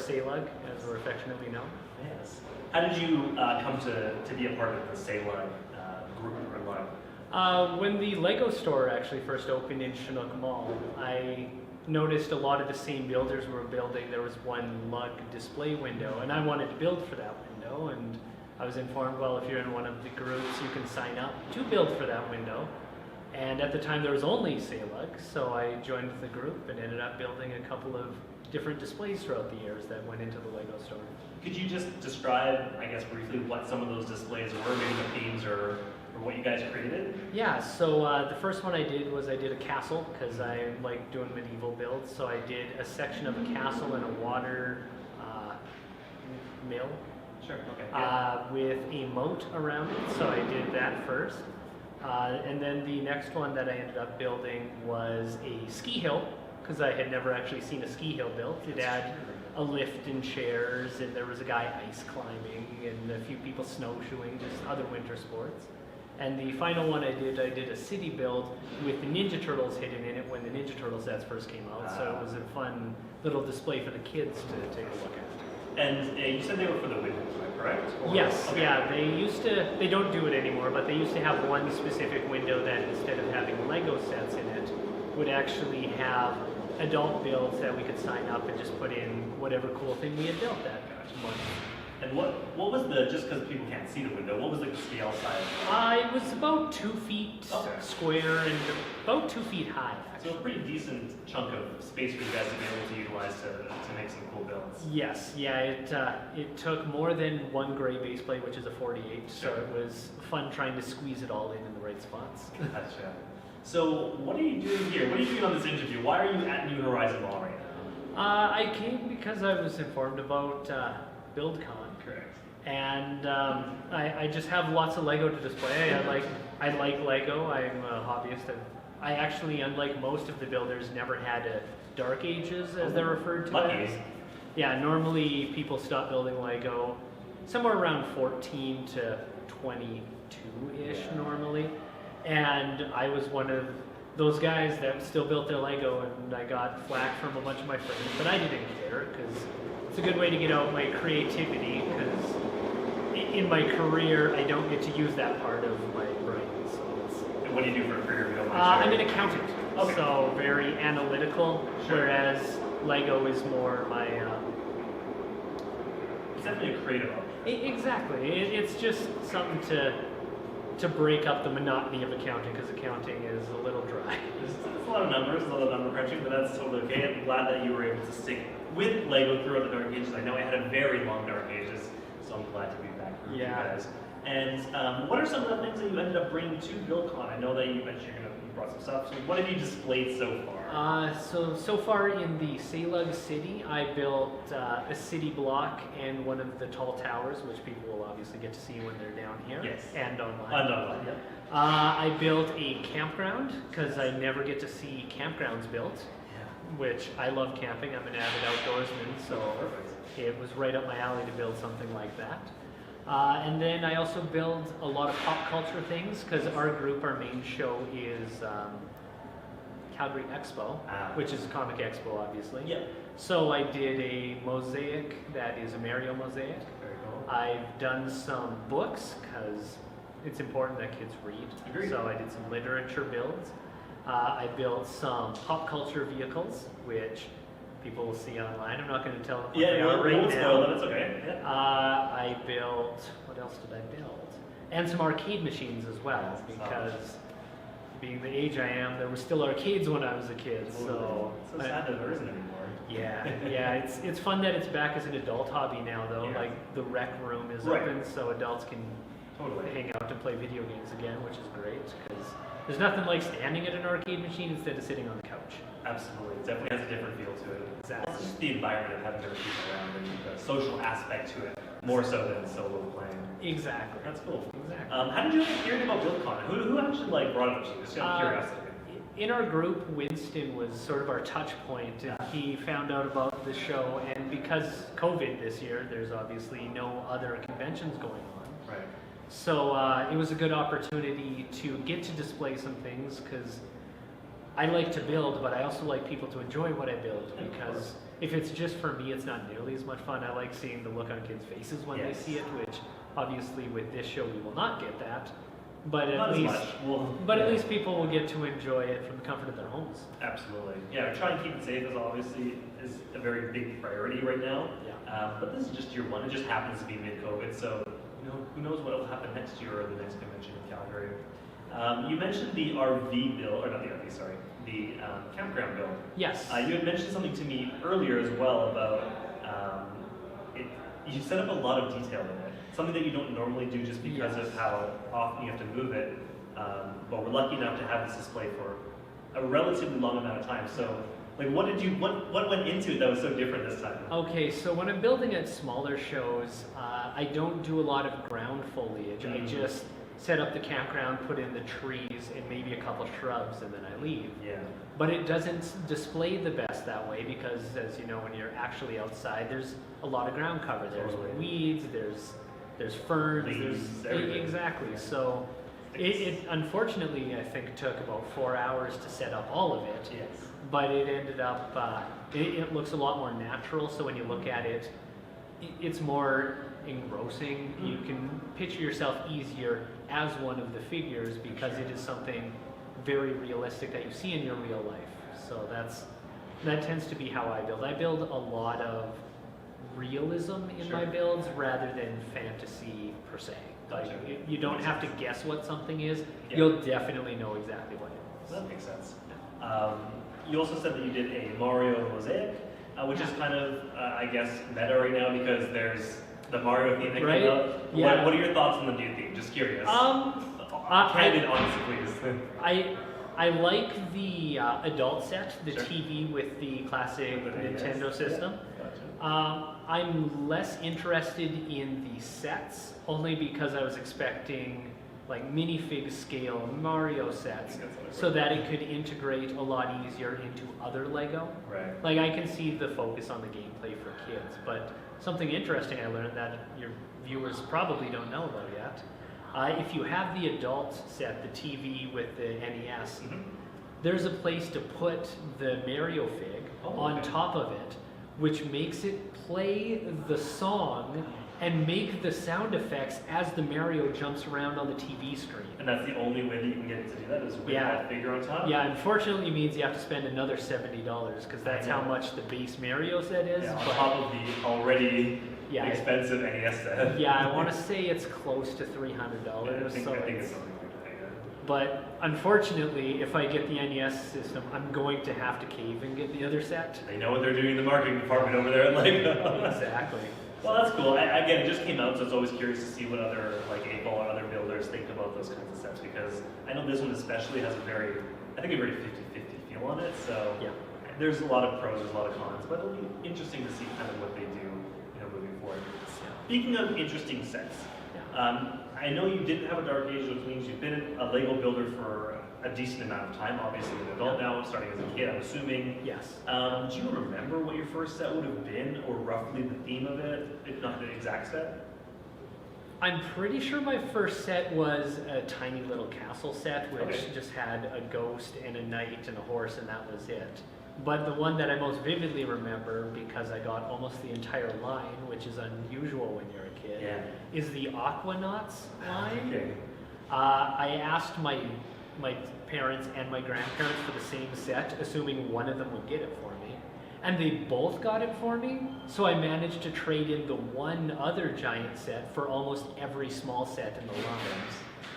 SALUG, as we're affectionately known. Yes. How did you come to be a part of the SALUG group or line? When the Lego store actually first opened in Chinook Mall, I noticed a lot of the same builders were building. There was one lug display window, and I wanted to build for that window, and I was informed, well, if you're in one of the groups, you can sign up to build for that window. And at the time there was only SALUG, so I joined the group and ended up building a couple of different displays throughout the years that went into the Lego store. Could you just describe, I guess, briefly what some of those displays were, maybe the themes or what you guys created? Yeah, so the first one I did was I did a castle, because I like doing medieval builds. So I did a section of a castle and a water mill. Sure, okay. Yeah. With a moat around it, so I did that first. And then the next one that I ended up building was a ski hill, because I had never actually seen a ski hill built. It had a lift and chairs, and there was a guy ice climbing, and a few people snowshoeing, just other winter sports. And the final one I did a city build with the Ninja Turtles hidden in it when the Ninja Turtle sets first came out. So it was a fun little display for the kids to take a look at. And you said they were for the windows, correct? Or, yes, okay. Yeah, they don't do it anymore, but they used to have one specific window that instead of having Lego sets in it, would actually have adult builds that we could sign up and just put in whatever cool thing we had built that month. And what was the, just because people can't see the window, what was the scale size? It was about 2 feet square and about 2 feet high, actually. So a pretty decent chunk of space for you guys to be able to utilize to make some cool builds. Yes, yeah, it took more than one gray base plate, which is a 48, so it was fun trying to squeeze it all in the right spots. Gotcha. So what are you doing here? What are you doing on this interview? Why are you at New Horizon Mall right now? I came because I was informed about BuildCon. Correct. And I just have lots of Lego to display. I like Lego. I'm a hobbyist. I actually, unlike most of the builders, never had a Dark Ages, as they're referred to as. Yeah, normally people stop building Lego somewhere around 14 to 22-ish normally. And I was one of those guys that still built their Lego, and I got flack from a bunch of my friends, but I didn't care, because it's a good way to get out my creativity, because in my career, I don't get to use that part of my brain. So and what do you do for a career? I'm an accountant, okay. So very analytical, whereas Lego is more my... It's definitely a creative outlet. Exactly. It's just something to break up the monotony of accounting, because accounting is a little dry. It's a lot of numbers, a lot of number crunching, but that's totally okay. I'm glad that you were able to stick with Lego throughout the Dark Ages. I know I had a very long Dark Ages, so I'm glad to be back with you guys. And what are some of the things that you ended up bringing to BuildCon? I know that you mentioned you brought some stuff. So what have you displayed so far? So far in the SALUG city, I built a city block and one of the tall towers, which people will obviously get to see when they're down here. Yes. And online. And online, yeah. I built a campground, because I never get to see campgrounds built, which I love camping. I'm an avid outdoorsman, so it was right up my alley to build something like that. And then I also build a lot of pop culture things, because our main show is Calgary Expo, which is a comic expo, obviously. Yeah. So I did a mosaic that is a Mario mosaic. Very cool. I've done some books, because it's important that kids read. Agreed. So I did some literature builds. I built some pop culture vehicles, which people will see online. I'm not going to tell them what they are right now. Spoil them, it's okay. Yeah. I built, what else did I build? And some arcade machines as well, because being the age I am, there were still arcades when I was a kid. So sad that there isn't anymore. Yeah, it's fun that it's back as an adult hobby now, though. Yeah. Like the rec room is open, so adults can hang out and play video games again, which is great, because there's nothing like standing at an arcade machine instead of sitting on the couch. Absolutely, it definitely has a different feel to it. Exactly. It's just the environment of having other people around and the social aspect to it, more so than solo playing. Exactly. That's cool. Exactly. How did you end up hearing about BuildCon? Who actually brought it up to you? Just out of curiosity. In our group, Winston was sort of our touch point, and he found out about the show, and because COVID this year, there's obviously no other conventions going on. Right. So it was a good opportunity to get to display some things, because I like to build, but I also like people to enjoy what I build, because if it's just for me, it's not nearly as much fun. I like seeing the look on kids' faces when they see it, which obviously with this show we will not get that. But at least people will get to enjoy it from the comfort of their homes. Absolutely. Yeah, trying to keep it safe is a very big priority right now. Yeah. But this is just year one. It just happens to be mid-COVID, so who knows what will happen next year or the next convention in Calgary. You mentioned the RV build, or not the RV, sorry, the campground build. Yes. You had mentioned something to me earlier as well about you set up a lot of detail in it. Something that you don't normally do just because of how often you have to move it. But we're lucky enough to have this display for a relatively long amount of time. So, like, what went into it that was so different this time? Okay, so when I'm building at smaller shows, I don't do a lot of ground foliage. I just set up the campground, put in the trees and maybe a couple shrubs, and then I leave. Yeah. But it doesn't display the best that way because, as you know, when you're actually outside, there's a lot of ground cover. There's weeds, there's ferns, exactly. So it unfortunately, I think, took about 4 hours to set up all of it. Yes. But it ended up, it looks a lot more natural. So when you look at it, it's more engrossing. You can picture yourself easier as one of the figures because it is something very realistic that you see in your real life. So that tends to be how I build. I build a lot of realism in my builds rather than fantasy per se. Like you don't have to guess what something is. Yeah. You'll definitely know exactly what it is. That makes sense. You also said that you did a Mario mosaic, which is kind of, I guess, meta right now because there's the Mario theme that came out. Yeah. What are your thoughts on the new theme? Just curious. Candid, honestly, please. I like the adult set, the TV with the classic Nintendo system. Gotcha. I'm less interested in the sets, only because I was expecting like minifig scale Mario sets, so that it could integrate a lot easier into other Lego. Right. Like I can see the focus on the gameplay for kids, but something interesting I learned that your viewers probably don't know about yet. If you have the adult set, the TV with the NES, there's a place to put the Mario fig on top of it, which makes it play the song and make the sound effects as the Mario jumps around on the TV screen. And that's the only way that you can get it to do that is with that figure on top? Yeah, unfortunately means you have to spend another $70 because that's how much the base Mario set is. Yeah, on top of the already expensive NES set. Yeah, I want to say it's close to $300. I think it's something like that. But unfortunately, if I get the NES system, I'm going to have to cave and get the other set. They know what they're doing in the marketing department over there at Lego. Exactly. Well, that's cool. Again, it just came out, so it's always curious to see what other like A-Ball or other builders think about those kinds of sets because I know this one especially has a very 50-50 feel on it. So there's a lot of pros, there's a lot of cons, but it'll be interesting to see kind of what they do, moving forward. Speaking of interesting sets, I know you didn't have a Dark Age, which means you've been a Lego builder for a decent amount of time, obviously an adult now, starting as a kid, I'm assuming. Yes. Do you remember what your first set would have been, or roughly the theme of it, if not the exact set? I'm pretty sure my first set was a tiny little castle set, which just had a ghost and a knight and a horse, and that was it. But the one that I most vividly remember, because I got almost the entire line, which is unusual when you're a kid, is the Aquanauts line. Okay. I asked my parents and my grandparents for the same set, assuming one of them would get it for me. And they both got it for me, so I managed to trade in the one other giant set for almost every small set in the line.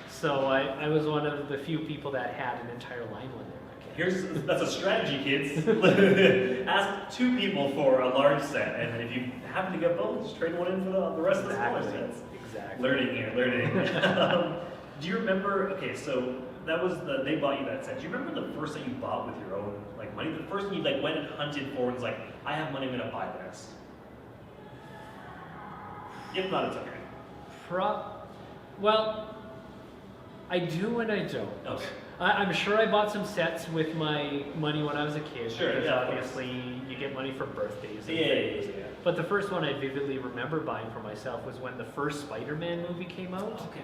So I was one of the few people that had an entire line when they were a kid. That's a strategy, kids. Ask two people for a large set, and if you happen to get both, just trade one in for the rest of the smaller sets. Exactly. Learning here, learning. Do you remember, okay, so that was they bought you that set. Do you remember the first thing you bought with your own money? The first thing you went and hunted for and was like, I have money, I'm gonna buy this. If not, it's okay. Well, I do and I don't. Okay. I'm sure I bought some sets with my money when I was a kid. Sure, because obviously you get money for birthdays. And things. Yeah. But the first one I vividly remember buying for myself was when the first Spider-Man movie came out. Okay.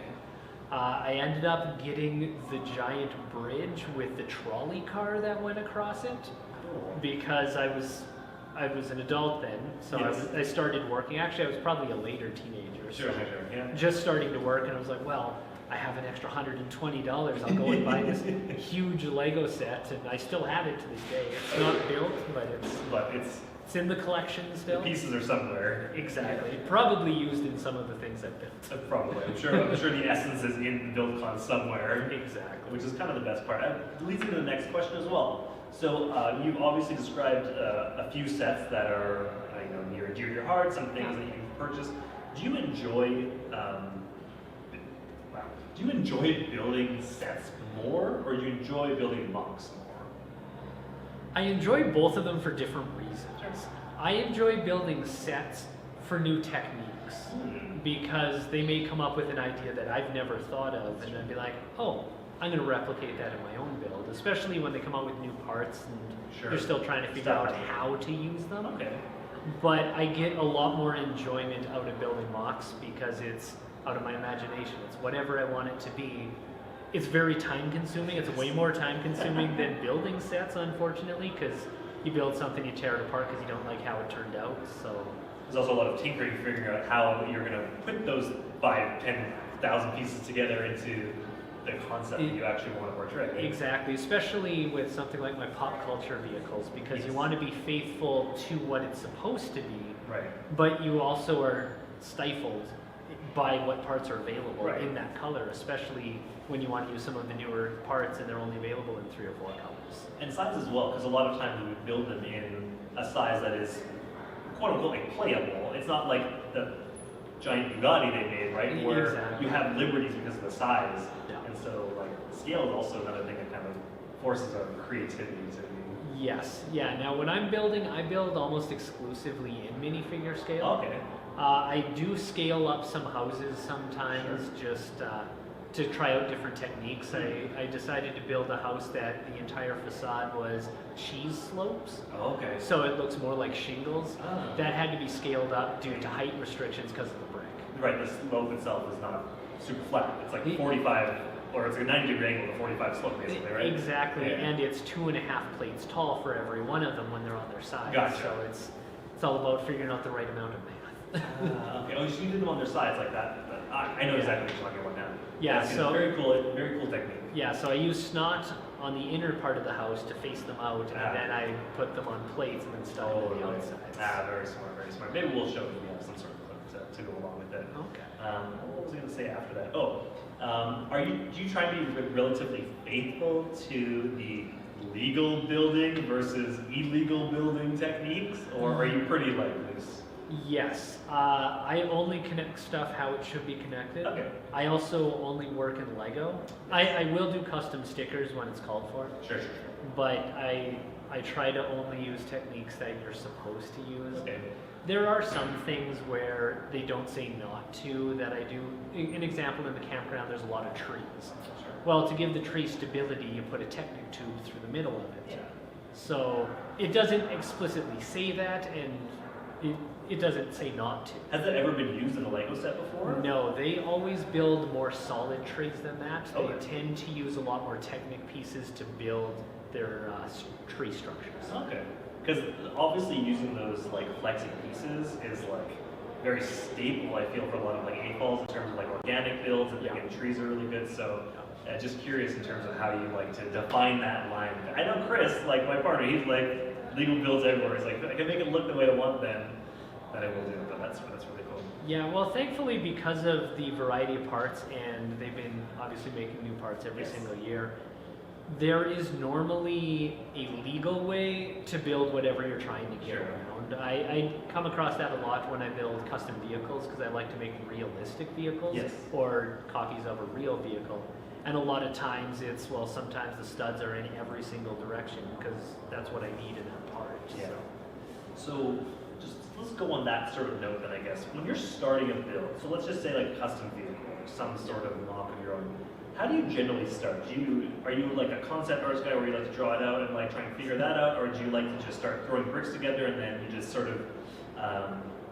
I ended up getting the giant bridge with the trolley car that went across it because I was an adult then, so Yes. I started working. Actually, I was probably a later teenager. Sure, so yeah. just starting to work, and I was like, well, I have an extra $120. I'll go and buy this huge Lego set, and I still have it to this day. It's not built, but it's in the collection still. The pieces are somewhere. Exactly. Probably used in some of the things I've built. Probably. I'm sure the essence is in BuildCon somewhere. Exactly. Which is kind of the best part. That leads me to the next question as well. So you've obviously described a few sets that are near and dear to your heart, some things that you've purchased. Do you enjoy building sets more, or do you enjoy building MOCs more? I enjoy both of them for different reasons. I enjoy building sets for new techniques because they may come up with an idea that I've never thought of, and I'd be like, oh, I'm going to replicate that in my own build, especially when they come out with new parts and you're still trying to figure out how to use them. Okay. But I get a lot more enjoyment out of building MOCs because it's out of my imagination. It's whatever I want it to be. It's very time consuming. It's way more time consuming than building sets, unfortunately, because you build something, you tear it apart because you don't like how it turned out. So there's also a lot of tinkering, figuring out how you're going to put those 5,000-10,000 pieces together into the concept that you actually want to portray. Exactly, especially with something like my pop culture vehicles, because you want to be faithful to what it's supposed to be, but you also are stifled by what parts are available in that color, especially when you want to use some of the newer parts and they're only available in 3 or 4 colors. And size as well, because a lot of times we would build them in a size that is quote unquote like playable. It's not like the giant Bugatti they made, right? Where you have liberties because of the size. And so like scale is also another thing that kind of forces our creativity to be. Yes, yeah. Now when I'm building, I build almost exclusively in minifigure scale. Okay. I do scale up some houses sometimes just to try out different techniques. I decided to build a house that the entire facade was cheese slopes. Oh, okay. So it looks more like shingles. That had to be scaled up due to height restrictions because of the brick. Right, the slope itself is not super flat. It's like 45, or it's like a 90-degree angle to 45 slope basically, right? Exactly, and it's 2.5 plates tall for every one of them when they're on their sides. Gotcha. So it's all about figuring out the right amount of math. Okay. Oh, so you did them on their sides like that. I know exactly what you're talking about now. Yeah. So very cool technique. Yeah. So I use snot on the inner part of the house to face them out, and then I put them on plates and then stuck them on the outside. Very smart, very smart. Maybe we'll show you some sort of clip to go along with it. Okay. What was I going to say after that? Oh, do you try to be relatively faithful to the legal building versus illegal building techniques, or are you pretty like loose? Yes, I only connect stuff how it should be connected. Okay. I also only work in Lego. I will do custom stickers when it's called for. Sure. But I try to only use techniques that you're supposed to use. Okay. There are some things where they don't say not to that I do. An example, in the campground, there's a lot of trees. Sure. Well, to give the tree stability, you put a Technic tube through the middle of it. Yeah. So it doesn't explicitly say that, and it doesn't say not to. Has that ever been used in a Lego set before? No, they always build more solid trees than that. They Okay. tend to use a lot more Technic pieces to build their tree structures. Okay. Because obviously using those like flexing pieces is like very staple, I feel, for a lot of like AFOLs in terms of like organic builds, and again, trees are really good. So just curious in terms of how you like to define that line. I know Chris, like my partner, he's like legal builds everywhere. He's like, I can make it look the way I want, then I will do it. But that's really cool. Yeah, well, thankfully, because of the variety of parts, and they've been obviously making new parts every single year, there is normally a legal way to build whatever you're trying to get around. I come across that a lot when I build custom vehicles because I like to make realistic vehicles or copies of a real vehicle. And a lot of times it's, well, sometimes the studs are in every single direction because that's what I need in that part. Yeah. So just let's go on that sort of note then, I guess. When you're starting a build, so let's just say like custom vehicle or some sort of mock of your own, how do you generally start? Are you like a concept artist guy where you like to draw it out and like try and figure that out, or do you like to just start throwing bricks together and then you just sort of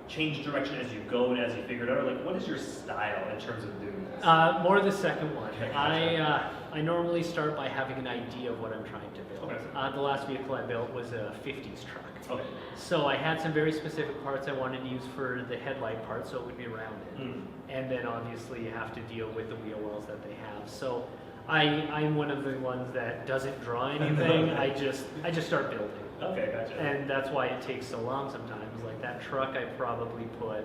change direction as you go and as you figure it out? Or like, what is your style in terms of doing this? More the second one. Okay, I normally start by having an idea of what I'm trying to build. Okay. The last vehicle I built was a 50s truck. Okay. So I had some very specific parts I wanted to use for the headlight part, so it would be rounded. And then obviously you have to deal with the wheel wells that they have. So I'm one of the ones that doesn't draw anything. I just start building. Okay, gotcha. And that's why it takes so long sometimes. Like that truck, I probably put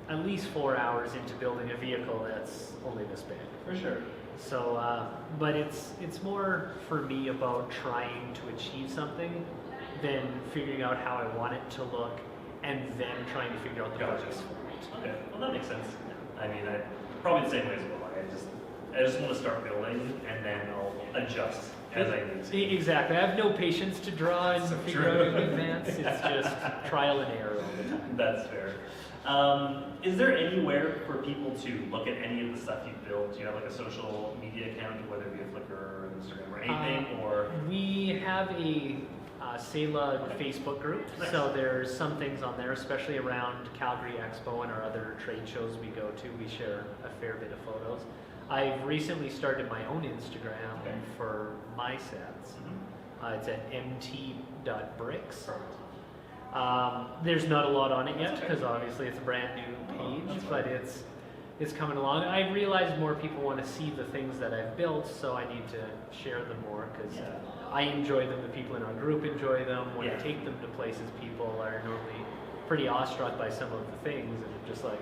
at least 4 hours into building a vehicle that's only this big. For sure. So, but it's more for me about trying to achieve something than figuring out how I want it to look and then trying to figure out the budgets for it. Okay, well that makes sense. I mean, I probably the same way as well. I just want to start building and then I'll adjust as I need to. Exactly. I have no patience to draw and So figure true. out in advance. It's just trial and error all the time. That's fair. Is there anywhere for people to look at any of the stuff you've built? Do you have like a social media account, whether it be a Flickr or Instagram or anything? Or we have a Sela Facebook group, Nice. so there's some things on there, especially around Calgary Expo and our other trade shows we go to. We share a fair bit of photos. I've recently started my own Instagram Okay. for my sets. It's at mt.bricks. There's not a lot on it yet because obviously it's a brand new page, but it's coming along. I realize more people want to see the things that I've built, so I need to share them more because I enjoy them. The people in our group enjoy them. When I take them to places, people are normally pretty awestruck by some of the things, and I'm just like,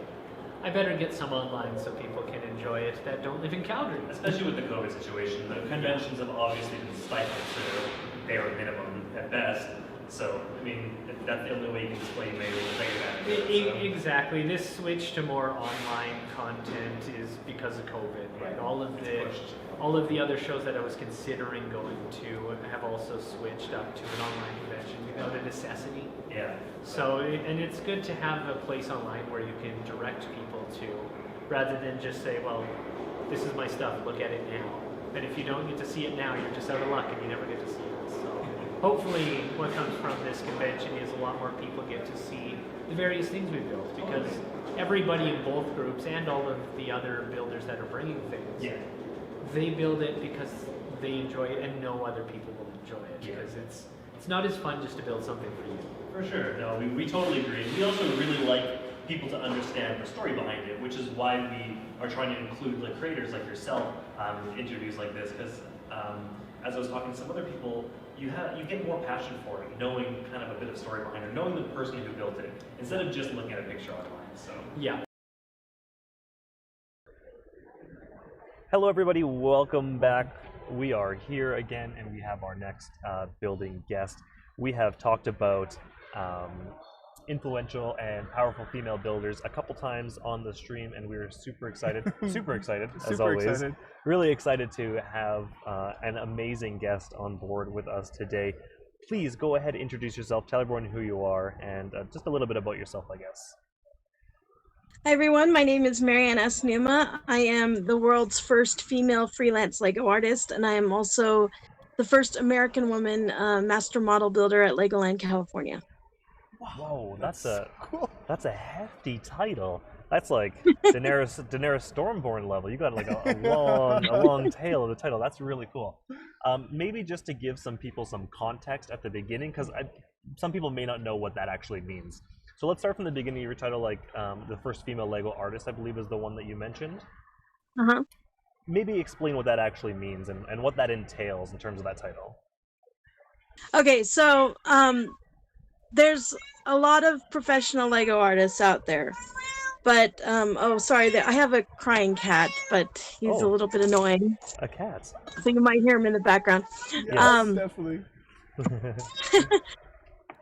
I better get some online so people can enjoy it that don't live in Calgary. especially with the COVID situation, the conventions have obviously been stifled to bare minimum at best. So, I mean, if that's the only way you can display maybe Exactly. This switch to more online content is because of COVID. Right? All of the other shows that I was considering going to have also switched up to an online convention out of necessity. Yeah. So, and it's good to have a place online where you can direct people to, rather than just say, well, this is my stuff, look at it now. But if you don't get to see it now, you're just out of luck and you never get to see it. So hopefully what comes from this convention is a lot more people get to see the various things we built, because everybody in both groups and all of the other builders that are bringing things, they build it because they enjoy it and no other people will enjoy it, because it's not as fun just to build something for you. For sure. No, we totally agree. We also really like people to understand the story behind it, which is why we are trying to include like creators like yourself in interviews like this, because as I was talking to some other people, you get more passion for it, knowing kind of a bit of story behind it, knowing the person who built it, instead of just looking at a picture online. So yeah. Hello everybody, welcome back. We are here again and we have our next building guest. We have talked about influential and powerful female builders a couple times on the stream, and we're super excited, as always. Excited. Really excited to have an amazing guest on board with us today. Please go ahead and introduce yourself, tell everyone who you are, and just a little bit about yourself, I guess. Hi everyone, my name is Mariann Asanuma. I am the world's first female freelance Lego artist, and I am also the first American woman master model builder at Legoland, California. Whoa, that's cool. a hefty title. That's like Daenerys Stormborn level. You got like a long tail of the title. That's really cool. Maybe just to give some people some context at the beginning, because some people may not know what that actually means. So let's start from the beginning. Your title, like the first female Lego artist, I believe, is the one that you mentioned. Uh-huh. Maybe explain what that actually means and what that entails in terms of that title. Okay, so there's a lot of professional Lego artists out there, but oh, sorry, I have a crying cat, but he's a little bit annoying. A cat. So you might hear him in the background. Yes, definitely.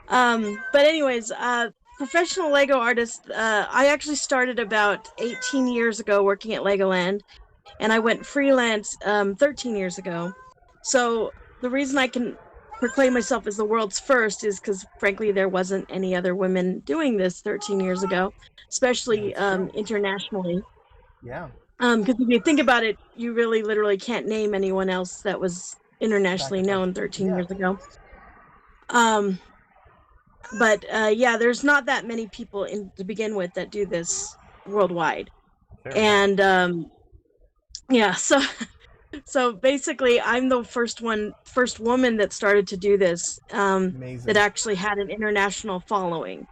But anyways, professional Lego artist, I actually started about 18 years ago working at Legoland, and I went freelance 13 years ago. So the reason I can proclaim myself as the world's first is because, frankly, there wasn't any other women doing this 13 years ago, especially internationally. Yeah. Because if you think about it, you really literally can't name anyone else that was internationally known 13 years ago. But yeah, there's not that many people to begin with that do this worldwide. Fair And enough. yeah, so basically I'm the first woman that started to do this, Amazing. that actually had an international following.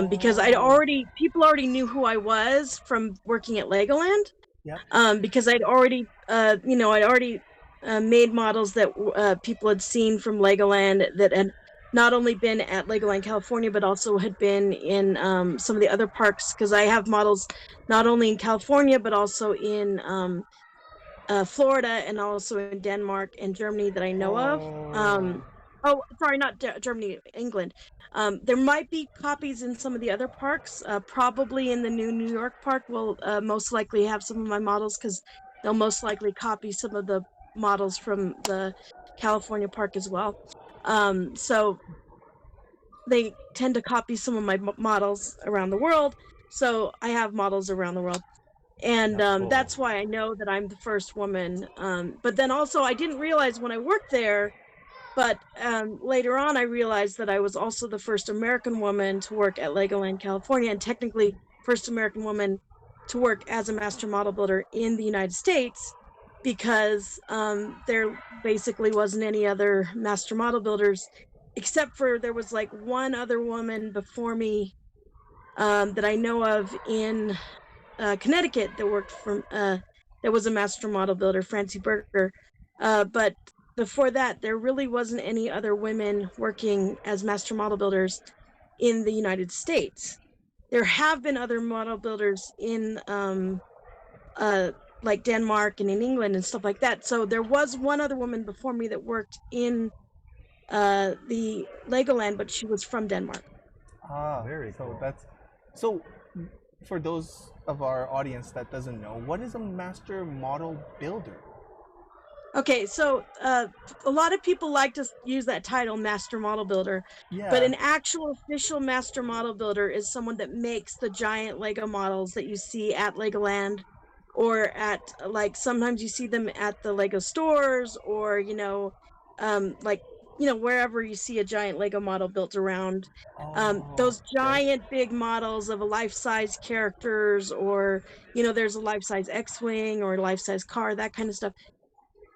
Because Oh. people already knew who I was from working at Legoland. Yep. Because I'd already made models that people had seen from Legoland, that had not only been at Legoland California, but also had been in some of the other parks, because I have models not only in California, but also in Florida, and also in Denmark and Germany that I know of. Oh, sorry, not Germany, England. There might be copies in some of the other parks. Probably in the New York park will most likely have some of my models, because they'll most likely copy some of the models from the California park as well. So they tend to copy some of my models around the world. So I have models around the world. And That's cool. that's why I know that I'm the first woman. But then also, I didn't realize when I worked there, but later on, I realized that I was also the first American woman to work at Legoland California, and technically first American woman to work as a master model builder in the United States, because there basically wasn't any other master model builders, except for there was like one other woman before me that I know of in Connecticut that worked for that was a master model builder, Francie Berger. But before that, there really wasn't any other women working as master model builders in the United States. There have been other model builders in like Denmark and in England and stuff like that. So there was one other woman before me that worked in the Legoland, but she was from Denmark. Very So cool. that's so. For those of our audience that doesn't know, what is a master model builder? Okay, so a lot of people like to use that title, Master Model Builder, Yeah. but an actual official Master Model Builder is someone that makes the giant Lego models that you see at Legoland, or at, like, sometimes you see them at the Lego stores, or, like, wherever you see a giant Lego model built around. Those giant big models of a life-size characters, or, there's a life-size X-Wing or a life-size car, that kind of stuff.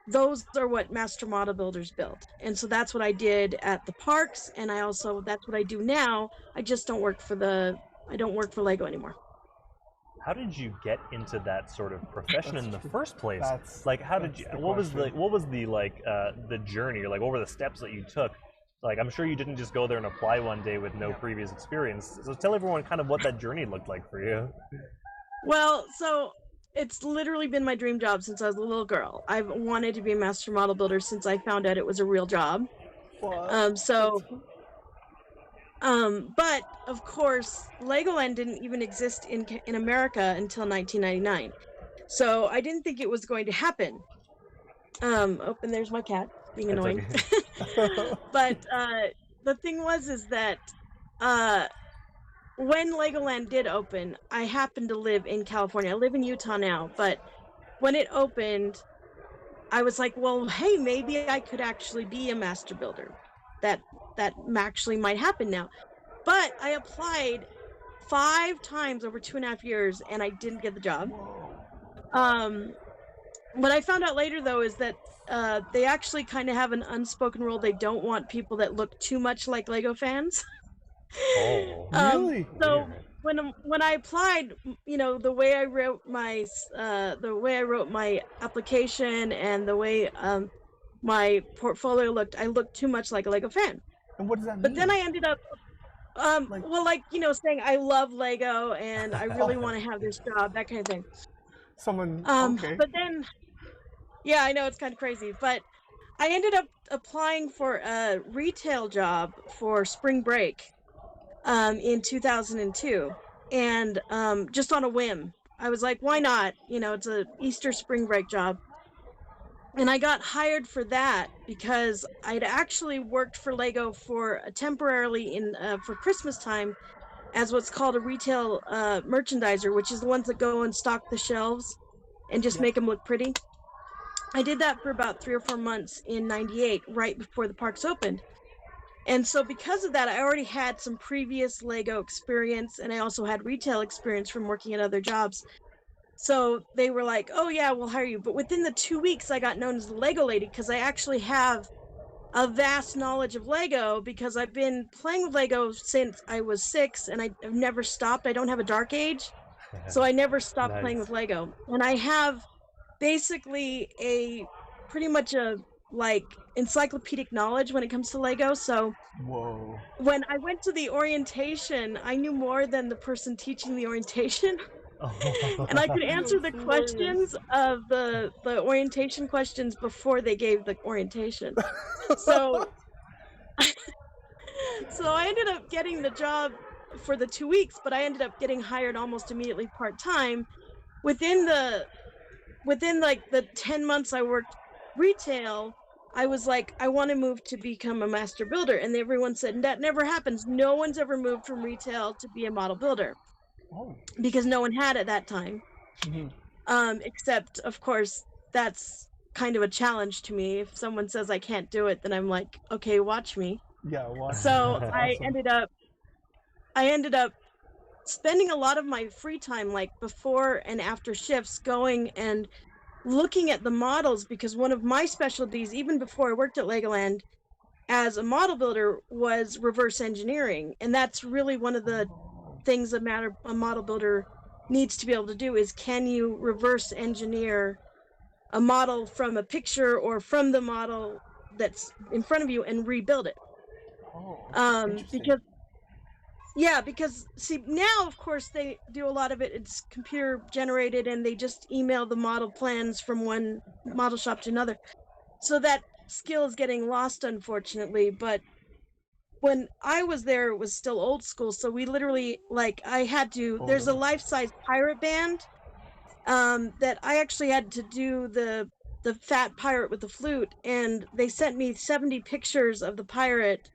Those are what master model builders build. And so that's what I did at the parks, and that's what I do now. I just don't work for Lego anymore. How did you get into that sort of profession in the first place? That's Like, how did you? the What was question. the journey? Or like, what were the steps that you took? Like, I'm sure you didn't just go there and apply one day with no previous experience. So tell everyone kind of what that journey looked like for you. Well, so it's literally been my dream job since I was a little girl. I've wanted to be a master model builder since I found out it was a real job. But of course, Legoland didn't even exist in America until 1999. So I didn't think it was going to happen. And there's my cat being That's annoying. okay. But the thing is that when Legoland did open, I happened to live in California. I live in Utah now, but when it opened, I was like, well, hey, maybe I could actually be a master builder. That actually might happen now. But I applied 5 times over 2.5 years, and I didn't get the job. What I found out later, though, is that they actually kind of have an unspoken rule. They don't want people that look too much like Lego fans. Oh, Really? So weird. when I applied, the way I wrote my application and the way my portfolio looked, I looked too much like a Lego fan. And what does that mean? But then I ended up saying I love Lego and I really want to have this job, that kind of thing. Someone. Okay. But then, yeah, I know it's kind of crazy, but I ended up applying for a retail job for spring break in 2002, and just on a whim. I was like, why not? It's a Easter spring break job. And I got hired for that because I'd actually worked for Lego for temporarily for Christmas time as what's called a retail merchandiser, which is the ones that go and stock the shelves and just make them look pretty. I did that for about 3 or 4 months in '98, right before the parks opened. And so because of that, I already had some previous Lego experience, and I also had retail experience from working at other jobs. So they were like, "Oh yeah, we'll hire you." But within the 2 weeks, I got known as the Lego lady because I actually have a vast knowledge of Lego because I've been playing with Lego since I was 6, and I've never stopped. I don't have a dark age, so I never stopped playing with Nice. Lego. And I have basically pretty much a like encyclopedic knowledge when it comes to Lego. So Whoa. when I went to the orientation, I knew more than the person teaching the orientation. And I could answer the That's hilarious. questions of the orientation questions before they gave the orientation. So so I ended up getting the job for the 2 weeks, but I ended up getting hired almost immediately part-time. Within like the 10 months I worked retail, I was like, I want to move to become a master builder. And everyone said, that never happens. No one's ever moved from retail to be a model builder Oh. because no one had at that time. Mhm. Except, of course, that's kind of a challenge to me. If someone says I can't do it, then I'm like, okay, watch me. Yeah. Wow. So That's I awesome. ended up spending a lot of my free time, like before and after shifts, going and looking at the models, because one of my specialties, even before I worked at Legoland as a model builder, was reverse engineering. And that's really one of the things a model builder needs to be able to do is, can you reverse engineer a model from a picture or from the model that's in front of you and rebuild it? Oh, that's interesting. Because see, now of course they do a lot of it, it's computer generated, and they just email the model plans from one model shop to another. So that skill is getting lost, unfortunately. But when I was there, it was still old school. So we literally, like, there's a life-size pirate band that I actually had to do the fat pirate with the flute, and they sent me 70 pictures of the pirate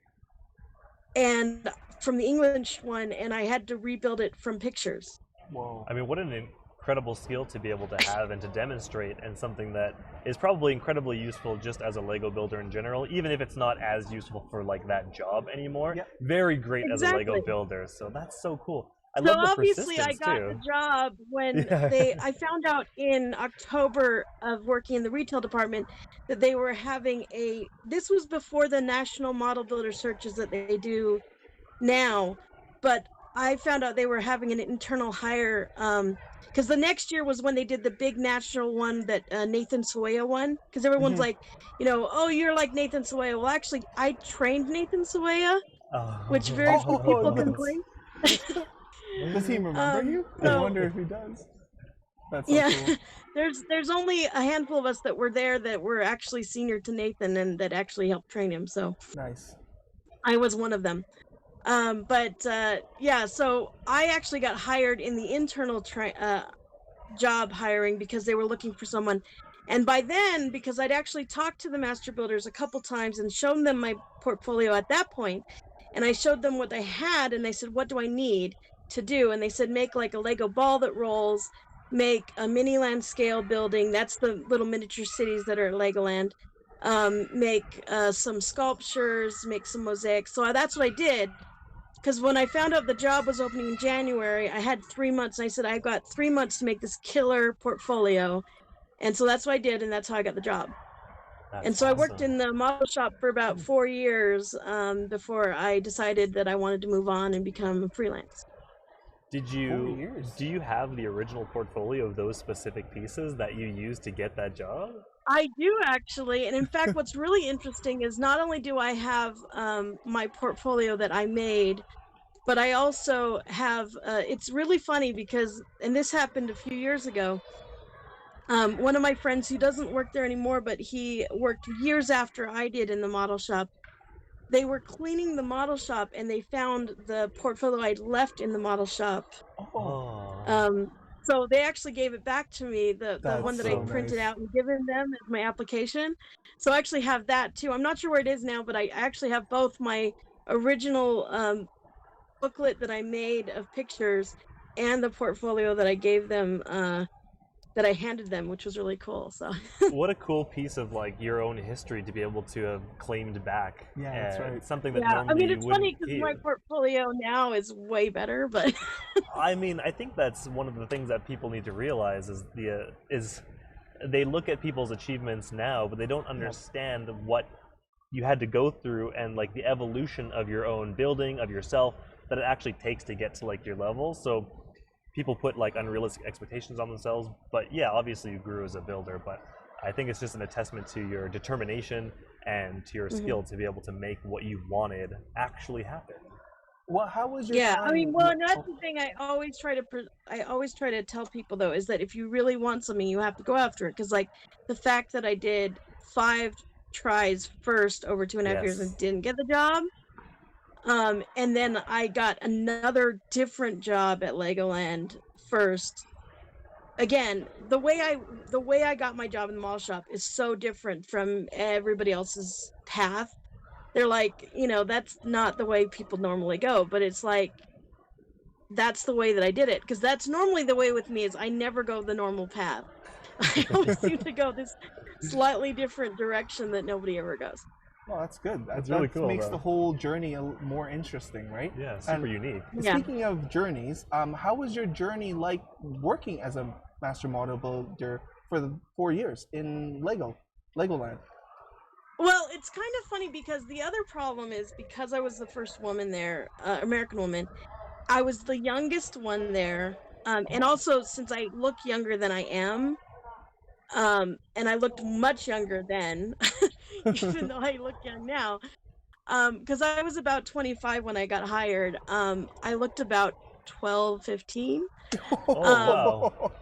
and from the English one, and I had to rebuild it from pictures. Whoa. I mean, what an incredible skill to be able to have and to demonstrate, and something that is probably incredibly useful just as a Lego builder in general, even if it's not as useful for like that job anymore. Yep. Very great as a Lego Exactly. builder. So that's so cool. I So love the obviously I persistence got too. the job when Yeah. I found out in October of working in the retail department that they were having this was before the national model builder searches that they do now, but I found out they were having an internal hire, because the next year was when they did the big national one that Nathan Soya won, because everyone's Mhm. like, oh, you're like Nathan Soya. Well, actually, I trained Nathan Soya, which very few Oh, people can that's. claim. Does he remember you? I So wonder if he does. That's so yeah, cool. there's only a handful of us that were there that were actually senior to Nathan and that actually helped train him. So Nice. I was one of them. Yeah, so I actually got hired in the internal job hiring because they were looking for someone. And by then, because I'd actually talked to the master builders a couple times and shown them my portfolio at that point, and I showed them what I had, and they said, what do I need to do? And they said, make like a Lego ball that rolls, make a mini land scale building. That's the little miniature cities that are at Legoland. Make some sculptures, make some mosaics. So that's what I did. Because when I found out the job was opening in January, I had 3 months. I said, I've got 3 months to make this killer portfolio. And so that's what I did, and that's how I got the job. That's And so I worked awesome. in the model shop for about 4 years before I decided that I wanted to move on and become freelance. Did 4 you years. do you have the original portfolio of those specific pieces that you used to get that job? I do, actually. And in fact, what's really interesting is not only do I have my portfolio that I made, but I also have, it's really funny because, and this happened a few years ago, one of my friends who doesn't work there anymore, but he worked years after I did in the model shop, they were cleaning the model shop and they found the portfolio I'd left in the model shop. Oh, So they actually gave it back to me, the That's one that so I printed nice. out and given them as my application. So I actually have that too. I'm not sure where it is now, but I actually have both my original booklet that I made of pictures and the portfolio that I gave them that I handed them, which was really cool. So What a cool piece of like your own history to be able to have claimed back. Yeah, that's and right. Something that yeah, I normally mean you it's wouldn't funny because my keep. portfolio now is way better, but I mean, I think that's one of the things that people need to realize is they look at people's achievements now, but they don't understand what you had to go through and like the evolution of your own building, of yourself, that it actually takes to get to like your level. So people put like unrealistic expectations on themselves, but yeah, obviously you grew as a builder, but I think it's just an attestament to your determination and to your skill to be able to make what you wanted actually happen. Well, how was your yeah, time? I mean, well, and that's the thing I always try to tell people though is that if you really want something, you have to go after it. Because like the fact that I did 5 tries first over 2.5 years and Yes. didn't get the job, and then I got another different job at Legoland first. Again, the way I got my job in the mall shop is so different from everybody else's path. They're like, that's not the way people normally go, but it's like that's the way that I did it, because that's normally the way with me is I never go the normal path. I always seem to go this slightly different direction that nobody ever goes. Well, that's good. That's really cool, Makes though. the whole journey more interesting, right? Yeah, super And unique. Yeah. speaking of journeys, how was your journey like working as a master model builder for the 4 years in Legoland? Well, it's kind of funny because the other problem is because I was the first woman there, American woman, I was the youngest one there. And also since I look younger than I am, and I looked much younger then, even though I look young now, because I was about 25 when I got hired. I looked about 12, 15. Oh wow.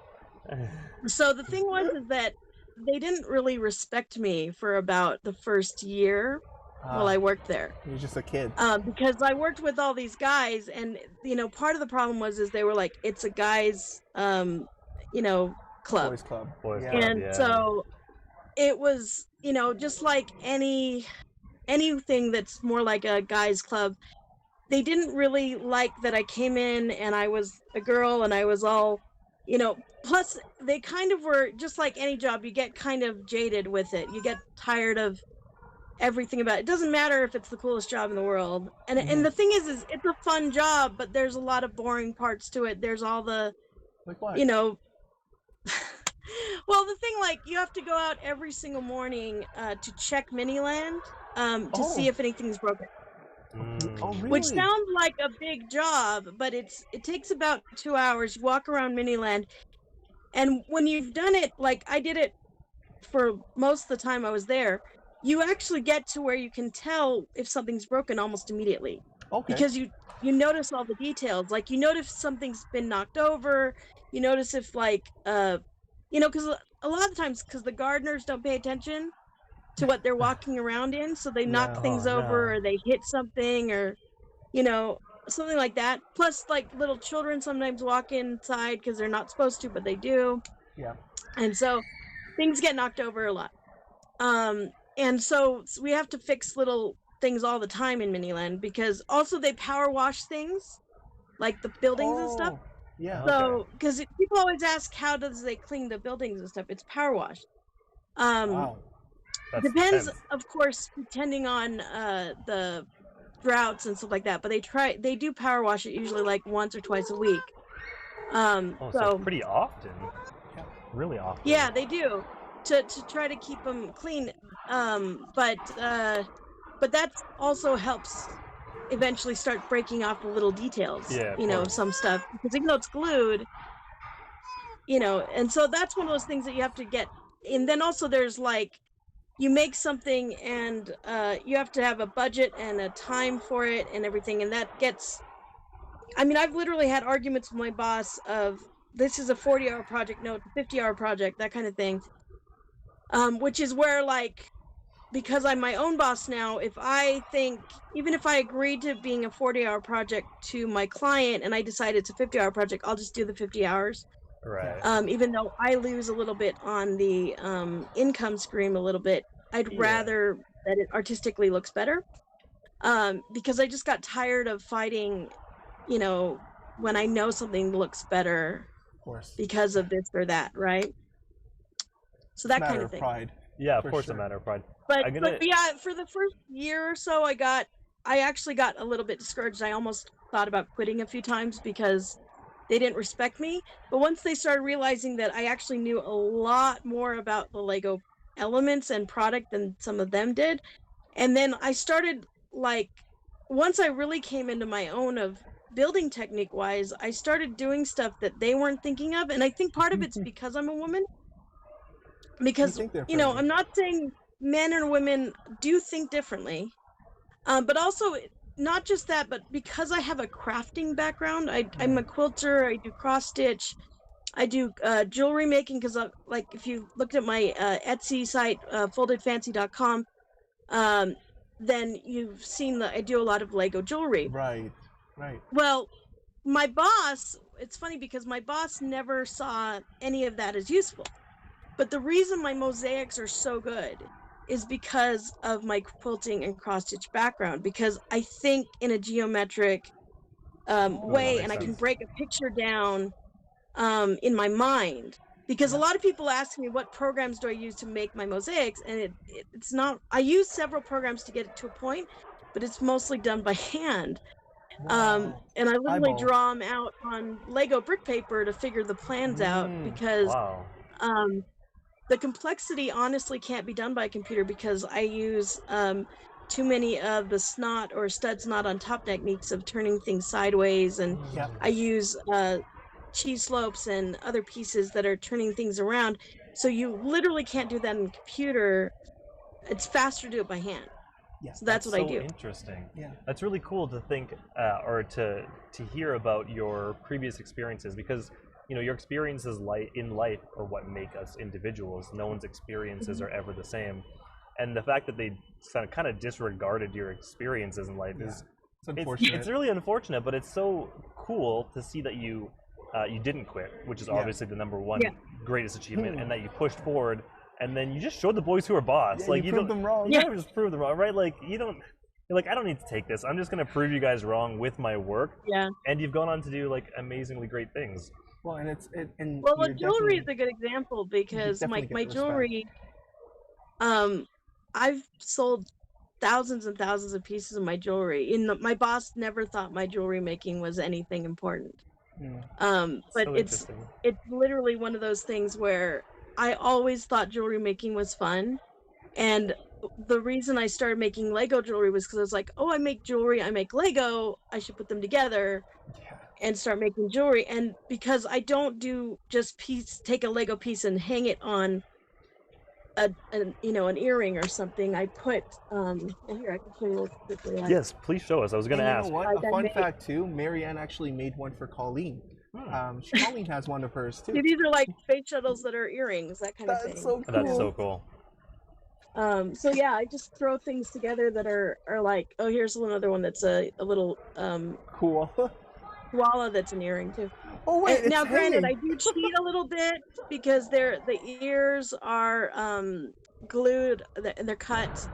So the thing was is that they didn't really respect me for about the first year while I worked there. You're just a kid. Because I worked with all these guys, and part of the problem was they were like, it's a guys, club, Boys Club. Boys Yeah. Club. and yeah. so it was, just like anything that's more like a guys club. They didn't really like that I came in and I was a girl and I was all, plus they kind of were just like any job. You get kind of jaded with it. You get tired of everything about it. It doesn't matter if it's the coolest job in the world. And the thing is it's a fun job, but there's a lot of boring parts to it. There's all the, Like what? well, the thing, like, you have to go out every single morning to check Miniland to see if anything's broken. Oh, really? Which sounds like a big job, but it takes about 2 hours. You walk around Miniland, and when you've done it, like I did it for most of the time I was there, you actually get to where you can tell if something's broken almost immediately. Okay. Because you notice all the details. Like you notice something's been knocked over. You notice if like because a lot of the times, because the gardeners don't pay attention to what they're walking around in, so they knock Yeah. things Oh, over no. or they hit something or something like that. Plus, like little children sometimes walk inside because they're not supposed to, but they do. Yeah. And so things get knocked over a lot. And so we have to fix little things all the time in Miniland, because also they power wash things, like the buildings and stuff. Oh, yeah. So, because people always ask, how does they clean the buildings and stuff? It's power wash. Wow. That's Depends, intense. of course, depending on the droughts and stuff like that. But they do power wash it usually like once or twice a week. Oh, so So pretty often. Really often. yeah, they do to try to keep them clean. But that also helps eventually start breaking off the little details. Yeah, of course. Some stuff, because even though it's glued, and so that's one of those things that you have to get. And then also there's like, you make something and you have to have a budget and a time for it and everything, and that gets, I've literally had arguments with my boss of, this is a 40-hour project, no, it's a 50-hour project, that kind of thing. Which is where, like, because I'm my own boss now, if I think, even if I agreed to being a 40-hour project to my client and I decide it's a 50-hour project, I'll just do the 50 hours. Right. Even though I lose a little bit on the income stream a little bit, I'd rather that it artistically looks better. Because I just got tired of fighting, when I know something looks better Of course. because of this or that, right? So that Matter kind of of thing. pride. Yeah, of For course, sure. a matter of pride. But, I'm gonna. but yeah, for the first year or so, I actually got a little bit discouraged. I almost thought about quitting a few times because they didn't respect me. But once they started realizing that I actually knew a lot more about the Lego elements and product than some of them did, and then I started like, once I really came into my own of building technique wise, I started doing stuff that they weren't thinking of. And I think part of it's because I'm a woman. You Because, think differently. I'm not saying men and women do think differently, but also not just that, but because I have a crafting background, I'm a quilter, I do cross stitch, I do jewelry making, because like if you looked at my Etsy site, foldedfancy.com, then you've seen that I do a lot of Lego jewelry. Right. Right. Well, my boss, it's funny because my boss never saw any of that as useful. But the reason my mosaics are so good is because of my quilting and cross stitch background, because I think in a geometric that way, makes and I can sense. break a picture down in my mind. Because a lot of people ask me, what programs do I use to make my mosaics? And it's not, I use several programs to get it to a point, but it's mostly done by hand. Wow. And I literally Eyeball. draw them out on Lego brick paper to figure the plans out, because Wow. the complexity honestly can't be done by a computer, because I use too many of the snot or stud snot on top techniques of turning things sideways, and Yeah. I use cheese slopes and other pieces that are turning things around. So you literally can't do that in a computer. It's faster to do it by hand. Yeah. So that's what I so do. interesting. Yeah. That's really cool to think or to hear about your previous experiences, because your experiences in life are what make us individuals. No one's experiences are ever the same, and the fact that they kind of disregarded your experiences in life is It's unfortunate. it's really unfortunate, but it's so cool to see that you didn't quit, which is obviously the number one greatest achievement, and that you pushed forward, and then you just showed the boys who are boss. Yeah, like you don't proved them wrong. You never just prove them wrong, right? Like you're like, I don't need to take this. I'm just gonna prove you guys wrong with my work. Yeah. And you've gone on to do like amazingly great things. Well, and and Well, you're the jewelry is definitely- a good example, because definitely my get respect. jewelry, I've sold thousands and thousands of pieces of my jewelry. My boss never thought my jewelry making was anything important. But So it's interesting. literally one of those things where I always thought jewelry making was fun. And the reason I started making Lego jewelry was because I was like, oh, I make jewelry, I make Lego, I should put them together and start making jewelry. And because I don't do just take a Lego piece and hang it on an earring or something, I put well, here I can show you real quickly. Yes, please show us. I was gonna And ask. you know what? Like A I fun made- fact too. Mariann actually made one for Colleen. Colleen has one of hers too. These are like space shuttles that are earrings, that kind of thing. That's so cool. That's so cool. So yeah, I just throw things together that are like, oh, here's another one that's a little Cool. koala that's an earring too. Oh wait, Now, it's granted, hanging. I do cheat a little bit because the ears are glued, they're cut,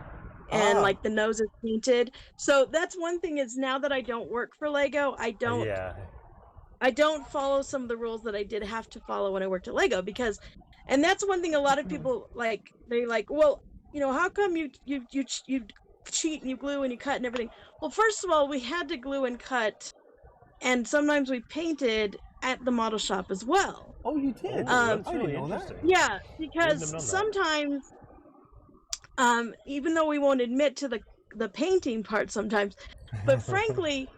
and like the nose is painted. So that's one thing, is now that I don't work for Lego, I don't follow some of the rules that I did have to follow when I worked at Lego, because, and that's one thing a lot of people like. They like, well, how come you cheat and you glue and you cut and everything? Well, first of all, we had to glue and cut, and sometimes we painted at the model shop as well. Oh, you did. That's I really didn't know that. interesting. Yeah, Wouldn't have because known that. sometimes, even though we won't admit to the painting part sometimes, but frankly,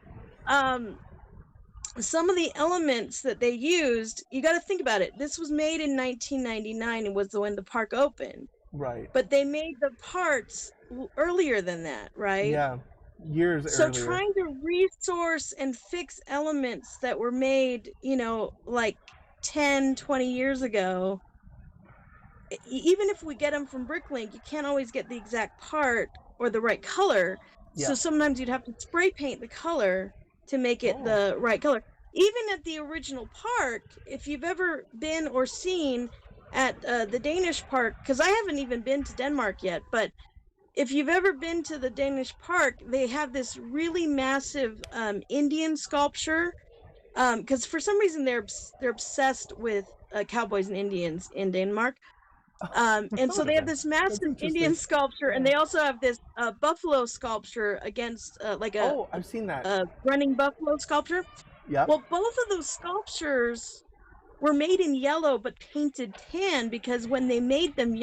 some of the elements that they used, you got to think about it. This was made in 1999 and was when the park opened. Right. But they made the parts earlier than that, right? Yeah. Years So earlier. trying to resource and fix elements that were made, like 10, 20 years ago, even if we get them from Bricklink, you can't always get the exact part or the right color. Yeah. So sometimes you'd have to spray paint the color to make it the right color. Even at the original park, if you've ever been or seen at the Danish park, because I haven't even been to Denmark yet, but if you've ever been to the Danish park, they have this really massive Indian sculpture, because for some reason they're obsessed with cowboys and Indians in Denmark. And so they have this massive interesting. Indian sculpture, and they also have this buffalo sculpture against like a Oh, I've seen that. running buffalo sculpture. Yeah. Well, both of those sculptures were made in yellow but painted tan because when they made them,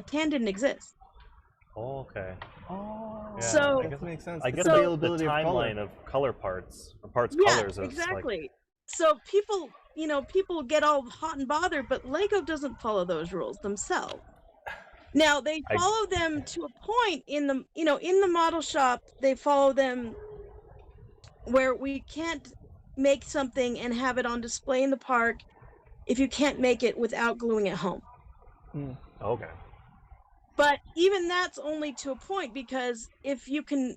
tan didn't exist. Oh, okay. Oh, Yeah, So- I guess, makes sense. I It's guess So- the availability of color. timeline of color parts, or parts Yeah, colors is like, exactly. So people, people get all hot and bothered, but Lego doesn't follow those rules themselves. Now they I- follow them to a point in the, in the model shop. They follow them where we can't make something and have it on display in the park if you can't make it without gluing it home. okay. But even that's only to a point, because if you can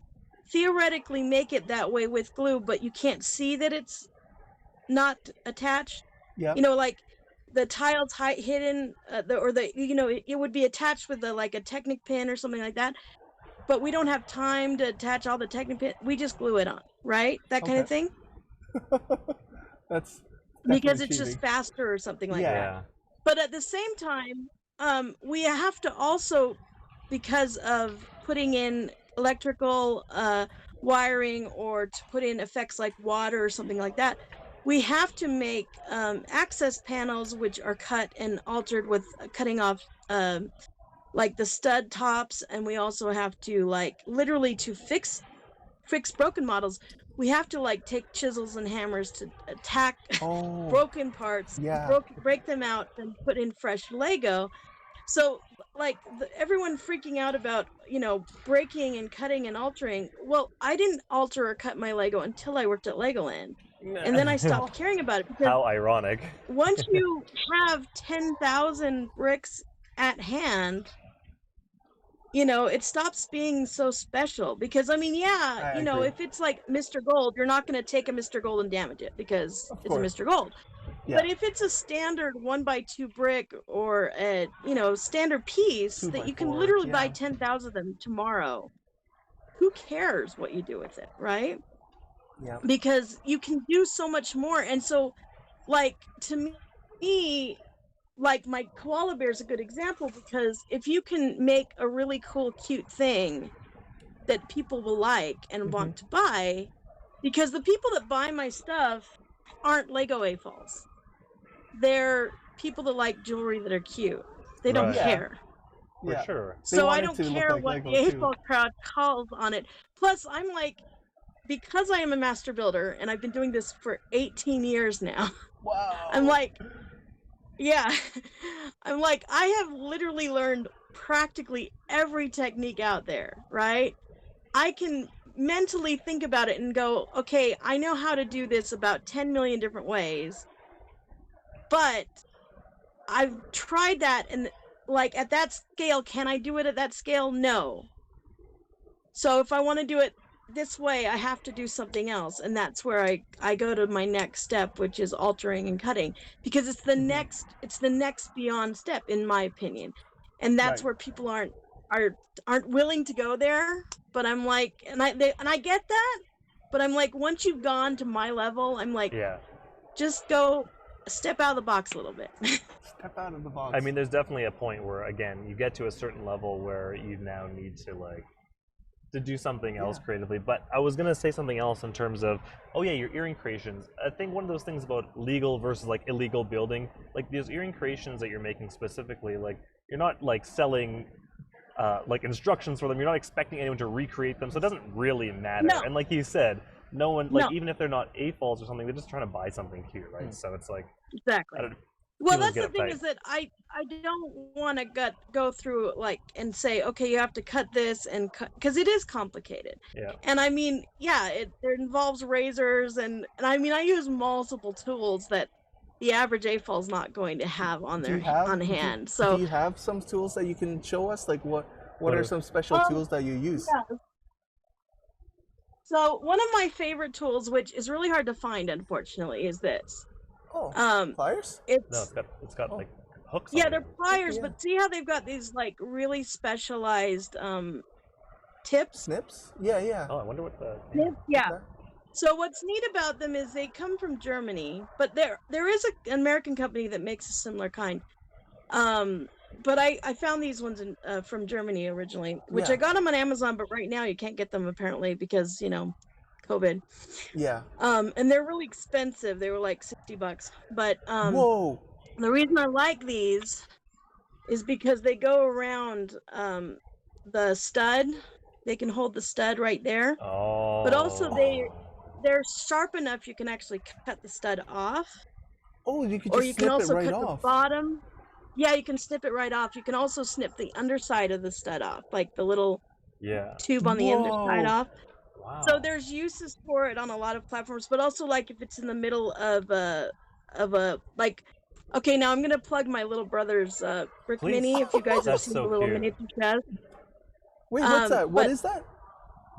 theoretically make it that way with glue, but you can't see that it's not attached, Yeah. like the tiles hidden, it would be attached with like a Technic pin or something like that. But we don't have time to attach all the Technic pin. We just glue it on, right? That kind of Okay. thing. That's Because definitely it's just cheating. faster or something like Yeah. that. Yeah. But at the same time, we have to also, because of putting in electrical wiring or to put in effects like water or something like that, we have to make access panels which are cut and altered with cutting off like the stud tops, and we also have to literally to fix broken models, we have to take chisels and hammers to attack Oh. broken parts, Yeah. break them out, and put in fresh Lego. So everyone freaking out about breaking and cutting and altering. Well, I didn't alter or cut my Lego until I worked at Legoland, and then I stopped caring about it, because How ironic. once you have 10,000 bricks at hand, it stops being so special. Because I agree. if it's like Mr. Gold, you're not going to take a Mr. Gold and damage it because Of it's course. a Mr. Gold. Yeah. But if it's a standard 1x2 brick or a standard piece 2 that by you can 4, literally buy yeah. 10,000 of them tomorrow, who cares what you do with it, right? Yeah. Because you can do so much more. And so to me, my koala bear is a good example, because if you can make a really cool, cute thing that people will like and want to buy, because the people that buy my stuff aren't Lego AFOLs. They're people that like jewelry that are cute. They don't Right. Yeah. care. For Yeah. sure. They So want I it don't to look care like what Lego, the too. AFOL crowd calls on it. Plus, I'm because I am a master builder and I've been doing this for 18 years now, Wow. I'm yeah, I have literally learned practically every technique out there, right? I can mentally think about it and go, okay, I know how to do this about 10 million different ways, but I've tried that, and at that scale, can I do it at that scale? No. So if I want to do it this way, I have to do something else, and that's where I go to my next step, which is altering and cutting, because it's the next beyond step, in my opinion, and that's Right. where people aren't willing to go there. But I'm and I get that, but I'm once you've gone to my level, I'm Yeah. just go step out of the box a little bit. Step out of the box. I mean, there's definitely a point where, again, you get to a certain level where you now need to do something else Yeah. creatively. But I was gonna say something else in terms of, your earring creations. I think one of those things about legal versus illegal building, these earring creations that you're making specifically, you're not selling instructions for them. You're not expecting anyone to recreate them, so it doesn't really matter. No. And like you said, no one No. even if they're not AFOLs or something, they're just trying to buy something cute, right? So it's Exactly. I don't- Well, feelings that's get the thing, uptight. is that I don't want to go through and say, okay, you have to cut this and cut, because it is complicated. Yeah. And I mean, yeah, it involves razors, and I mean, I use multiple tools that the average AFOL is not going to have on Do their you have on hand. So do you have some tools that you can show us? What are some special tools that you use? yeah. So one of my favorite tools, which is really hard to find, unfortunately, is this. Oh, pliers? It's No, it's got Oh. hooks. yeah, on they're it. pliers, yeah. but see how they've got these really specialized tips? Snips? Yeah. Oh, I wonder what the. Yeah. Okay. So what's neat about them is they come from Germany, but there is an American company that makes a similar kind. but I found these ones from Germany originally, which I got them on Amazon, but right now you can't get them apparently because COVID. Yeah. And they're really expensive. They were like $60, but Whoa. the reason I like these is because they go around the stud. They can hold the stud right there, Oh. but also they're sharp enough you can actually cut the stud off. Oh, you could Or just you can snip it also right cut off. the bottom. Yeah, you can snip it right off. You can also snip the underside of the stud off, like the little tube on the underside Whoa. off. Wow. So there's uses for it on a lot of platforms, but also like if it's in the middle of a like. Okay, now I'm gonna plug my little brother's brick Please. mini. If you guys have That's seen so the little cute. miniature chest, Wait, what's that? What but- is that?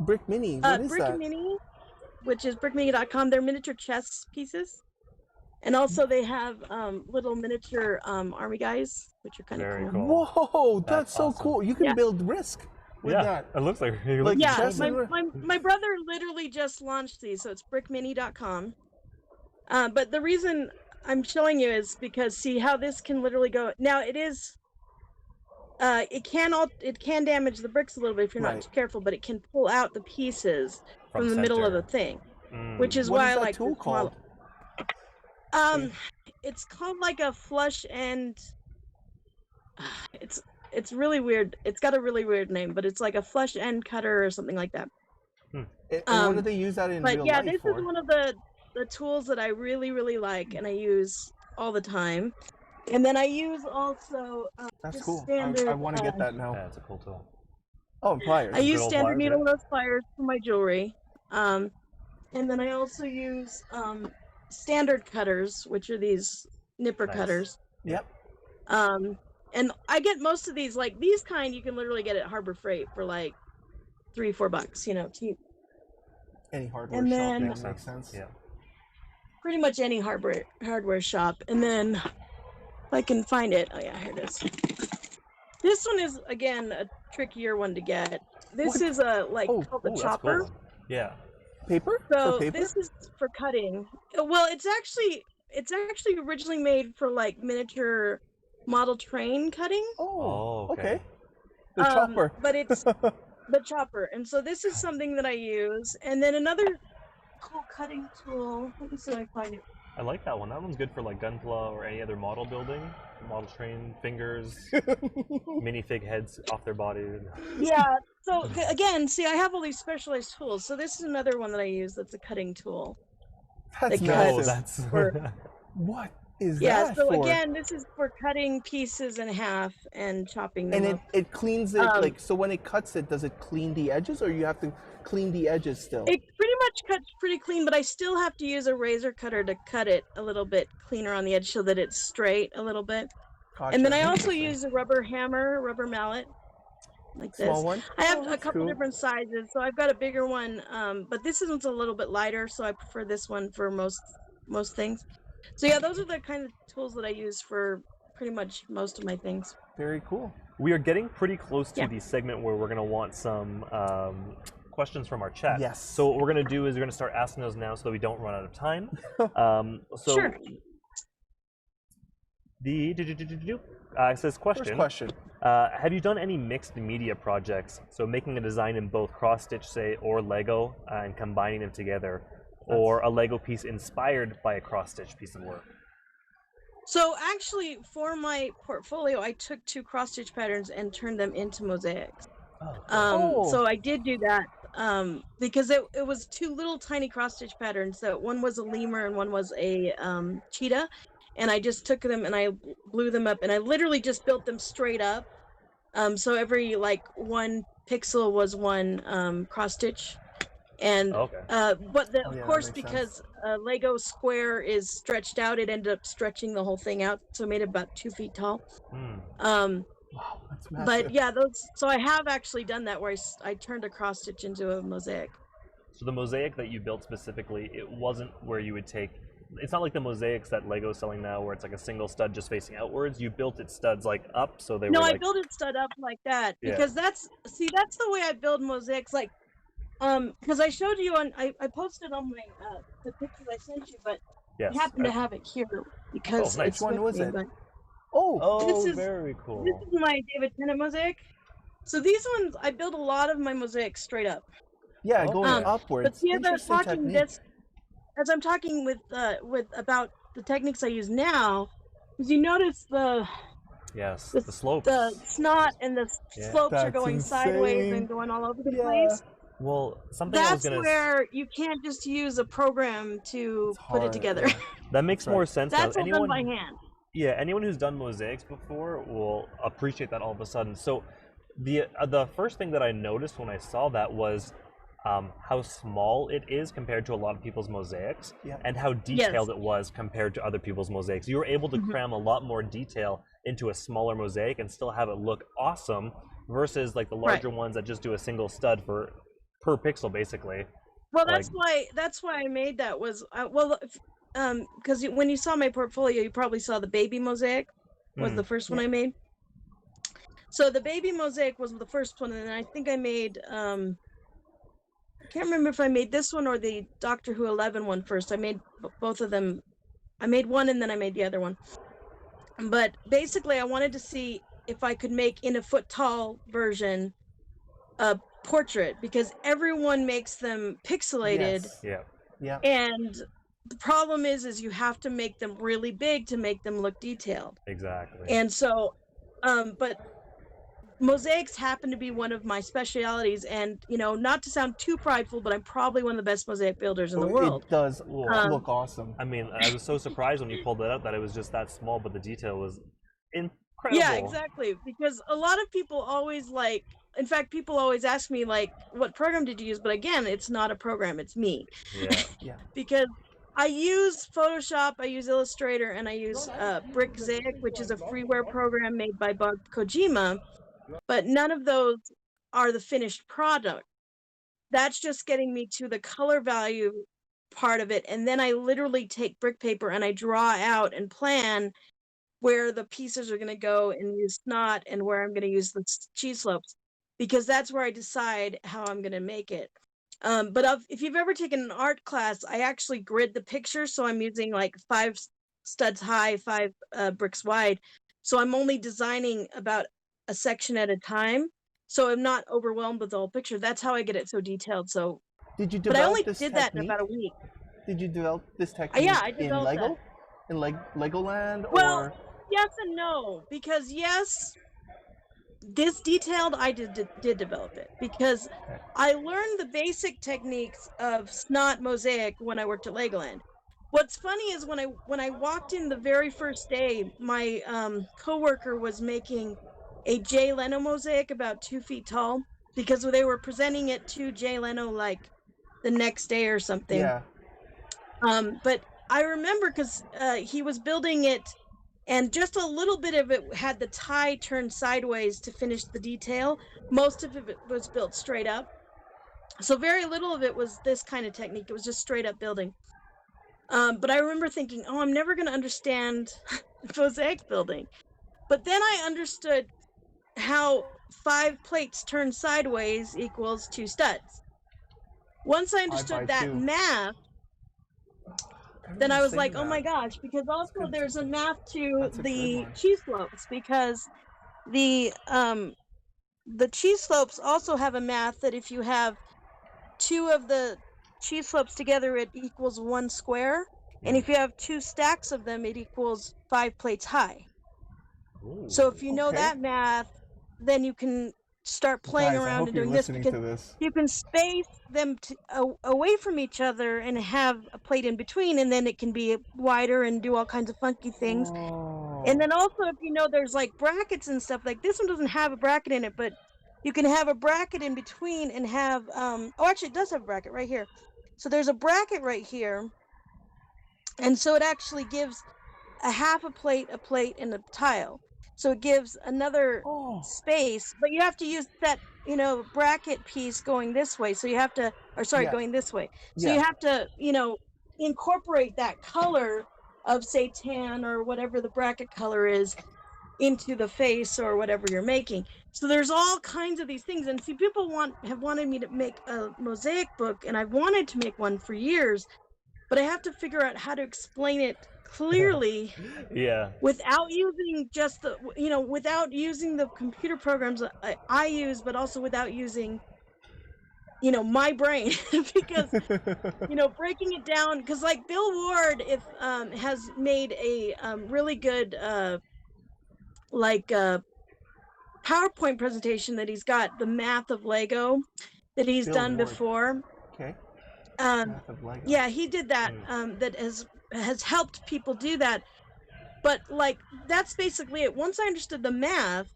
Brick Mini. What is Brick that? Mini, which is brickmini.com. They're miniature chess pieces, and also they have little miniature army guys, which are kind of Very cool. cool. Whoa, That's that's so awesome. cool. You can Yeah. build Risk with Yeah, that. it looks like Like Yeah, chess and my brother literally just launched these, so it's brickmini.com. But the reason I'm showing you is because see how this can literally go. Now it is, it can damage the bricks a little bit if you're Right. not too careful, but it can pull out the pieces from the middle of center. the thing, Mm. which is What why is I that like tool this model. called? It's called like a flush end. It's really weird. It's got a really weird name, but it's like a flush end cutter or something like that. And what do they use that in But real yeah, life this for? is one of the tools that I really, really like and I use all the time. And then I use also That's just cool. standard, I want to get that now. Yeah, it's a cool tool. Oh, and pliers. I use old standard pliers, needle yeah. nose pliers for my jewelry. And then I also use standard cutters, which are these nipper Nice. cutters. Yep. And I get most of these, like these kind you can literally get at Harbor Freight for like $3-4, cheap. Any hardware And shop then- that Makes makes sense. sense. Yeah. Pretty much any hardware shop. And then if I can find it, oh yeah, here it is. This one is again a trickier one to get. This What? is a Oh, called the Ooh, that's chopper. cool. Yeah. Paper? So For paper? this is for cutting. Well, it's actually originally made for like miniature model train cutting. Oh, Oh, okay. okay. The chopper. But it's the chopper. And so this is something that I use. And then another cool cutting tool. Let me see if I find it. I like that one. That one's good for like Gunpla or any other model building. Model train, fingers, minifig heads off their body. Yeah. So again, see, I have all these specialized tools. So this is another one that I use. That's a cutting tool. That's They massive. cut. that's for- What is Yeah. that So for? again, this is for cutting pieces in half and chopping them And up. it cleans it, Um, like, so when it cuts it, does it clean the edges or you have to clean the edges still? It pretty much cuts pretty clean, but I still have to use a razor cutter to cut it a little bit cleaner on the edge so that it's straight a little bit. Gotcha. And then I also Interesting. use a rubber hammer, rubber mallet, like this. Small one? I have Oh, a that's couple cool. different sizes, so I've got a bigger one, but this one's a little bit lighter, so I prefer this one for most things. So yeah, those are the kind of tools that I use for pretty much most of my things. Very cool. We are getting pretty close to Yeah. the segment where we're going to want some questions from our chat. Yes. So what we're going to do is we're going to start asking those now so that we don't run out of time. So Sure. it says question. First question. Have you done any mixed media projects? So making a design in both cross stitch, say, or Lego, and combining them together, or a Lego piece inspired by a cross stitch piece of work. So actually, for my portfolio, I took 2 cross stitch patterns and turned them into mosaics. Oh. So I did do that because it was 2 little tiny cross stitch patterns. So one was a lemur and one was a cheetah, and I just took them and I blew them up and I literally just built them straight up. So every like 1 pixel was 1 cross stitch, and Okay. but Oh, yeah, of course that makes because Lego square is stretched out, it ended up stretching the whole thing out, so it made it about 2 feet tall. Hmm. Wow, that's massive. But yeah, so I have actually done that where I turned a cross stitch into a mosaic. So the mosaic that you built specifically, it wasn't where you would take. It's not like the mosaics that Lego's selling now, where it's like a single stud just facing outwards. You built it studs like up, so they No, were I like. built it stud up like that Yeah. because that's the way I build mosaics. Like, because I showed you I posted on my the pictures I sent you, but Yes. I happen to have it here because Oh, nice. it's Which one with was me, it? but Oh, This is very cool. this is my David Tennant mosaic. So these ones, I build a lot of my mosaics straight up. yeah, Okay. going But upwards. see, as I was Interesting talking technique. this, as I'm talking with about the techniques I use now, as you notice Yes, the, the slopes. the snot and the Yeah. slopes are That's going sideways insane. and going all over the Yeah. place. Well, something I was That's gonna. where you can't just use a program to It's put it hard, together. yeah. That makes That's more right. sense now. That's all done by hand. Yeah, anyone who's done mosaics before will appreciate that all of a sudden. So, the first thing that I noticed when I saw that was how small it is compared to a lot of people's mosaics, Yeah. and how detailed it was compared to other people's mosaics. You were able to Mhm. cram a lot more detail into a smaller mosaic and still have it look awesome, versus like the larger ones that just do a single stud per pixel, basically. Well, Like- that's why I made that was because when you saw my portfolio, you probably saw the baby mosaic was Mm. the first one Yeah. I made. So the baby mosaic was the first one, and then I think I made I can't remember if I made this one or the Doctor Who 11 one first. I made both of them. I made one and then I made the other one. But basically, I wanted to see if I could make in a foot tall version a portrait, because everyone makes them pixelated. Yes. Yeah. Yeah. And the problem is you have to make them really big to make them look detailed. Exactly. And so, but mosaics happen to be one of my specialities. And, not to sound too prideful, but I'm probably one of the best mosaic builders in the world. It does Well, look awesome. I mean, I was so surprised when you pulled it out that it was just that small, but the detail was incredible. Yeah, exactly. Because a lot of people always in fact, people always ask me, what program did you use? But again, it's not a program, it's me. Yeah. Yeah. Because I use Photoshop, I use Illustrator, and I use Brickzaic, which is a freeware program made by Bob Kojima. But none of those are the finished product. That's just getting me to the color value part of it. And then I literally take brick paper and I draw out and plan where the pieces are going to go and use snot and where I'm going to use the cheese slopes, because that's where I decide how I'm going to make it. But if you've ever taken an art class, I actually grid the picture. So I'm using 5 studs high, 5 bricks wide. So I'm only designing about a section at a time. So I'm not overwhelmed with the whole picture. That's how I get it so detailed. So, Did you but develop I only this did technique? that in about a week. Did you develop this technique Yeah, I in developed Lego? that. In Legoland Well, or yes and no, because yes, this detailed I did develop it, because I learned the basic techniques of snot mosaic when I worked at Legoland. What's funny is when I walked in the very first day, my coworker was making a Jay Leno mosaic about 2 feet tall, because they were presenting it to Jay Leno the next day or something. yeah. But I remember because he was building it, and just a little bit of it had the tie turned sideways to finish the detail. Most of it was built straight up. So very little of it was this kind of technique. It was just straight up building. But I remember thinking, oh, I'm never going to understand mosaic building. But then I understood how 5 plates turned sideways equals 2 studs. Once I understood that 2. math, then I was like, oh my gosh, because also good. there's a math to That's a the good one. cheese slopes, because the cheese slopes also have a math that if you have 2 of the cheese slopes together, it equals 1 square. And if you have 2 stacks of them, it equals 5 plates high. Ooh. So if you know Okay. that math, then you can start playing Guys, I around hope and you're doing this, listening because to this. you can space them away from each other and have a plate in between, and then it can be wider and do all kinds of funky things. Oh. And then also, if you know there's brackets and stuff, this one doesn't have a bracket in it, but you can have a bracket in between and have actually it does have a bracket right here. So there's a bracket right here, and so it actually gives a half a plate, and a tile. So it gives another space, but you have to use that bracket piece going this way. So you have to, Yeah. going this way. So Yeah. you have to incorporate that color of, say, tan or whatever the bracket color is into the face or whatever you're making. So there's all kinds of these things. And see, people have wanted me to make a mosaic book, and I've wanted to make one for years, but I have to figure out how to explain it clearly, Yeah. without using just the, without using the computer programs I use, but also without using, my brain, because, breaking it down, because like Bill Ward, has made a really good, PowerPoint presentation that he's got the math of Lego that he's Bill done Ward. before. Okay. Math of Lego. Yeah, he did that. That has helped people do that. But like that's basically it. Once I understood the math,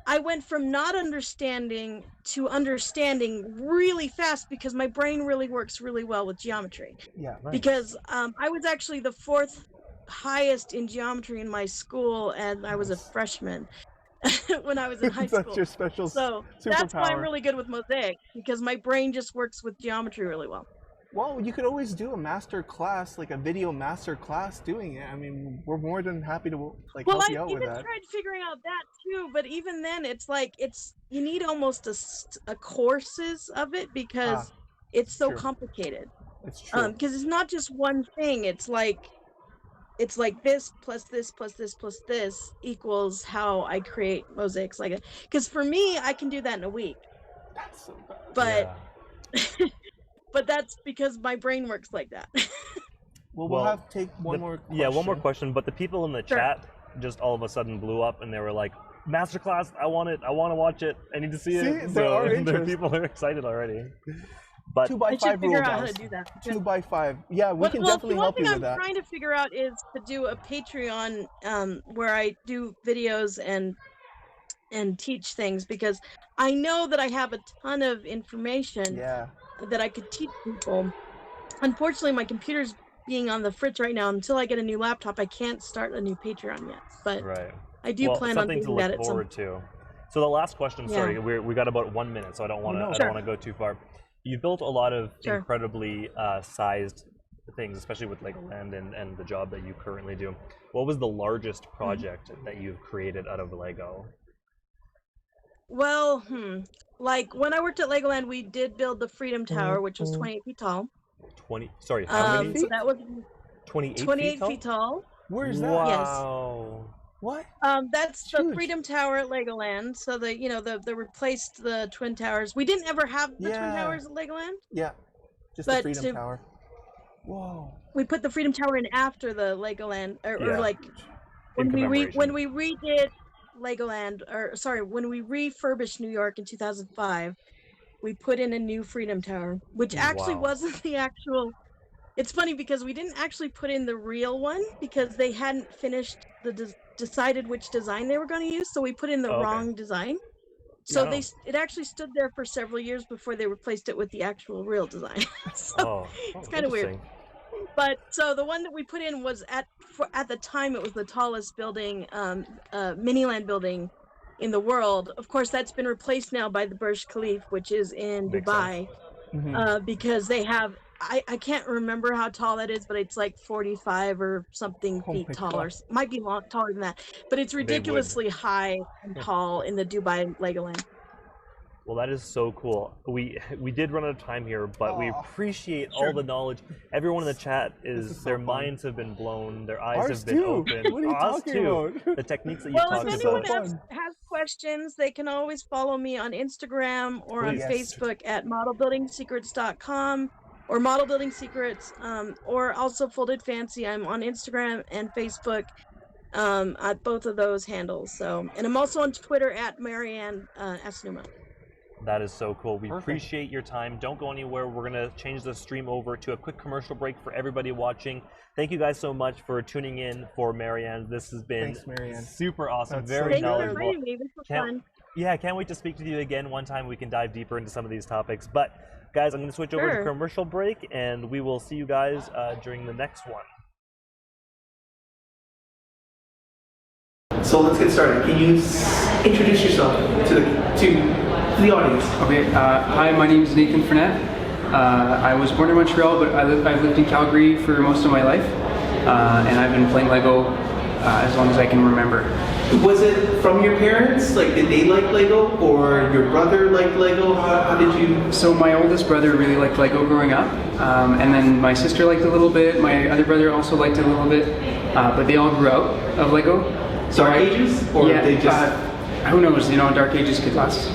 I went from not understanding to understanding really fast because my brain really works really well with geometry. Yeah. Nice. Because I was actually the 4th highest in geometry in my school, and I was a freshman when I was in high school. That's your special So superpower. that's why I'm really good with mosaic, because my brain just works with geometry really well. Well, you could always do a master class, like a video master class doing it. I mean, we're more than happy to Well, help I you out with even that. tried figuring out that too, but even then, it's like you need almost a courses of it because it's so true. complicated. It's true. Because it's not just one thing. It's like this plus this plus this plus this equals how I create mosaics like it. Because for me, I can do that in a week. That's so bad. But Yeah. but that's because my brain works like that. Well, Well, we'll have to take one more question. Yeah, one more question. But the people in the Sure. chat just all of a sudden blew up, and they were like, "Masterclass! I want it! I want to watch it! I need to see See, it!" there are the interest. people are excited already. But 2 by I should 5 rule, figure out how guys. to do that. 2 by 5. Yeah, we can definitely one help thing you I'm with that. trying to figure out is to do a Patreon where I do videos and teach things, because I know that I have a ton of information Yeah. that I could teach people. Unfortunately, my computer's being on the fritz right now. Until I get a new laptop, I can't start a new Patreon yet. But right. I do plan on something to doing that look at some forward to. So the last question, Yeah. sorry, we got about 1 minute, so I don't want to no. I Sure. don't want to go too far. You've built a lot of Sure. incredibly sized things, especially with Legoland and the job that you currently do. What was the largest project that you've created out of Lego? Well, like when I worked at Legoland, we did build the Freedom Tower, which was 28 feet tall. 20. Sorry, how many? So that was 28 28 feet feet tall. Where is that? Wow. What? That's the Huge. Freedom Tower at Legoland. So they replaced the Twin Towers. We didn't ever have the Twin Yeah. Towers at Legoland. Yeah. Just the But Freedom Tower. Whoa. We put the Freedom Tower in after the Legoland, or Yeah. like In when we commemoration. redid Legoland, or sorry, when we refurbished New York in 2005, we put in a new Freedom Tower, which actually Wow. wasn't the actual. It's funny because we didn't actually put in the real one because they hadn't finished decided which design they were going to use, so we put in the Okay. wrong design. So Oh. it actually stood there for several years before they replaced it with the actual real design. So Oh, it's kind of weird. interesting. But so the one that we put in was at the time it was the tallest building, Miniland building in the world. Of course, that's been replaced now by the Burj Khalifa, which is in Makes Dubai, Mhm. because they have. I can't remember how tall that is, but it's like 45 or something Oh feet my tall, God. or might be taller than that. But it's ridiculously high and tall in the Dubai Legoland. Well, that is so cool. We did run out of time here, but we Aw. appreciate Sure. all the knowledge. Everyone in the chat is so their fun. minds have been blown, their eyes Ours have been too. opened. What are you Us talking too. about? The techniques that you Well, talked if is anyone about. fun. has questions, they can always follow me on Instagram or on Please. Yes. Facebook at modelbuildingsecrets.com or Model Building Secrets, or also Folded Fancy. I'm on Instagram and Facebook at both of those handles. So, and I'm also on Twitter at Mariann Asanuma. That is so cool. We Perfect. appreciate your time. Don't go anywhere. We're going to change the stream over to a quick commercial break for everybody watching. Thank you guys so much for tuning in for Mariann. This has been Thanks, Mariann. super awesome, That's very so Thanks for knowledgeable. inviting me. This was Can't- fun. Yeah, can't wait to speak to you again one time. We can dive deeper into some of these topics. But guys, I'm going to switch over to Sure. commercial break, and we will see you guys during the next one. So let's get started. Can you introduce yourself to the audience? Okay, hi, my name is Nathan Fournette. I was born in Montreal, but I've lived in Calgary for most of my life, and I've been playing Lego as long as I can remember. Was it from your parents? Like, did they like Lego, or your brother liked Lego? How did you? So my oldest brother really liked Lego growing up, and then my sister liked it a little bit. My other brother also liked it a little bit, but they all grew out of Lego. So Dark Ages? Or yeah, they just... who knows? Dark Ages could last.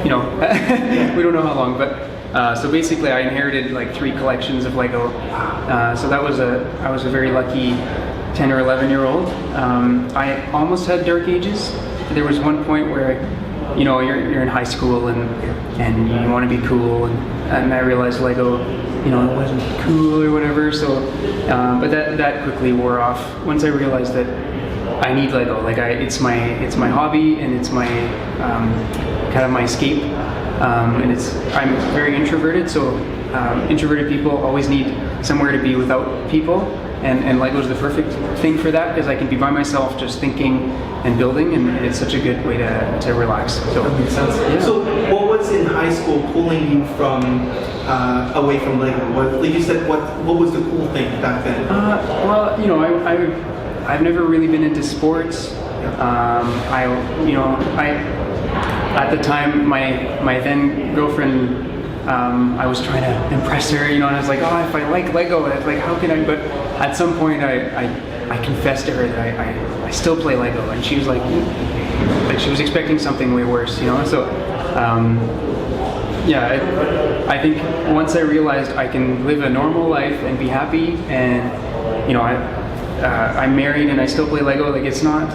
We don't know how long, but so basically, I inherited like 3 collections of Lego. So I was a very lucky 10 or 11-year-old. I almost had Dark Ages. There was one point where, you're in high school and you want to be cool, and I realized Lego, it wasn't cool or whatever. So, but that quickly wore off once I realized that I need Lego. Like it's my hobby, and it's my kind of my escape. And I'm very introverted, so introverted people always need somewhere to be without people. And Lego's the perfect thing for that, because I can be by myself just thinking and building, and it's such a good way to relax. So that makes sense. Yeah. So what was in high school pulling you from away from Lego? Like you said, what was the cool thing back then? Well, I've never really been into sports. At the time, my then girlfriend, I was trying to impress her, and I was like, oh, if I like Lego, it's like, how can I? But at some point, I confessed to her that I still play Lego, and she was like she was expecting something way worse, So, yeah, I think once I realized I can live a normal life and be happy, and I'm married and I still play Lego, like it's not.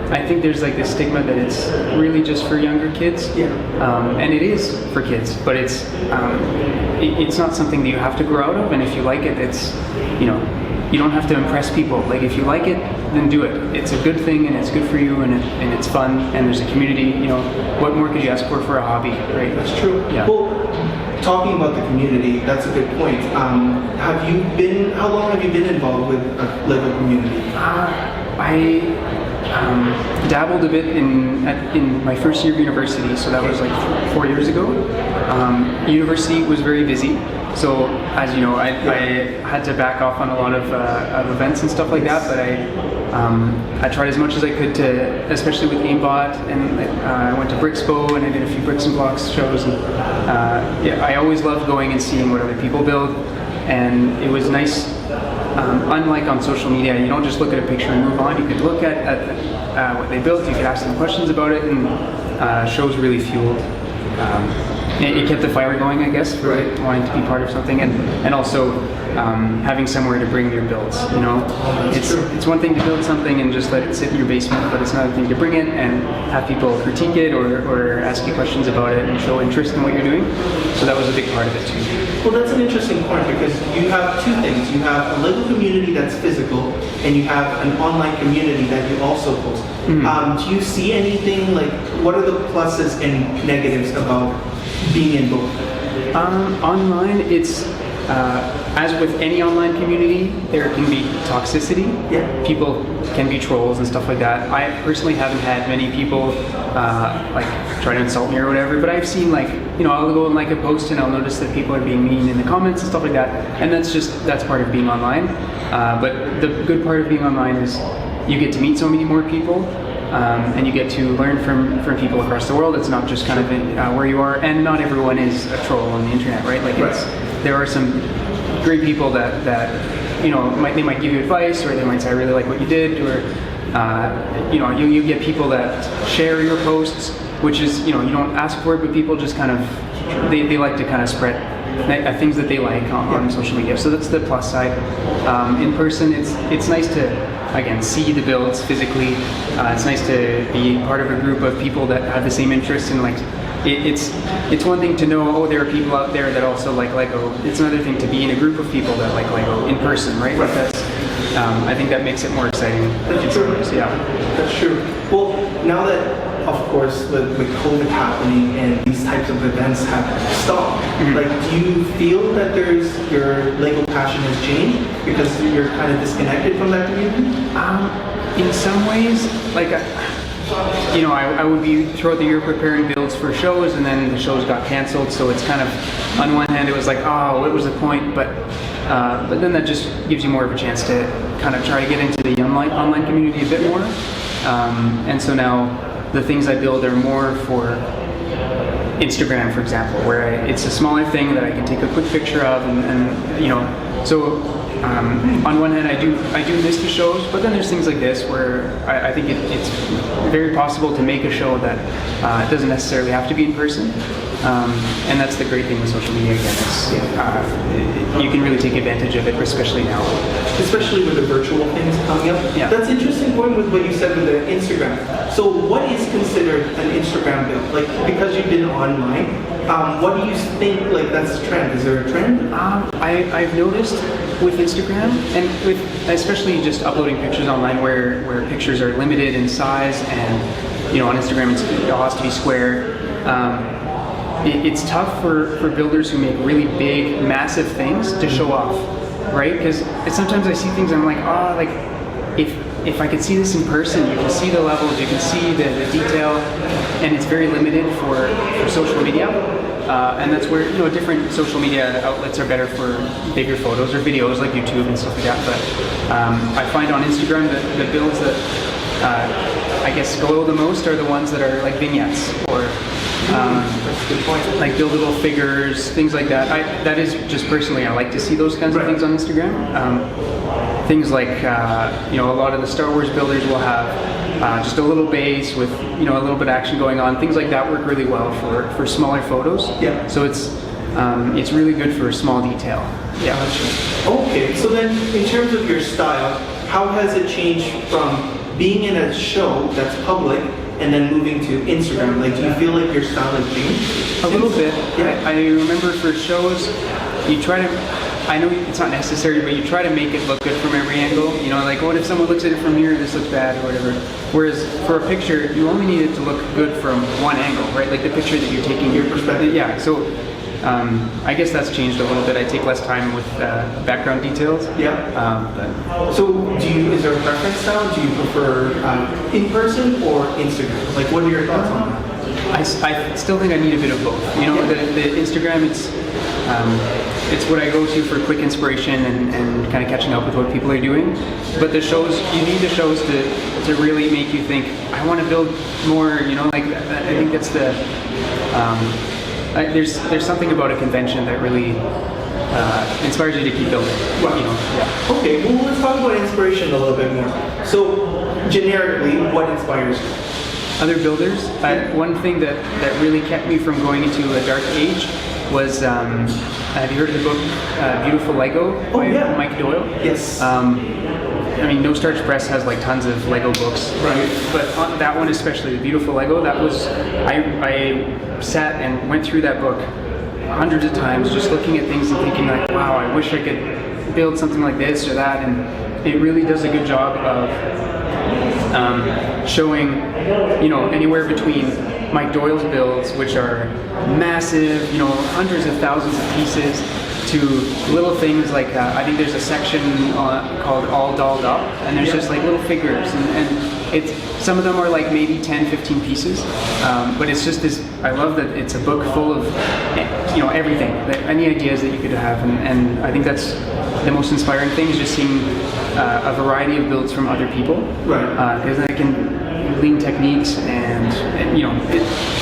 I think there's like this stigma that it's really just for younger kids, and it is for kids, but it's not something that you have to grow out of. And if you like it, it's you don't have to impress people. Like if you like it, then do it. It's a good thing, and it's good for you, and it's fun, and there's a community. What more could you ask for a hobby, right? That's true. Yeah. Well, talking about the community, that's a good point. How long have you been involved with a Lego community? I dabbled a bit in my first year of university, so that was like 4 years ago. University was very busy, so as you know, I had to back off on a lot of events and stuff like that. But I tried as much as I could to, especially with aimbot, and I went to Brixpo and I did a few bricks and blocks shows. And I always loved going and seeing what other people build, and it was nice. Unlike on social media, you don't just look at a picture and move on. You could look at what they built. You could ask them questions about it, and shows really fueled. It kept the fire going, I guess, for wanting to be part of something, and also having somewhere to bring your builds. It's one thing to build something and just let it sit in your basement, but it's another thing to bring it and have people critique it or ask you questions about it and show interest in what you're doing. So that was a big part of it too. Well, that's an interesting point, because you have two things. You have a Lego community that's physical, and you have an online community that you also post. Do you see anything, like, what are the pluses and negatives about being in both? Online, it's, as with any online community, there can be toxicity. Yeah. People can be trolls and stuff like that. I personally haven't had many people like try to insult me or whatever, but I've seen, like, I'll go and like a post and I'll notice that people are being mean in the comments and stuff like that, and that's part of being online. But the good part of being online is you get to meet so many more people, and you get to learn from people across the world. It's not just kind of where you are, and not everyone is a troll on the internet, right? Like there are some great people that they might give you advice, or they might say, I really like what you did, or you get people that share your posts, which is, you don't ask for it, but people just kind of, they like to kind of spread things that they like on social media. So that's the plus side. In person, it's nice to, again, see the builds physically. It's nice to be part of a group of people that have the same interests, and like, it's one thing to know, there are people out there that also like Lego. It's another thing to be in a group of people that like Lego in person, right? Like that's, I think that makes it more exciting. That's true. Yeah. That's true. Well, now that, of course, with COVID happening and these types of events have stopped, like, do you feel that your Lego passion has changed because you're kind of disconnected from that community? In some ways, like, I would be throughout the year preparing builds for shows, and then the shows got canceled. So it's kind of, on one hand, it was like, oh, what was the point? But then that just gives you more of a chance to kind of try to get into the online community a bit more. And so now the things I build are more for Instagram, for example, where it's a smaller thing that I can take a quick picture of, and so on one hand, I do miss the shows, but then there's things like this where I think it's very possible to make a show that it doesn't necessarily have to be in person. And that's the great thing with social media again. You can really take advantage of it, especially now. Especially with the virtual things coming up. Yeah. That's interesting point with what you said with the Instagram. So what is considered an Instagram build? Like, because you did it online, what do you think, like, that's a trend? Is there a trend? I've noticed with Instagram, and with especially just uploading pictures online where pictures are limited in size, and on Instagram it all has to be square. It's tough for builders who make really big, massive things to show off, right? Because sometimes I see things and I'm like, if I could see this in person, you can see the levels, you can see the detail, and it's very limited for social media. And that's where different social media outlets are better for bigger photos or videos like YouTube and stuff like that. But I find on Instagram that the builds that I guess glow the most are the ones that are like vignettes or like buildable figures, things like that. That is just personally, I like to see those kinds of things on Instagram. Things like a lot of the Star Wars builders will have just a little base with a little bit of action going on. Things like that work really well for smaller photos. Yeah. So it's really good for small detail. Yeah. Okay, so then in terms of your style, how has it changed from being in a show that's public and then moving to Instagram? Like, do you feel like your style has changed? A little bit. Yeah. I remember for shows, you try to, I know it's not necessary, but you try to make it look good from every angle. Like, what if someone looks at it from here, this looks bad or whatever. Whereas for a picture, you only need it to look good from one angle, right? Like the picture that you're taking. Your perspective. Yeah, so I guess that's changed a little bit. I take less time with background details. Yeah. So is there a preference style? Do you prefer in person or Instagram? Like, what are your thoughts on that? I still think I need a bit of both. The Instagram, it's what I go to for quick inspiration and kind of catching up with what people are doing. But the shows, you need the shows to really make you think, I want to build more, I think that's the, there's something about a convention that really inspires you to keep building. Wow. Yeah. Okay, well, let's talk about inspiration a little bit more. So, generically, what inspires you? Other builders. One thing that really kept me from going into a dark age was, have you heard of the book Beautiful Lego by Mike Doyle? Yes. No Starch Press has like tons of Lego books, Right. But on that one especially, the Beautiful Lego, that was, I sat and went through that book hundreds of times, just looking at things and thinking like, wow, I wish I could build something like this or that, and it really does a good job of showing, anywhere between Mike Doyle's builds, which are massive, hundreds of thousands of pieces, to little things like, I think there's a section called All Dolled Up, and there's just like little figures, and it's, some of them are like maybe 10, 15 pieces, but it's just this, I love that it's a book full of, everything, any ideas that you could have, and I think that's the most inspiring thing, is just seeing a variety of builds from other people. Right. Because I can glean techniques, and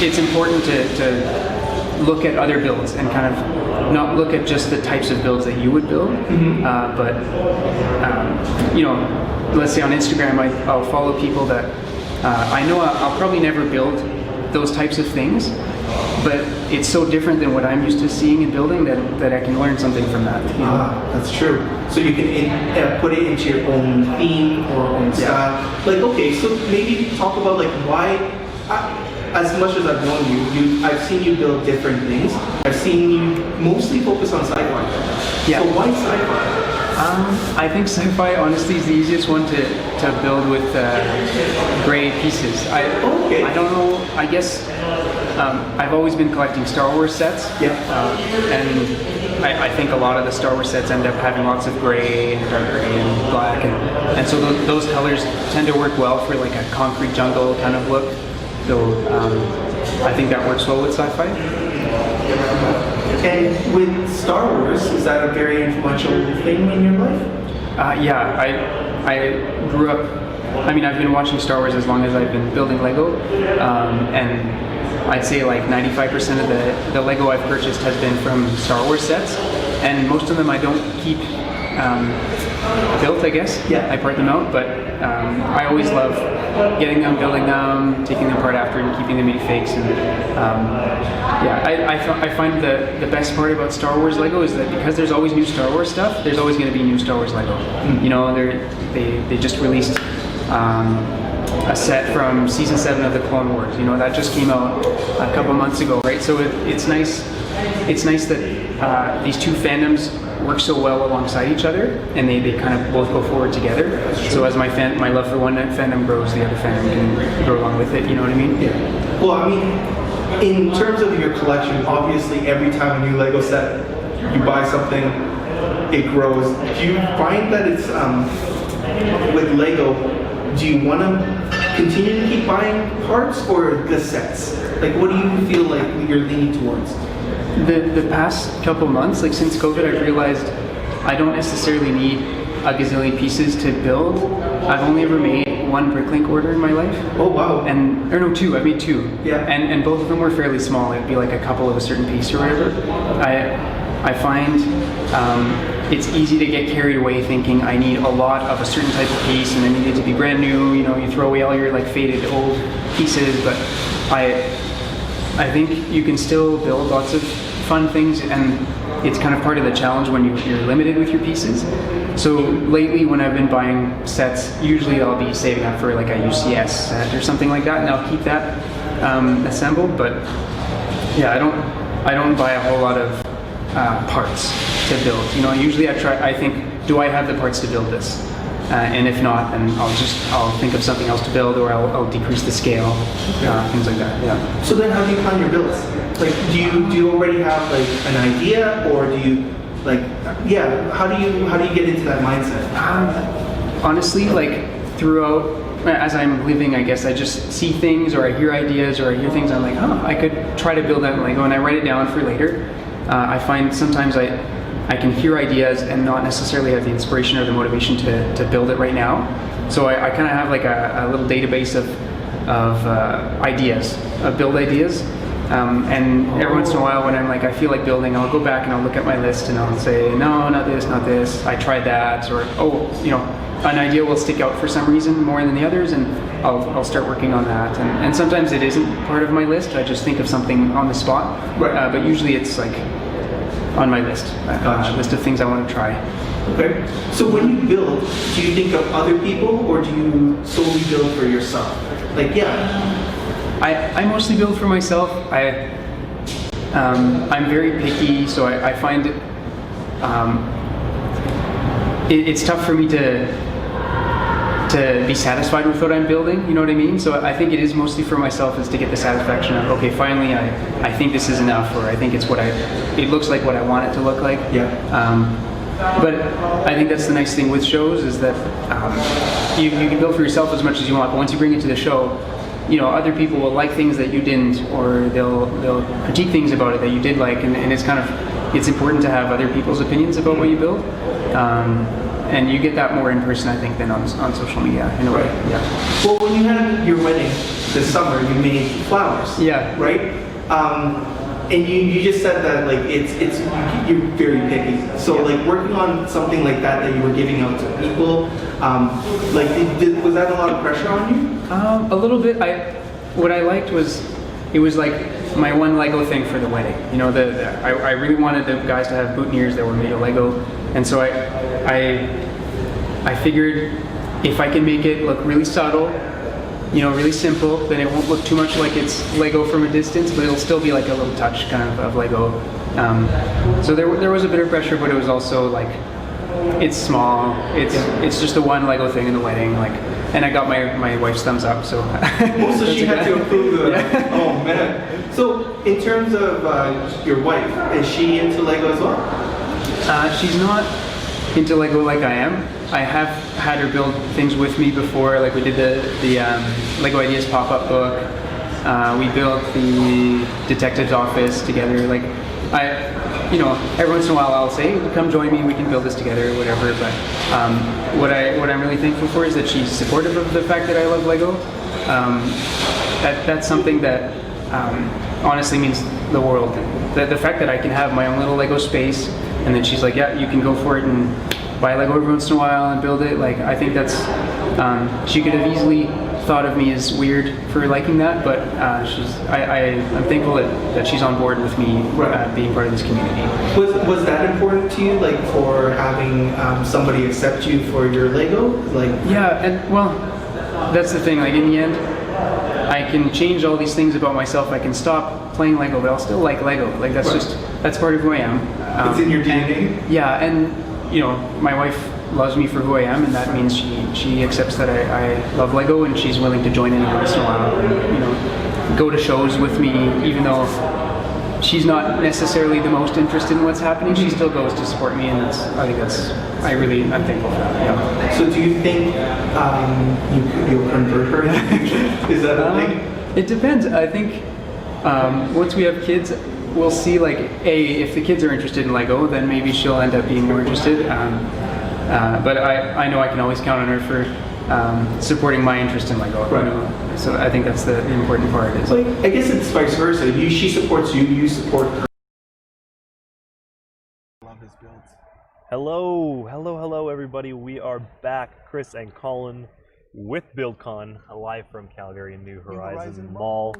it's important to look at other builds and kind of not look at just the types of builds that you would build, but let's say on Instagram I'll follow people that I know I'll probably never build those types of things, but it's so different than what I'm used to seeing and building that I can learn something from that. That's true. So you can put it into your own theme or own style. Like, okay, so maybe talk about like why. As much as I've known you, I've seen you build different things. I've seen you mostly focus on sci-fi. Yeah. So why sci-fi? I think sci-fi honestly is the easiest one to build with gray pieces. I don't know. I guess I've always been collecting Star Wars sets. Yeah. And I think a lot of the Star Wars sets end up having lots of gray and dark gray and black, and so those colors tend to work well for like a concrete jungle kind of look. So I think that works well with sci-fi. And with Star Wars, is that a very influential thing in your life? Yeah, I grew up, I've been watching Star Wars as long as I've been building Lego, and I'd say like 95% of the Lego I've purchased has been from Star Wars sets, and most of them I don't keep built, I guess. Yeah. I part them out, but I always love getting them, building them, taking them apart after, and keeping them in fakes. And I find the best part about Star Wars Lego is that because there's always new Star Wars stuff, there's always going to be new Star Wars Lego. You know, they just released a set from season 7 of the Clone Wars. You know, that just came out a couple months ago, right? So it's nice. It's nice that these two fandoms work so well alongside each other, and they kind of both go forward together. So as my love for one fandom grows, the other fandom can grow along with it. You know what I mean? Yeah. Well, I mean, in terms of your collection, obviously every time a new Lego set, you buy something, it grows. Do you find that it's with Lego? Do you want to continue to keep buying parts or the sets? Like, what do you feel like you're leaning towards? The past couple months, like since COVID, I've realized I don't necessarily need a gazillion pieces to build. I've only ever made one Bricklink order in my life. Oh wow! Or no, two. I've made two. Yeah. And both of them were fairly small. It'd be like a couple of a certain piece or whatever. I find it's easy to get carried away thinking I need a lot of a certain type of piece and I need it to be brand new. You know, you throw away all your like faded old pieces, but I think you can still build lots of fun things, and it's kind of part of the challenge when you're limited with your pieces. So lately, when I've been buying sets, usually I'll be saving up for like a UCS set or something like that, and I'll keep that assembled. But yeah, I don't buy a whole lot of parts to build. You know, usually I think, do I have the parts to build this? And if not, then I'll think of something else to build, or I'll decrease the scale, things like that. Yeah. So then, how do you plan your builds? Like, do you already have like an idea, or do you like, how do you get into that mindset? Honestly, like throughout, as I'm living, I guess I just see things, or I hear ideas, or I hear things. I'm like, I could try to build that in Lego, and I write it down for later. I find sometimes I can hear ideas and not necessarily have the inspiration or the motivation to build it right now. So I kind of have like a little database of ideas, build ideas. And every once in a while when I'm like, I feel like building, I'll go back and I'll look at my list and I'll say, no, not this, I tried that. Or, an idea will stick out for some reason more than the others, and I'll start working on that. And sometimes it isn't part of my list. I just think of something on the spot. Right. But usually it's like on my list, a list of things I want to try. Okay. So when you build, do you think of other people, or do you solely build for yourself? Like, I mostly build for myself. I'm very picky, so I find it's tough for me to be satisfied with what I'm building. You know what I mean? So I think it is mostly for myself, is to get the satisfaction of, okay, finally I think this is enough, or I think it looks like what I want it to look like. Yeah. But I think that's the nice thing with shows, is that you can build for yourself as much as you want, but once you bring it to the show, you know, other people will like things that you didn't, or they'll critique things about it that you did like, and it's important to have other people's opinions about what you build. And you get that more in person, I think, than on social media, in a way. Yeah. Well, when you had your wedding this summer, you made flowers. Yeah. Right? And you just said that like you're very picky. So like working on something like that you were giving out to people, was that a lot of pressure on you? A little bit. What I liked was, it was like my one Lego thing for the wedding. You know, I really wanted the guys to have boutonnieres that were made of Lego, and so I figured if I can make it look really subtle, you know, really simple, then it won't look too much like it's Lego from a distance, but it'll still be like a little touch kind of Lego. So there was a bit of pressure, but it was also like, it's small. It's just the one Lego thing in the wedding, like, and I got my wife's thumbs up. So. So she had to approve the. Yeah. Oh man. So in terms of your wife, is she into Lego as well? She's not into Lego like I am. I have had her build things with me before, like we did the Lego Ideas pop-up book. We built the detective's office together. Like, every once in a while I'll say, come join me, we can build this together or whatever. But what I'm really thankful for is that she's supportive of the fact that I love Lego. That's something that honestly means the world. The fact that I can have my own little Lego space, and then she's like, yeah, you can go for it and buy Lego every once in a while and build it. Like I think that's she could have easily thought of me as weird for liking that, but I'm thankful that she's on board with me being part of this community. Was that important to you, like for having somebody accept you for your Lego? Like yeah, and well, that's the thing. Like in the end, I can change all these things about myself. I can stop playing Lego, but I'll still like Lego. Like that's part of who I am. It's in your DNA. And you know, my wife loves me for who I am, and that means she accepts that I love Lego, and she's willing to join in every once in a while, and you know, go to shows with me, even though she's not necessarily the most interested in what's happening. She still goes to support me, and I'm thankful for that. Yeah. So do you think you'll convert her in the future? Is that a thing? It depends. I think once we have kids, we'll see. Like, if the kids are interested in Lego, then maybe she'll end up being more interested. But I know I can always count on her for supporting my interest in Lego. Right. You know? So I think that's the important part. Is Like, I guess it's vice versa. She supports you, you support her. Love his builds. Hello, everybody. We are back, Chris and Colin, with BuildCon, live from Calgary New Horizon Mall,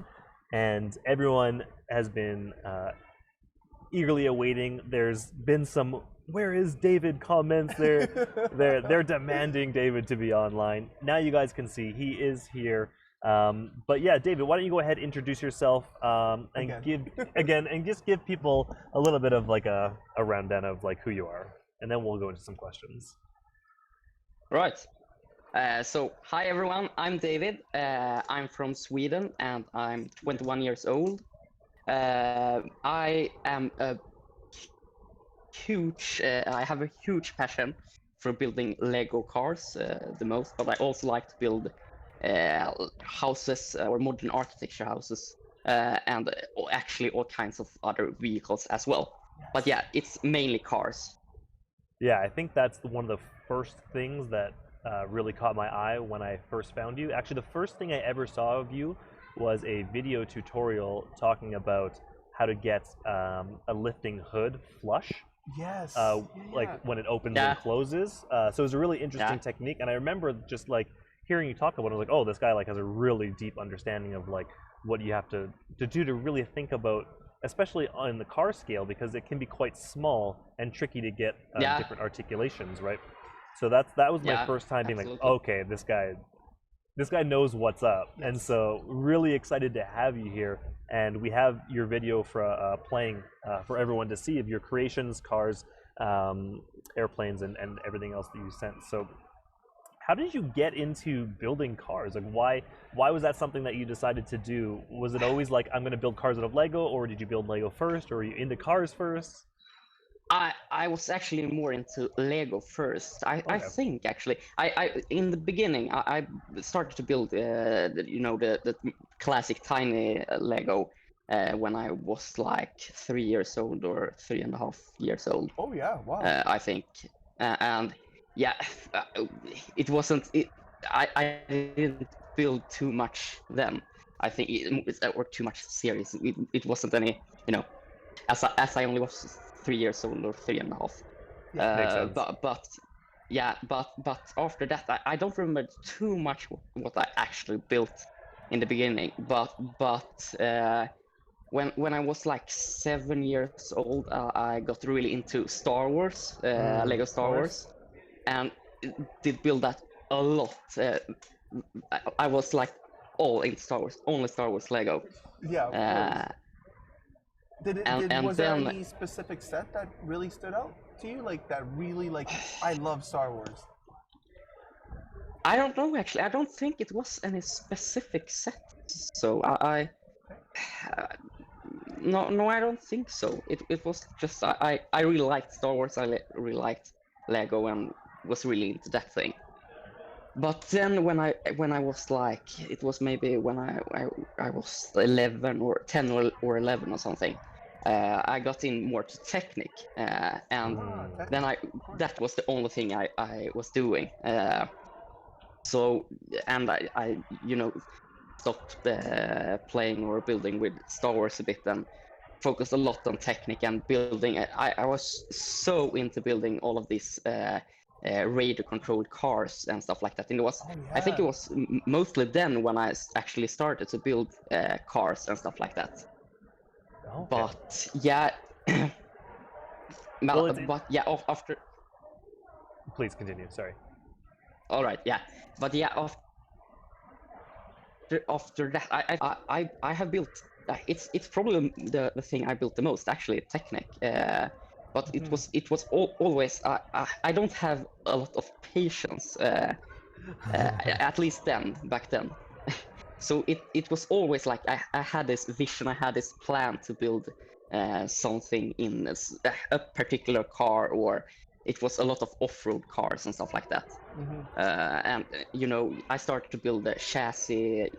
and everyone has been eagerly awaiting. There's been some "Where is David?" comments. They're demanding David to be online. Now you guys can see he is here. But yeah, David, why don't you go ahead, introduce yourself, and just give people a little bit of like a rundown of like who you are, and then we'll go into some questions. Right. So hi everyone, I'm David. I'm from Sweden and I'm 21 years old. I am I have a huge passion for building Lego cars the most, but I also like to build houses or modern architecture houses and actually all kinds of other vehicles as well. But yeah, it's mainly cars. Yeah, I think that's one of the first things that really caught my eye when I first found you. Actually, the first thing I ever saw of you was a video tutorial talking about how to get a lifting hood flush. Yes. Like when it opens and closes. So it was a really interesting technique, and I remember just like hearing you talk about it. I was like, oh, this guy like has a really deep understanding of like what you have to do to really think about, especially on the car scale, because it can be quite small and tricky to get different articulations, right? So that was my first time being like, okay, this guy knows what's up. And so really excited to have you here. And we have your video for playing for everyone to see of your creations, cars, airplanes, and everything else that you sent. So how did you get into building cars? Like why was that something that you decided to do? Was it always like, I'm going to build cars out of Lego, or did you build Lego first, or were you into cars first? I was actually more into Lego first. I think actually I in the beginning I started to build the classic tiny Lego when I was like 3 years old or 3.5 years old. Oh yeah, wow. I think and yeah, it wasn't. I didn't build too much then. I think or too much serious. It wasn't any, as I only was 3 years old or 3.5. But after that, I don't remember too much what I actually built in the beginning. But when I was like 7 years old, I got really into Star Wars, Lego Star Wars, and did build that a lot. I was like all in Star Wars, only Star Wars Lego. Yeah. Was there any specific set that really stood out to you? Like that really, like, I love Star Wars? I don't know actually. I don't think it was any specific set. So no, I don't think so. It was just I really liked Star Wars. I really liked Lego and was really into that thing. But then when I was like, it was maybe when I was 11 or 10 or 11 or something, I got in more to Technic, and then that was the only thing I was doing. So and I stopped playing or building with Star Wars a bit and focused a lot on Technic and building. I was so into building all of these radio-controlled cars and stuff like that. And it was, Oh, I think it yeah. was mostly then when I actually started to build cars and stuff like that. Okay. But yeah, Well, it's- but yeah, after. Please continue. Sorry. All right, yeah, but yeah, after that, I have built. It's probably the thing I built the most, actually, Technic. But it was always. I don't have a lot of patience. At least back then. So it was always like I had this vision, I had this plan to build something in a particular car, or it was a lot of off-road cars and stuff like that. And you know, I started to build a chassis,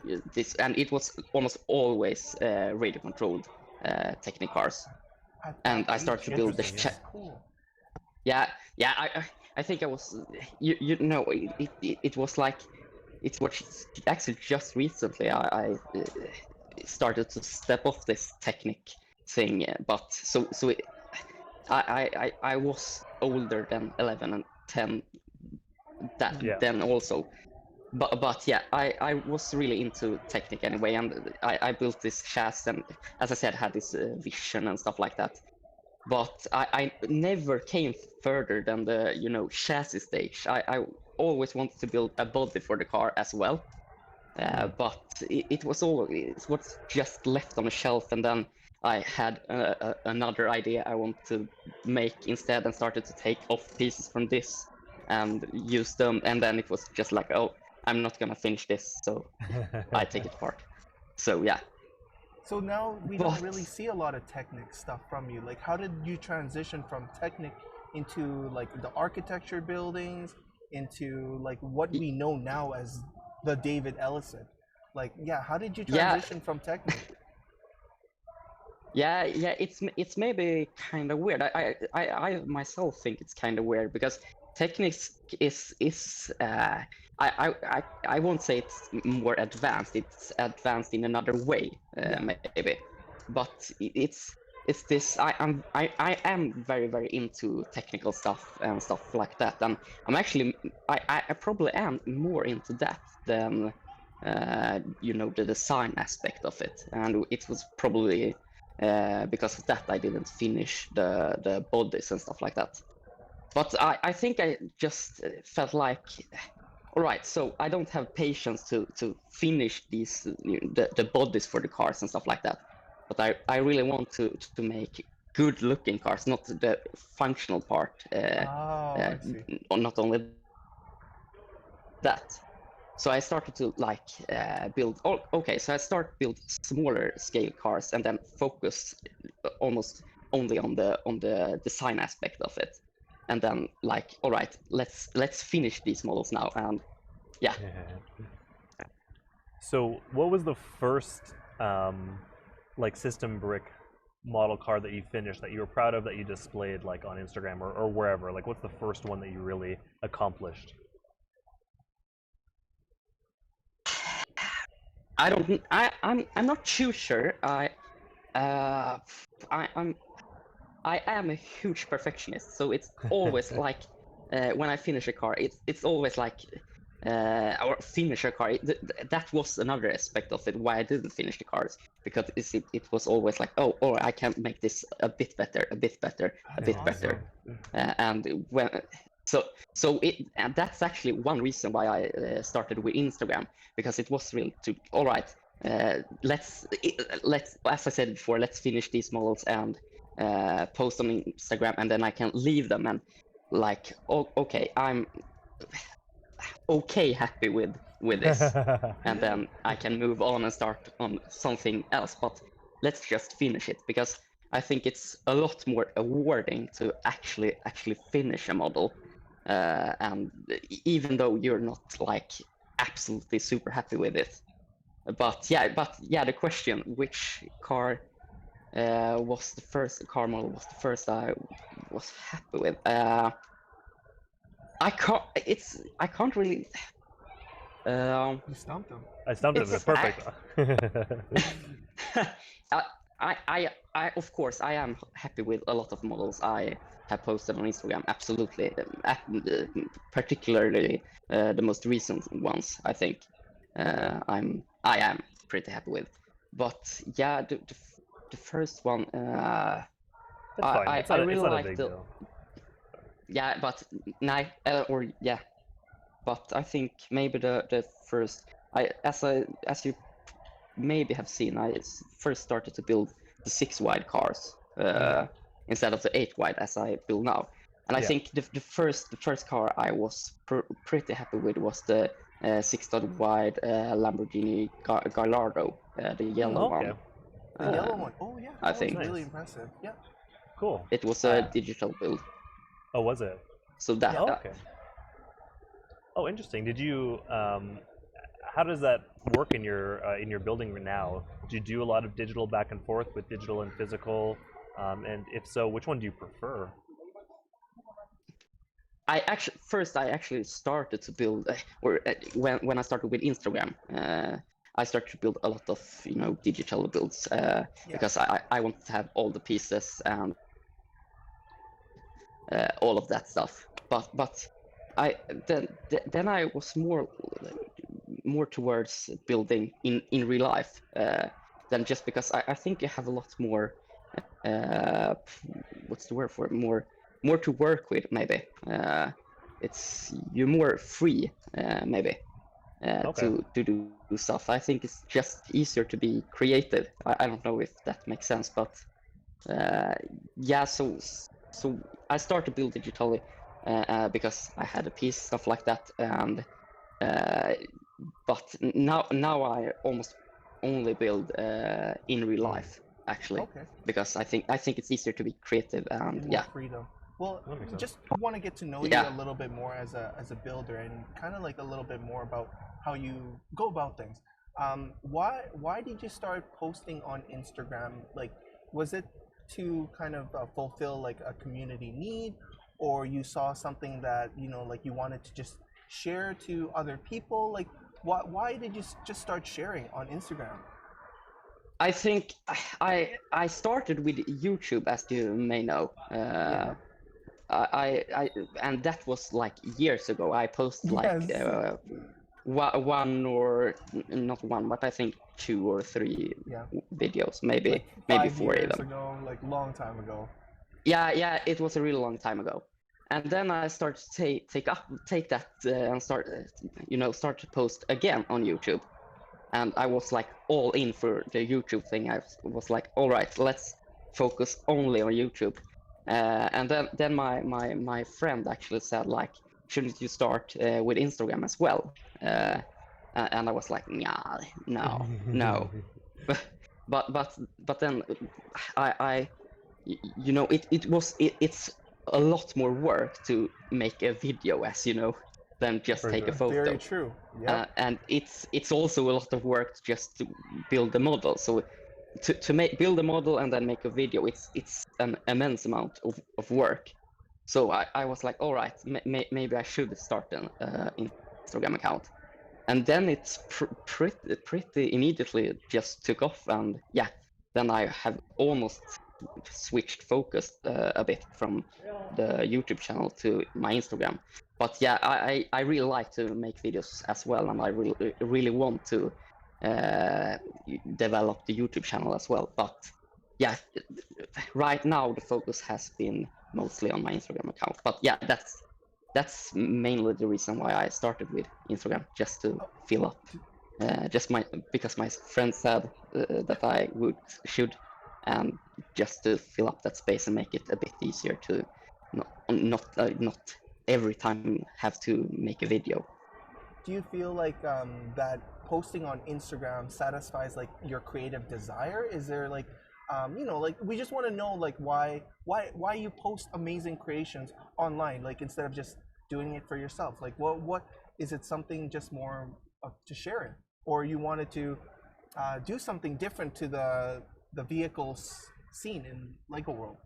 and it was almost always radio-controlled Technic cars. And I started to build the Interesting, Cool. yeah, I think I was, you know, it was like, it was actually just recently I started to step off this Technic thing, but I was older than 11 and 10 then also, but yeah, I was really into Technic anyway, and I built this chassis, and as I said, had this vision and stuff like that. But I never came further than the, you know, chassis stage. I always wanted to build a body for the car as well, but it was just left on a shelf, and then I had another idea I wanted to make instead, and started to take off pieces from this and use them, and then it was just like, oh, I'm not gonna finish this, so I take it apart. So yeah. So now we don't really see a lot of Technic stuff from you. Like, how did you transition from Technic into like the architecture buildings, into like what we know now as the David Ellison? Like, yeah, how did you transition from Technic? Yeah, it's maybe kind of weird. I myself think it's kind of weird, because Technic is I won't say it's more advanced. It's advanced in another way, maybe, but it's this. I am very, very into technical stuff and stuff like that, and I'm actually I probably am more into that than you know, the design aspect of it, and it was probably because of that I didn't finish the bodies and stuff like that. But I think I just felt like, all right, so I don't have patience to finish these the bodies for the cars and stuff like that. But I really want to make good looking cars, not the functional part. I see. Not only that. So I started to like build. Oh, okay, so I started build smaller scale cars, and then focus almost only on the design aspect of it. And then like, all right, let's finish these models now. And yeah. So what was the first like system brick model car that you finished that you were proud of, that you displayed like on Instagram or wherever? Like, what's the first one that you really accomplished? I'm not too sure. I am a huge perfectionist, so it's always like when I finish a car, it's always like or finish a car. That was another aspect of it why I didn't finish the cars, because it was always like, oh, or I can make this a bit better, a bit better, a bit better, and when. So and that's actually one reason why I started with Instagram, because it was really to, all right, let's as I said before, let's finish these models and post on Instagram, and then I can leave them and like, oh, okay, I'm okay happy with this, and then I can move on and start on something else. But let's just finish it, because I think it's a lot more rewarding to actually finish a model. And even though you're not like absolutely super happy with it, but yeah, the question, which car was the first car model was the first I was happy with? I can't really. You stumped him. I stumped him. That's perfect. I of course I am happy with a lot of models I have posted on Instagram. Absolutely, particularly the most recent ones. I think I am pretty happy with. But yeah, the first one. It's fine. I It's not. really It's not a like big the deal. yeah, but or yeah, but I think maybe the first as you maybe have seen, first started to build the 6 wide cars instead of the 8 wide as I build now. And I Yeah. think the first car I was pretty happy with was the 6 wide Lamborghini Gallardo, the yellow Okay. one. The yellow one. Oh yeah, I that think was really Nice. impressive. Yeah. Cool. it was a digital build. Oh, was it? So that Oh, okay. Oh, interesting. Did you? How does that work in your building now? Do you do a lot of digital back and forth with digital and physical? And if so, which one do you prefer? I actually started to build, when I started with Instagram, I started to build a lot of digital builds because I wanted to have all the pieces and all of that stuff. But I then I was more towards building in real life than just because I think you have a lot more what's the word for it? More to work with maybe. You're more free maybe Okay. to do stuff. I think it's just easier to be creative. I don't know if that makes sense, but yeah. So I started to build digitally because I had a piece, stuff like that, and but now I almost only build in real life actually. Okay. Because I think it's easier to be creative and More yeah. freedom. Well, That makes sense. just want to get to know you Yeah. a little bit more as a builder, and kind of like a little bit more about how you go about things. Why did you start posting on Instagram? Like, was it to kind of fulfill like a community need, or you saw something that like you wanted to just share to other people? Like, why did you just start sharing on Instagram? I think I started with YouTube, as you may know. I and that was like years ago. I posted like Yes. one or not one, but I think 2 or 3 Yeah. videos, maybe Like maybe 5 4 years even. ago, like long time ago. Yeah, it was a really long time ago. And then I started to take that and start to post again on YouTube. And I was like all in for the YouTube thing. I was like, all right, let's focus only on YouTube. And then my friend actually said like, shouldn't you start with Instagram as well? And I was like, nah, no. But then it's a lot more work to make a video, as you know, than just For take a sure. photo. Very true. Yeah. And it's also a lot of work just to build the model. So to build a model and then make a video, it's an immense amount of work. So I was like, all right, maybe I should start an Instagram account. And then it's pretty immediately just took off, and yeah, then I have almost switched focus a bit from the YouTube channel to my Instagram. But yeah, I really like to make videos as well, and I really want to develop the YouTube channel as well. But yeah, right now the focus has been mostly on my Instagram account. But yeah, that's mainly the reason why I started with Instagram, just to fill up. Because my friend said that I should, and just to fill up that space and make it a bit easier to not every time have to make a video. Do you feel like that posting on Instagram satisfies like your creative desire? Is there like like we just want to know like why you post amazing creations online, like instead of just doing it for yourself? Like what is it, something just more to share it, or you wanted to do something different to the vehicles scene in Lego World?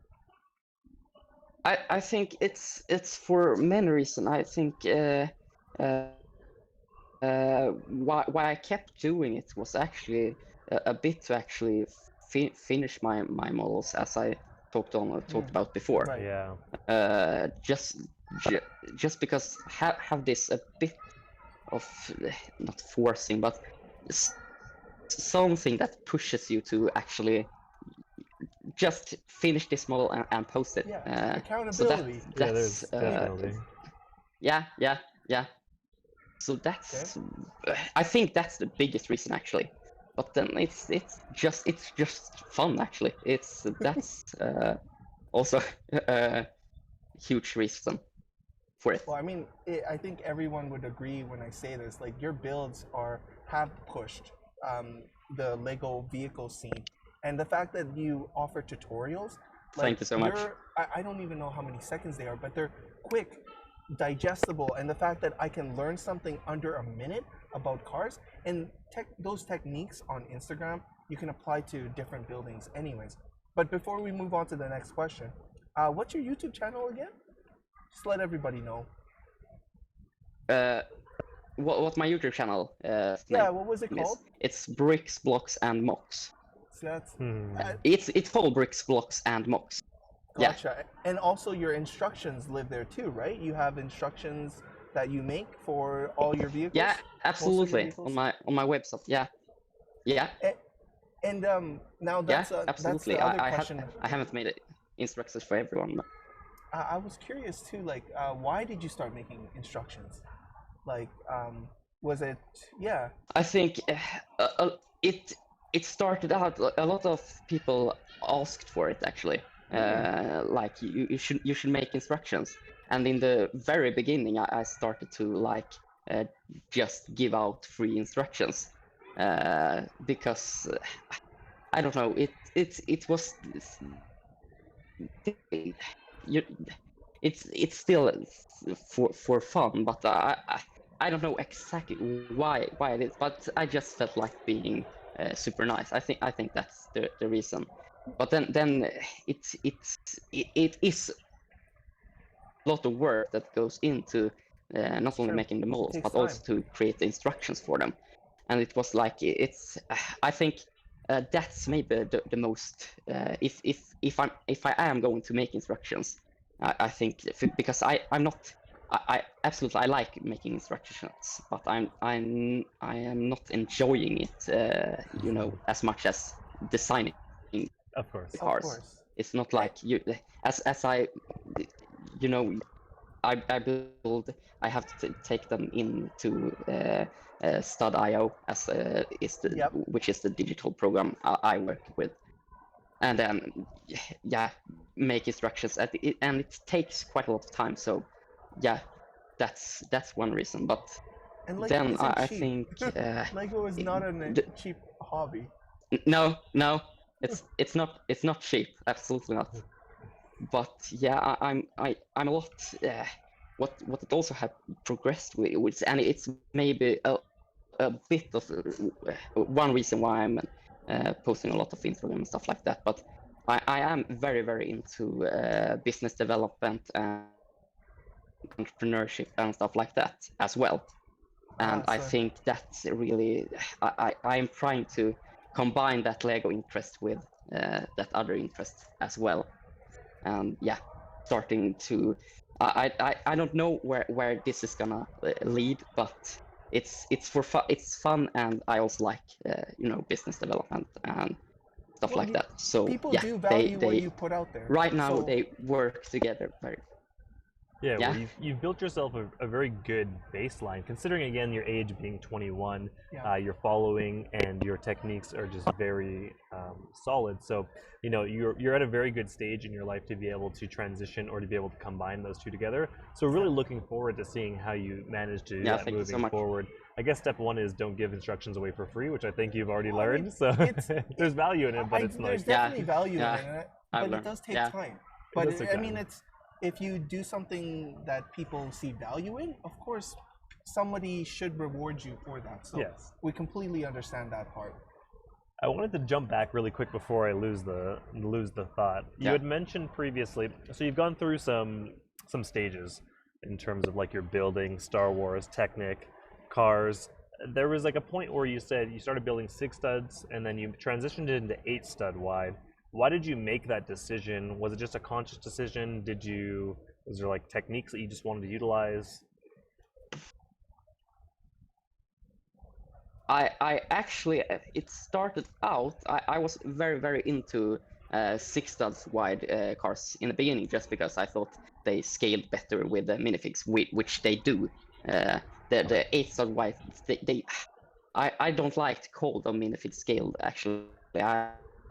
I think it's for many reasons. I think why I kept doing it was actually a bit to actually finish my models as I talked about before. Right. Yeah. Just because have this a bit of not forcing, but something that pushes you to actually just finish this model and post it. Yeah, So that accountability. Yeah, there's that's definitely. yeah. So that's I think that's the biggest reason actually. But then it's just fun actually. That's also a huge reason for it. Well, I mean, I think everyone would agree when I say this. Like, your builds have pushed the Lego vehicle scene, and the fact that you offer tutorials. Like, Thank you so much. I don't even know how many seconds they are, but they're quick, digestible, and the fact that I can learn something under a minute about cars and those techniques on Instagram, you can apply to different buildings, anyways. But before we move on to the next question, what's your YouTube channel again? Just let everybody know. What my YouTube channel? Yeah, name what was it is? called? It's Bricks, Blocks, and Mocks. So that's It's called Bricks, Blocks, and Mocks. Yeah. gotcha. And also your instructions live there too, right? You have instructions that you make for all your vehicles. Yeah, Most of your absolutely. vehicles? On my website. Yeah. And now that's Absolutely. the other question. I haven't made it instructions for everyone. But I was curious too, like, why did you start making instructions? Like, was it, yeah. I think it started out. A lot of people asked for it actually. Like you should make instructions. And in the very beginning, I started to like just give out free instructions because I don't know. It was. It's still for fun, but I don't know exactly why it is, but I just felt like being super nice. I think that's the reason. But then it is a lot of work that goes into not only True. making the models Takes but also to create the instructions for them. And it was like I think that's maybe the most if I am going to make instructions, I think because I'm not I absolutely I like making instructions, but I am not enjoying it as much as designing Of course. the Of cars. course. It's not like you as I I build. I have to take them into Stud.io as Yep. which is the digital program I work with, and then make instructions and it takes quite a lot of time. So that's one reason. But And Lego then isn't I cheap. think Lego is not a cheap hobby. no, it's not cheap. Absolutely not. But yeah, I'm a lot. What it also have progressed with, and it's maybe a bit of one reason why I'm posting a lot of Instagram and stuff like that. But I am very very into business development and entrepreneurship and stuff like that as well. And I so- think that's really I am trying to combine that Lego interest with that other interest as well. And starting to I don't know where this is gonna lead, but it's for fun. It's fun, and I also like business development and stuff Well, like that. So People yeah, do value what they you put out there. right now So- they work together very. Yeah, Yeah. well, you've built yourself a very good baseline, considering again your age being 21, Yeah. your following and your techniques are just very solid. So you're at a very good stage in your life to be able to transition or to be able to combine those two together. So really looking forward to seeing how you manage to do that thank you so moving much. forward. I guess step one is don't give instructions away for free, which I think you've already Well, I mean, learned. So there's value in it, but it's there's nice. definitely value Yeah, in it, I've but it learned. does take Yeah. time. It But does take I mean, time. if you do something that people see value in, of course, somebody should reward you for that. So Yes. we completely understand that part. I wanted to jump back really quick before I lose the thought. You Yeah. had mentioned previously, so you've gone through some stages in terms of like your building, Star Wars, Technic, cars. there was like a point where you said you started building 6 studs and then you transitioned it into 8 stud wide. Why did you make that decision? Was it just a conscious decision? Was there like techniques that you just wanted to utilize? I actually, it started out, I was very into 6 studs wide cars in the beginning, just because I thought they scaled better with the minifigs, which they do. The 8 stud wide, I don't like to call them minifig scaled, actually.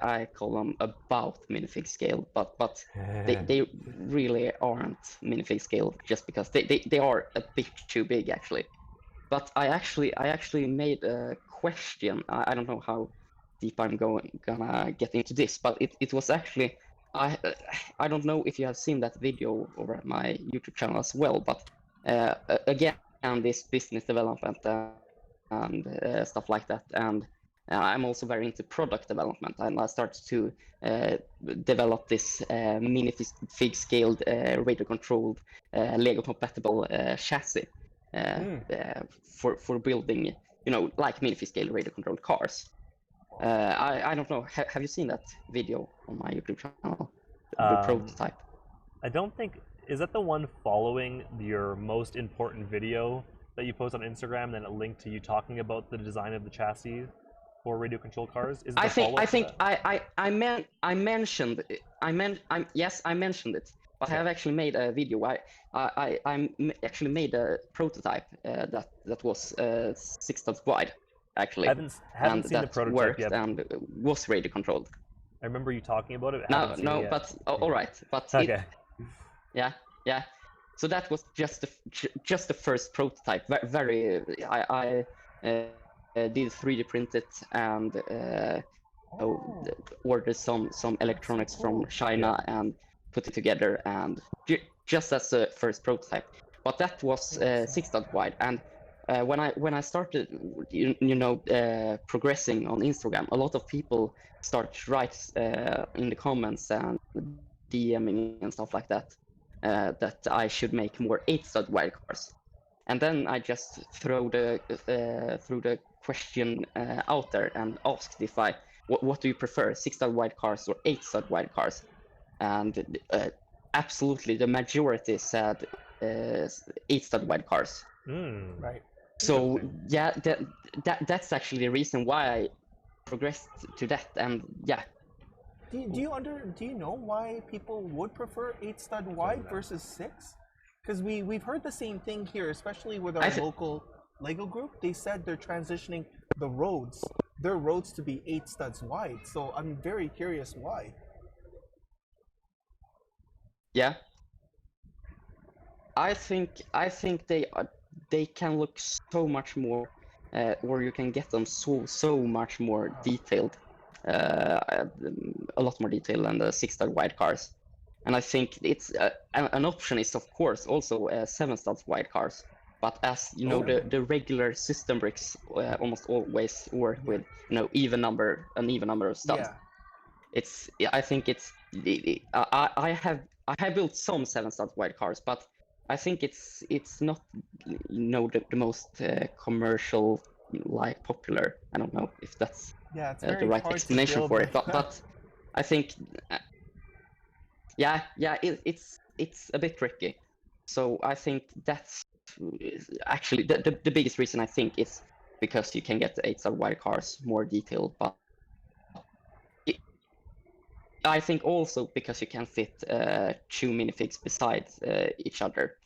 I call them about minifig scale, but they really aren't minifig scale, just because they are a bit too big, actually. But I actually made a question. I don't know how deep I'm gonna get into this, but it was actually, I don't know if you have seen that video over at my YouTube channel as well, but again, this business development and stuff like that, and I'm also very into product development, and I started to develop this minifig scaled radio controlled Lego compatible chassis. For building, like minifig scale radio controlled cars. I don't know. Have you seen that video on my YouTube channel? The prototype. I don't think, is that the one following your most important video that you post on Instagram, then it linked to you talking about the design of the chassis for radio controlled cars? Is it I mentioned it. Yes, I mentioned it. But I have actually made a video. I actually made a prototype that was 6 studs wide, actually. Haven't and seen the that prototype worked yet. and was radio controlled. I remember you talking about it. No, but all right. But okay. Yeah. So that was just the first prototype. I did 3D print it and ordered some electronics from China and put it together, and just as a first prototype. But that was 6 stud wide, and when I started, progressing on Instagram, a lot of people start to write in the comments and DMing and stuff like that, that I should make more 8 stud wide cars. And then I just threw the question out there and asked if what do you prefer, 6 stud wide cars or 8 stud wide cars? And absolutely, the majority said 8 stud wide cars. Right. So yeah, that's actually the reason why I progressed to that. And yeah. Do you know why people would prefer 8 stud wide versus 6? Because we've heard the same thing here, especially with our local Lego group. They said they're transitioning their roads to be 8 studs wide. So I'm very curious why. Yeah. I think they can look so much more, or you can get them so much more detailed, a lot more detailed than the 6 stud wide cars. And I think it's an option is of course also 7 studs wide cars. But as you know, the regular system bricks almost always work with an even number of studs. Yeah. I think it's I have built some 7 studs wide cars, but I think it's not the most commercial, like popular. I don't know if that's it's the right explanation for it, but I think it's a bit tricky. So I think that's actually the biggest reason, I think, is because you can get the 8 stud wide cars more detailed, but I think also because you can fit 2 minifigs beside each other,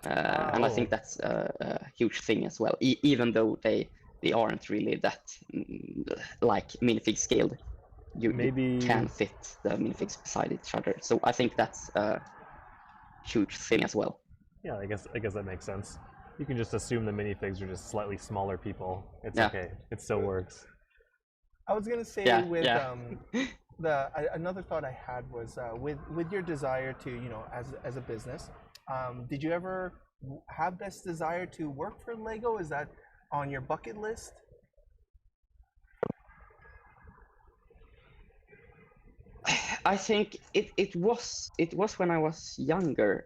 and I think that's a huge thing as well. Even though they aren't really that like minifig scaled, you can fit the minifigs beside each other. So I think that's a huge thing as well. Yeah, I guess that makes sense. You can just assume the minifigs are just slightly smaller people. It's okay. It still works. I was gonna say another thought I had was with your desire to, as a business, did you ever have this desire to work for Lego? Is that on your bucket list? I think it was when I was younger,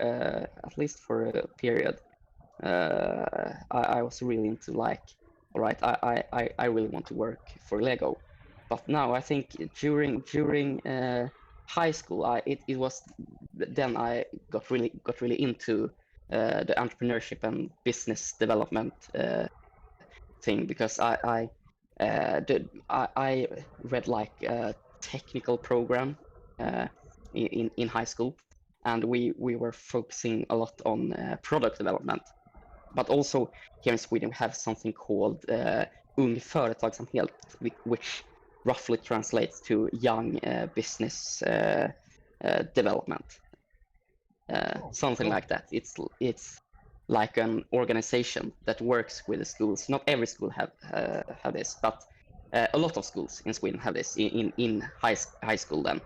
at least for a period. I was really into like all right, I really want to work for Lego. But now I think during high school, it was then I got really into the entrepreneurship and business development thing, because I read like a technical program in high school, and we were focusing a lot on product development. But also here in Sweden we have something called Ung Företagsamhet, which roughly translates to young business development. Something like that. It's like an organization that works with the schools. Not every school have this, but a lot of schools in Sweden have this in high school then.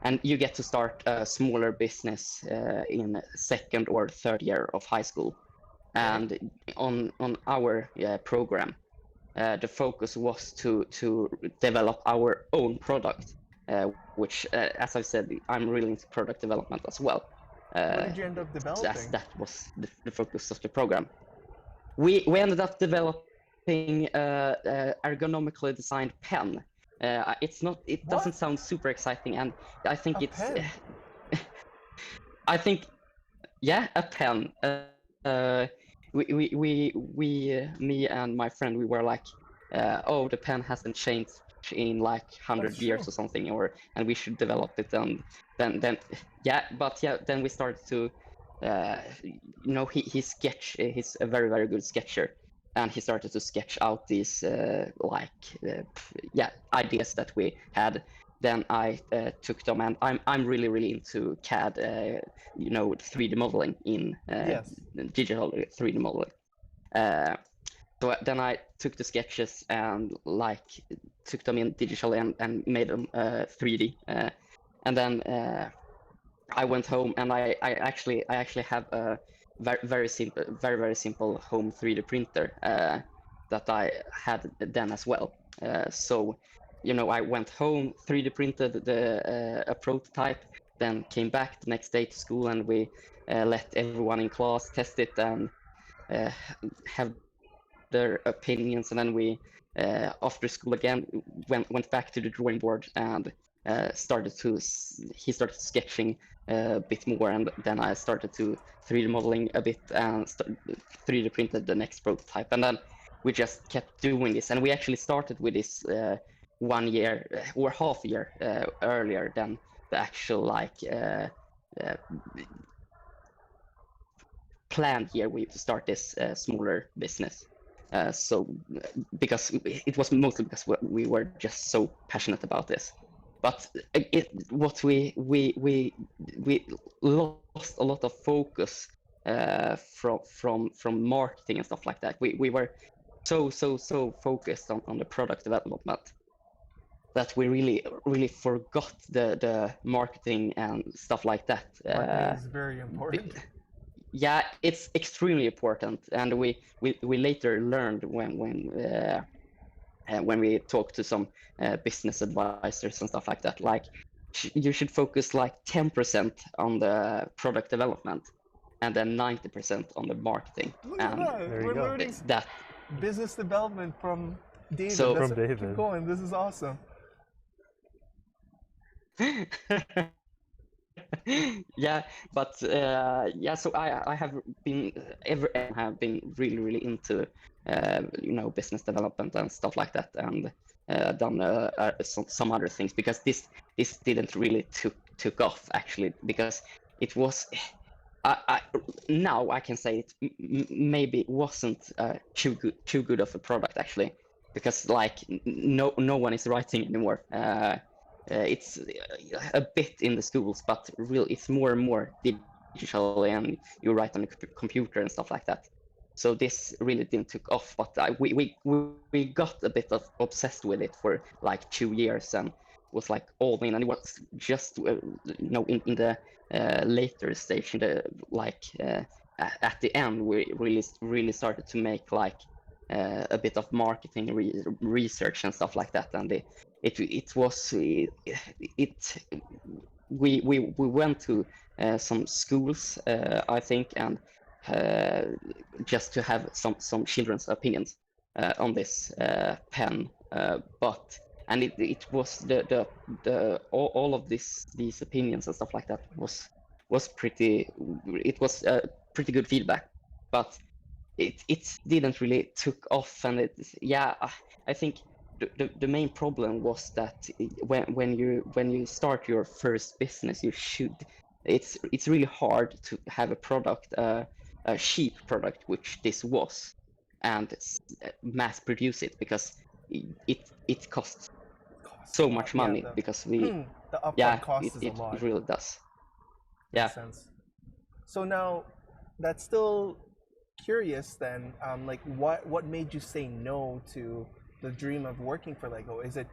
And you get to start a smaller business in second or third year of high school. And on our program, the focus was to develop our own product, which, as I said, I'm really into product development as well. What did you end up developing? As that was the focus of the program. We ended up developing ergonomically designed pen. It doesn't sound super exciting, and I think pen? I think, yeah, a pen. Me and my friend, we were like, oh, the pen hasn't changed in like 100 years or something, and we should develop it. And then we started to, he's a very good sketcher, and he started to sketch out these ideas that we had. Then I took them, and I'm really into CAD, 3D modeling in digital 3D modeling. So then I took the sketches and took them in digitally and made them 3D. And then I went home, and I actually have a very simple home 3D printer that I had then as well. So I went home, 3D printed a prototype, then came back the next day to school, and we let everyone in class test it and have their opinions. And then we, after school again, went back to the drawing board and he started sketching a bit more, and then I started to 3D modeling a bit and 3D printed the next prototype. And then we just kept doing this, and we actually started with this 1 year or half a year earlier than the actual planned year to start this smaller business. So because it was mostly because we were just so passionate about this. But we lost a lot of focus from marketing and stuff like that. We were so focused on the product development that we really forgot the marketing and stuff like that. Marketing is very important. Yeah, it's extremely important, and we later learned when we talked to some business advisors and stuff like that. Like, you should focus like 10% on the product development, and then 90% on the marketing. Look at that. We're learning that business development from David. From David. Keep going. This is awesome. Yeah, but so I have been really into business development and stuff like that, and done some other things, because this didn't really took off, actually, because it was now I can say it maybe wasn't too good of a product, actually, because like no one is writing anymore. It's a bit in the schools, but really it's more and more digital, and you write on a computer and stuff like that. So this really didn't took off, but we got a bit obsessed with it for like 2 years, and was like all in, and it was just in the later stage, in the at the end, we really started to make like a bit of marketing research and stuff like that, and we went to some schools, I think, and just to have some children's opinions, on this pen, and it was the all of these opinions and stuff like that was pretty. It was pretty good feedback, but it didn't really took off, and I think the main problem was that when you start your first business, it's really hard to have a product, a cheap product, which this was, and mass produce it, because it costs so much money, because the upfront cost is a lot. It really does. Makes sense. So now, that's still curious then. Like, what made you say no to the dream of working for Lego? Is it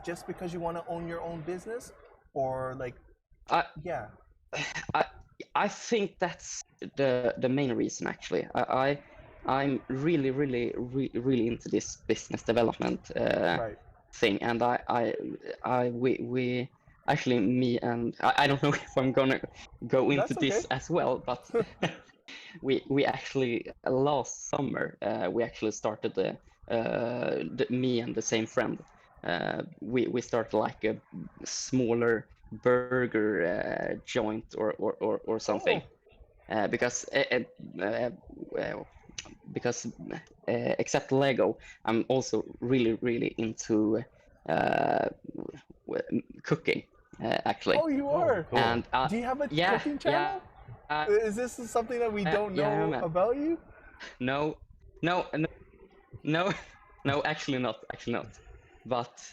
just because you want to own your own business, or like? I think that's the main reason, actually. I'm really into this business development thing, and we actually, me and I don't know if I'm gonna go into this as well, but we actually last summer we actually started me and the same friend, we started like a smaller burger joint or something, because except Lego, I'm also really into cooking, actually. Oh, you are. Cool. And do you have a cooking channel? Is this something that we don't know about you? No, actually not. But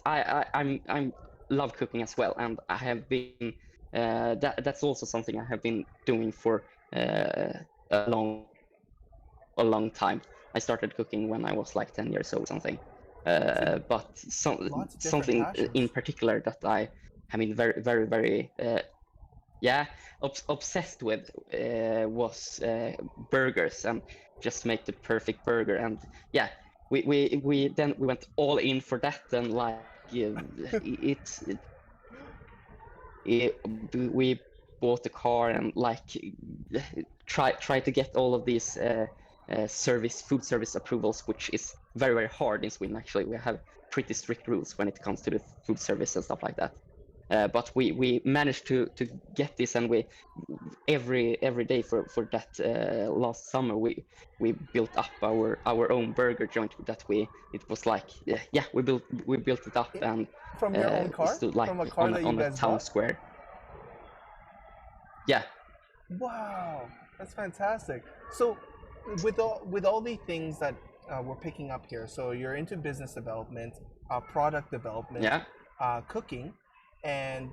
I'm love cooking as well, and I have been that's also something I have been doing for a long time. I started cooking when I was like 10 years old, something. But something in particular that I have been very obsessed with was burgers, and just make the perfect burger. And we went all in for that, and like we bought a car, and like try to get all of these food service approvals, which is very hard in Sweden. Actually, we have pretty strict rules when it comes to the food service and stuff like that. But we managed to get this, and we every day for that last summer we built up our own burger joint that it was like we built it up, and from your own car, stood like from a car that you on guys a town bought? square. Yeah. Wow, that's fantastic. So with all the things that we're picking up here, so you're into business development, product development, cooking, and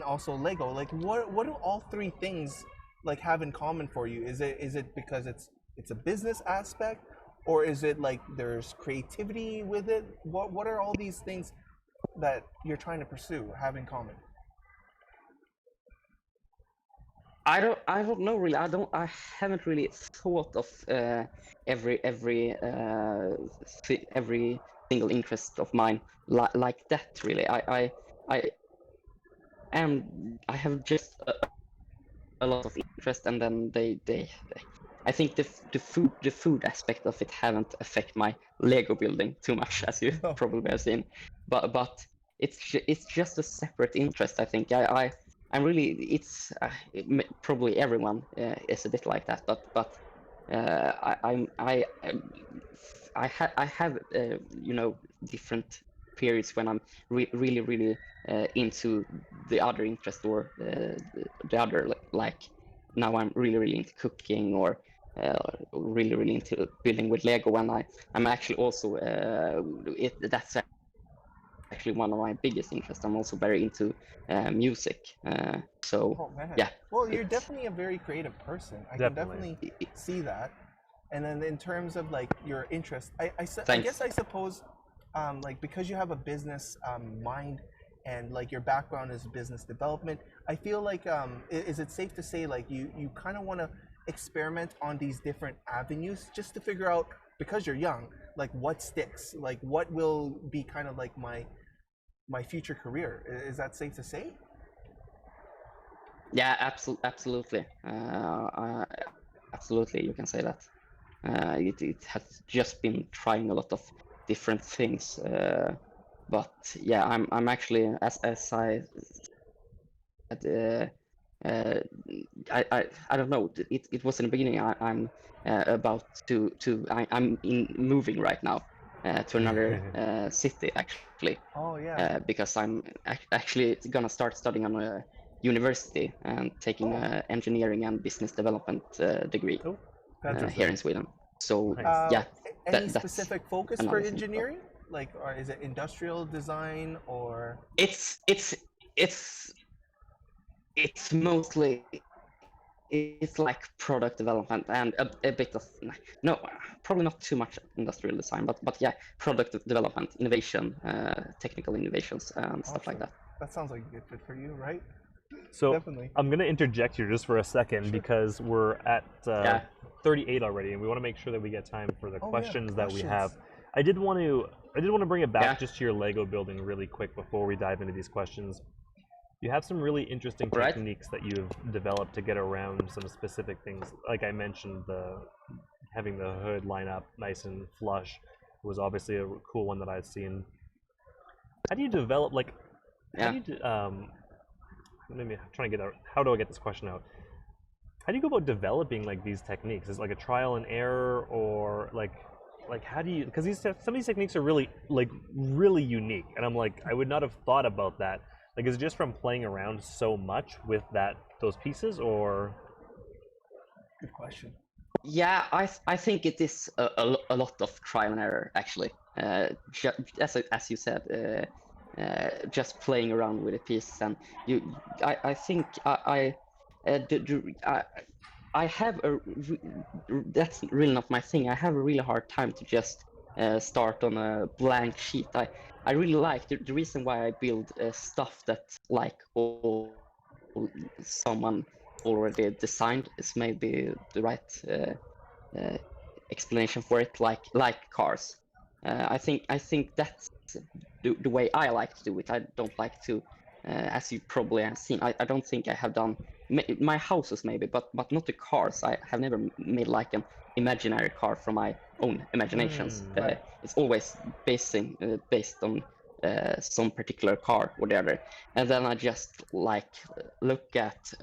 also Lego. Like, what do all three things like have in common for you? Is it because it's a business aspect, or is it like there's creativity with it? What are all these things that you're trying to pursue have in common? I don't know really. I haven't really thought of every single interest of mine like that, really. I have just a lot of interest, and then I think the food aspect of it haven't affected my Lego building too much, as you probably have seen, but it's just a separate interest. I think I'm really, probably everyone is a bit like that, but I have different periods when I'm really into the other interest, or the other, like now I'm really into cooking, or really into building with Lego, and I'm actually also that's actually one of my biggest interests. I'm also very into music, so Well, you're definitely a very creative person. I can definitely see that. And then in terms of like your interest, I guess I suppose like because you have a business mind, and like your background is business development, I feel like is it safe to say like you kind of want to experiment on these different avenues just to figure out, because you're young, like what sticks, like what will be kind of like my future career? Is that safe to say? Yeah, absolutely. Absolutely, you can say that. It has just been trying a lot of different things. But yeah, I'm actually, as I said, I don't know. It was in the beginning. I'm about I'm moving right now to another city actually. Oh yeah. Because I'm actually gonna start studying on a university and taking an engineering and business development degree here in Sweden. So Nice. yeah, Any that's specific focus for another thing. engineering? Like, or is it industrial design or? It's mostly it's like product development and a bit of no, probably not too much industrial design, but yeah, product development, innovation, technical innovations and stuff like that. That sounds like a good fit for you, right? So Definitely. I'm going to interject here just for a second because we're at 38 already, and we want to make sure that we get time for the questions that we have. I did want to bring it back just to your Lego building really quick before we dive into these questions. You have some really interesting techniques that you've developed to get around some specific things. Like I mentioned, having the hood line up nice and flush was obviously a cool one that I've seen. How do you develop, like, how do you, maybe I'm trying to get out, how do I get this question out? How do you go about developing like these techniques? Is it like a trial and error, or like how do you, because some of these techniques are really unique, and I'm like, I would not have thought about that. Like, is it just from playing around so much with those pieces, or? Good question. Yeah, I think it is a lot of trial and error actually. As you said, just playing around with the pieces, and I think I have that's really not my thing. I have a really hard time to just start on a blank sheet. I really like the reason why I build stuff that like someone already designed is maybe the right explanation for it. Like cars. I think that's the way I like to do it. I don't like to, as you probably have seen, I don't think I have done my houses maybe, but not the cars. I have never made like an imaginary car from my own imaginations. It's always based on some particular car or the other, and then I just like look at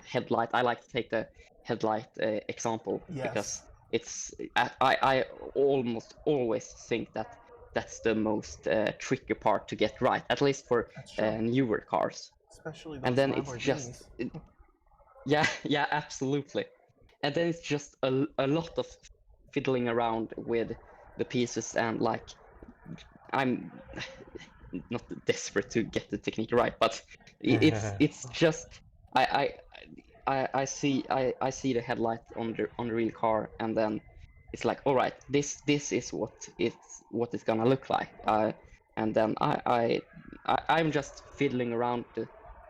headlight. I like to take the headlight example because it's I almost always think that that's the most tricky part to get right, at least for newer cars. Especially those and then Lamborghinis. It's just yeah, absolutely. And then it's just a lot of fiddling around with the pieces, and like I'm not desperate to get the technique right, but it's just I see the headlight on the real car, and then it's like, all right, this is what it's gonna look like, and then I'm just fiddling around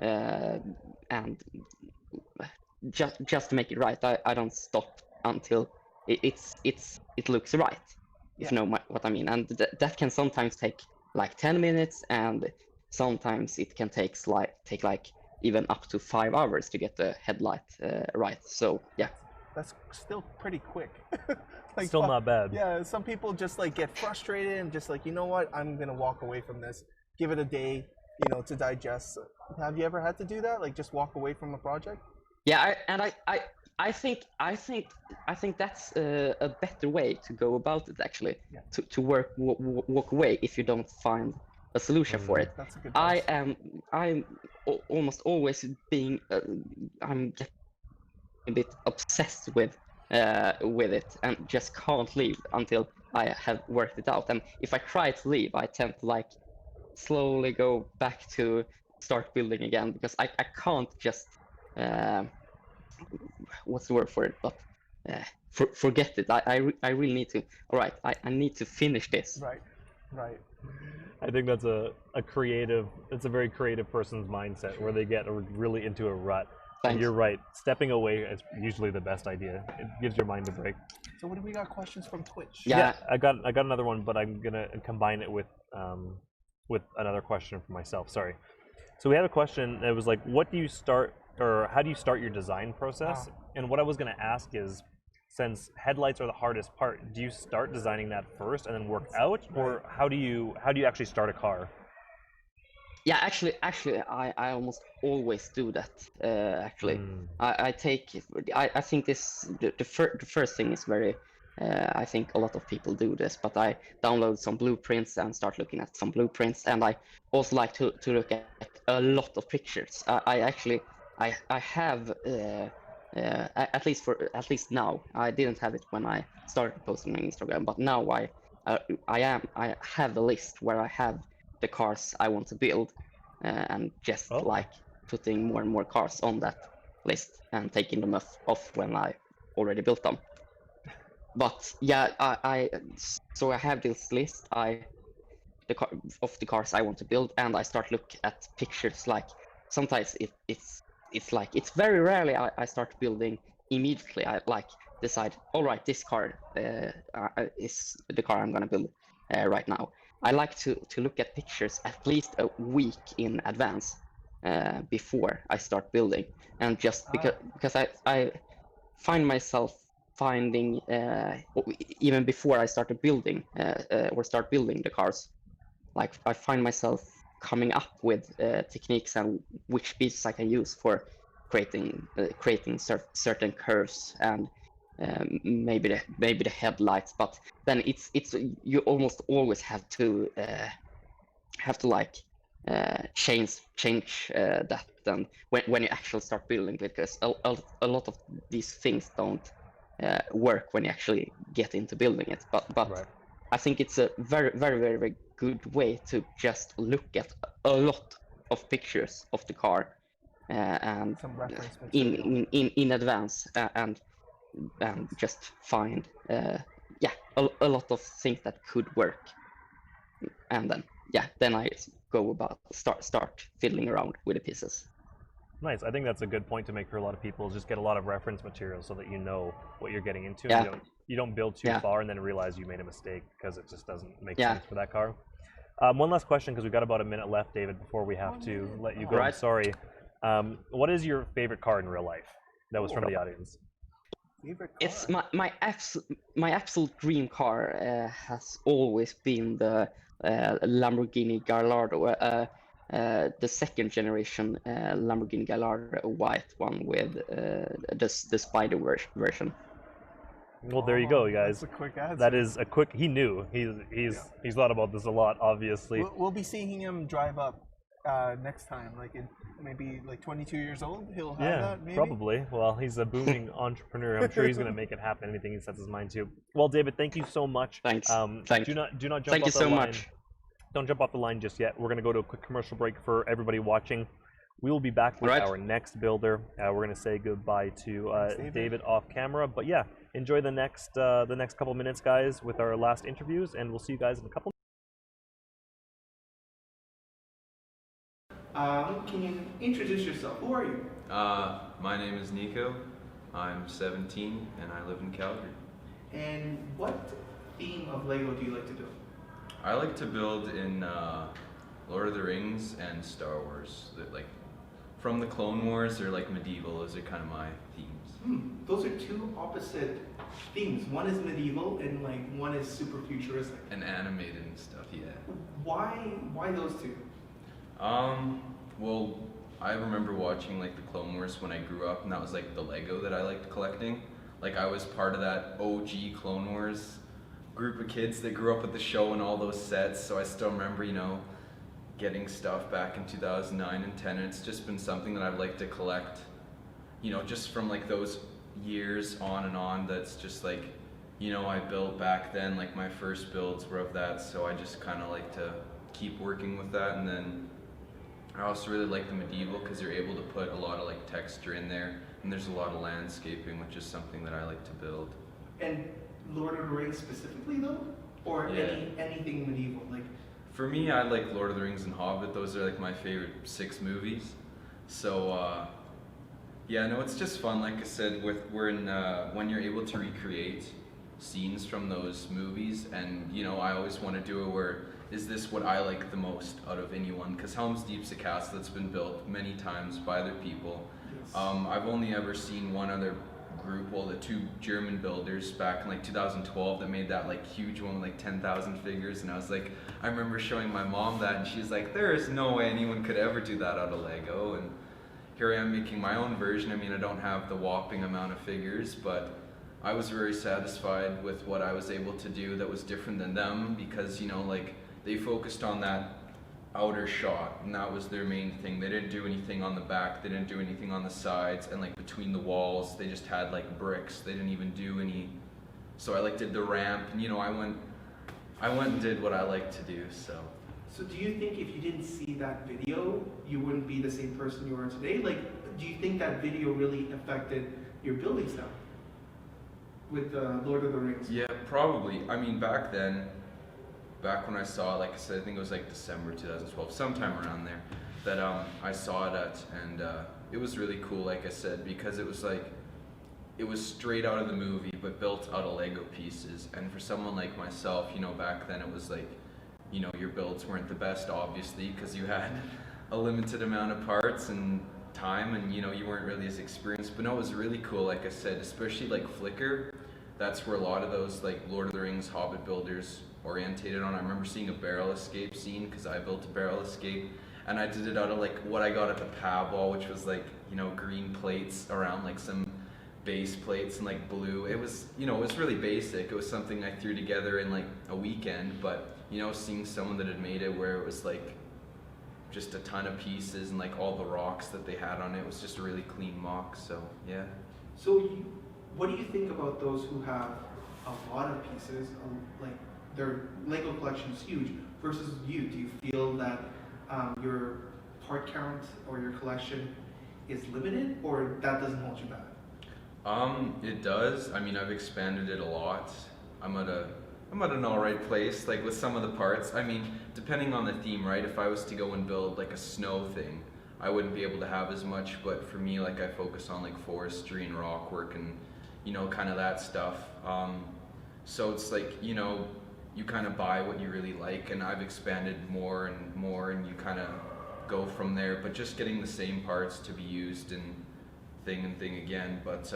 and just to make it right. I don't stop until it looks right, if you know what I mean. And that can sometimes take like 10 minutes, and sometimes it can take like even up to 5 hours to get the headlight right. So yeah, that's still pretty quick. Like, still not bad. Yeah, some people just like get frustrated and just like, you know what, I'm gonna walk away from this, give it a day, to digest. Have you ever had to do that, like just walk away from a project? Yeah, I think that's a better way to go about it actually. Yeah. To walk away if you don't find a solution for it. That's a good I'm almost always being I'm getting a bit obsessed with it, and just can't leave until I have worked it out. And if I try to leave, I tend to like slowly go back to start building again, because I can't just what's the word for it, but forget it. I really need to, all right, I need to finish this. Right. I think that's it's a very creative person's mindset, where they get really into a rut. And you're right, stepping away is usually the best idea. It gives your mind a break. So what do we got questions from Twitch? Yeah, I got another one, but I'm gonna combine it with another question for myself. Sorry. So we had a question that was like, how do you start your design process? And what I was gonna ask is, since headlights are the hardest part, do you start designing that first and then work out, or how do you actually start a car? Yeah, actually, I almost always do that. Actually, I think the first thing is very. I think a lot of people do this, but I download some blueprints and start looking at some blueprints, and I also like to look at a lot of pictures. I have at least now. I didn't have it when I started posting on Instagram, but now I have a list where I have the cars I want to build, and just like putting more and more cars on that list and taking them off when I already built them. But yeah, so I have this list of the cars I want to build, and I start look at pictures. Like sometimes it's very rarely I start building immediately. I like decide, all right, this car is the car I'm gonna build right now. I like to look at pictures at least a week in advance before I start building, and just because I find myself finding even before I started building or start building the cars, like I find myself coming up with techniques and which pieces I can use for creating certain curves and maybe the headlights. But then it's you almost always have to like change that then when you actually start building, because a lot of these things don't work when you actually get into building it. But Right. I think it's a very, very, very, very good way to just look at a lot of pictures of the car and Some reference material. in advance and just find a lot of things that could work, and then I go about start fiddling around with the pieces. Nice. I think that's a good point to make for a lot of people, is just get a lot of reference material so that you know what you're getting into. Yeah. You don't build too Yeah. far and then realize you made a mistake because it just doesn't make Yeah. sense for that car. One last question, because we've got about a minute left, David, before we have to let you go. I'm Right. sorry. What is your favorite car in real life? That was from the audience. Favorite car? It's my absolute dream car has always been the Lamborghini Gallardo, the second generation Lamborghini Gallardo white one with the spider version. Well, there you go, you guys. That's a quick answer. That is a quick. He knew. He's thought about this a lot, obviously. We'll be seeing him drive up next time, like in maybe like 22 years old. He'll have that. Maybe? Probably. Well, he's a booming entrepreneur. I'm sure he's going to make it happen. Anything he sets his mind to. Well, David, thank you so much. Thanks. Do not jump Thank off you the so line. much. Don't jump off the line just yet. We're going to go to a quick commercial break for everybody watching. We will be back with Right. our next builder. We're going to say goodbye to Thanks, David off camera. But yeah, enjoy the next couple minutes, guys, with our last interviews, and we'll see you guys in a couple. Can you introduce yourself? Who are you? My name is Nico. I'm 17 and I live in Calgary. And what theme of Lego do you like to build? I like to build in Lord of the Rings and Star Wars. Like from the Clone Wars, they're like medieval. Those are kind of my themes. Those are two opposite themes. One is medieval and like one is super futuristic. And animated and stuff, yeah. Why those two? Well, I remember watching like the Clone Wars when I grew up, and that was like the Lego that I liked collecting. Like I was part of that OG Clone Wars group of kids that grew up with the show and all those sets, so I still remember, getting stuff back in 2009 and 10, and it's just been something that I've liked to collect, just from like those years on and on. That's just like, I built back then, like my first builds were of that, so I just kind of like to keep working with that. And then I also really like the medieval because you're able to put a lot of like texture in there, and there's a lot of landscaping, which is something that I like to build. And Lord of the Rings specifically though? Or Yeah. anything medieval? Like For me, I like Lord of the Rings and Hobbit. Those are like my favorite 6 movies. So it's just fun. Like I said, when you're able to recreate scenes from those movies, and I always want to do it where, is this what I like the most out of anyone? Because Helm's Deep's a castle that's been built many times by other people. Yes. I've only ever seen one other group, well, the two German builders back in like 2012 that made that like huge one with like 10,000 figures, and I was like, I remember showing my mom that, and she's like, there is no way anyone could ever do that out of Lego. And here I am making my own version. I mean, I don't have the whopping amount of figures, but I was very satisfied with what I was able to do that was different than them, because, you know, like, they focused on that outer shot, and that was their main thing. They didn't do anything on the back, they didn't do anything on the sides, and like between the walls they just had like bricks. They didn't even do any. So I like did the ramp, and you know, I went and did what I like to do. So do you think if you didn't see that video, you wouldn't be the same person you are today? Like, do you think that video really affected your building style with Lord of the Rings? Yeah, probably. I mean, back then, back when I saw it, like I said, I think it was like December 2012, sometime around there, that I saw it at, and it was really cool, like I said, because it was like, it was straight out of the movie, but built out of Lego pieces. And for someone like myself, you know, back then it was like, you know, your builds weren't the best, obviously, because you had a limited amount of parts and time, and you know, you weren't really as experienced. But no, it was really cool, like I said, especially like Flickr. That's where a lot of those like Lord of the Rings, Hobbit builders orientated on. I remember seeing a barrel escape scene, because I built a barrel escape, and I did it out of like what I got at the pab wall, which was like, you know, green plates around like some base plates and like blue. It was, you know, it was really basic. It was something I threw together in like a weekend, but you know, seeing someone that had made it where it was like just a ton of pieces and like all the rocks that they had on it was just a really clean mock. So yeah. So what do you think about those who have a lot of pieces, like their Lego collection is huge, versus you? Do you feel that your part count or your collection is limited, or that doesn't hold you back? It does. I mean, I've expanded it a lot. I'm at an alright place, like with some of the parts. I mean, depending on the theme, right? If I was to go and build like a snow thing, I wouldn't be able to have as much, but for me, like I focus on like forestry and rock work and, you know, kind of that stuff. So it's like, you know, you kind of buy what you really like, and I've expanded more and more, and you kind of go from there, but just getting the same parts to be used and thing again. But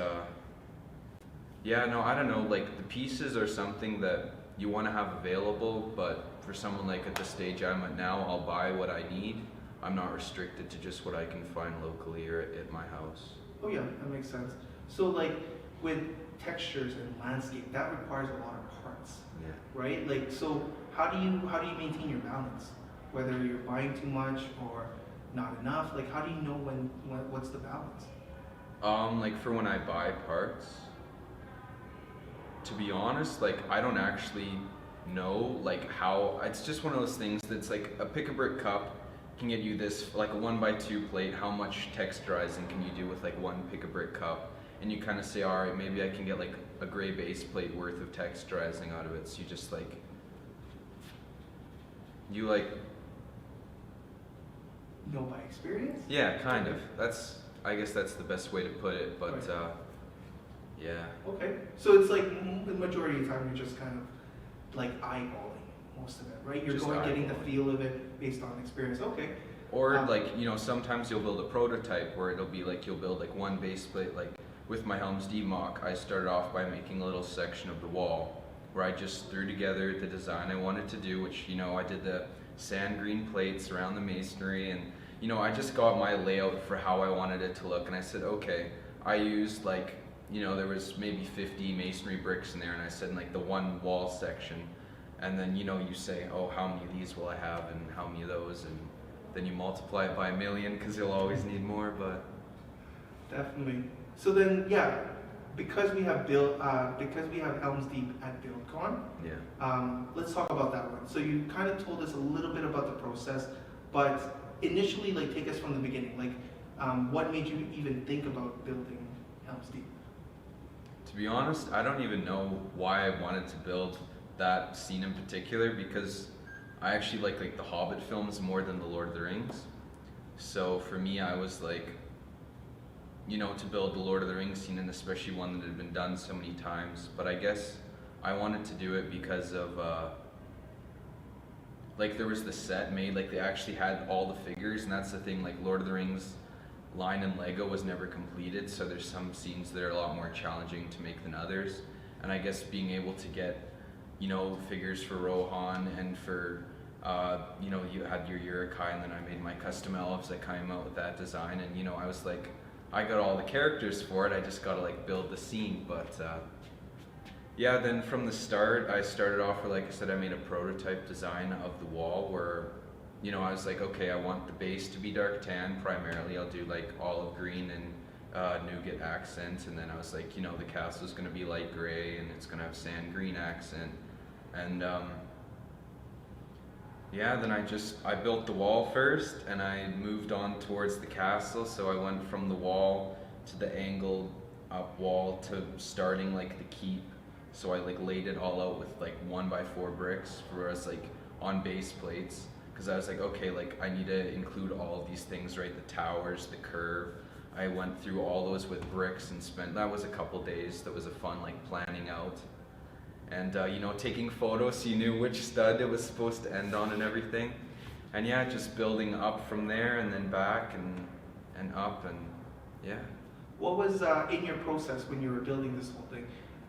yeah, no, I don't know, like the pieces are something that you want to have available, but for someone like at the stage I'm at now, I'll buy what I need. I'm not restricted to just what I can find locally or at my house. Oh yeah, that makes sense. So like with textures and landscape, that requires a lot of parts. Yeah. Right? Like, so how do you maintain your balance? Whether you're buying too much or not enough, like how do you know when what's the balance? Like for when I buy parts, to be honest, like I don't actually know like how. It's just one of those things that's like a pick-a-brick cup can get you this, like a 1x2 plate. How much texturizing can you do with like one pick-a-brick cup? And you kind of say, all right, maybe I can get like a gray base plate worth of texturizing out of it. So you just like, know by experience? Yeah, kind of. I guess that's the best way to put it, but right. Yeah. Okay, so it's like the majority of the time you're just kind of like eyeballing most of it, right? You're Just getting the eyeballing. feel of it based on experience. Okay. Or like, you know, sometimes you'll build a prototype where it'll be like, you'll build like one base plate. Like with my Helm's Deep mock, I started off by making a little section of the wall where I just threw together the design I wanted to do, which, you know, I did the sand green plates around the masonry, and, you know, I just got my layout for how I wanted it to look. And I said, okay, I used like, you know, there was maybe 50 masonry bricks in there, and I said in like the one wall section, and then, you know, you say, oh, how many of these will I have and how many of those, and then you multiply it by 1,000,000 because you'll always need more. But Definitely. So then, yeah, because we have Helm's Deep at BuildCon, yeah. let's talk about that one. So you kind of told us a little bit about the process, but initially, like, take us from the beginning. Like, what made you even think about building Helm's Deep? To be honest, I don't even know why I wanted to build that scene in particular, because I actually like the Hobbit films more than the Lord of the Rings. So for me, I was like, you know, to build the Lord of the Rings scene, and especially one that had been done so many times. But I guess I wanted to do it because of like there was the set made, like they actually had all the figures, and that's the thing, like Lord of the Rings, line in Lego was never completed, so there's some scenes that are a lot more challenging to make than others. And I guess being able to get, you know, figures for Rohan and for, you know, you had your Yurikai, and then I made my custom elves that came out with that design, and you know, I was like, I got all the characters for it, I just gotta like build the scene. But yeah, then from the start, I started off where, like I said, I made a prototype design of the wall where, you know, I was like, okay, I want the base to be dark tan primarily. I'll do like olive green and nougat accent, and then I was like, you know, the castle's gonna be light gray and it's gonna have sand green accent. And yeah, then I built the wall first, and I moved on towards the castle. So I went from the wall to the angled up wall to starting like the keep. So I like laid it all out with like 1x4 bricks for us, like on base plates, because I was like, okay, like I need to include all of these things, right? The towers, the curve. I went through all those with bricks and that was a couple days. That was a fun like planning out. And you know, taking photos so you knew which stud it was supposed to end on and everything. And yeah, just building up from there and then back and up, and yeah. What was in your process when you were building this whole thing?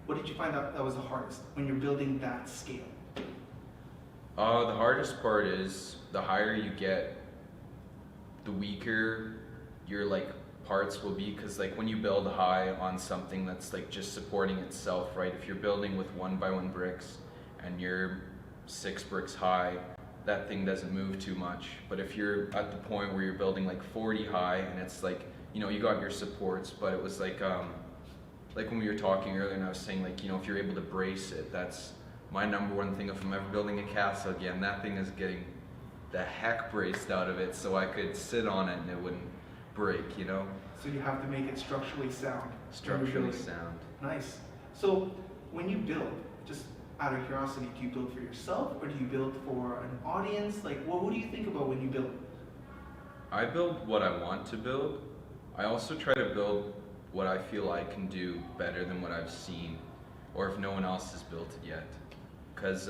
What did you find out that was the hardest when you're building that scale? The hardest part is the higher you get, the weaker your like parts will be, because like when you build high on something that's like just supporting itself, right? If you're building with 1x1 bricks and you're 6 bricks high, that thing doesn't move too much. But if you're at the point where you're building like 40 high and it's like, you know, you got your supports, but it was like when we were talking earlier and I was saying, like, you know, if you're able to brace it, that's my number one thing. If I'm ever building a castle again, that thing is getting the heck braced out of it so I could sit on it and it wouldn't break, you know? So you have to make it structurally sound. Structurally sound. Nice. So when you build, just out of curiosity, do you build for yourself or do you build for an audience? Like, what do you think about when you build? I build what I want to build. I also try to build what I feel I can do better than what I've seen, or if no one else has built it yet. Because,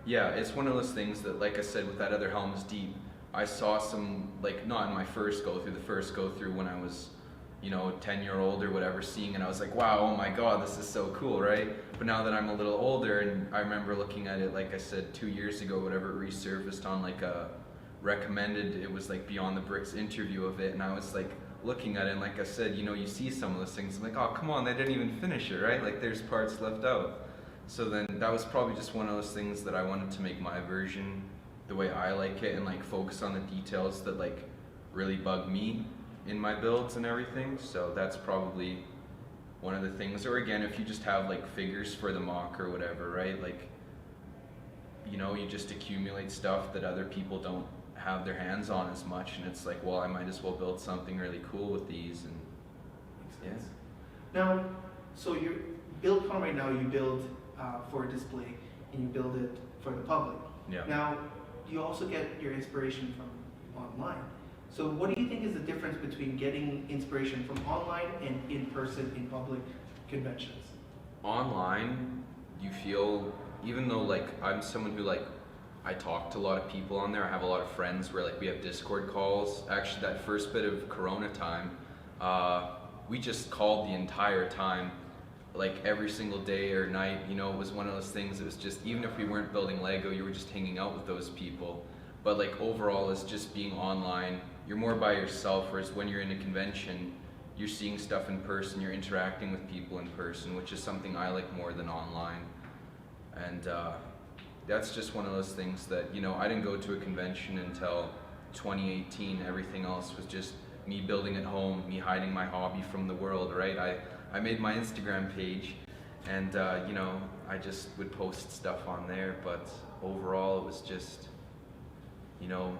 yeah, it's one of those things that, like I said, with that other Helm's Deep, I saw some, like, not in my first go through, the first go through when I was, you know, 10-year-old or whatever, seeing it, I was like, wow, oh my god, this is so cool, right? But now that I'm a little older, and I remember looking at it, like I said, 2 years ago, whatever, it resurfaced on like a recommended, it was like Beyond the Bricks interview of it, and I was like looking at it, and like I said, you know, you see some of those things, I'm like, oh, come on, they didn't even finish it, right? Like, there's parts left out. So then that was probably just one of those things that I wanted to make my version the way I like it, and like focus on the details that like really bug me in my builds and everything. So that's probably one of the things. Or again, if you just have like figures for the mock or whatever, right? Like, you know, you just accumulate stuff that other people don't have their hands on as much, and it's like, well, I might as well build something really cool with these. And yeah. Now, so your BuildCon right now, you build for a display and you build it for the public. Yeah. Now, you also get your inspiration from online. So what do you think is the difference between getting inspiration from online and in person in public conventions? Online, you feel, even though like I'm someone who like, I talk to a lot of people on there, I have a lot of friends where like we have Discord calls. Actually, that first bit of Corona time, we just called the entire time, like every single day or night. You know, it was one of those things, it was just, even if we weren't building Lego, you were just hanging out with those people. But like overall, it's just being online, you're more by yourself, whereas when you're in a convention, you're seeing stuff in person, you're interacting with people in person, which is something I like more than online. And that's just one of those things that, you know, I didn't go to a convention until 2018. Everything else was just me building at home, me hiding my hobby from the world, right? I made my Instagram page, and you know, I just would post stuff on there, but overall it was just, you know,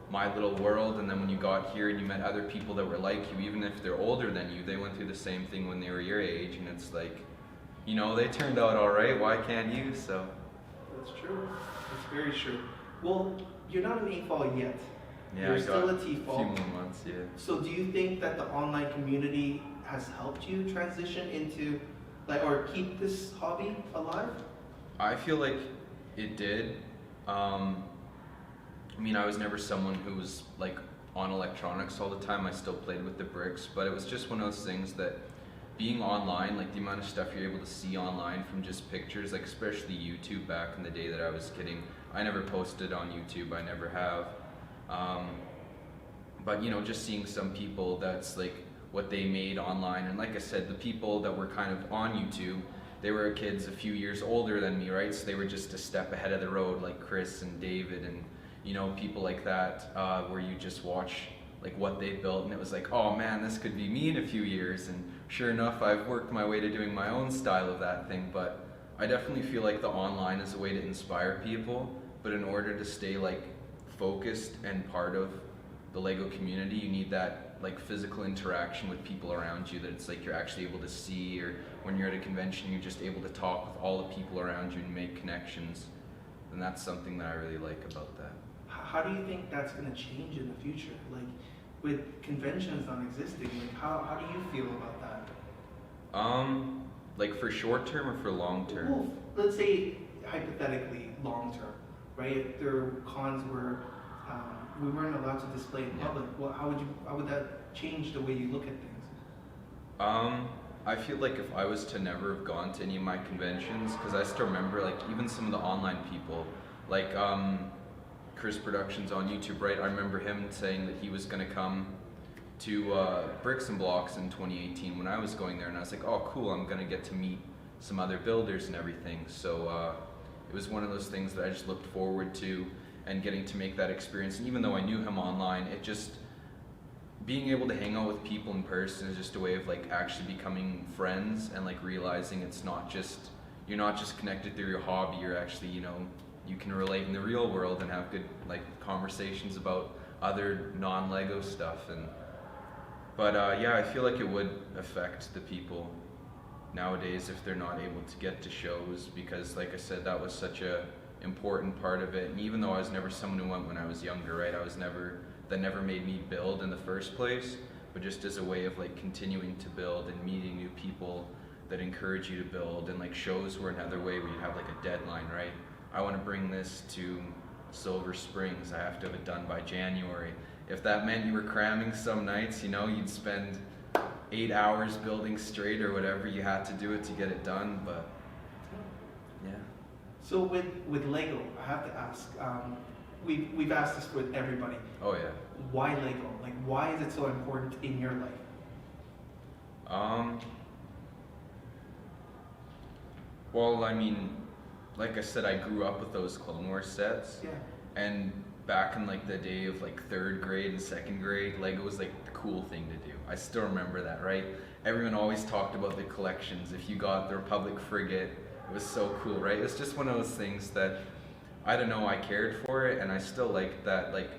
my little world. And then when you got here and you met other people that were like you, even if they're older than you, they went through the same thing when they were your age, and it's like, you know, they turned out all right, why can't you? So That's true. That's very true. Well, you're not an A-fall yet. yeah, You're I still got a T-fall. few more months, yeah. So do you think that the online community has helped you transition into, like, or keep this hobby alive? I feel like it did. I mean, I was never someone who was like on electronics all the time. I still played with the bricks, but it was just one of those things that being online, like the amount of stuff you're able to see online from just pictures, like especially YouTube back in the day that I was kidding. I never posted on YouTube, I never have. But you know, just seeing some people, that's like what they made online. And like I said, the people that were kind of on YouTube, they were kids a few years older than me, right? So they were just a step ahead of the road, like Chris and David and, you know, people like that, where you just watch like what they built and it was like, oh man, this could be me in a few years. And sure enough, I've worked my way to doing my own style of that thing. But I definitely feel like the online is a way to inspire people, but in order to stay like focused and part of the Lego community, you need that like physical interaction with people around you, that it's like you're actually able to see, or when you're at a convention, you're just able to talk with all the people around you and make connections. And that's something that I really like about that. How do you think that's going to change in the future? Like, with conventions non-existing, like how do you feel about that? Like for short term or for long term? Well, let's say hypothetically long term, right? If there were cons where we weren't allowed to display in public, well, how would that change the way you look at things? I feel like if I was to never have gone to any of my conventions, because I still remember like even some of the online people, like Chris Productions on YouTube, right? I remember him saying that he was going to come to Bricks and Blocks in 2018 when I was going there, and I was like, oh cool, I'm going to get to meet some other builders and everything. So it was one of those things that I just looked forward to, and getting to make that experience. And even though I knew him online, it just, being able to hang out with people in person is just a way of like actually becoming friends and like realizing it's not just, you're not just connected through your hobby, you're actually, you know, you can relate in the real world and have good like conversations about other non-Lego stuff. And but yeah, I feel like it would affect the people nowadays if they're not able to get to shows, because like I said, that was such a important part of it. And even though I was never someone who went when I was younger, right, that never made me build in the first place, but just as a way of like continuing to build and meeting new people that encourage you to build. And like shows were another way where you have like a deadline, right? I want to bring this to Silver Springs, I have to have it done by January. If that meant you were cramming some nights, you know, you'd spend 8 hours building straight or whatever, you had to do it to get it done. But yeah. So with Lego, I have to ask, we've asked this with everybody. Oh yeah. Why Lego? Like, why is it so important in your life? Well, I mean, like I said, I grew up with those Clone Wars sets. Yeah. And back in like the day of like 3rd grade and 2nd grade, Lego was like the cool thing to do. I still remember that, right? Everyone always talked about the collections. If you got the Republic frigate, it was so cool, right? It was just one of those things that, I don't know, I cared for it, and I still like that, like,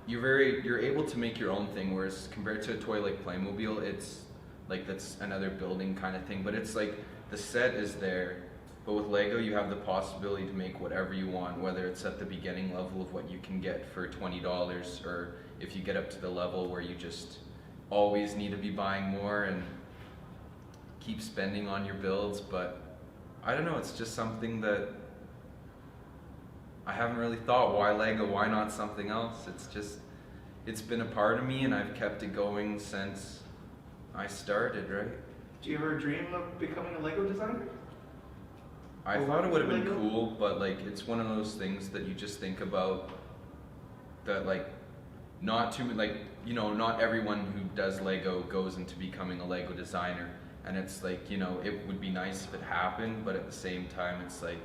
you're able to make your own thing, whereas compared to a toy like Playmobil, it's like, that's another building kind of thing, but it's like, the set is there, but with Lego, you have the possibility to make whatever you want, whether it's at the beginning level of what you can get for $20, or if you get up to the level where you just always need to be buying more and keep spending on your builds. But I don't know, it's just something that I haven't really thought, why Lego, why not something else? It's been a part of me, and I've kept it going since I started, right? Do you ever dream of becoming a Lego designer? I thought it would have been cool, but like, it's one of those things that you just think about, that like, not too, like, you know, not everyone who does Lego goes into becoming a Lego designer. And it's like, you know, it would be nice if it happened, but at the same time, it's like,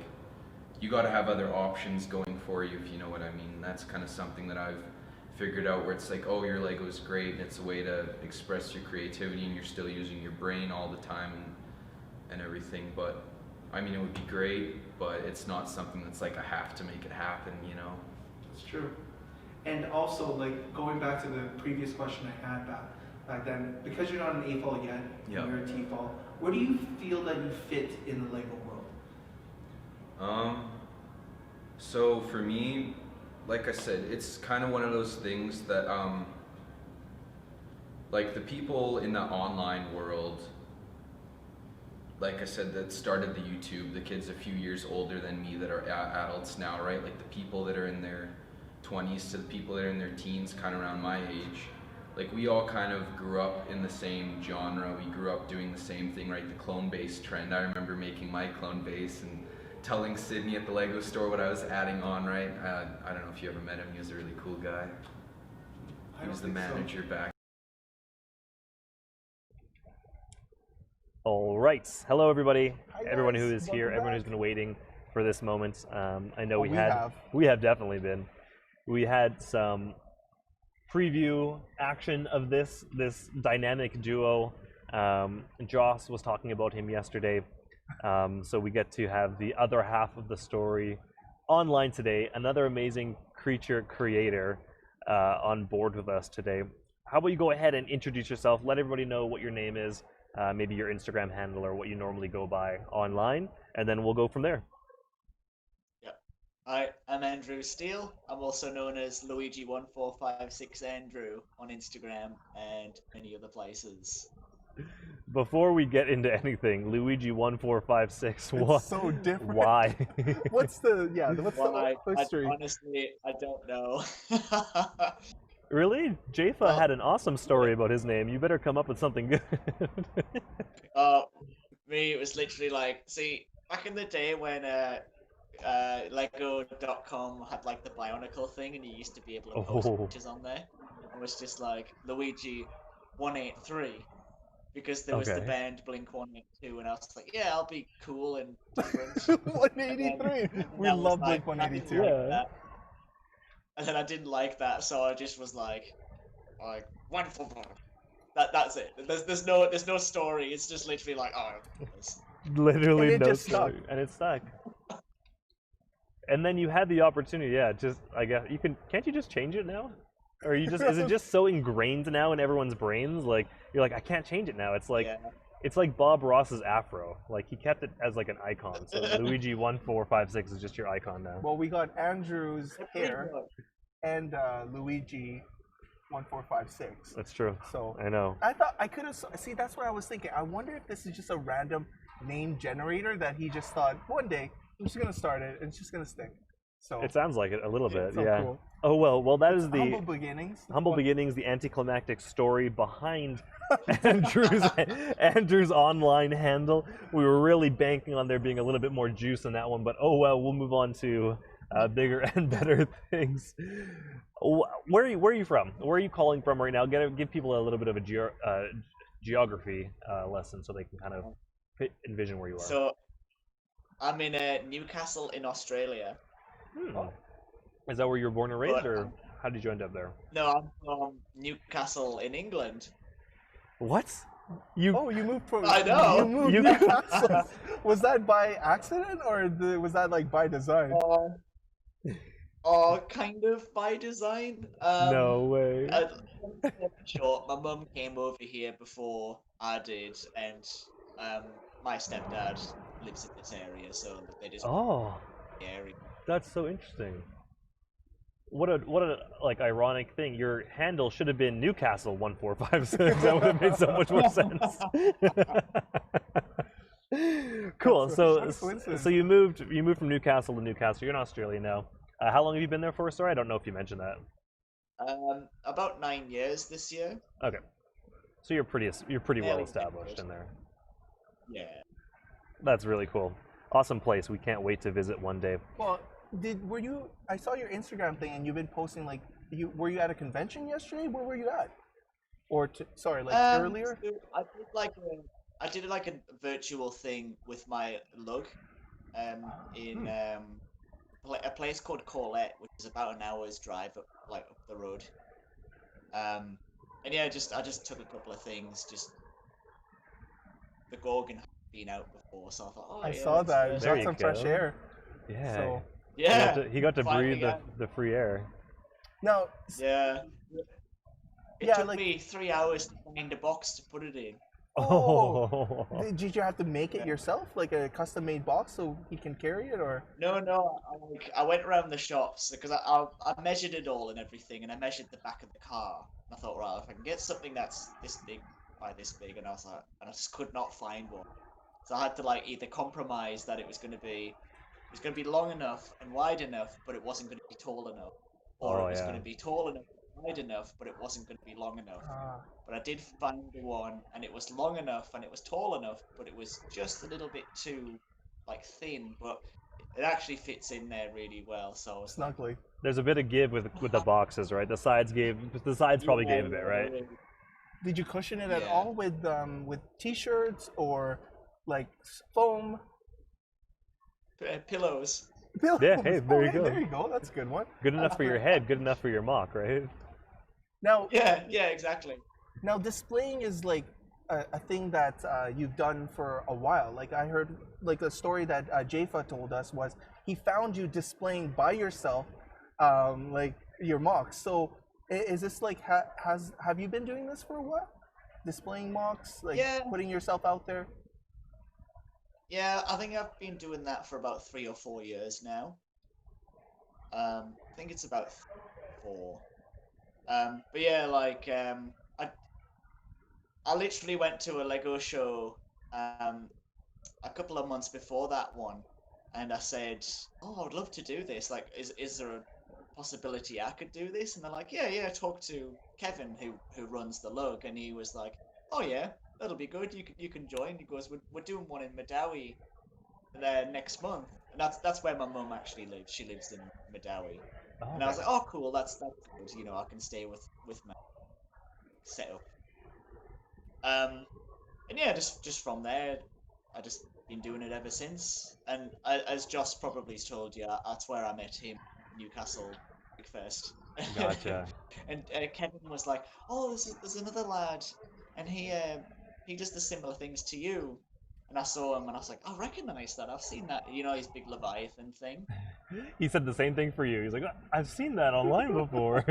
you got to have other options going for you, if you know what I mean. That's kind of something that I've figured out, where it's like, oh, your Lego is great, and it's a way to express your creativity, and you're still using your brain all the time and everything. But I mean, it would be great, but it's not something that's like, I have to make it happen, you know? It's true. And also, like, going back to the previous question I had back then, because you're not an A-fall yet, Yeah. you're a T-fall, where do you feel that you fit in the Lego world? So for me, like I said, it's kind of one of those things that, like the people in the online world, like I said, that started the YouTube, the kids a few years older than me that are adults now, right? Like the people that are in their 20s to the people that are in their teens, kind of around my age, like we all kind of grew up in the same genre. We grew up doing the same thing, right? The clone base trend. I remember making my clone base and telling Sydney at the Lego store what I was adding on, right? I don't know if you ever met him. He was a really cool guy. He was the manager back. All right. Hello, everybody. Hi, Everyone guys. who is here. Welcome Everyone who's back. been waiting for this moment. I know Oh, we we had. have. We have definitely been. We had some preview action of this dynamic duo. Joss was talking about him yesterday. So we get to have the other half of the story online today. Another amazing creature creator on board with us today. How about you go ahead and introduce yourself? Let everybody know what your name is, maybe your Instagram handle or what you normally go by online, and then we'll go from there. Hi, I'm Andrew Steele. I'm also known as Luigi1456Andrew on Instagram and many other places. Before we get into anything, Luigi1456, what? It's so different. Why? What's the Why? history? Honestly, I don't know. Really? Jafa Well- had an awesome story about his name. You better come up with something good. Me, it was literally like, see, back in the day when Lego.com had like the Bionicle thing, and you used to be able to post Oh. pictures on there. It was just like Luigi183 because there was the Okay. band Blink-182, and I was like, yeah, I'll be cool and different. 183. We I was love like, Blink I didn't 182. like Yeah. that. And then I didn't like that, so I just was like wonderful. That's it. There's no story. It's just literally like, oh. Literally And it no just stuck. story, and it stuck. And then you had the opportunity, yeah. Just I guess you can't you just change it now, or you just is it just so ingrained now in everyone's brains? Like you're like I can't change it now. It's like Yeah. it's like Bob Ross's afro. Like he kept it as like an icon. So Luigi1456 is just your icon now. Well, we got Andrew's Pretty hair much. and Luigi 1456. That's true. So I know. I thought I could have. See, that's what I was thinking. I wonder if this is just a random name generator that he just thought one day I'm just gonna start it and it's just gonna stick. So It sounds like it a little bit, so yeah. cool. Oh well, that is the humble beginnings. humble beginnings, the anticlimactic story behind Andrew's online handle. We were really banking on there being a little bit more juice in that one, but oh well, we'll move on to bigger and better things. Where are you from? Where are you calling from right now? Give people a little bit of a geography lesson so they can kind of envision where you are. So, I'm in Newcastle in Australia. Is that where you were born and raised, But, or how did you end up there? No, I'm from Newcastle in England. What? Oh, you moved from. I know. You moved You- Newcastle. Was that by accident or was that like by design? Kind of by design. No way. Short, my mum came over here before I did, and my stepdad lives in this area, so they just Oh, the area. that's so interesting. What a like ironic thing. Your handle should have been Newcastle1456. That would have made so much more sense. Cool. What a So coincidence. so you moved from Newcastle to Newcastle. You're in Australia now. How long have you been there for? Sorry, I don't know if you mentioned that. About 9 years this year. Okay. So you're pretty well Nearly established 10 in there. Yeah. That's really cool. Awesome place. We can't wait to visit one day. Well, were you? I saw your Instagram thing, and you've been posting like. Were you at a convention yesterday? Where were you at? Or earlier? So I did like a virtual thing with my lug, in a place called Corlette, which is about an hour's drive up the road. And yeah, I just took a couple of things. Just the Gorgon had been out before, so I thought, oh I yeah, saw that. let's There Got you some fresh go. air. Yeah. So yeah, He got to finally, breathe yeah. the free air. now, Yeah. It Yeah, took like- me 3 hours to find a box to put it in. Oh. did you have to make it yourself, like a custom-made box, so he can carry it, or? No, I went around the shops because I measured it all and everything, and I measured the back of the car. And I thought, right, if I can get something that's this big by this big, and I was like, and I just could not find one. So I had to like either compromise that it was going to be long enough and wide enough, but it wasn't going to be tall enough. or Oh, it was yeah. going to be tall enough, wide enough, but it wasn't going to be long enough. But I did find the one, and it was long enough, and it was tall enough, but it was just a little bit too, like, thin. But it actually fits in there really well. So I was like, Snugly. There's a bit of give with the boxes, right? The sides probably gave a bit, right? Did you cushion it at Yeah. all with t-shirts or like foam? Pillows. Pillows? Yeah, hey, there you go. There you go. That's a good one. Good enough for your head, good enough for your mock, right? Now, Yeah, exactly. now displaying is like a thing that you've done for a while. Like I heard, like a story that Jafa told us was he found you displaying by yourself, like your mocks. So is this like have you been doing this for a while? Displaying mocks, like Yeah. putting yourself out there. Yeah, I think I've been doing that for about 3 or 4 years now. I think it's about 4. But yeah, like I literally went to a Lego show a couple of months before that one, and I said, "Oh, I would love to do this. Like, is there a possibility I could do this?" And they're like, "Yeah. Talk to Kevin, who runs the lug," and he was like, "Oh yeah, that'll be good. You can join." He goes, "We're doing one in Madawi next month," and that's where my mum actually lives. She lives in Madawi, Oh, and I was like, "Oh, cool. That's good. You know, I can stay with my setup." And yeah, just from there, I just been doing it ever since. And as Joss probably's told you, that's where I met him, Newcastle Big Fest. Gotcha. And Kevin was like, "Oh, there's another lad, and he does the similar things to you." And I saw him, and I was like, "I recognize that. I've seen that. You know, his big Leviathan thing." He said the same thing for you. He's like, I've seen that online before.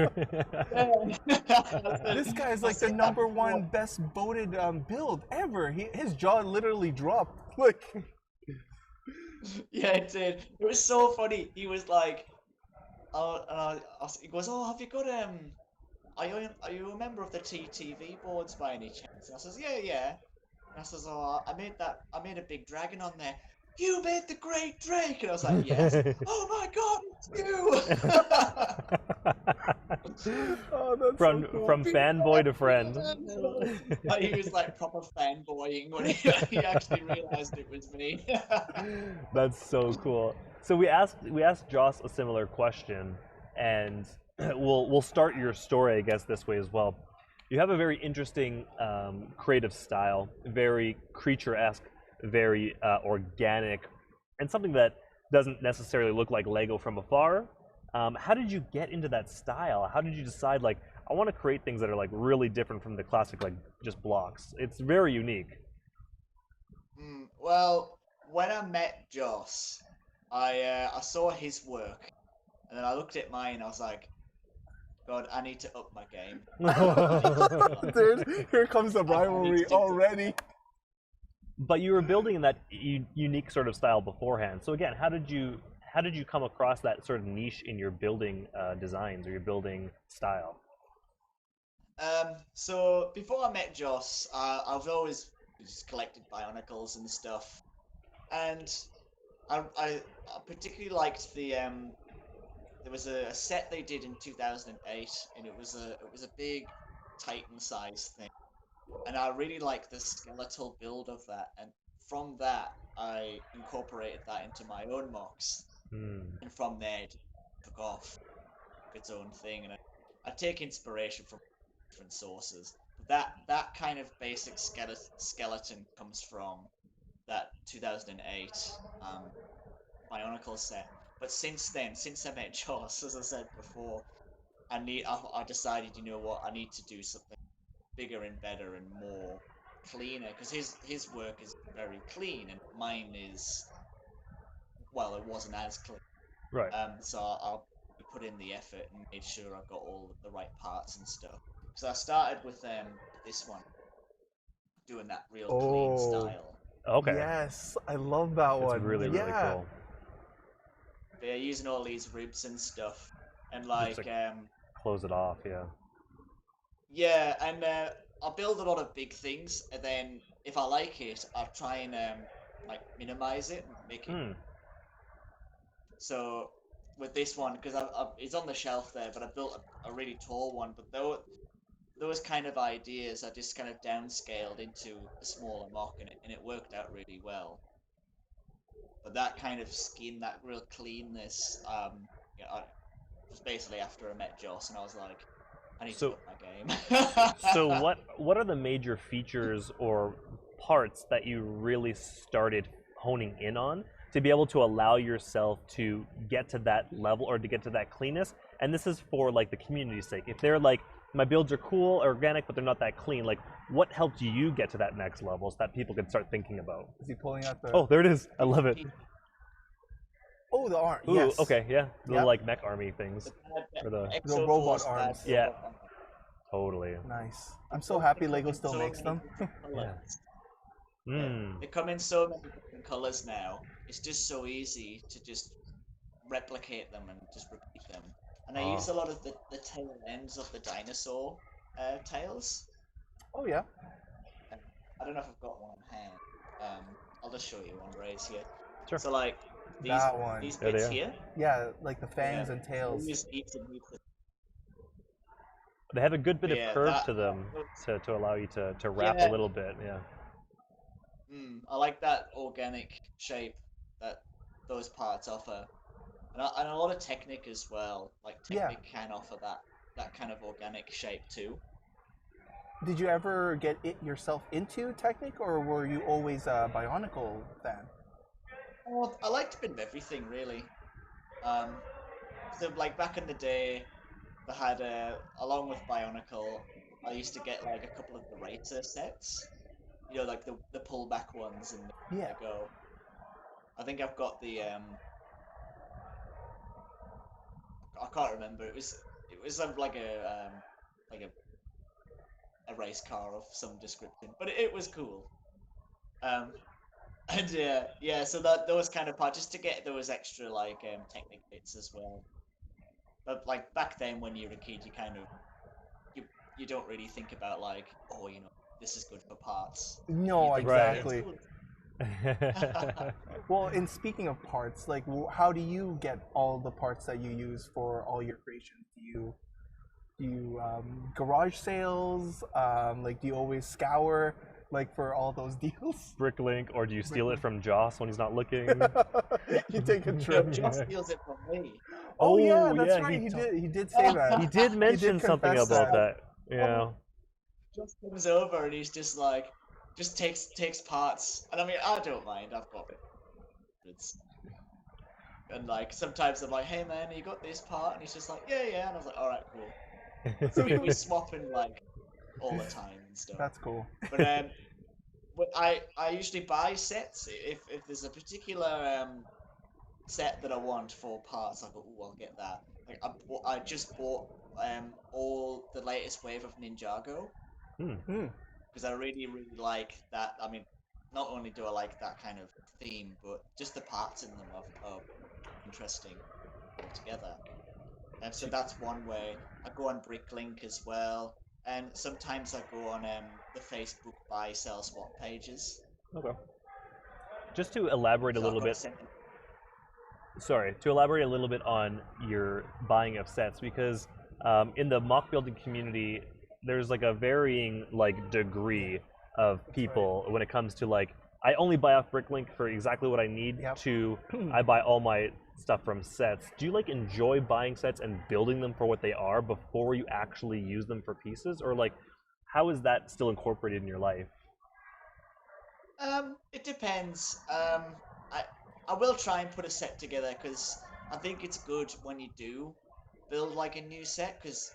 This guy's like the #1 best voted build ever. His jaw literally dropped. Look. Yeah, it did. It was so funny. He was like, he goes, "Oh, have you got are you a member of the TTV boards by any chance?" And I says, "Yeah." And I says, "Oh, I made a big dragon on there." "You made the Great Drake," and I was like, "Yes." "Oh my God, it's you!" Oh, that's from so cool. from fanboy to friend. He was like proper fanboying when he actually realized it was me. That's so cool. So we asked Joss a similar question, and we'll start your story, I guess, this way as well. You have a very interesting creative style, very creature-esque, very organic, and something that doesn't necessarily look like Lego from afar. How did you get into that style? How did you decide, like, I want to create things that are like really different from the classic, like, just blocks? It's very unique. Well, when I met Joss, I saw his work, and then I looked at mine, and I was like, "God, I need to up my game." Dude, here comes the rivalry already. But you were building in that unique sort of style beforehand. So again, how did you come across that sort of niche in your building designs or your building style? So before I met Joss, I've always just collected Bionicles and stuff, and I particularly liked the there was a set they did in 2008, and it was a big Titan size thing, and I really liked the skeletal build of that, and from that I incorporated that into my own mocks, and from there it took off its own thing, and I take inspiration from different sources. That kind of basic skeleton comes from that 2008 Bionicle set. But since then, since I met Joss, as I said before, I decided, you know what, I need to do something bigger and better and more cleaner, because his work is very clean and mine is, well, it wasn't as clean. Right. So I'll put in the effort and made sure I've got all the right parts and stuff. So I started with this one, doing that real clean style. Okay. Yes, I love that one. It's really cool. They're using all these ribs and stuff, and like close it off, yeah. Yeah, and I'll build a lot of big things, and then if I like it, I'll try and like minimize it and make it. So with this one because it's on the shelf there, but I built a really tall one. But those kind of ideas I just kind of downscaled into a smaller mock, and it worked out really well. But that kind of skin, that real cleanness, I was basically after I met Joss, and I was like, I need to up my game. So what are the major features or parts that you really started honing in on to be able to allow yourself to get to that level or to get to that cleanness? And this is for like the community's sake. If they're like, my builds are cool, organic, but they're not that clean, like what helped you get to that next level so that people can start thinking about? Is he pulling out the? Oh, there it is. I love it. Oh, the arm. Ooh, Yes. okay, yeah. The Yep. like mech army things. For the robot arms. Yeah. Totally. Nice. I'm so happy Lego still makes them. Yeah. They come in so many different colors now. It's just so easy to just replicate them and just repeat them. And I use a lot of the tail ends of the dinosaur tails. Oh yeah. I don't know if I've got one on hand. I'll just show you one right here. Sure. So like these That one. these There they bits are. here. Yeah, like the fangs and tails. They have a good bit Yeah, of curve that- to them to allow you to wrap a little bit, yeah. I like that organic shape that those parts offer, and a lot of Technic as well. Like Technic can offer that kind of organic shape too. Did you ever get it yourself into Technic, or were you always a Bionicle fan? Well, I liked a bit of everything really. So like back in the day, I had along with Bionicle, I used to get like a couple of the Racer sets. You know, like the pullback ones and the Lego. I think I've got the I can't remember. It was like a race car of some description, but it was cool. And yeah. So those kind of parts just to get those extra like Technic bits as well. But like back then, when you're a kid, you kind of you don't really think about like, oh, you know, this is good for parts. No, You think, exactly. "It's good." Well, and speaking of parts, like, how do you get all the parts that you use for all your creations? Do you garage sales? Like, do you always scour like for all those deals? Bricklink, or do you steal it from Joss when he's not looking? You take a trip. Joss steals it from me. Oh yeah, Oh, that's yeah, right. he He did say that. He did mention something confess about that. Yeah. Joss comes over and he's just like, just takes parts, and I mean, I don't mind. I've got hundreds. And like sometimes I'm like, hey man, you got this part, and he's just like, yeah, and I was like, all right, cool. So we swapping like all the time and stuff. That's cool. But I usually buy sets if there's a particular set that I want for parts. I go, oh, I'll get that. Like I just bought all the latest wave of Ninjago because I really like that. I mean, not only do I like that kind of theme, but just the parts in them are interesting altogether. And so that's one way. I go on Bricklink as well, and sometimes I go on the Facebook buy, sell, swap pages. Okay. Just to elaborate a So little I've got bit. sent- Sorry, to elaborate a little bit on your buying of sets, because in the mock building community, there's like a varying like degree of people when it comes to like, I only buy off Bricklink for exactly what I need to I buy all my stuff from sets. Do you like enjoy buying sets and building them for what they are before you actually use them for pieces, or like how is that still incorporated in your life? It depends. I will try and put a set together because I think it's good when you do build like a new set because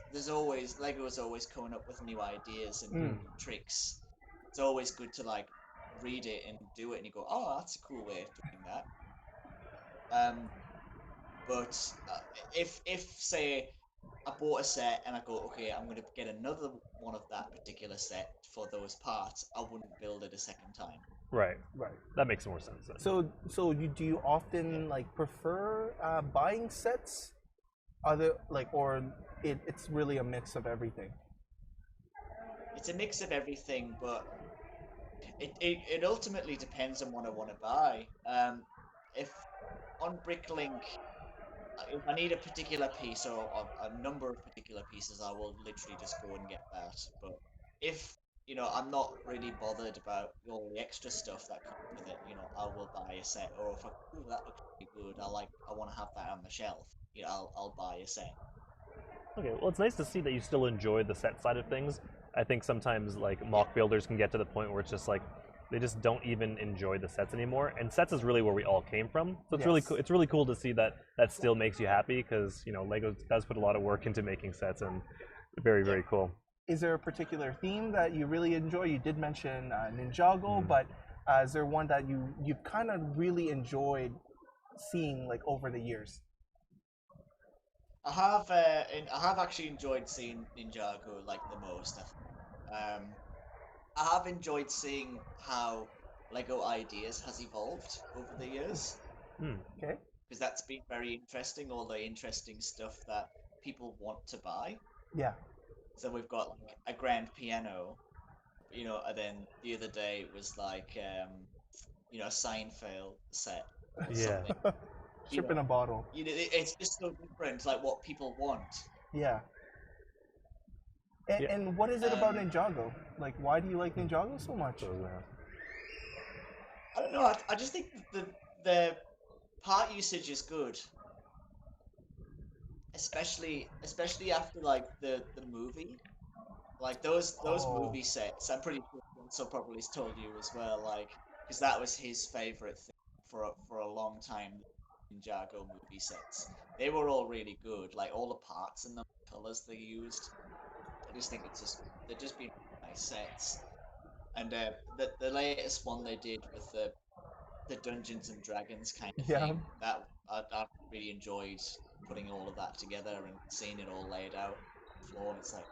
Lego is always coming up with new ideas and tricks. It's always good to like read it and do it and you go, oh, that's a cool way of doing that. But if say I bought a set and I go, okay, I'm going to get another one of that particular set for those parts, I wouldn't build it a second time. Right. That makes more sense then. So do you often like prefer buying sets, or it's really a mix of everything? It's a mix of everything, but it ultimately depends on what I want to buy. If on Bricklink, if I need a particular piece or a number of particular pieces, I will literally just go and get that. But if I'm not really bothered about all the extra stuff that comes with it, I will buy a set. Or if that looks pretty good, I want to have that on the shelf. I'll buy a set. Okay, well, it's nice to see that you still enjoy the set side of things. I think sometimes like mock builders can get to the point where it's just like they just don't even enjoy the sets anymore. And sets is really where we all came from. So it's really cool. It's really cool to see that that still makes you happy because Lego does put a lot of work into making sets, and very cool. Is there a particular theme that you really enjoy? You did mention Ninjago, but is there one that you've kind of really enjoyed seeing like over the years? I have actually enjoyed seeing Ninjago like the most. I have enjoyed seeing how Lego Ideas has evolved over the years. Okay. Because that's been very interesting, all the interesting stuff that people want to buy. Yeah. So we've got like a grand piano, and then the other day it was like, a Seinfeld set. Yeah. Ship in a bottle. It's just so different, like what people want. Yeah. And what is it about Ninjago? Like, why do you like Ninjago so much? I don't know. I just think the part usage is good, especially after like the movie, like those movie sets. I'm pretty sure so probably told you as well, like because that was his favorite thing for a long time. Ninjago movie sets. They were all really good, like all the parts and the colors they used. I just think they're just been nice sets. And the latest one they did with the Dungeons and Dragons kind of thing, that I really enjoyed putting all of that together and seeing it all laid out on the floor. It's like,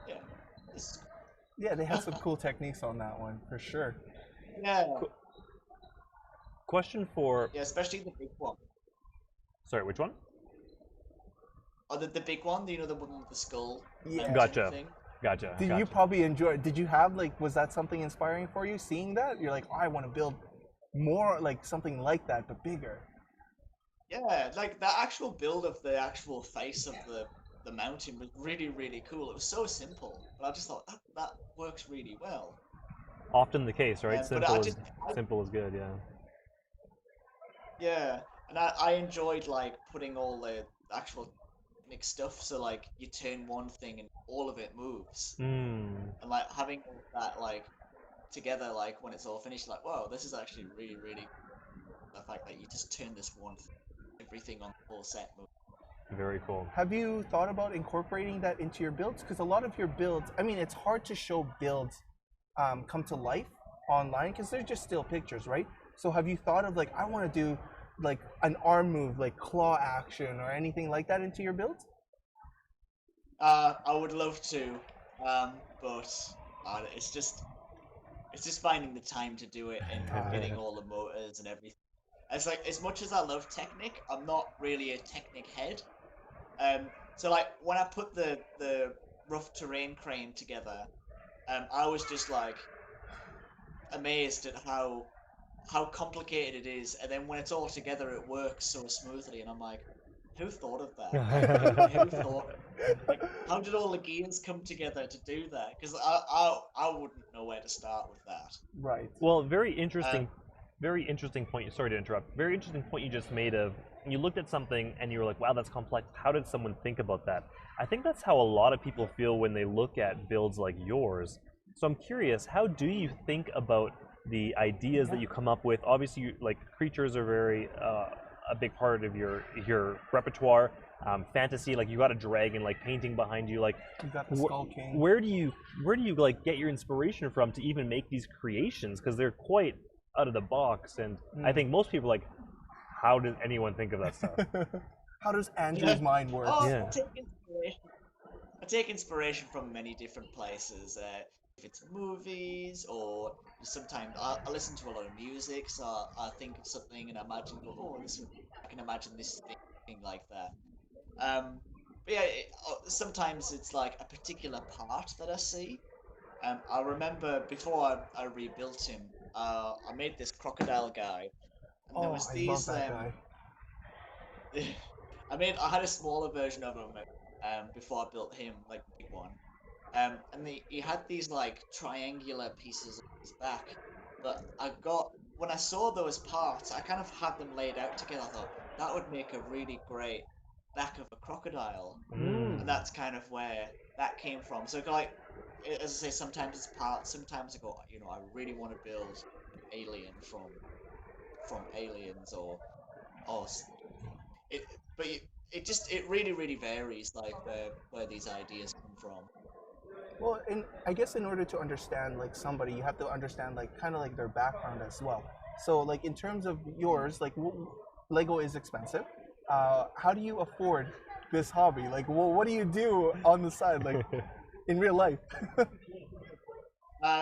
this is cool. Yeah, they had some cool techniques on that one for sure. Yeah. Question for especially the big one. Sorry, which one? Oh, the big one, the one with the skull. Yeah. Gotcha. Did you probably enjoy it? Did you have was that something inspiring for you seeing that? You're like, I want to build more like something like that, but bigger. Yeah, like the actual build of the actual face of the mountain was really, really cool. It was so simple, but I just thought that works really well. Often the case, right? Simple is good, yeah. Yeah, and I enjoyed like putting all the actual technic stuff. So like you turn one thing and all of it moves, and like having all that like together, like when it's all finished, like wow, this is actually really, really the fact that you just turn this one thing, everything on the whole set moves. Very cool. Have you thought about incorporating that into your builds? Because a lot of your builds, I mean, it's hard to show builds come to life online because they're just still pictures, right? So have you thought of like, I want to do like an arm move, like claw action or anything like that into your builds? I would love to, but it's just finding the time to do it and getting all the motors and everything. It's like, as much as I love Technic, I'm not really a Technic head. So like when I put the rough terrain crane together, I was just like amazed at how complicated it is, and then when it's all together, it works so smoothly, and I'm like, who thought of that? Like, who thought? Like, how did all the gears come together to do that? Because I wouldn't know where to start with that. Right. Well, very interesting point. Sorry to interrupt. Very interesting point you just made of you looked at something and you were like, wow, that's complex. How did someone think about that? I think that's how a lot of people feel when they look at builds like yours. So I'm curious, how do you think about the ideas that you come up with? Obviously, like creatures are very a big part of your repertoire. Fantasy, like you got a dragon like painting behind you, like you got the Skull King. Where do you like get your inspiration from to even make these creations? Because they're quite out of the box, and I think most people are like, how did anyone think of that stuff? How does Andrew's mind work? I take inspiration from many different places. If it's movies, or sometimes I listen to a lot of music, so I think of something and I imagine, I can imagine this thing like that. But yeah, sometimes it's like a particular part that I see. I remember before I rebuilt him, I made this crocodile guy, and there was these. I love that guy. I had a smaller version of him before I built him, like the big one. And he had these like triangular pieces on his back. But when I saw those parts, I kind of had them laid out together. I thought that would make a really great back of a crocodile. And that's kind of where that came from. So like, as I say, sometimes it's parts. Sometimes I go, I really want to build an alien from Aliens or it. But it really really varies, like where these ideas come from. Well, I guess in order to understand like somebody, you have to understand like kind of like their background as well. So like in terms of yours, like Lego is expensive. How do you afford this hobby? Like, what do you do on the side, like in real life?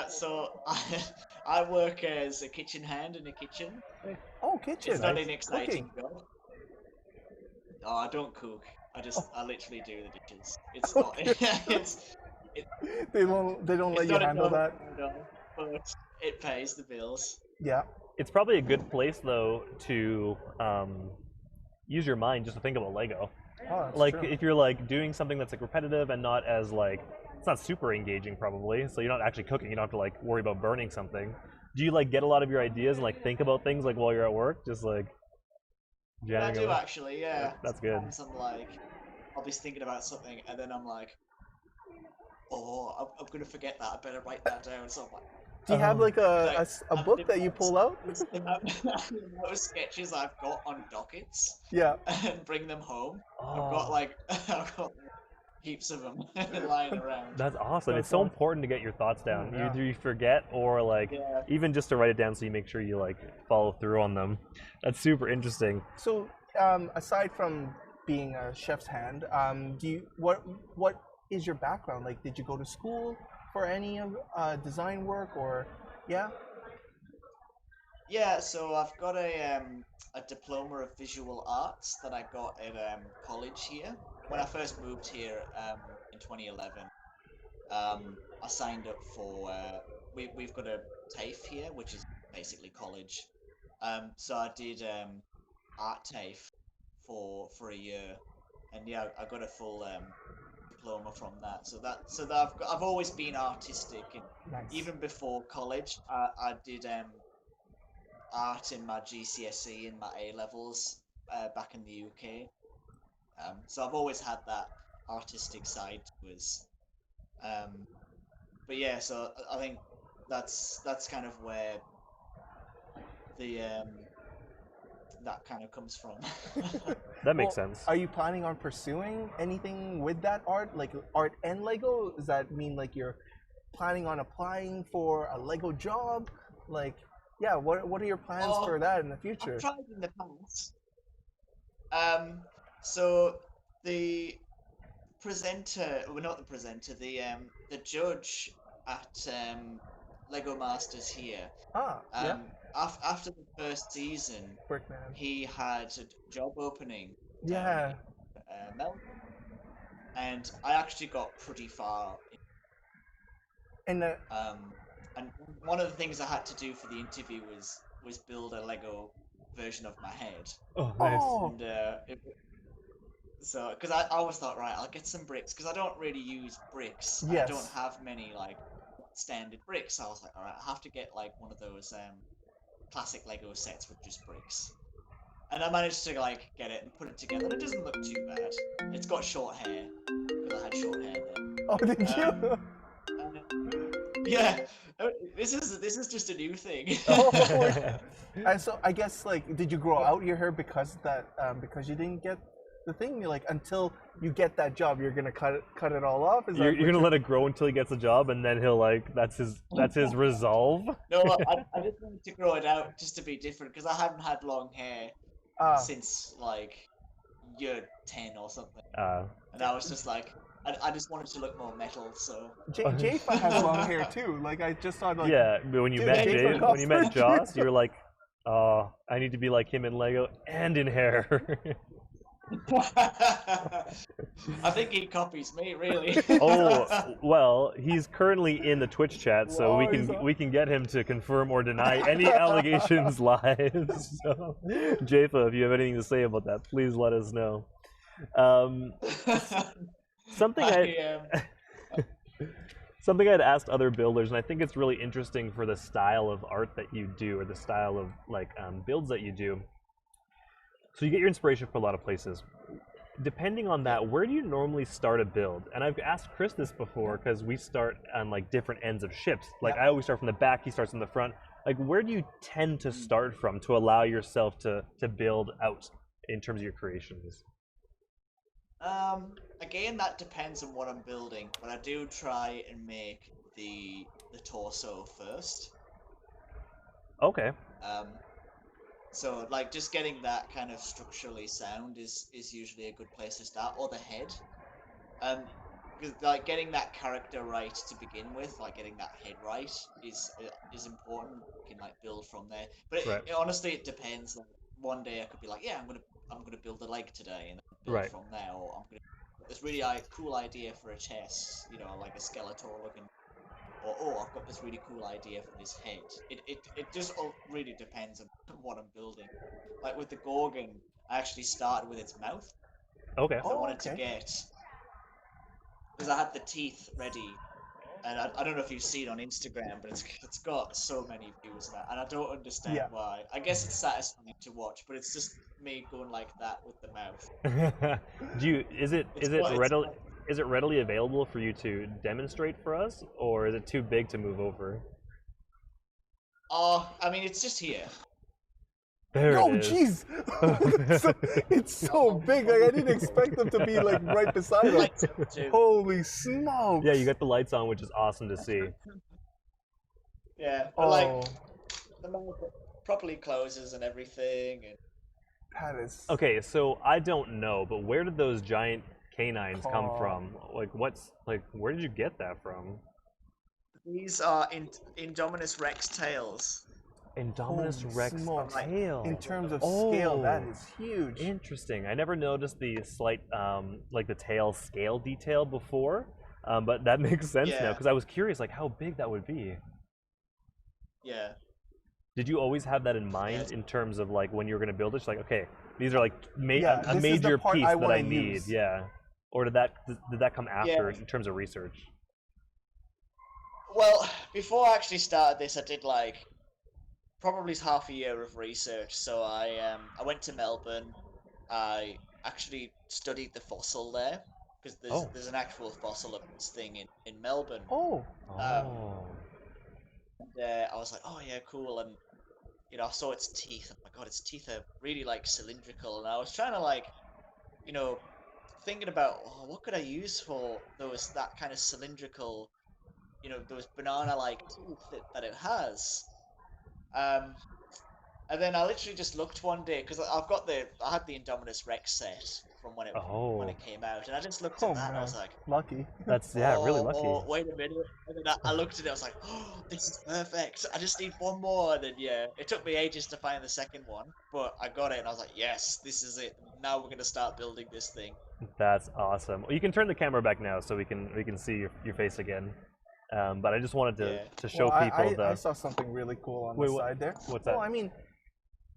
So I work as a kitchen hand in a kitchen. Oh, kitchen! It's not an exciting job. No, I don't cook. I literally do the dishes. It's not. They don't let you handle that. But it pays the bills. Yeah. It's probably a good place though to use your mind just to think about Lego. Oh, that's like true. if you're like doing something that's like repetitive and not as like, it's not super engaging probably, so you're not actually cooking, you don't have to like worry about burning something. Do you like get a lot of your ideas and like think about things like while you're at work, just like Yeah, I do actually, yeah. That's good. Sometimes I'm like, I'll be thinking about something and then I'm like, oh, I'm gonna forget that, I better write that down. So I'm like, do you have like a book that you pull out? Those sketches I've got on dockets. Yeah. And bring them home. Oh. I've got heaps of them lying around. That's awesome. It's so important to get your thoughts down. Yeah. Either you forget or like even just to write it down so you make sure you like follow through on them. That's super interesting. So aside from being a chef's hand, what is your background? Like, did you go to school for any of design work or yeah? Yeah, so I've got a diploma of visual arts that I got at college here. When I first moved here in 2011, I signed up for we've got a TAFE here, which is basically college. So I did art TAFE for a year, and yeah, I got a full diploma from that. So I've always been artistic, and Nice. even before college, I did art in my GCSE and my A levels back in the UK. So I've always had that artistic side to us. But yeah, so I think that's kind of where the that kind of comes from. That makes sense. Are you planning on pursuing anything with that art, like art and Lego? Does that mean like you're planning on applying for a Lego job? Like, yeah, what are your plans for that in the future? I've tried in the past. So the presenter, well, not the presenter, the judge at Lego Masters here. Yeah. After the first season, Brickman. he had a job opening. Yeah. Melbourne, and I actually got pretty far. And and one of the things I had to do for the interview was build a Lego version of my head. Oh, nice. And so, because I always thought, right, I'll get some bricks, because I don't really use bricks. Yes. I don't have many like standard bricks. So I was like, all right, I have to get like one of those classic Lego sets with just bricks. And I managed to like get it and put it together. And it doesn't look too bad. It's got short hair because I had short hair then. oh, did you? Yeah, this is just a new thing. And so I guess like, did you grow out your hair because you didn't get the thing? You're like, until you get that job, you're gonna cut it all off. You're gonna let it grow until he gets a job, and then he'll like that's his resolve. No, I just wanted to grow it out just to be different because I haven't had long hair since like year 10 or something. And I was just like, I just wanted to look more metal, so. Jafa has long hair too. Like I just saw like. Yeah, but when you met Joss, you were like, oh, I need to be like him in Lego and in hair. I think he copies me, really. Oh, well, he's currently in the Twitch chat, so we can get him to confirm or deny any allegations live. So, Jafa, if you have anything to say about that, please let us know. Um, something something I'd asked other builders, and I think it's really interesting for the style of art that you do, or the style of like builds that you do. So you get your inspiration from a lot of places. Depending on that, where do you normally start a build? And I've asked Chris this before because we start on like different ends of ships. Like I always start from the back, he starts in the front. Like where do you tend to start from to allow yourself to build out in terms of your creations? Again, that depends on what I'm building, but I do try and make the torso first. Okay. So like just getting that kind of structurally sound is usually a good place to start, or the head. Because like getting that character right to begin with, like getting that head right is important. You can like build from there. But honestly, it depends. Like one day I could be like, yeah, I'm gonna build a leg today, and then build from there. Or I'm gonna this really cool idea for a chest, you know, like a Skeletor looking. Or oh, I've got this really cool idea for this head. It just really depends on what I'm building. Like with the Gorgon, I actually started with its mouth. Okay. I wanted to get, because I had the teeth ready, and I don't know if you've seen on Instagram, but it's got so many views now, and I don't understand why. I guess it's satisfying to watch, but it's just me going like that with the mouth. Is it readily available for you to demonstrate for us, or is it too big to move over? I mean, it's just here. There Oh, it is. jeez! It's so big. Like I didn't expect them to be like right beside us. Holy smokes! Yeah, you got the lights on, which is awesome to see. Yeah, but like the mouth properly closes and everything. And that is. Okay, so I don't know, but where did those giant canines come from? Like, where did you get that from? These are Indominus Rex tails. Indominus Rex tail. In terms of scale, that is huge. Interesting. I never noticed the slight, like the tail scale detail before, but that makes sense now because I was curious, like how big that would be. Yeah. Did you always have that in mind in terms of like when you were going to build it? Like, okay, these are like a major piece that I need. Yeah. Or did that come after in terms of research? Well, before I actually started this, I did like probably half a year of research. So I went to Melbourne. I actually studied the fossil there because there's an actual fossil of this thing in Melbourne. And I was like, oh yeah, cool. And you know, I saw its teeth. Oh my god, its teeth are really like cylindrical. And I was trying to like, you know, thinking about what could I use for that kind of cylindrical, you know, those banana-like teeth that it has. And then I literally just looked one day because I had the Indominus Rex set from when it came out, and I just looked at that and I was like, lucky. That's really lucky. Oh, wait a minute! And then I looked at it, I was like, oh, this is perfect. I just need one more. And then it took me ages to find the second one, but I got it, and I was like, yes, this is it. Now we're gonna start building this thing. That's awesome. Well, you can turn the camera back now so we can see your face again. But I just wanted to show people I saw something really cool on the side there. What's that? Well, I mean,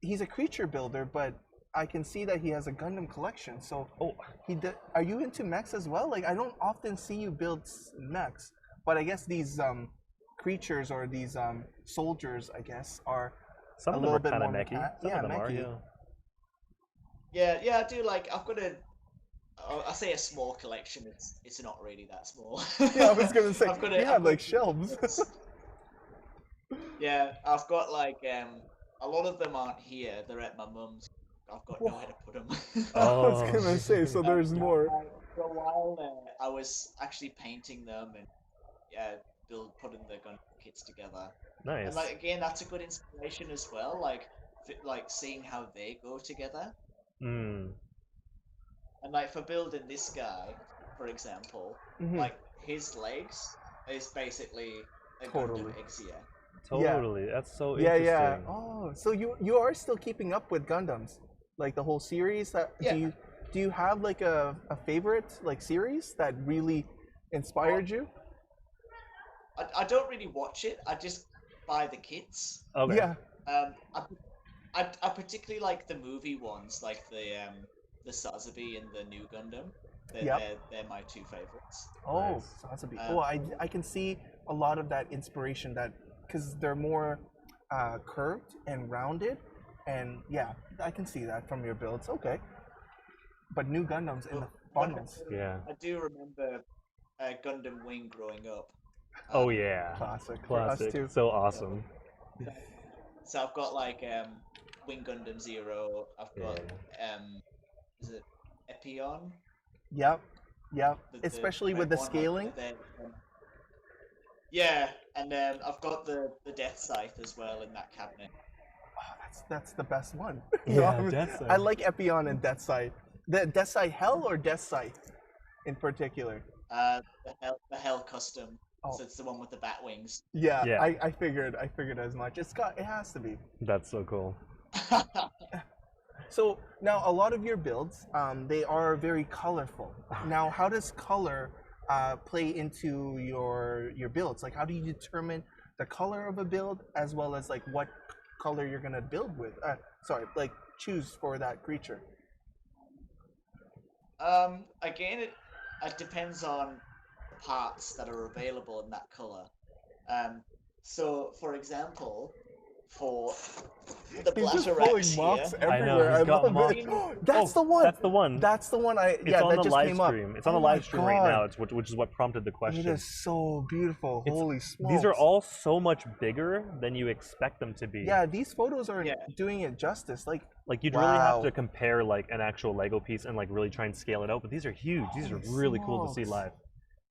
he's a creature builder, but I can see that he has a Gundam collection. So, are you into mechs as well? Like, I don't often see you build mechs, but I guess these creatures or these soldiers, I guess, are some of them are kind of mechy. Yeah, I do like. I've got I say a small collection. It's not really that small. Yeah, I was gonna say you have like shelves. Yeah, I've got like a lot of them aren't here. They're at my mum's. I've got nowhere to put them. I was gonna say, so there's more. For a while, I was actually painting them and putting the gun kits together. Nice. And like again, that's a good inspiration as well. Like seeing how they go together. And like for building this guy, for example, like his legs is basically a Gundam Exia. Totally, that's so interesting. Yeah. Oh, so you are still keeping up with Gundams, like the whole series. Do you have like a favorite like series that really inspired you? I don't really watch it. I just buy the kits. Okay. Yeah. I particularly like the movie ones, like the the Sazabi and the New Gundam. They're my two favorites. Oh, Nice. Sazabi. Oh, I can see a lot of that inspiration that because they're more curved and rounded, and yeah, I can see that from your builds. Okay, but New Gundams in the funnels. Yeah. I do remember Gundam Wing growing up. Oh yeah. Classic. For us Classic. too. So awesome. So I've got like Wing Gundam Zero. I've got is it Epion? Yep. Yep. The Especially red with the one, like, scaling. Yeah, and I've got the Death Scythe as well in that cabinet. Oh, that's the best one. Yeah, I mean, Death Scythe. I like Epion and Death Scythe. The Death Scythe Hell or Death Scythe in particular? The Hell Custom. Oh. So it's the one with the bat wings. Yeah, Yeah. I figured as much. It has to be. That's so cool. So now a lot of your builds, they are very colorful. Now, how does color play into your builds? Like, how do you determine the color of a build as well as like what color you're gonna build with? Like choose for that creature. Again, it depends on the parts that are available in that color. So, for example, for the He's just Blatterax pulling here, moths I know, everywhere. he's got love moths. it. That's the one. That's the one. That's the one. It's on that the just live came up. stream. It's on the Oh my live stream right God. now. It's which is what prompted the It question. is so beautiful. It's- Holy smokes. These are all so much bigger than you expect them to be. Yeah, these photos are Yeah. doing it justice. Like Like you'd really have Wow. to compare like an actual Lego piece and like really try and scale it out. But these are huge. These are Holy really cool to see smokes. live.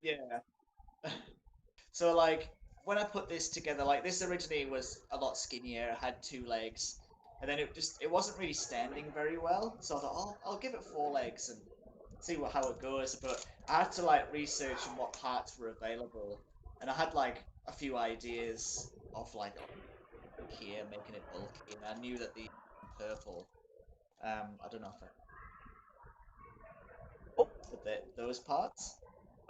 yeah. So, like, when I put this together, like, this originally was a lot skinnier, had 2 legs, and then it wasn't really standing very well. So I thought, oh, I'll give it 4 legs and see how it goes. But I had to like research on what parts were available, and I had like a few ideas of like here making it bulky, and I knew that the purple. I don't know if those parts.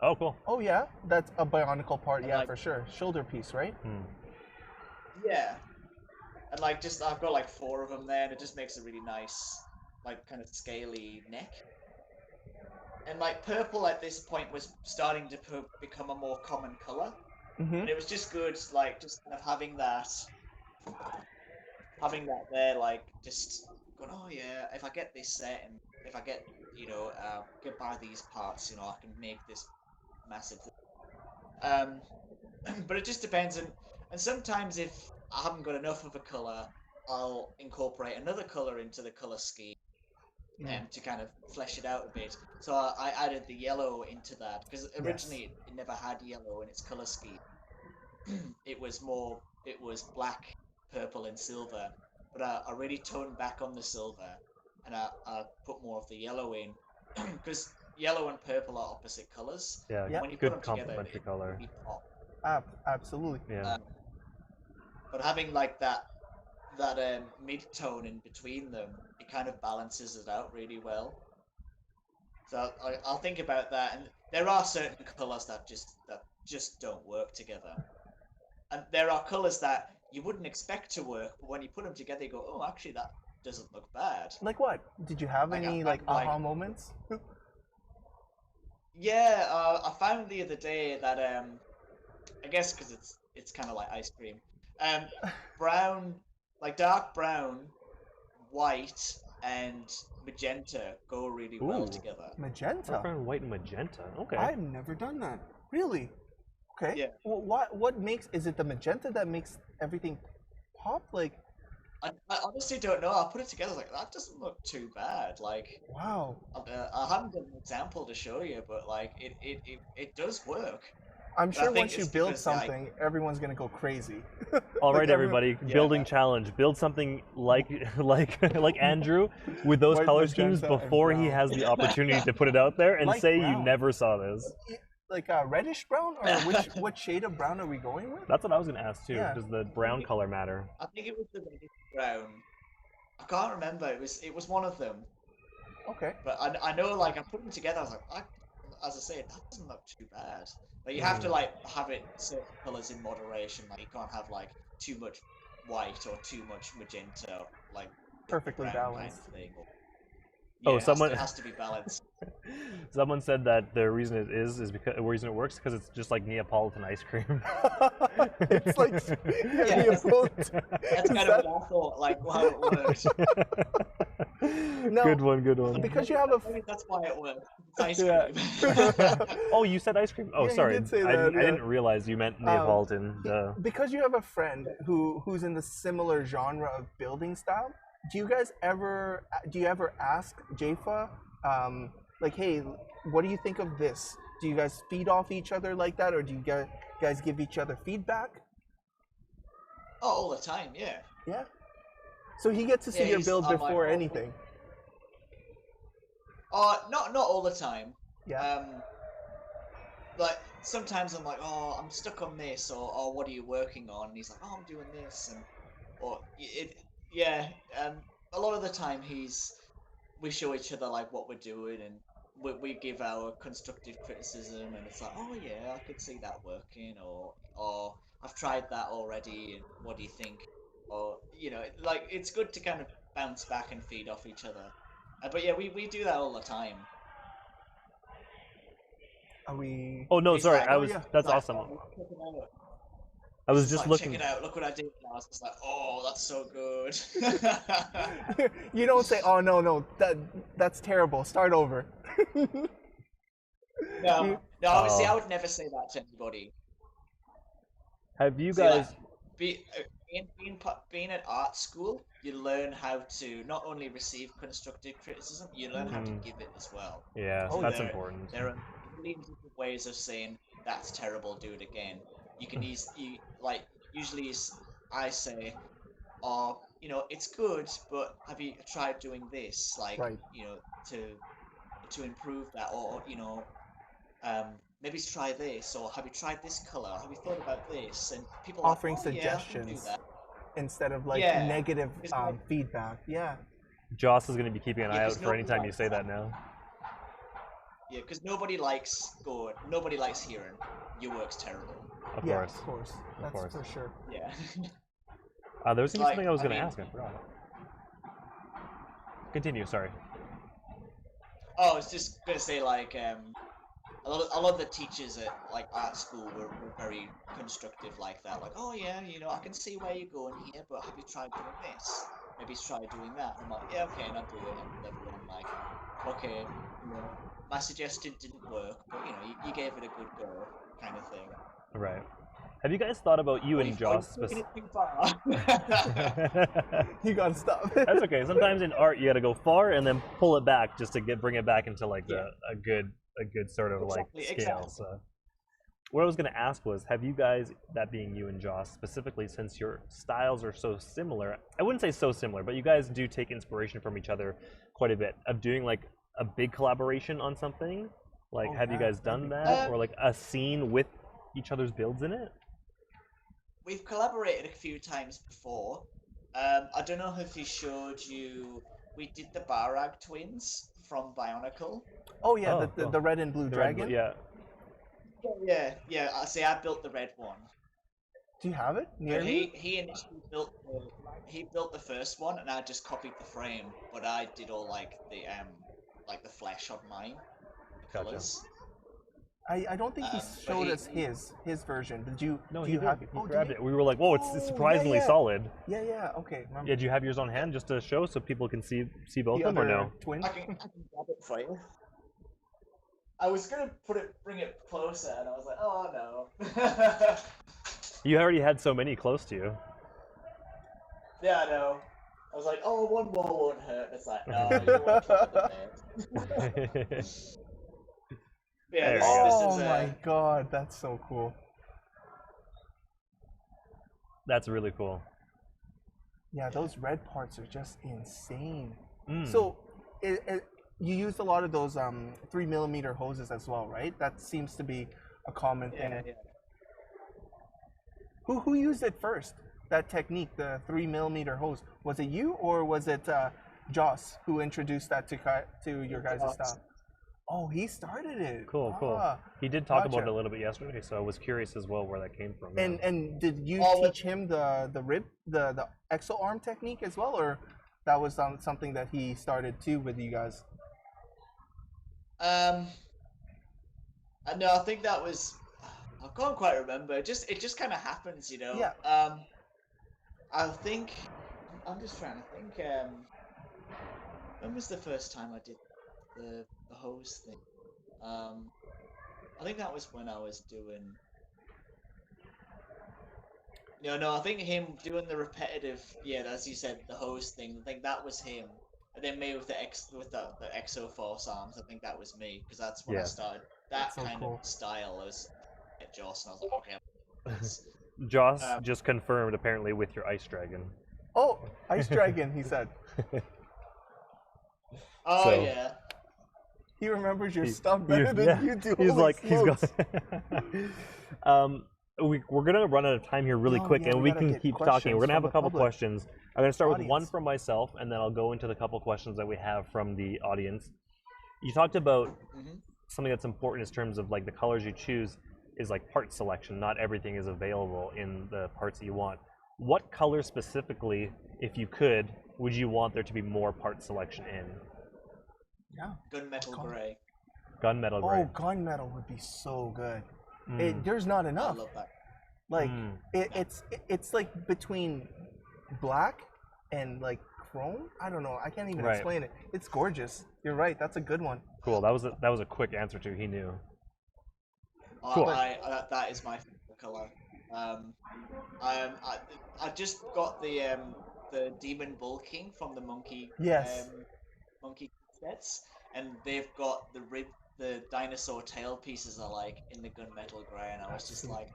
Oh, cool. oh yeah, that's a bionicle part. And Yeah, like- for sure. Shoulder piece, right? Hmm. Yeah, and like just I've got like 4 of them there, and it just makes a really nice, like kind of scaly neck. And like purple at this point was starting to become a more common color, Mm-hmm. and it was just good, like just kind of having that there, like just going, oh yeah, if I get this set and if I get get buy these parts, I can make this massive thing. But it just depends, and sometimes if I haven't got enough of a color, I'll incorporate another color into the color scheme to kind of flesh it out a bit. So I added the yellow into that because originally it never had yellow in its color scheme. It was black, purple, and silver. But I really toned back on the silver, and I put more of the yellow in because yellow and purple are opposite colors. Yeah, Yeah. When you good put them together, complementary it color. really pop. Absolutely. Yeah. But having like that mid-tone in between them, it kind of balances it out really well. So I'll think about that, and there are certain colors that just don't work together, and there are colors that you wouldn't expect to work, but when you put them together, you go, oh, actually that doesn't look bad. Like what? Did you have Like, any I- like like- aha moments? Yeah, I found the other day that I guess because it's kind of like ice cream, brown, like dark brown, white, and magenta go really well Ooh. together. Magenta. Dark brown, white, and magenta. Okay. I've never done that. Really? Okay. Yeah. Well, what makes? Is it the magenta that makes everything pop? Like, I honestly don't know. I put it together, I was like, that doesn't look too bad. Like, wow. I haven't got an example to show you, but like, it does work. I'm I sure think once you it's build because, like- something, everyone's gonna go crazy. All right, Like, everybody. Yeah. Building challenge. Build something like like Andrew with those White, color magenta, schemes and before he brown. has the opportunity to put it out there and Like say brown. you never saw this. Like reddish brown, or what shade of brown are we going with? That's what I was gonna ask too. Yeah. Does the brown color matter? I think it was the reddish brown. I can't remember. It was one of them. Okay. But I know, like, I put them together. I was like, as I say, that doesn't look too bad. But you have to like have it certain colors in moderation. Like, you can't have like too much white or too much magenta, like Perfectly brown balanced. kind of thing. Oh, it someone- has to be balanced. Someone said that the reason it is because the reason it works because it's just like Neapolitan ice cream. It's like Yeah, that's kind of what I thought, like how it works. No, Good one, good one. because you have a. I mean, that's why it works. It's ice Yeah. cream. Oh, you said ice cream. Oh, Yeah, you sorry. did say I, that, didn't, I yeah. didn't realize you meant Neapolitan. Duh. Because you have a friend who's in the similar genre of building style, do you ever ask Jafa, like, hey, what do you think of this? Do you guys feed off each other like that, or do you guys give each other feedback? Oh, all the time, yeah. Yeah. So he gets to see Yeah, your he's build on my before phone. anything. Not all the time. Yeah. Like sometimes I'm like, oh, I'm stuck on this, or oh, what are you working on? And he's like, oh, I'm doing this, and yeah. A lot of the time we show each other like what we're doing, and we give our constructive criticism, and it's like, oh yeah, I could see that working, or I've tried that already, and what do you think? Or like it's good to kind of bounce back and feed off each other. But yeah, we do that all the time. Are we? Oh no, He's sorry. like, I oh, was. yeah. That's Like, awesome. oh, check it out. I was It's just like, looking. check it out. Look what I did. And I was just like, oh, that's so good. You don't say, oh no, that's terrible. Start over. No, obviously, Oh. I would never say that to anybody. Have you See, like, guys? being at art school, you learn how to not only receive constructive criticism, you learn how to Mhm. give it as well. Yeah, Oh, that's there- important. There are a million different ways of saying that's terrible. Do it again. You can usually I say, oh, it's good, but have you tried doing this? Like, Right. to improve that, or maybe try this, or have you tried this color? Have you thought about this? And people are Offering like, oh, yeah, I can do suggestions that. instead of like Yeah. negative It's like- feedback. Yeah. Joss is going to be keeping an Yeah, eye 'cause out for nobody any time you likes say that. that now. Yeah, because nobody likes hearing your work's terrible. Of Yeah, course. of course. Of That's course. for sure. Yeah. There was It's something I was like, going to I mean- ask. I forgot. Continue. Sorry. Oh, I was just gonna say, like, a lot of the teachers at like art school were very constructive like that. Like, oh yeah, I can see where you're going here, but have you tried doing this? Maybe try doing that. And I'm like, yeah, okay, and I'm doing it. And everyone like, okay, my suggestion didn't work, but you gave it a good go, kind of thing. Right. Have you guys thought about you and Joss? Taking it too far. You gotta stop. That's okay. Sometimes in art you got to go far and then pull it back just to bring it back into like Yeah. a good sort of Exactly, like scale. exactly. So what I was going to ask was, have you guys, that being you and Joss specifically, since your styles are so similar, I wouldn't say so similar, but you guys do take inspiration from each other quite a bit, of doing like a big collaboration on something? Like, Oh, have you yeah, guys done that'd that, or like a scene with each other's builds in it? We've collaborated a few times before. I don't know if he showed you. We did the Barag twins from Bionicle. Oh yeah, Oh, the, cool. the red and blue The red- dragon. yeah. Yeah. I built the red one. Do you have it near But you? he initially built the first one, and I just copied the frame. But I did all like the flesh on mine, the Gotcha. colors. I don't think he but showed he- us his version. Did you? No, do he you did. have He oh, did grabbed you? it. We were like, whoa, Oh, it's yeah, surprisingly yeah. solid. Yeah. Okay. Remember. Yeah, do you have yours on hand just to show so people can see both The of them, or other no? twin. I can grab it for you. I was gonna bring it closer, and I was like, oh no. You already had so many close to you. Yeah, I know. I was like, oh, one more won't hurt. It's like, no, you don't want to put it in there. Yeah, this Oh is my god, that's so cool. That's really cool. Yeah, those red parts are just insane. Mm. So, you used a lot of those 3mm hoses as well, right? That seems to be a common thing. yeah. Who used it first? That technique, the 3mm hose. Was it you or was it Joss who introduced that to your guys' Joss. style? Oh, he started it. Cool. Ah. He did talk about it gotcha. a little bit yesterday, so I was curious as well where that came from. And did you Oh, teach him the exo arm technique as well, or that was something that he started too with you guys? No, I think that was. I can't quite remember. It just kind of happens, you know. Yeah. I think. I'm just trying to think. When was the first time I did the hose thing? I think that was when I was doing. No, I think him doing the repetitive, as you said, the hose thing. I think that was him, and then me with the Exo Force arms. I think that was me because that's when I Yeah. started that So kind cool. of style. As at Joss, and I was like, okay. I'm doing this. Joss just confirmed apparently with your ice dragon. Oh, Ice Dragon, he said. Oh So- yeah. He remembers your stuff better than you do. He's Holy like, smokes. he's got. We're gonna run out of time here really Oh, quick, yeah, and we we gotta can get keep talking. We're questions gonna have from a couple the public. questions. I'm gonna start with one Audience. from myself, and then I'll go into the couple questions that we have from the audience. You talked about something that's important in terms of like the colors you choose is like part selection. Not everything is available in the parts that you want. What color specifically, if you could, would you want there to be more part selection in? Yeah. Gunmetal gray. Gunmetal gray. Oh, gunmetal would be so good. Mm. There's not I enough. love that. Like it's like between black and like chrome. I don't know. I can't even Right. explain it. It's gorgeous. You're right. That's a good one. Cool. That was a quick answer too. He knew. Cool. That is my favorite color. I just got the Demon Bull King from the Monkey Monkey sets, and they've got the dinosaur tail pieces I like in the gunmetal gray, and I was just like,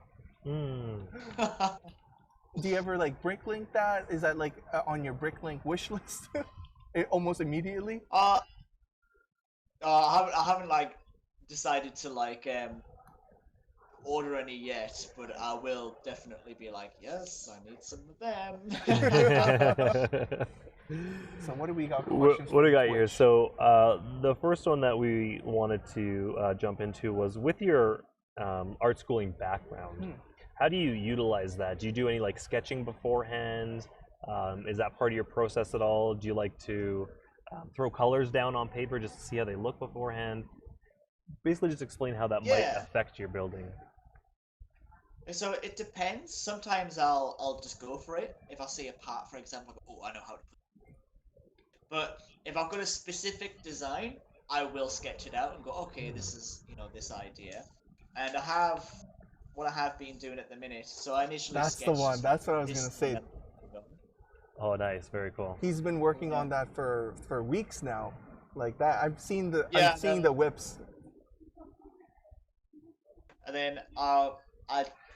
Do you ever like bricklink that? Is that like on your bricklink wish list? Almost immediately? I haven't like decided to like order any yet, but I will definitely be like, yes, I need some of them. So what do we got? What do we got here? So the first one that we wanted to jump into was with your art schooling background. How do you utilize that? Do you do any like sketching beforehand? Is that part of your process at all? Do you like to throw colors down on paper just to see how they look beforehand? Basically, just explain how that might affect your building. So it depends. Sometimes I'll just go for it. If I see a part, for example, I go, oh, I know how to put it. But if I've got a specific design, I will sketch it out and go, okay, this is this idea. And I have what I have been doing at the minute. So I initially That's the one. That's what I was gonna say. Oh, nice. Very cool. He's been working on that for weeks now. Like that. I've seen the whips. And then I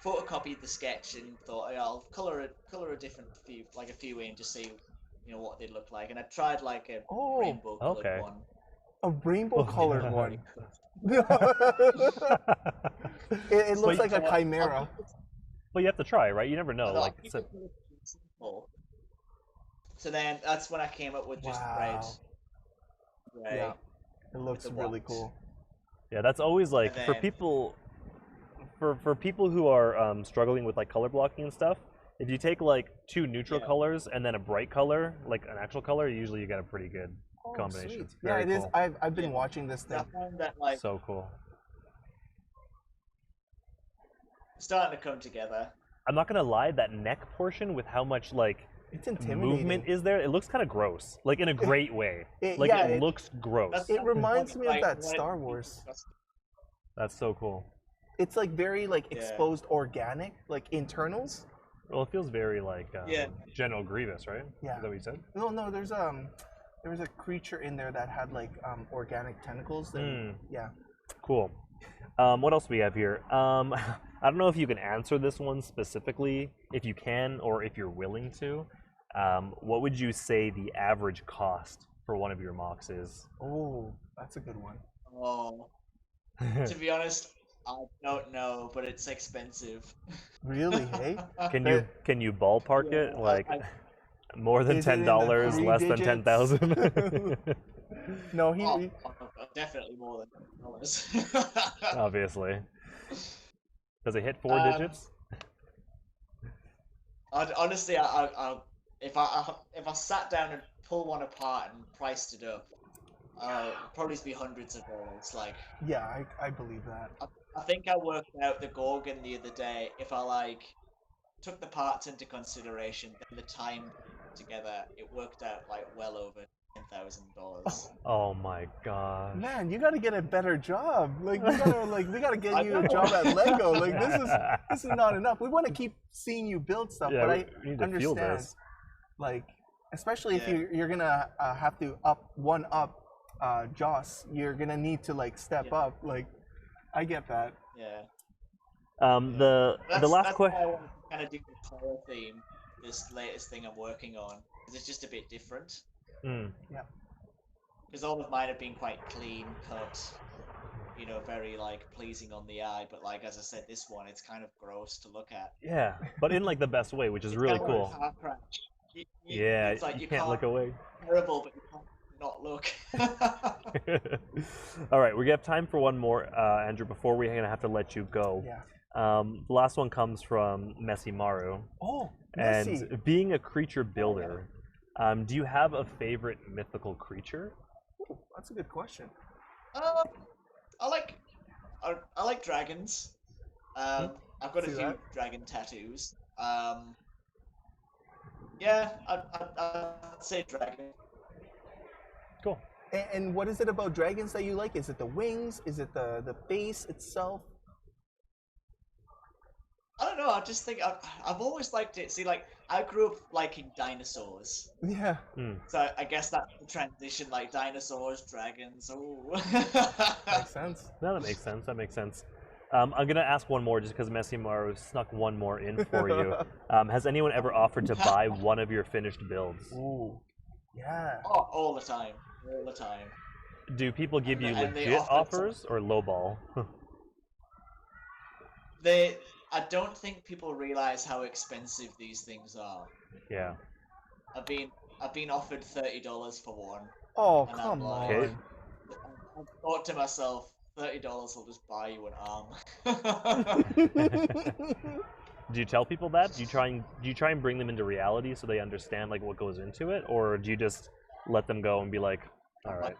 photocopied the sketch and thought, I'll color a few in to see what they look like. And I tried like a rainbow colored one. A rainbow colored one. It looks like a chimera. But you have to try, right? You never know. Like so then that's when I came up with just red. Yeah, it looks really cool. Yeah, that's always like And for then- people. For people who are struggling with like color blocking and stuff, if you take like two neutral colors and then a bright color, like an actual color, usually you get a pretty good combination. Sweet. Yeah, Very it is. cool. I've been watching this thing. I found that like So cool. starting to come together. I'm not gonna lie, that neck portion with how much like It's intimidating. movement is there, it looks kind of gross, like in a great way. It Looks gross. It reminds me of Like, that when- Star Wars. That's so cool. It's like very like exposed organic, like internals. Well, it feels very like Yeah. General Grievous, right? Yeah. Is that what you said? No, there was a creature in there that had like organic tentacles. And, Yeah. Cool. What else do we have here? I don't know if you can answer this one specifically, if you can or if you're willing to. What would you say the average cost for one of your mocks is? Oh, that's a good one. Oh, to be honest, I don't know, but it's expensive. Really? Hey. Can you ballpark it like more than Is it in the $10, three less than digits? 10,000? No, Definitely more than $10. Obviously. Does it hit 4 digits? Honestly, if I sat down and pulled one apart and priced it up, probably be hundreds of dollars. Like, Yeah, I believe that. I think I worked out the Gorgon the other day. If I like took the parts into consideration, then the time together, it worked out like well over $10,000. Oh my gosh. Man, you gotta get a better job. Like we gotta get you a job at Lego. Like this is not enough. We want to keep seeing you build stuff, Yeah, but I we need to feel understand. this. Like, especially if you're gonna have to up Joss, you're gonna need to like step up. Like, I get that. Yeah. The last That's question. why I want to kind of do the color theme. This latest thing I'm working on, because it's just a bit different. Yeah. Because all of mine have been quite clean cut, you know, very like pleasing on the eye. But like as I said, this one it's kind of gross to look at. Yeah, but in like the best way, which is really Kind of like cool. a car crash. Yeah, it's like you can't look away. Terrible, but you can't not look. All right, we have time for one more, Andrew, before we're gonna have to let you go. Yeah. The last one comes from Messi Maru. Oh, And Messi. being a creature builder, do you have a favorite mythical creature? Ooh, that's a good question. I like dragons. I've got a See few that? dragon tattoos. Yeah, I'd say dragon. Cool. And what is it about dragons that you like? Is it the wings? Is it the base itself? I don't know. I just think I've always liked it. See, like I grew up liking dinosaurs, Yeah. so I guess that's the transition. Like dinosaurs, dragons. Ooh. Makes sense. No, that makes sense. That makes sense. I'm gonna ask one more just because Messi Maru snuck one more in for you. Has anyone ever offered to buy one of your finished builds? Ooh. Yeah. Oh, all the time, all the time. Do people give you And they legit offered offers or lowball? I don't think people realize how expensive these things are. Yeah. I've been offered $30 for one. Oh, And come I'm like, Okay. I thought to myself, $30 will just buy you an arm. Do you tell people that? Do you try and bring them into reality so they understand like what goes into it, or do you just let them go and be like, all right?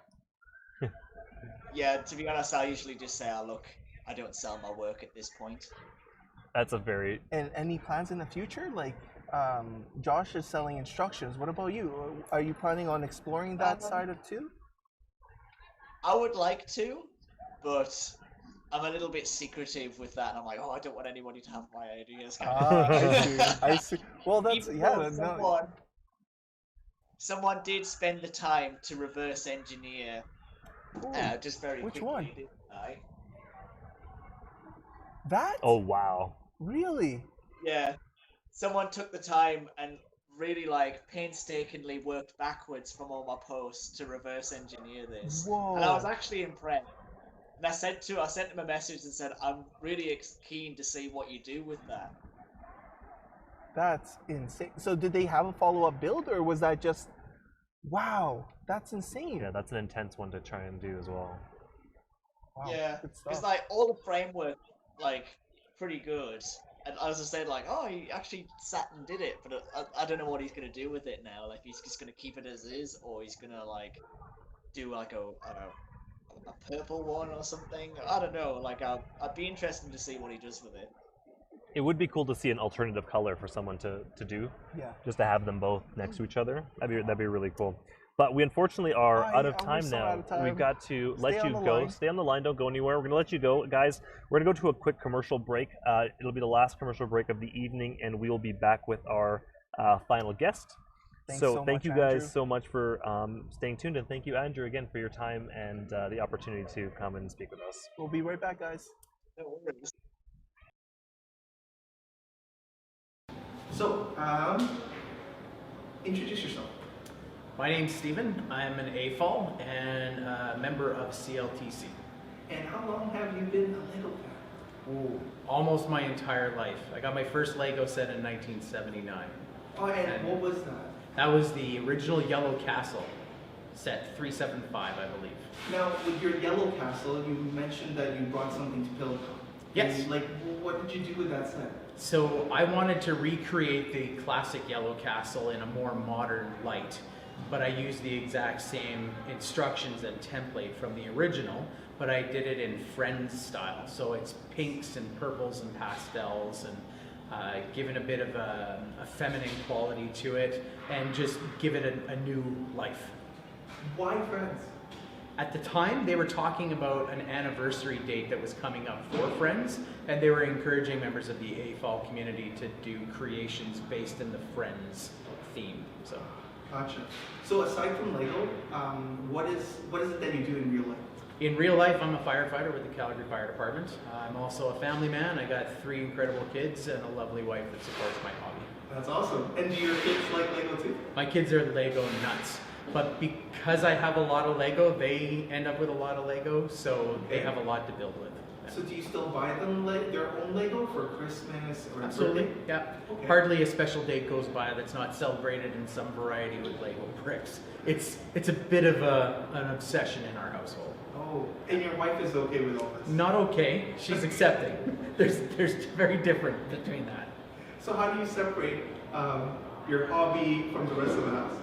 Yeah, to be honest, I usually just say, oh, look, I don't sell my work at this point. That's a very And any plans in the future? Like, Josh is selling instructions. What about you? Are you planning on exploring that side of too? I would like to, but I'm a little bit secretive with that. And I'm like, oh, I don't want anybody to have my ideas. Kind of thing. I see. Well, that's Even yeah. though No, someone did spend the time to reverse engineer, just very which quickly, one? didn't I? that? Oh wow. Really? Yeah, someone took the time and really like painstakingly worked backwards from all my posts to reverse engineer this. Whoa. And I was actually impressed. And I sent him a message and said, I'm really keen to see what you do with that. That's insane. So did they have a follow-up build, or was that just? Wow, that's insane. Yeah, that's an intense one to try and do as well. Wow, Yeah, good stuff. because like all the framework, like pretty good. And as I said, like, oh, he actually sat and did it, but I don't know what he's gonna do with it now. Like, he's just gonna keep it as is, or he's gonna like do like a purple one or something. I don't know. Like, I'd be interested to see what he does with it. It would be cool to see an alternative color for someone to do. Yeah. Just to have them both next to each other. That'd be really cool. But we unfortunately are out of we're time so now. out of time. We've got to let Stay you on the go. line. Stay on the line. Don't go anywhere. We're going to let you go. Guys, we're going to go to a quick commercial break. It'll be the last commercial break of the evening, and we will be back with our final guest. Thanks So so thank much, you guys Andrew. so much for staying tuned, and thank you, Andrew, again for your time and the opportunity to come and speak with us. We'll be right back, guys. No worries. So, introduce yourself. My name's Steven. I'm an AFOL and a member of CLTC. And how long have you been a Lego fan? Ooh, almost my entire life. I got my first Lego set in 1979. Oh, and what was that? That was the original Yellow Castle set, 375, I believe. Now, with your yellow castle, you mentioned that you brought something to BuildCon. Yes. And, like, what did you do with that set? So I wanted to recreate the classic Yellow Castle in a more modern light. but I used the exact same instructions and template from the original, but I did it in Friends style. So it's pinks and purples and pastels, and given a bit of a feminine quality to it, and just give it a new life. Why Friends? At the time, they were talking about an anniversary date that was coming up for Friends, and they were encouraging members of the AFOL community to do creations based in the Friends theme. So, Gotcha. So aside from Lego, what is it that you do in real life? in real life, I'm a firefighter with the Calgary Fire Department. I'm also a family man. I got 3 incredible kids and a lovely wife that supports my hobby. That's awesome. And do your kids like Lego too? My kids are Lego nuts. But because I have a lot of Lego, they end up with a lot of Lego, so they have a lot to build with. So do you still buy them their own Lego for Christmas or Absolutely, birthday? yeah. Okay. Hardly a special date goes by that's not celebrated in some variety with Lego bricks. It's a bit of an obsession in our household. Oh, and your wife is okay with all this? Not okay, she's accepting. There's very different between that. So how do you separate your hobby from the rest of the house?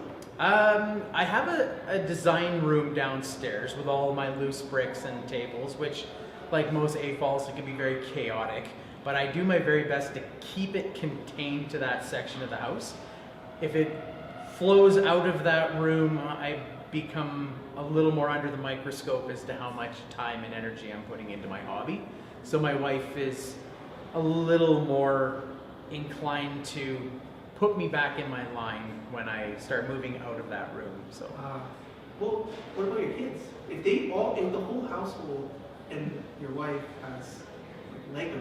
I have a design room downstairs with all my loose bricks and tables, which, like most AFOLs, it can be very chaotic. But I do my very best to keep it contained to that section of the house. If it flows out of that room, I become a little more under the microscope as to how much time and energy I'm putting into my hobby. So my wife is a little more inclined to put me back in my line when I start moving out of that room. So, well, what about your kids? If the whole household and your wife has Lego,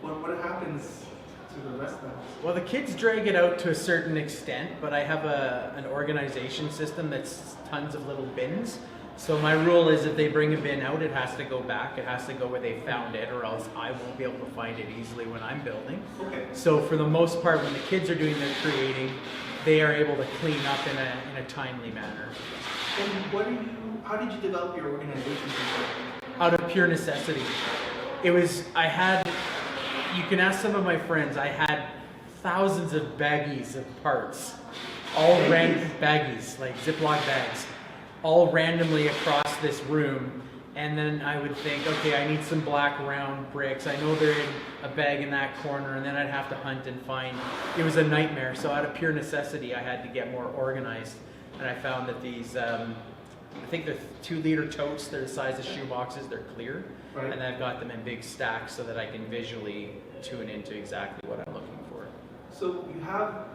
what happens to the rest of the house? well, the kids drag it out to a certain extent, but I have an organization system that's tons of little bins. So my rule is if they bring a bin out, it has to go back. It has to go where they found it, or else I won't be able to find it easily when I'm building. Okay. So for the most part, when the kids are doing their creating, they are able to clean up in a timely manner. And how did you develop your organization system? Out of pure necessity. You can ask some of my friends, I had thousands of baggies of parts, all random baggies, like Ziploc bags, all randomly across this room. And then I would think, okay, I need some black round bricks. I know they're in a bag in that corner, and then I'd have to hunt and find. It was a nightmare. So out of pure necessity, I had to get more organized. And I found that these, I think they're 2-liter totes. They're the size of shoe boxes. They're clear. Right. And I've got them in big stacks so that I can visually tune into exactly what I'm looking for. So you have,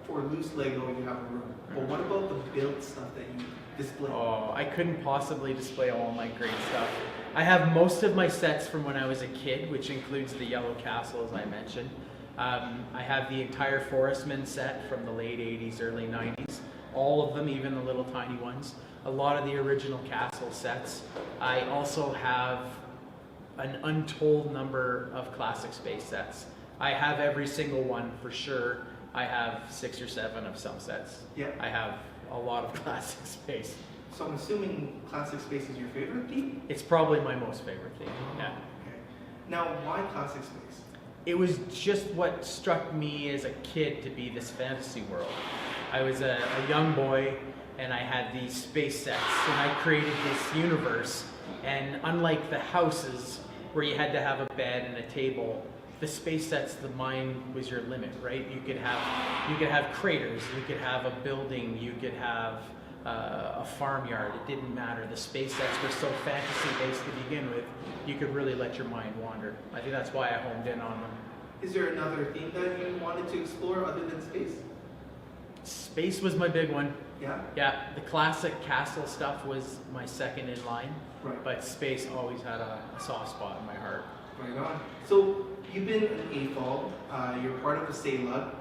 for loose Lego, you have a room. But what about the build stuff that you display? Oh, I couldn't possibly display all my great stuff. I have most of my sets from when I was a kid, which includes the Yellow Castle, as I mentioned. I have the entire Forestman set from the late 80s, early 90s. All of them, even the little tiny ones. A lot of the original castle sets. I also have an untold number of classic space sets. I have every single one for sure. I have 6 or 7 of some sets. Yeah. I have a lot of classic space. So I'm assuming classic space is your favorite theme? It's probably my most favorite theme. Yeah. Okay. Now, why classic space? It was just what struck me as a kid to be this fantasy world. I was a young boy and I had these space sets and I created this universe. And unlike the houses where you had to have a bed and a table, the space sets, the mind was your limit, right? You could have craters, you could have a building, you could have a farmyard. It didn't matter. The space sets were so fantasy-based to begin with, you could really let your mind wander. I think that's why I homed in on them. Is there another theme that you wanted to explore other than space? Space was my big one. Yeah? Yeah, the classic castle stuff was my second in line, Right. but space always had a soft spot in my heart. Right on. So you've been an AFOL, you're part of a SALUG.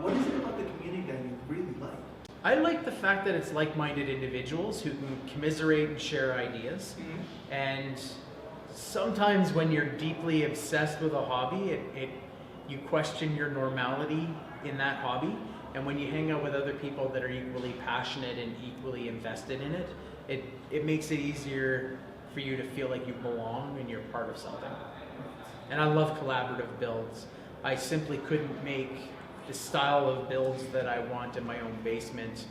What is it about the community that you really like? I like the fact that it's like-minded individuals who can commiserate and share ideas. Mm-hmm. And sometimes when you're deeply obsessed with a hobby, you question your normality in that hobby. And when you hang out with other people that are equally passionate and equally invested in it, it makes it easier for you to feel like you belong and you're part of something. And I love collaborative builds. I simply couldn't make the style of builds that I want in my own basement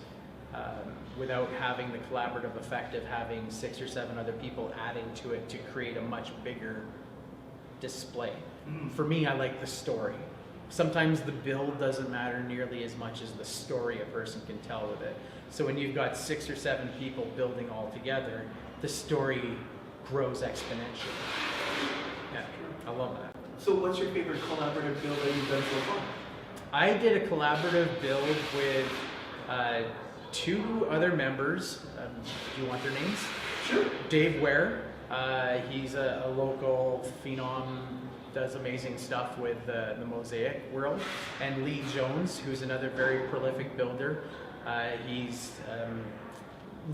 without having the collaborative effect of having 6 or 7 other people adding to it to create a much bigger display. For me, I like the story. Sometimes the build doesn't matter nearly as much as the story a person can tell with it. So when you've got 6 or 7 people building all together, the story grows exponentially. Yeah, I love that. So what's your favorite collaborative build that you've done so far? I did a collaborative build with 2 other members. Do you want their names? Sure. Dave Ware, he's a local phenom, does amazing stuff with the mosaic world. And Lee Jones, who's another very prolific builder. He's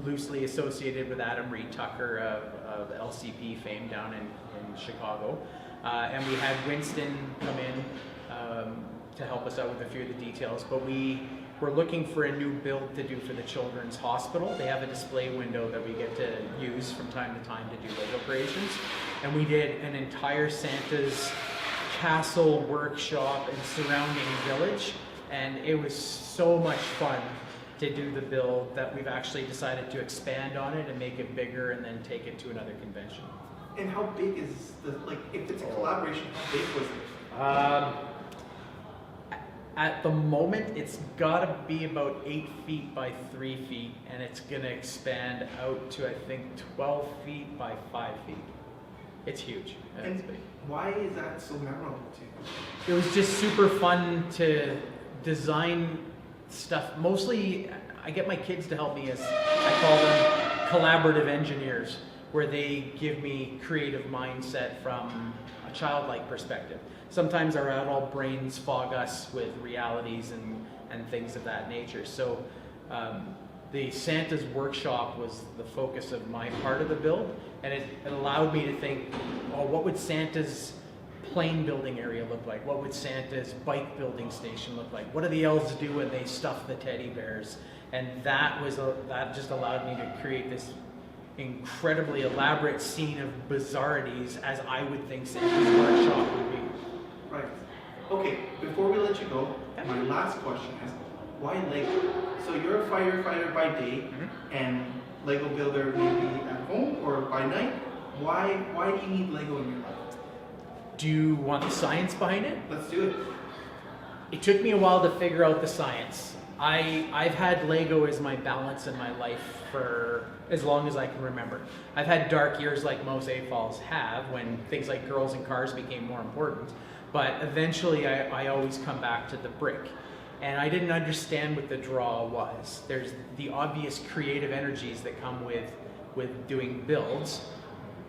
loosely associated with Adam Reed Tucker of LCP fame down in Chicago. And we had Winston come in to help us out with a few of the details, but we're looking for a new build to do for the Children's Hospital. They have a display window that we get to use from time to time to do Lego creations. And we did an entire Santa's castle workshop and surrounding village. And it was so much fun to do the build that we've actually decided to expand on it and make it bigger and then take it to another convention. And how big is if it's a collaboration, how big was it? At the moment, it's got to be about 8 feet by 3 feet, and it's going to expand out to, I think, 12 feet by 5 feet. It's huge. And it's big. Why is that so memorable to you? It was just super fun to design stuff. Mostly, I get my kids to help me as I call them collaborative engineers, where they give me creative mindset from a childlike perspective. Sometimes our adult brains fog us with realities and things of that nature. So the Santa's workshop was the focus of my part of the build, and it allowed me to think, oh, what would Santa's plane building area look like? What would Santa's bike building station look like? What do the elves do when they stuff the teddy bears? And that just allowed me to create this incredibly elaborate scene of bizarrities as I would think Santa's workshop would be. Right. Okay, before we let you go, my last question is, why Lego? So you're a firefighter by day and Lego builder maybe at home or by night. Why do you need Lego in your life? Do you want the science behind it? Let's do it. It took me a while to figure out the science. I've had Lego as my balance in my life for as long as I can remember. I've had dark years like most AFOLs have when things like girls and cars became more important. But eventually I always come back to the brick. And I didn't understand what the draw was. There's the obvious creative energies that come with doing builds.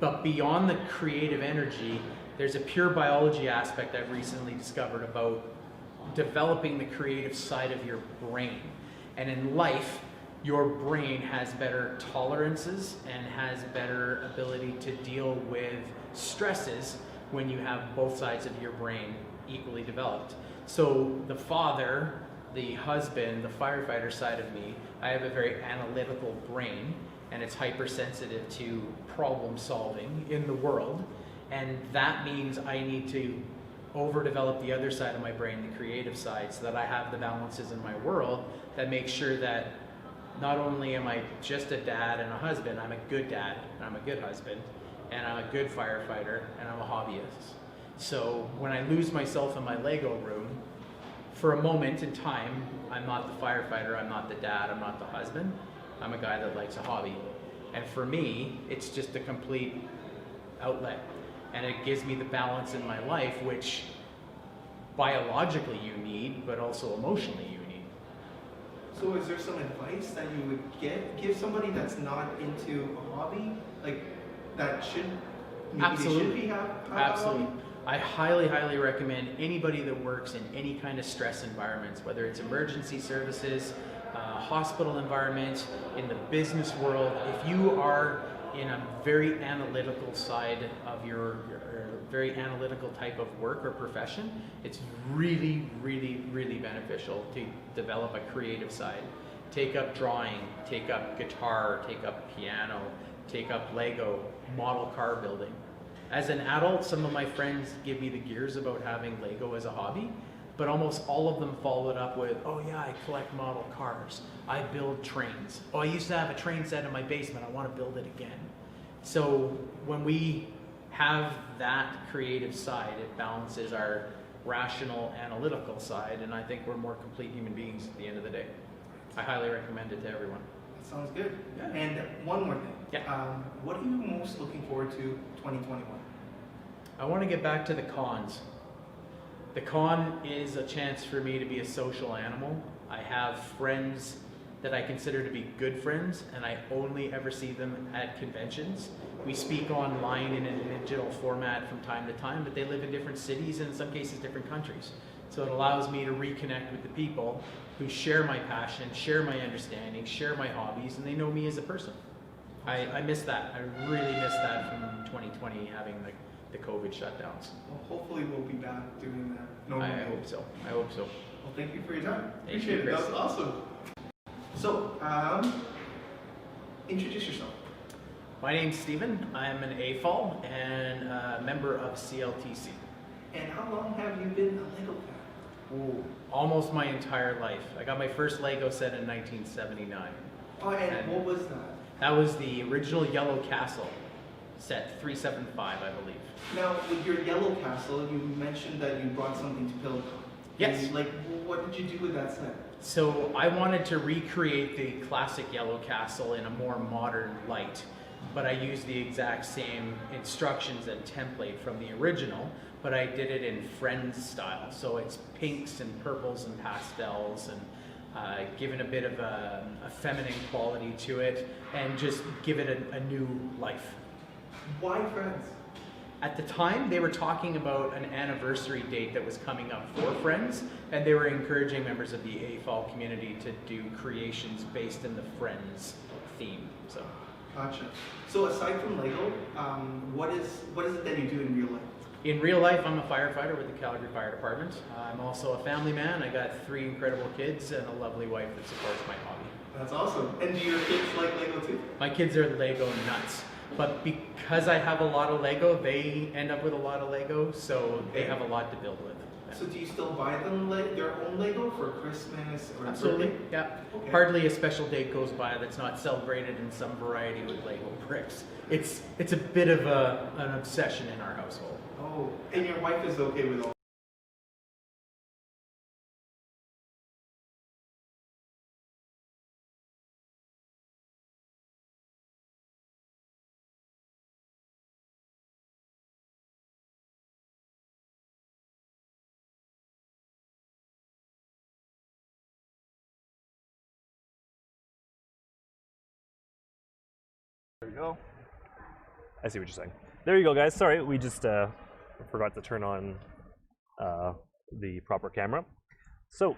But beyond the creative energy, there's a pure biology aspect I've recently discovered about developing the creative side of your brain. And in life, your brain has better tolerances and has better ability to deal with stresses when you have both sides of your brain equally developed. So the father, the husband, the firefighter side of me, I have a very analytical brain, and it's hypersensitive to problem solving in the world. And that means I need to overdevelop the other side of my brain, the creative side, so that I have the balances in my world that make sure that not only am I just a dad and a husband, I'm a good dad and I'm a good husband and I'm a good firefighter and I'm a hobbyist. So when I lose myself in my Lego room, for a moment in time, I'm not the firefighter, I'm not the dad, I'm not the husband, I'm a guy that likes a hobby. And for me, it's just a complete outlet. And it gives me the balance in my life, which biologically you need, but also emotionally you need. So is there some advice that you would give somebody that's not into a hobby? Like, that should, maybe Absolutely. they should be have Absolutely. a hobby? I highly, highly recommend anybody that works in any kind of stress environments, whether it's emergency services, hospital environment, in the business world. If you are in a very analytical side of your very analytical type of work or profession, it's really, really, really beneficial to develop a creative side. Take up drawing, take up guitar, take up piano, take up Lego, model car building. As an adult, some of my friends give me the gears about having Lego as a hobby. but almost all of them followed up with, oh yeah, I collect model cars. I build trains. Oh, I used to have a train set in my basement. I want to build it again. So when we have that creative side, it balances our rational, analytical side, and I think we're more complete human beings at the end of the day. I highly recommend it to everyone. That sounds good. Yeah. And one more thing. Yeah. What are you most looking forward to 2021? I want to get back to the cons. The con is a chance for me to be a social animal. I have friends that I consider to be good friends, and I only ever see them at conventions. We speak online in a digital format from time to time, but they live in different cities and in some cases different countries. So it allows me to reconnect with the people who share my passion, share my understanding, share my hobbies, and they know me as a person. I miss that. I really miss that from 2020, having the COVID shutdowns. Well, hopefully we'll be back doing that normally. I hope so. I hope so. Well, thank you for your time. Thank Appreciate you, it. That Chris. was awesome. So, introduce yourself. My name's Steven. I'm an AFOL and a member of CLTC. And how long have you been a Lego fan? Ooh, almost my entire life. I got my first Lego set in 1979. Oh, and what was that? That was the original Yellow Castle set, 375, I believe. Now, with your Yellow Castle, you mentioned that you brought something to BuildCon. Yes. And, what did you do with that set? So I wanted to recreate the classic Yellow Castle in a more modern light, but I used the exact same instructions and template from the original, but I did it in Friends style. So it's pinks and purples and pastels, and given a bit of a feminine quality to it, and just give it a new life. Why Friends? At the time, they were talking about an anniversary date that was coming up for Friends, and they were encouraging members of the AFOL community to do creations based in the Friends theme. So, Gotcha. So aside from Lego, what is it that you do in real life? in real life, I'm a firefighter with the Calgary Fire Department. I'm also a family man. I got 3 incredible kids and a lovely wife that supports my hobby. That's awesome. And do your kids like Lego too? My kids are Lego nuts. But because I have a lot of Lego, they end up with a lot of Lego, so they have a lot to build with. So do you still buy them their own Lego for Christmas or Absolutely, birthday? yeah. Okay. Hardly a special date goes by that's not celebrated in some variety with Lego bricks. It's a bit of an obsession in our household. Oh, and your wife is okay with all? There you go. I see what you're saying. There you go, guys. Sorry, we just forgot to turn on the proper camera. So,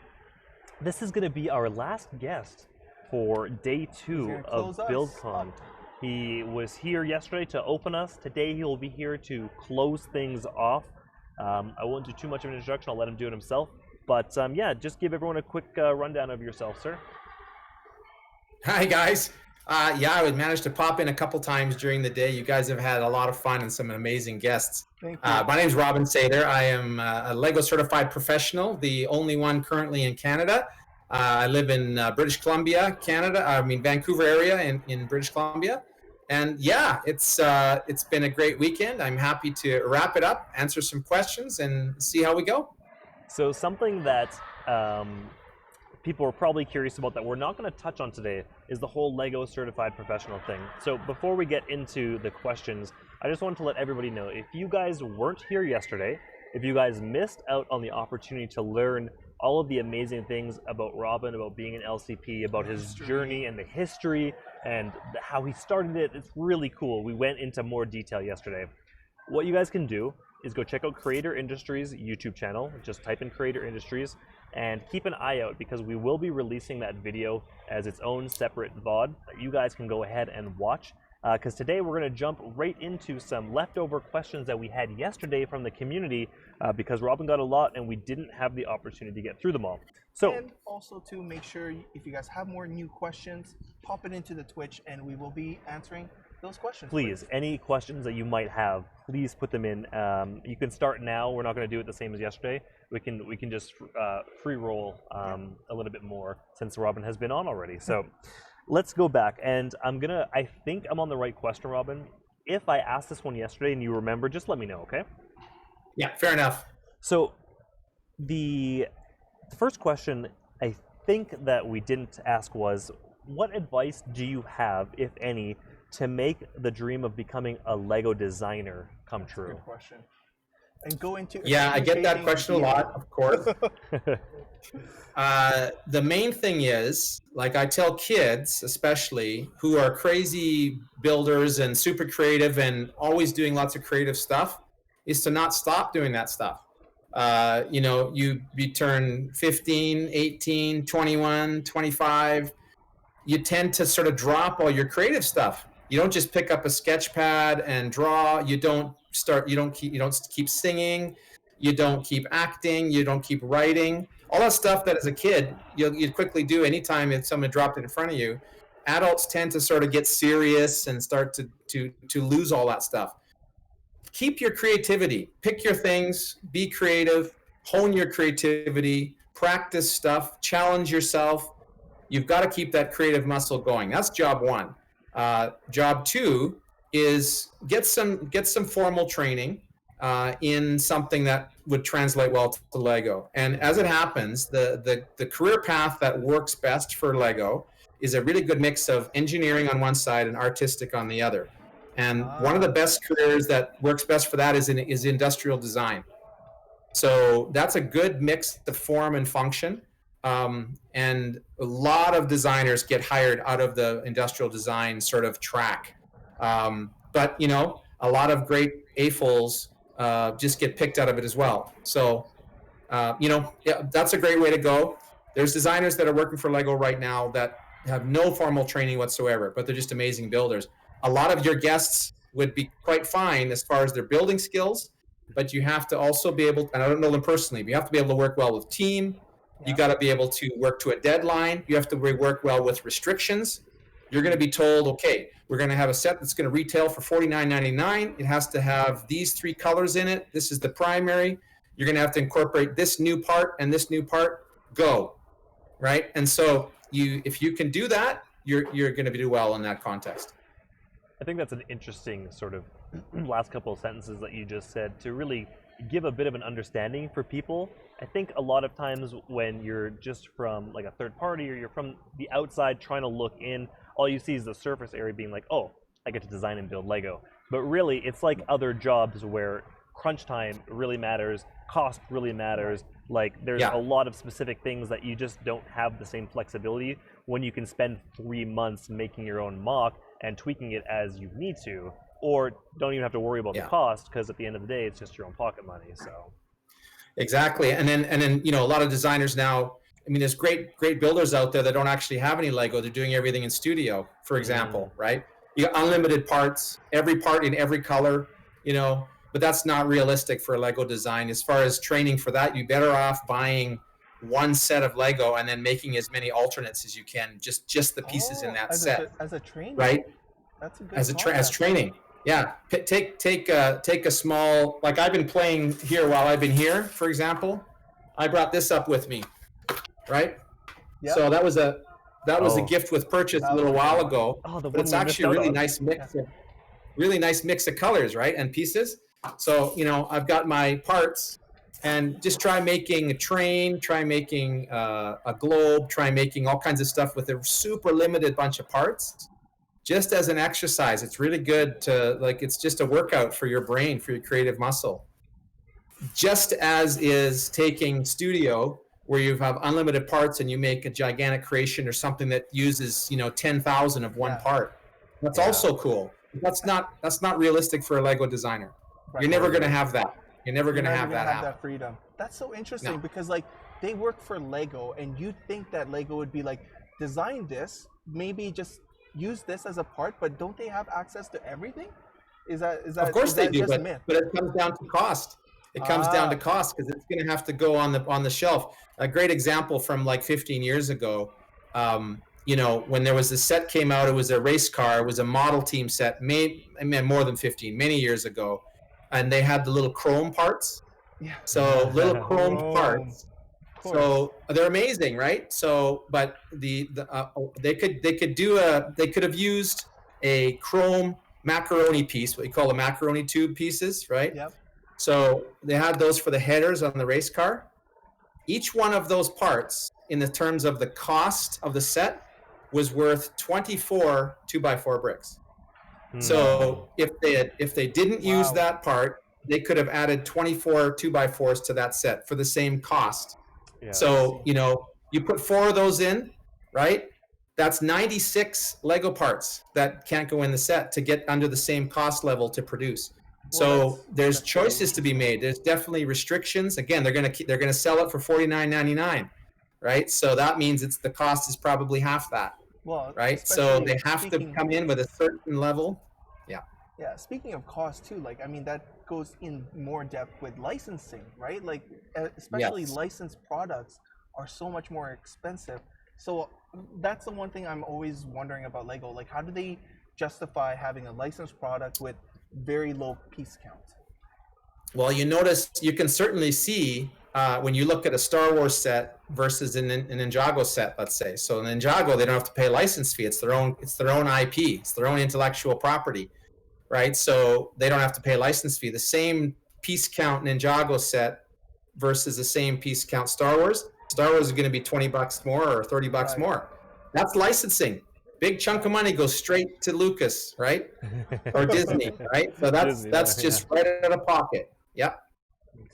this is going to be our last guest for day 2 of BuildCon. He was here yesterday to open us. Today he will be here to close things off. I won't do too much of an introduction. I'll let him do it himself. But yeah, just give everyone a quick rundown of yourself, sir. Hi, guys. Yeah, I would manage to pop in a couple times during the day. You guys have had a lot of fun and some amazing guests. Thank you. My name is Robin Sather. I am a Lego certified professional, the only one currently in Canada. I live in British Columbia, Canada. Vancouver area in British Columbia. And yeah, it's been a great weekend. I'm happy to wrap it up, answer some questions, and see how we go. So something that people are probably curious about that we're not going to touch on today is the whole Lego certified professional thing. So before we get into the questions, I just wanted to let everybody know, if you guys weren't here yesterday, if you guys missed out on the opportunity to learn all of the amazing things about Robin, about being an LCP, about his journey and the history and how he started it, it's really cool. We went into more detail yesterday. What you guys can do is go check out Creator Industries' YouTube channel. Just type in Creator Industries and keep an eye out, because we will be releasing that video as its own separate VOD that you guys can go ahead and watch. Because today we're going to jump right into some leftover questions that we had yesterday from the community, because Robin got a lot and we didn't have the opportunity to get through them all. So, and also to make sure if you guys have more new questions, pop it into the Twitch and we will be answering those questions. Please, any questions that you might have, please put them in. You can start now. We're not going to do it the same as yesterday. We can just free roll a little bit more since Robin has been on already. So let's go back, and I think I'm on the right question, Robin. If I asked this one yesterday and you remember, just let me know, okay? Yeah, fair enough. So the first question I think that we didn't ask was, what advice do you have, if any, to make the dream of becoming a Lego designer come true? Good question. And go into Yeah, I get that question a lot, of course. The main thing is, like I tell kids, especially who are crazy builders and super creative and always doing lots of creative stuff, is to not stop doing that stuff. You turn 15, 18, 21, 25, you tend to sort of drop all your creative stuff. You don't just pick up a sketch pad and draw. You don't keep singing. You don't keep acting. You don't keep writing. All that stuff that as a kid you'd quickly do anytime if someone dropped it in front of you. Adults tend to sort of get serious and start to lose all that stuff. Keep your creativity. Pick your things. Be creative. Hone your creativity. Practice stuff. Challenge yourself. You've got to keep that creative muscle going. That's job one. Job two is get some formal training in something that would translate well to Lego. And as it happens, the career path that works best for Lego is a really good mix of engineering on one side and artistic on the other. And one of the best careers that works best for that is industrial design. So that's a good mix of form and function. And a lot of designers get hired out of the industrial design sort of track. But a lot of great AFOLs just get picked out of it as well. So, that's a great way to go. There's designers that are working for Lego right now that have no formal training whatsoever, but they're just amazing builders. A lot of your guests would be quite fine as far as their building skills, but you have to also be able, and I don't know them personally, but you have to be able to work well with team. You got to be able to work to a deadline. You have to work well with restrictions. You're going to be told, okay, we're going to have a set that's going to retail for $49.99. It has to have these 3 colors in it. This is the primary. You're going to have to incorporate this new part and this new part. Go, right? And so if you can do that, you're going to do well in that context. I think that's an interesting sort of last couple of sentences that you just said to really give a bit of an understanding for people. I think a lot of times when you're just from like a third party or you're from the outside trying to look in, all you see is the surface area being like, oh, I get to design and build Lego. But really, it's like other jobs where crunch time really matters, cost really matters. Like there's a lot of specific things that you just don't have the same flexibility when you can spend 3 months making your own mock and tweaking it as you need to, or don't even have to worry about the cost, because at the end of the day, it's just your own pocket money. So exactly. And then a lot of designers now, I mean, there's great builders out there that don't actually have any Lego. They're doing everything in studio, for example, right? You got unlimited parts, every part in every color, but that's not realistic for a Lego design. As far as training for that, you're better off buying one set of Lego and then making as many alternates as you can, just the pieces in that set. As a training, right? That's a good as training. Yeah, take a small, like I've been playing here while I've been here, for example. I brought this up with me, right? Yep. So that was a gift with purchase a little while ago. But it's actually a really nice mix of colors, right? And pieces. So I've got my parts, and just try making a train, try making a globe, try making all kinds of stuff with a super limited bunch of parts. Just as an exercise, it's really good to, it's just a workout for your brain, for your creative muscle. Just as is taking studio, where you have unlimited parts and you make a gigantic creation or something that uses, 10,000 of one part. That's also cool. That's not realistic for a Lego designer. Right. You're never going to have that. You're never going to have that freedom. That's so interesting because they work for Lego, and you think that Lego would be like, design this, maybe just use this as a part, but don't they have access to everything? Is that of course they do, but it comes down to cost. It comes down to cost because it's going to have to go on the shelf. A great example from 15 years ago, when there was the set came out, it was a race car, it was a model team set, more than 15, many years ago, and they had the little chrome parts. Yeah. So little chrome Chrome. parts. So they're amazing, right? So, but they could have used a chrome macaroni piece, what you call the macaroni tube pieces, right? Yep. So they had those for the headers on the race car. Each one of those parts, in the terms of the cost of the set, was worth 24 2x4 bricks. So if they didn't use that part, they could have added 24 2x4s to that set for the same cost. Yeah. So you put 4 of those in, right? That's 96 Lego parts that can't go in the set to get under the same cost level to produce. So there's choices to be made. There's definitely restrictions. Again, they're gonna sell it for $49.99, right? So that means the cost is probably half that, right? So they have to come in with a certain level. Yeah. Yeah. Speaking of cost too, that goes in more depth with licensing, right? Especially licensed products are so much more expensive. So that's the one thing I'm always wondering about Lego. Like, how do they justify having a licensed product with very low piece count? Well, you can certainly see when you look at a Star Wars set versus an Ninjago set, let's say. So in Ninjago, they don't have to pay a license fee. It's their own IP. It's their own intellectual property, right? So they don't have to pay a license fee. The same piece count Ninjago set versus the same piece count Star Wars is going to be $20 more or $30 more. That's licensing. Big chunk of money goes straight to Lucas, right? Or Disney, right? So that's just right out of pocket. Yep.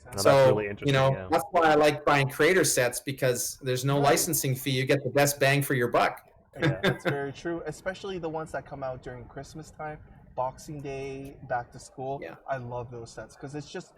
That's So really interesting, that's why I like buying creator sets, because there's no licensing fee. You get the best bang for your buck. Yeah, that's very true. Especially the ones that come out during Christmas time, Boxing Day, back to school. Yeah. I love those sets because it's just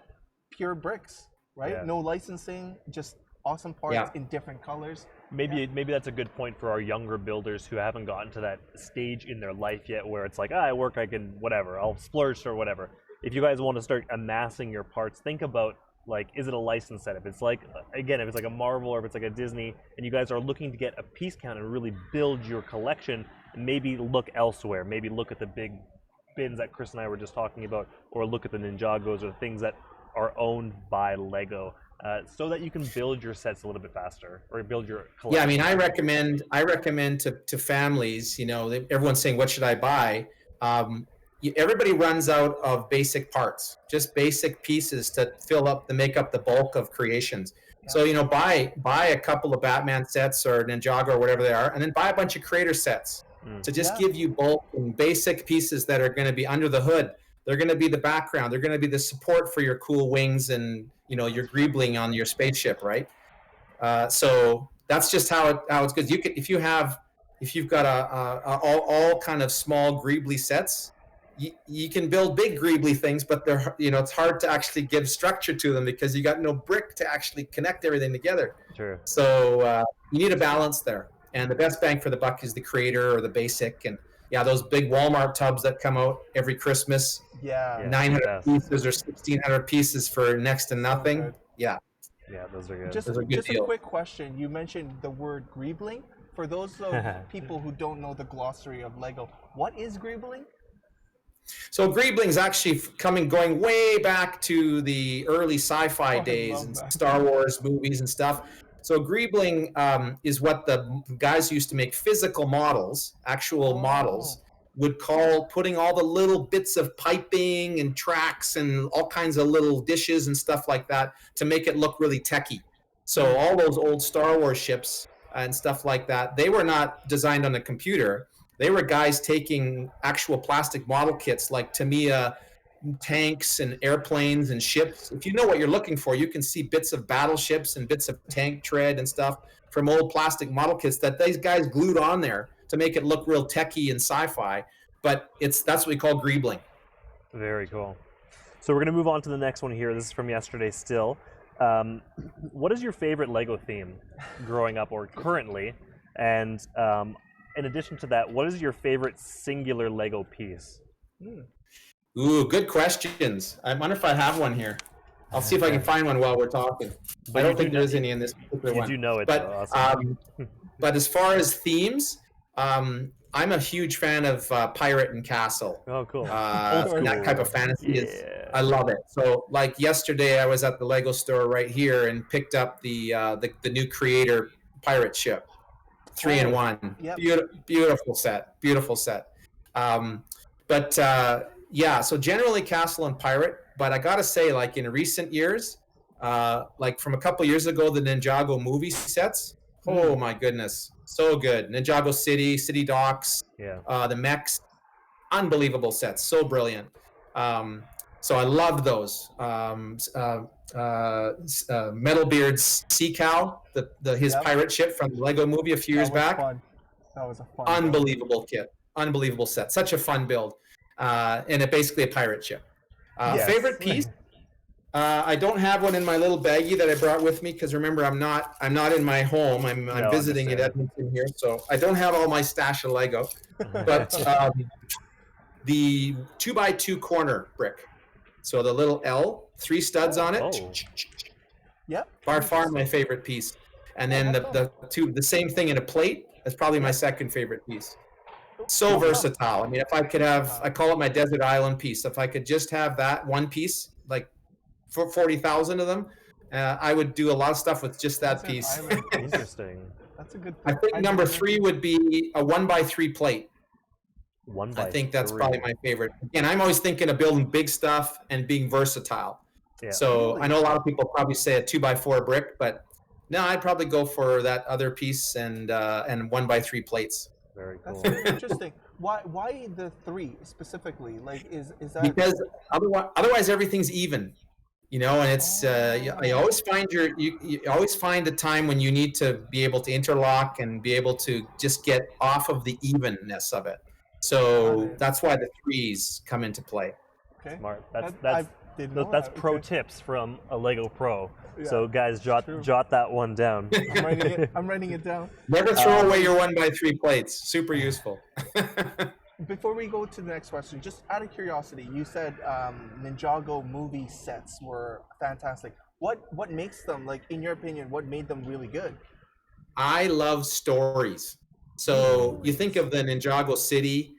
pure bricks, right? Yeah. No licensing, just awesome parts in different colors. Maybe that's a good point for our younger builders who haven't gotten to that stage in their life yet where it's like, I work, I can, whatever, I'll splurge or whatever. If you guys want to start amassing your parts, think about, like, is it a license set? If it's like, again, if it's like a Marvel or if it's like a Disney, and you guys are looking to get a piece count and really build your collection, maybe look elsewhere. Maybe look at the big bins that Chris and I were just talking about, or look at the Ninjagos or things that are owned by Lego. So that you can build your sets a little bit faster, or build your collection. Yeah, I mean, I recommend to families. Everyone's saying, "What should I buy?" Everybody runs out of basic parts, just basic pieces to make up the bulk of creations. Yeah. So buy a couple of Batman sets or Ninjago or whatever they are, and then buy a bunch of creator sets to just give you bulk and basic pieces that are going to be under the hood. They're going to be the background. They're going to be the support for your cool wings and your greebling on your spaceship, right? So that's just how it's good. If you've got all kind of small greebly sets, you can build big greebly things, but they're it's hard to actually give structure to them because you got no brick to actually connect everything together. Sure. So you need a balance there, and the best bang for the buck is the creator or the basic. And those big Walmart tubs that come out every Christmas. Yeah. 900 pieces or 1,600 pieces for next to nothing. Yeah, those are good. Just a quick question. You mentioned the word greebling. For those of people who don't know the glossary of Lego, what is greebling? So greebling's actually going way back to the early sci-fi days and Star Wars movies and stuff. So greebling is what the guys who used to make physical models, actual models, would call putting all the little bits of piping and tracks and all kinds of little dishes and stuff like that to make it look really techy. So all those old Star Wars ships and stuff like that, they were not designed on a computer. They were guys taking actual plastic model kits like Tamiya tanks and airplanes and ships. If you know what you're looking for, you can see bits of battleships and bits of tank tread and stuff from old plastic model kits that these guys glued on there to make it look real techy and sci-fi. But that's what we call greebling. Very cool. So we're going to move on to the next one here. This is from yesterday still. What is your favorite Lego theme growing up or currently? And in addition to that, what is your favorite singular Lego piece? Ooh, good questions. I wonder if I have one here. I'll see if I can find one while we're talking. I don't think there's any in this particular one. You know it, but though. Awesome. But as far as themes, I'm a huge fan of Pirate and Castle. Oh, cool. And that type of fantasy is, I love it. So, like yesterday, I was at the Lego store right here and picked up the new Creator pirate ship, 3-in-1. Yep. Beautiful set. Beautiful set. Yeah, so generally Castle and Pirate, but I gotta say, like in recent years, like from a couple years ago, the Ninjago movie sets. Oh my goodness, so good. Ninjago City, City Docks, the mechs, unbelievable sets, so brilliant. So I loved those. Metalbeard's Sea Cow, his pirate ship from the Lego movie a few years back. Fun. That was a fun. Unbelievable kit, unbelievable set, such a fun build, and it basically a pirate ship. Favorite piece. I don't have one in my little baggie that I brought with me because remember I'm not in my home. I'm visiting in Edmonton here, so I don't have all my stash of Lego. But the 2x2 corner brick, so the little L, 3 studs on it. Yep. By far my favorite piece, and then the same thing in a plate. That's probably my second favorite piece. So versatile. I mean, if I could have, I call it my desert island piece. If I could just have that one piece, like for 40,000 of them, I would do a lot of stuff with just that piece. Interesting. That's a good. I think number 3 would be a 1x3 plate. 1x3. I think that's probably my favorite. Again, I'm always thinking of building big stuff and being versatile. Yeah. So I know a lot of people probably say a 2x4 brick, but no, I'd probably go for that other piece and 1x3 plates. Very cool. That's very interesting. Why the 3 specifically? Like, is that because otherwise everything's even, you know, and it's you always find you always find a time when you need to be able to interlock and be able to just get off of the evenness of it. So that's why the 3s come into play. Okay. Smart. That's pro tips from a Lego pro. Yeah, so guys, jot that one down. I'm writing it down. Never throw away your 1x3 plates. Super useful. Before we go to the next question, just out of curiosity, you said Ninjago movie sets were fantastic. What makes them, like, in your opinion, what made them really good? I love stories. So you think of the Ninjago City.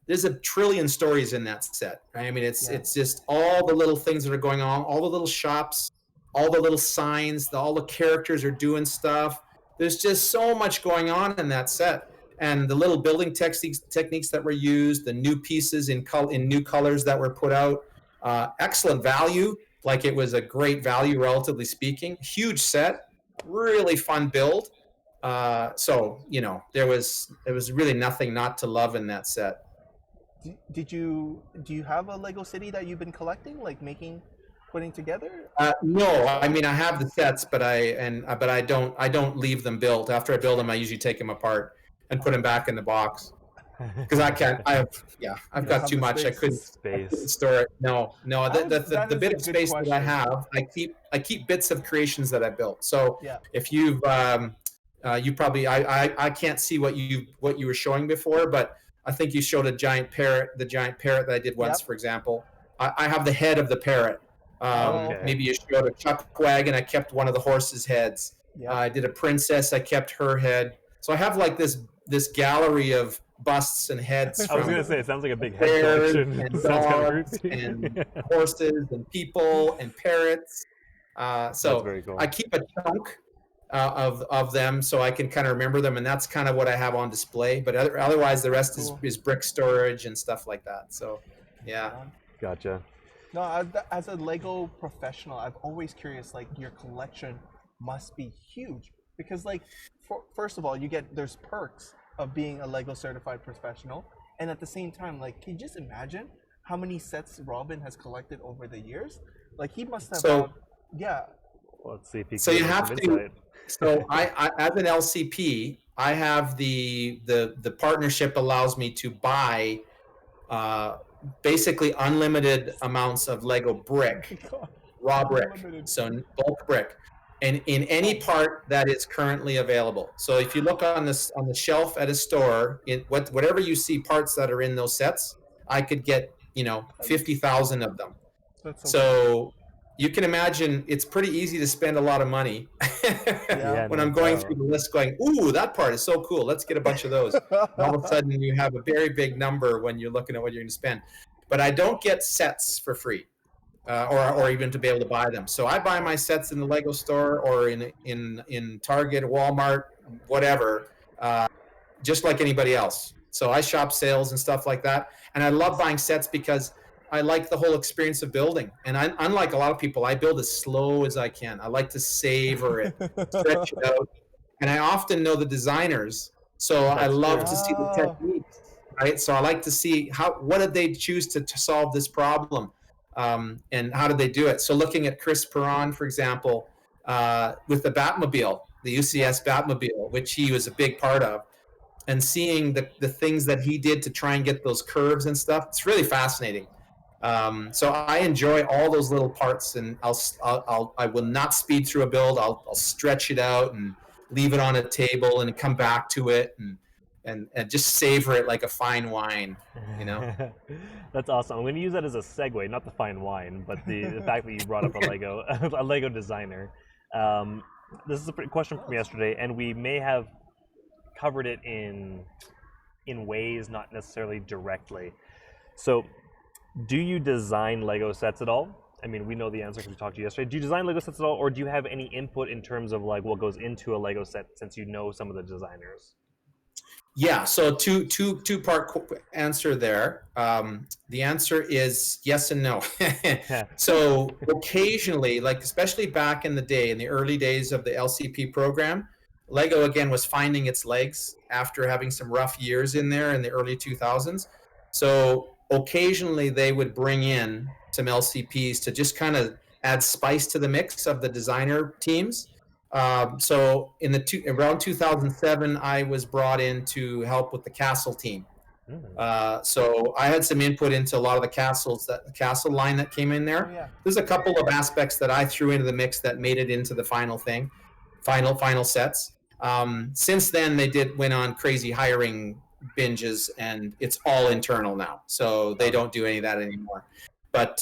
There's a trillion stories in that set. Right? I mean, it's just all the little things that are going on, all the little shops, all the little signs, all the characters are doing stuff. There's just so much going on in that set. And the little building techniques that were used, the new pieces in new colors that were put out, excellent value. Like, it was a great value, relatively speaking. Huge set, really fun build. So, you know, there was really nothing not to love in that set. Do you have a Lego City that you've been collecting, like putting together? No, I mean, I have the sets, but I don't leave them built. After I build them, I usually take them apart and put them back in the box because I can't. I've got too much. I couldn't store it. No. The bit of space that I have, I keep bits of creations that I built. So if you've you probably I can't see what you were showing before, but I think you showed the giant parrot that I did once, for example. I have the head of the parrot. Maybe you showed a chuck wagon. I kept one of the horse's heads. I did a princess. I kept her head. So I have like this gallery of busts and heads. I was going to say, it sounds like a big head collection. And dogs and horses and people and parrots. So very cool. I keep a chunk of them so I can kind of remember them, and that's kind of what I have on display. But otherwise, the rest is brick storage and stuff like that. So, yeah. Gotcha. No, as a Lego professional, I'm always curious. Like, your collection must be huge because, like, first of all, there's perks of being a Lego certified professional, and at the same time, like, can you just imagine how many sets Robin has collected over the years? Like, he must have. So, let's see if he can. So you have to. So I, as an LCP, I have the partnership allows me to buy basically unlimited amounts of Lego brick, raw brick, so bulk brick, and in any part that is currently available. So if you look on the shelf at a store, whatever you see parts that are in those sets, I could get 50,000 of them. So you can imagine it's pretty easy to spend a lot of money when I'm going through the list going, ooh, that part is so cool. Let's get a bunch of those. All of a sudden you have a very big number when you're looking at what you're going to spend. But I don't get sets for free or even to be able to buy them. So I buy my sets in the Lego store or in Target, Walmart, whatever, just like anybody else. So I shop sales and stuff like that. And I love buying sets because I like the whole experience of building. And unlike a lot of people, I build as slow as I can. I like to savor it, stretch it out. And I often know the designers, so I love to see the techniques, right? So I like to see what did they choose to solve this problem, and how did they do it? So looking at Chris Perron, for example, with the Batmobile, the UCS Batmobile, which he was a big part of, and seeing the things that he did to try and get those curves and stuff, it's really fascinating. So I enjoy all those little parts, and I will not speed through a build. I'll stretch it out and leave it on a table and come back to it and just savor it like a fine wine, you know. That's awesome. I'm going to use that as a segue, not the fine wine, but the fact that you brought up a Lego designer. This is a question from yesterday, and we may have covered it in ways, not necessarily directly. So, do you design Lego sets at all? I mean, we know the answer because we talked to you yesterday. Do you design Lego sets at all, or do you have any input in terms of like what goes into a Lego set, since you know some of the designers? Yeah, so two-part answer there. The answer is yes and no. So occasionally, like especially back in the day, in the early days of the LCP program, Lego again was finding its legs after having some rough years in there in the early 2000s. So occasionally they would bring in some LCPs to just kind of add spice to the mix of the designer teams. So around 2007, I was brought in to help with the castle team. So I had some input into a lot of the castle line that came in there. Oh, yeah. There's a couple of aspects that I threw into the mix that made it into the final sets. Since then, they went on crazy hiring binges, and it's all internal now. So they don't do any of that anymore. But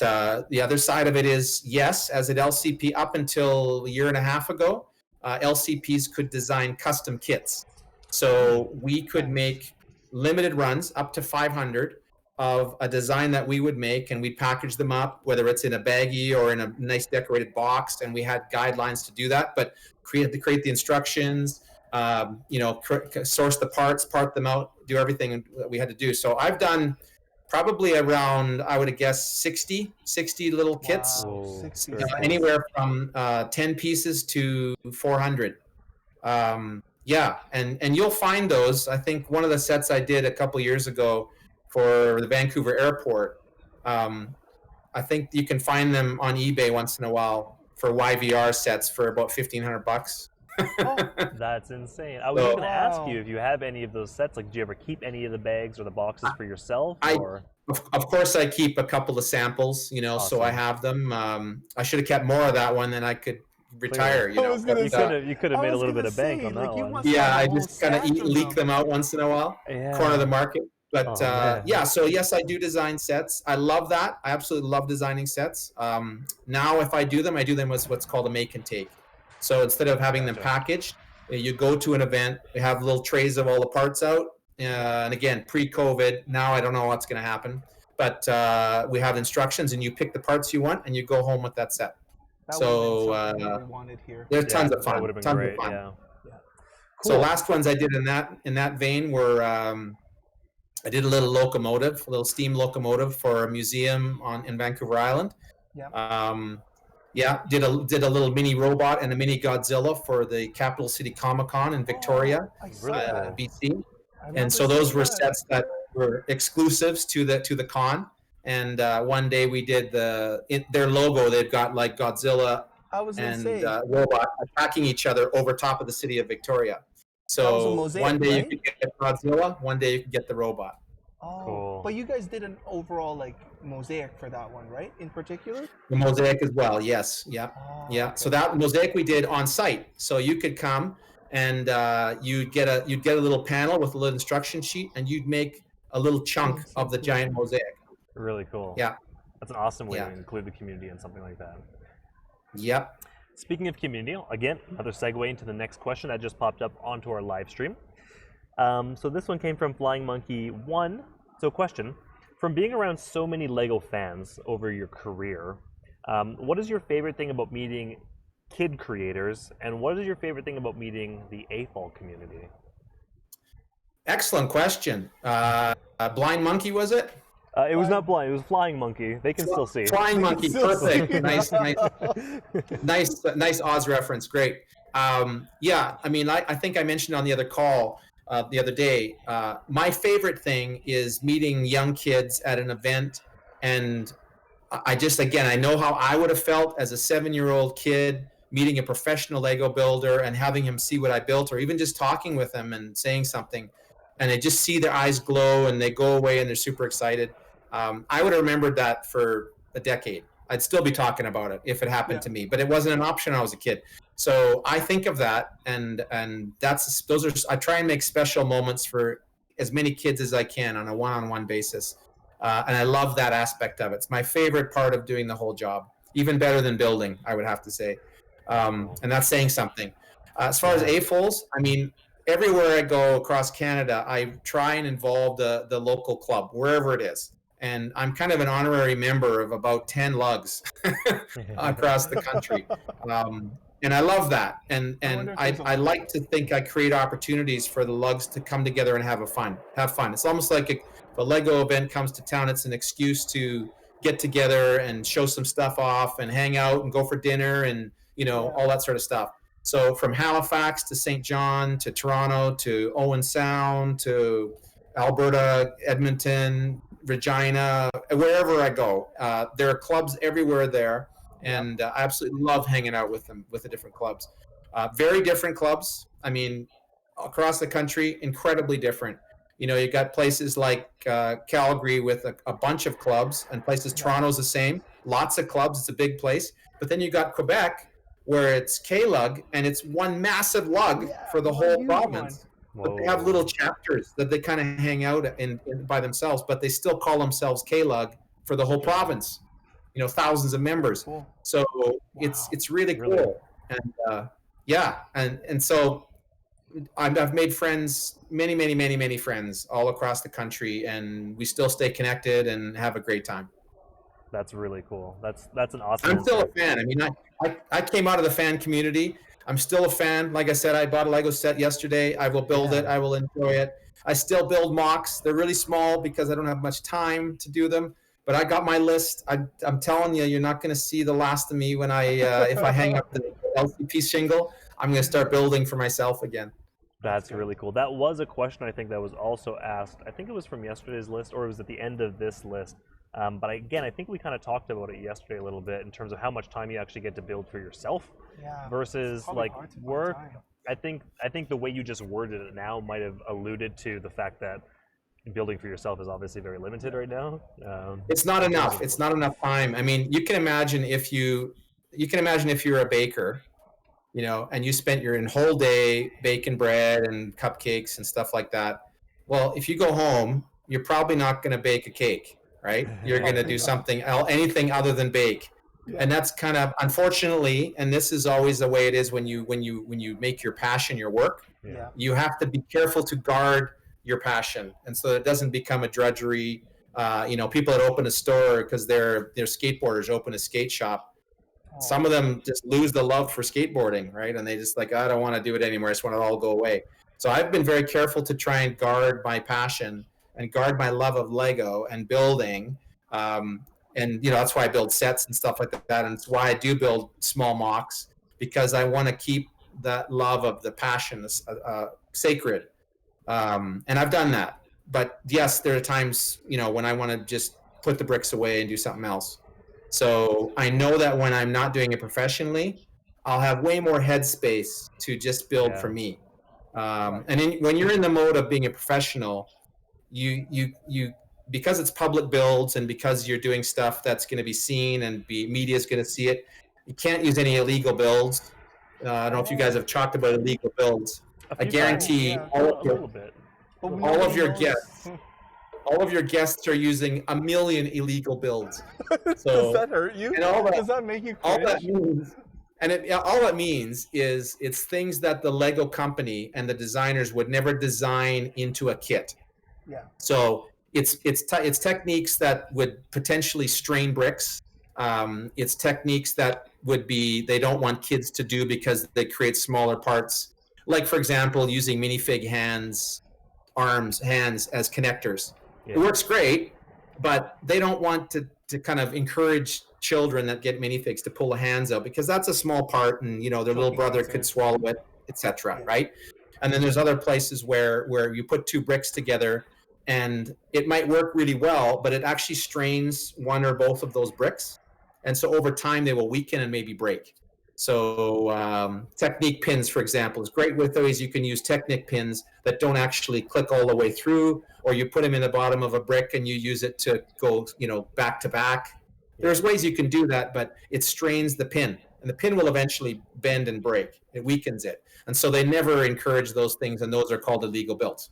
the other side of it is, yes, as an LCP, up until a year and a half ago, LCPs could design custom kits. So we could make limited runs, up to 500, of a design that we would make, and we'd package them up, whether it's in a baggie or in a nice decorated box, and we had guidelines to do that, but create the instructions, source the parts, part them out, do everything that we had to do. So I've done probably around, I would guess, 60 little kits. Wow, 60. Anywhere from 10 pieces to 400. Yeah, and you'll find those. I think one of the sets I did a couple years ago for the Vancouver airport, I think you can find them on eBay once in a while for YVR sets for about $1,500. That's insane. I was going to ask you if you have any of those sets. Like, do you ever keep any of the bags or the boxes for yourself? Of course, I keep a couple of samples, awesome. So I have them. I should have kept more of that one, then I could retire. You could have made a little bit of bank on that one. Yeah, I just kind of leak them out once in a while, corner the market. But so yes, I do design sets. I love that. I absolutely love designing sets. Now, if I do them as what's called a make and take. So instead of having them packaged, you go to an event, we have little trays of all the parts out. And again, pre-COVID, now I don't know what's going to happen. But we have instructions, and you pick the parts you want, and you go home with that set. That we wanted here. There's tons of fun. That would have been great. Yeah. Cool. So last ones I did in that vein were I did a little steam locomotive for a museum in Vancouver Island. Yeah. Did a little mini robot and a mini Godzilla for the Capital City Comic-Con in Victoria, BC. And so those were sets that were exclusives to the con. And one day we did their logo. They've got like Godzilla and robot attacking each other over top of the city of Victoria. So mosaic, one day right? you could get Godzilla, one day you could get the robot. Oh, cool. But you guys did an overall mosaic for that one, right? In particular? The mosaic as well, yes. Yeah. Okay. So that mosaic we did on site. So you could come and you'd get a little panel with a little instruction sheet, and you'd make a little chunk of the giant mosaic. Really cool. Yeah. That's an awesome way to include the community in something like that. Yep. Speaking of community, again, another segue into the next question that just popped up onto our live stream. So this one came from Flying Monkey 1. So question, from being around so many LEGO fans over your career, what is your favorite thing about meeting kid creators, and what is your favorite thing about meeting the AFOL community? Excellent question. Blind Monkey, was it? It was not blind, it was Flying Monkey. They can still see. Flying Monkey, perfect. nice Oz reference, great. Yeah, I mean, I think I mentioned on the other call the other day, my favorite thing is meeting young kids at an event, and I just, again, I know how I would have felt as a 7-year-old kid meeting a professional Lego builder and having him see what I built, or even just talking with them and saying something, and I just see their eyes glow and they go away and they're super excited. I would have remembered that for a decade. I'd still be talking about it if it happened to me, but it wasn't an option when I was a kid. So I think of that, and those are, I try and make special moments for as many kids as I can on a one-on-one basis. And I love that aspect of it. It's my favorite part of doing the whole job, even better than building, I would have to say. And that's saying something. As far as AFOLs, I mean, everywhere I go across Canada, I try and involve the local club, wherever it is. And I'm kind of an honorary member of about 10 lugs across the country. And I love that. And I like to think I create opportunities for the lugs to come together and have fun. It's almost like if a Lego event comes to town, it's an excuse to get together and show some stuff off and hang out and go for dinner and, you know, all that sort of stuff. So from Halifax to St. John to Toronto to Owen Sound to Alberta, Edmonton, Regina, wherever I go, there are clubs everywhere there, and I absolutely love hanging out with them, with the different clubs. Very different clubs. I mean, across the country, incredibly different. You know, you got places like Calgary with a bunch of clubs, and places Toronto's the same, lots of clubs. It's a big place. But then you got Quebec, where it's K-Lug, and it's one massive lug for the whole province. But they have little chapters that they kind of hang out in by themselves, but they still call themselves K-Lug for the whole province. You know, thousands of members. Cool. So it's really cool. And and so I've made friends, many friends all across the country, and we still stay connected and have a great time. That's really cool. That's an awesome. I'm still a fan. I mean, I came out of the fan community. I'm still a fan. Like I said, I bought a Lego set yesterday. I will build it. I will enjoy it. I still build mocks. They're really small because I don't have much time to do them. But I got my list. I'm telling you, you're not going to see the last of me when if I hang up the LCP shingle. I'm going to start building for myself again. That's really cool. That was a question I think that was also asked. I think it was from yesterday's list, or it was at the end of this list. But again, I think we kind of talked about it yesterday a little bit in terms of how much time you actually get to build for yourself versus like work. I think the way you just worded it now might have alluded to the fact that building for yourself is obviously very limited right now. It's not enough. It's not enough time. I mean, you can imagine if you're a baker, you know, and you spent your whole day baking bread and cupcakes and stuff like that. Well, if you go home, you're probably not going to bake a cake, right? You're going to do anything other than bake. And that's kind of, unfortunately, and this is always the way it is when you make your passion your work. You have to be careful to guard your passion, and so it doesn't become a drudgery. You know, people that open a store because they're skateboarders, open a skate shop. Some of them just lose the love for skateboarding, right? And they just like, I don't want to do it anymore. I just want it all to go away. So I've been very careful to try and guard my passion and guard my love of Lego and building. And, you know, that's why I build sets and stuff like that. And it's why I do build small mocks, because I want to keep that love of the passion sacred. And I've done that. But yes, there are times, you know, when I want to just put the bricks away and do something else. So I know that when I'm not doing it professionally, I'll have way more headspace to just build for me. When you're in the mode of being a professional, you because it's public builds and because you're doing stuff that's going to be seen and media's going to see it, you can't use any illegal builds. I don't know if you guys have talked about illegal builds. I guarantee all of your guests are using 1 million illegal builds. So, does that hurt you? And all that, does that make you cringe? all that means And all it means is it's things that the Lego company and the designers would never design into a kit. Yeah. So it's techniques that would potentially strain bricks. It's techniques that would be they don't want kids to do because they create smaller parts. Like, for example, using minifig hands as connectors. Yeah. It works great, but they don't want to kind of encourage children that get minifigs to pull the hands out because that's a small part, and their little brother could swallow it, etc. Right? And then there's other places where you put two bricks together, and it might work really well, but it actually strains one or both of those bricks, and so over time they will weaken and maybe break. So Technique pins, for example, is great with those. You can use Technic pins that don't actually click all the way through, or you put them in the bottom of a brick and you use it to go, back to back. There's ways you can do that, but it strains the pin, and the pin will eventually bend and break. It weakens it. And so they never encourage those things, and those are called illegal builds.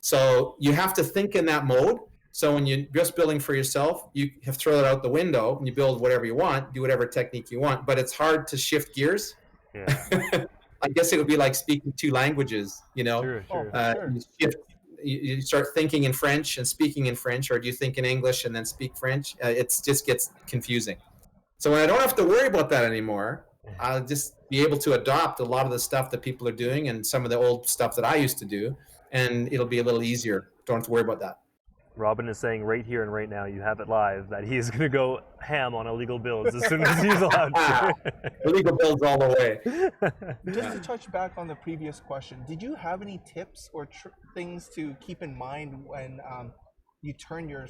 So you have to think in that mode. So when you're just building for yourself, you have to throw it out the window and you build whatever you want, do whatever technique you want, but it's hard to shift gears. Yeah. I guess it would be like speaking two languages, Sure. You start thinking in French and speaking in French, or do you think in English and then speak French? It just gets confusing. So when I don't have to worry about that anymore, I'll just be able to adopt a lot of the stuff that people are doing and some of the old stuff that I used to do, and it'll be a little easier. Don't have to worry about that. Robin is saying right here and right now, you have it live, that he is going to go ham on illegal builds as soon as he's allowed to. Illegal builds all the way. Just to touch back on the previous question, did you have any tips or things to keep in mind when you turn your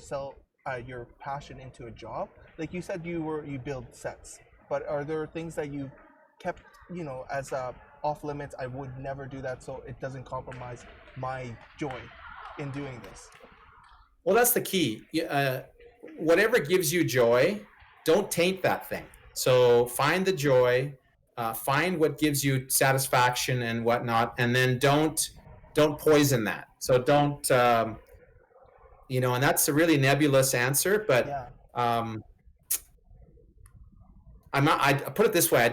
passion into a job? Like you said, you build sets, but are there things that you kept, as off limits? I would never do that, so it doesn't compromise my joy in doing this. Well, that's the key. Whatever gives you joy, don't taint that thing. So find the joy, find what gives you satisfaction and whatnot, and then don't poison that. So don't, and that's a really nebulous answer, but I put it this way: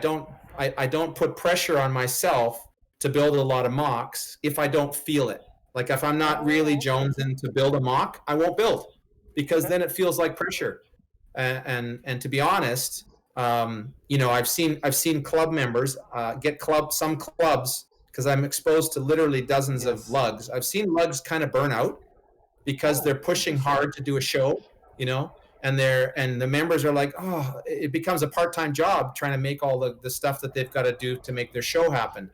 I don't put pressure on myself to build a lot of mocks if I don't feel it. Like if I'm not really jonesing to build a mock, I won't build, because then it feels like pressure. And to be honest, I've seen club members get some clubs, because I'm exposed to literally dozens of lugs. I've seen lugs kind of burn out because they're pushing hard to do a show, and the members are like, oh, it becomes a part-time job trying to make all the stuff that they've got to do to make their show happen.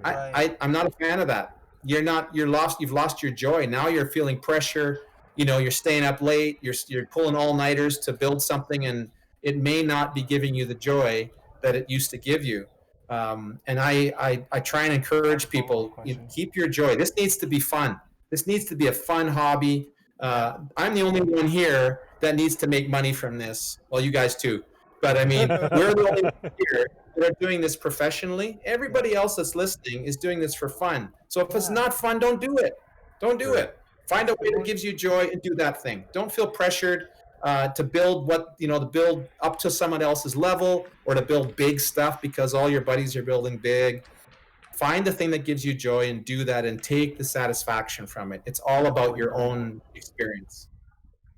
Right. I'm not a fan of that. You've lost your joy. Now you're feeling pressure. You're staying up late. You're pulling all-nighters to build something, and it may not be giving you the joy that it used to give you. And I try and encourage people, keep your joy. This needs to be fun. This needs to be a fun hobby. I'm the only one here that needs to make money from this. Well, you guys too. But I mean, we're the only ones here that are doing this professionally. Everybody else that's listening is doing this for fun. So if it's not fun, don't do it. Don't do it. Find a way that gives you joy and do that thing. Don't feel pressured to build to build up to someone else's level, or to build big stuff because all your buddies are building big. Find the thing that gives you joy and do that, and take the satisfaction from it. It's all about your own experience.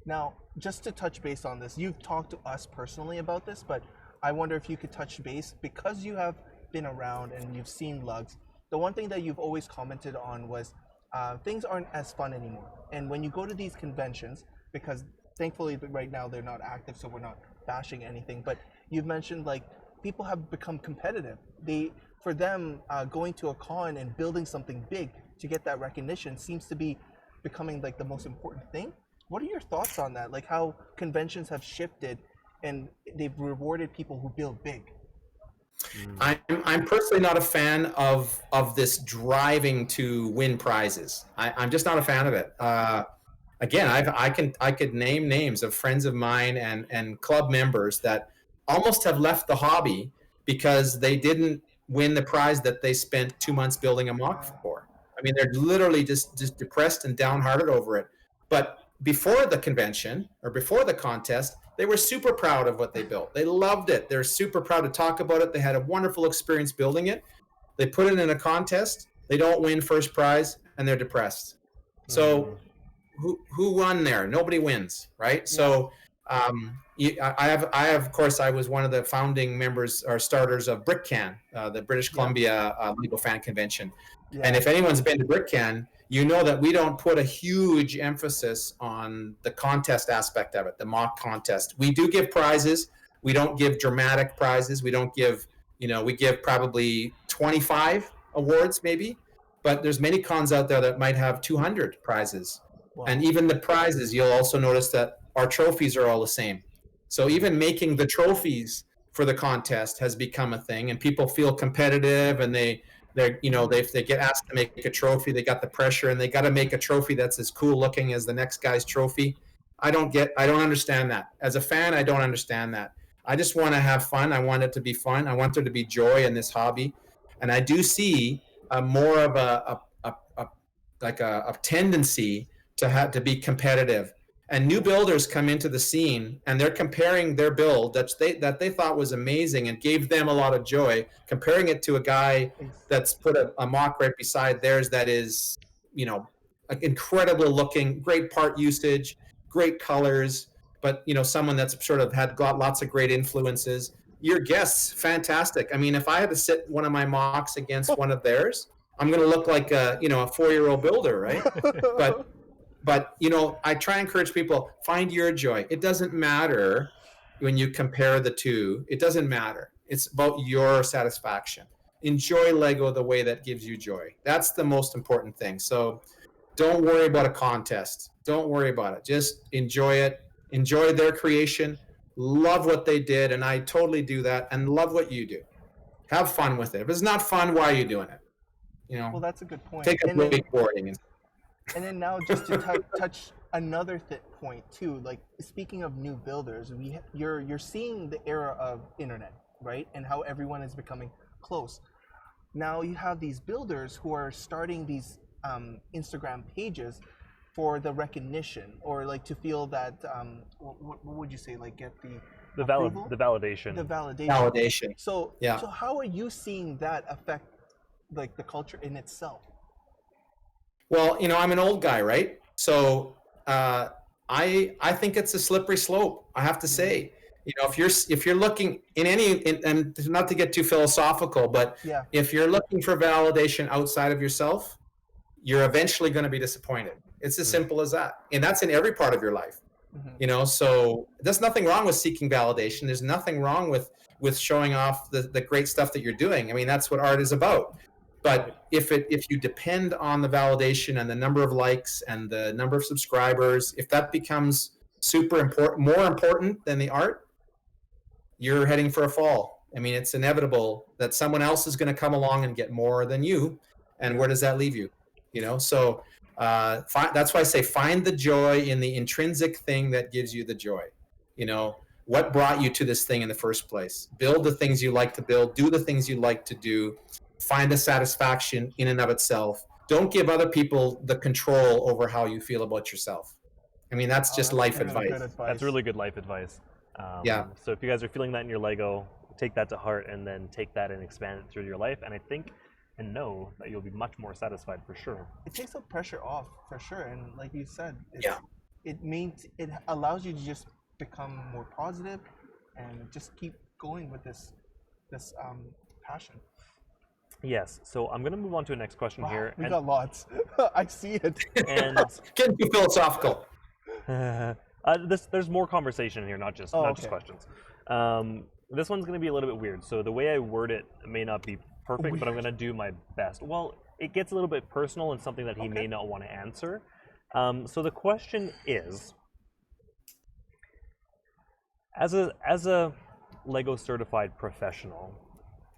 Now, just to touch base on this, you've talked to us personally about this, but I wonder if you could touch base, because you have been around and you've seen lugs. The one thing that you've always commented on was things aren't as fun anymore. And when you go to these conventions, because thankfully right now they're not active, so we're not bashing anything, but you've mentioned like people have become competitive. For them, going to a con and building something big to get that recognition seems to be becoming like the most important thing. What are your thoughts on that? Like how conventions have shifted and they've rewarded people who build big? I'm personally not a fan of this driving to win prizes. I'm just not a fan of it. Again, I could name names of friends of mine and club members that almost have left the hobby because they didn't win the prize that they spent 2 months building a mock for. I mean, they're literally just depressed and downhearted over it. But before the convention or before the contest, they were super proud of what they built. They loved it. They're super proud to talk about it. They had a wonderful experience building it. They put it in a contest. They don't win first prize, and they're depressed. So who won there? Nobody wins, right? So I have, of course, I was one of the founding members or starters of BrickCan, the British Columbia Lego Fan Convention. Yeah. And if anyone's been to BrickCan, you know that we don't put a huge emphasis on the contest aspect of it, the mock contest. We do give prizes. We don't give dramatic prizes. We don't give, we give probably 25 awards maybe, but there's many cons out there that might have 200 prizes. Wow. And even the prizes, you'll also notice that our trophies are all the same. So even making the trophies for the contest has become a thing, and people feel competitive, and they get asked to make a trophy, they got the pressure, and they got to make a trophy that's as cool looking as the next guy's trophy. I don't understand that. As a fan, I don't understand that. I just want to have fun. I want it to be fun. I want there to be joy in this hobby. And I do see more of a tendency to be competitive. And new builders come into the scene, and they're comparing their build that they thought was amazing and gave them a lot of joy, comparing it to a guy that's put a mock right beside theirs that is, incredible looking, great part usage, great colors, but someone that's sort of got lots of great influences. Your guests, fantastic. I mean, if I had to sit one of my mocks against one of theirs, I'm going to look like a 4-year-old builder, right? But I try and encourage people, find your joy. It doesn't matter when you compare the two. It doesn't matter. It's about your satisfaction. Enjoy Lego the way that gives you joy. That's the most important thing. So don't worry about a contest. Don't worry about it. Just enjoy it. Enjoy their creation. Love what they did, and I totally do that, and love what you do. Have fun with it. If it's not fun, why are you doing it? Well, that's a good point. Take a wakeboarding. And then now, just to touch another point too, like speaking of new builders, you're seeing the era of internet, right? And how everyone is becoming close. Now you have these builders who are starting these Instagram pages for the recognition, or like to feel that what would you say, like get the validation. The validation. Validation. So how are you seeing that affect like the culture in itself? Well, I'm an old guy, right? So I think it's a slippery slope. I have to say, if you're looking and not to get too philosophical, but if you're looking for validation outside of yourself, you're eventually going to be disappointed. It's as simple as that, and that's in every part of your life. So there's nothing wrong with seeking validation. There's nothing wrong with showing off the great stuff that you're doing. I mean, that's what art is about. But if you depend on the validation and the number of likes and the number of subscribers, if that becomes super important, more important than the art, you're heading for a fall. I mean, it's inevitable that someone else is going to come along and get more than you. And where does that leave you? So that's why I say find the joy in the intrinsic thing that gives you the joy. What brought you to this thing in the first place? Build the things you like to build. Do the things you like to do. Find a satisfaction in and of itself. Don't give other people the control over how you feel about yourself. I mean, that's just life advice. That's really good life advice. So if you guys are feeling that in your Lego, take that to heart, and then take that and expand it through your life. And I think and know that you'll be much more satisfied for sure. It takes the pressure off for sure, and like you said, it allows you to just become more positive and just keep going with this passion. Yes, so I'm going to move on to the next question here. We got lots. I see it. And getting too philosophical. There's more conversation here, not just questions. This one's going to be a little bit weird. So the way I word it may not be perfect, but I'm going to do my best. Well, it gets a little bit personal and something that he may not want to answer. So the question is, as a Lego certified professional,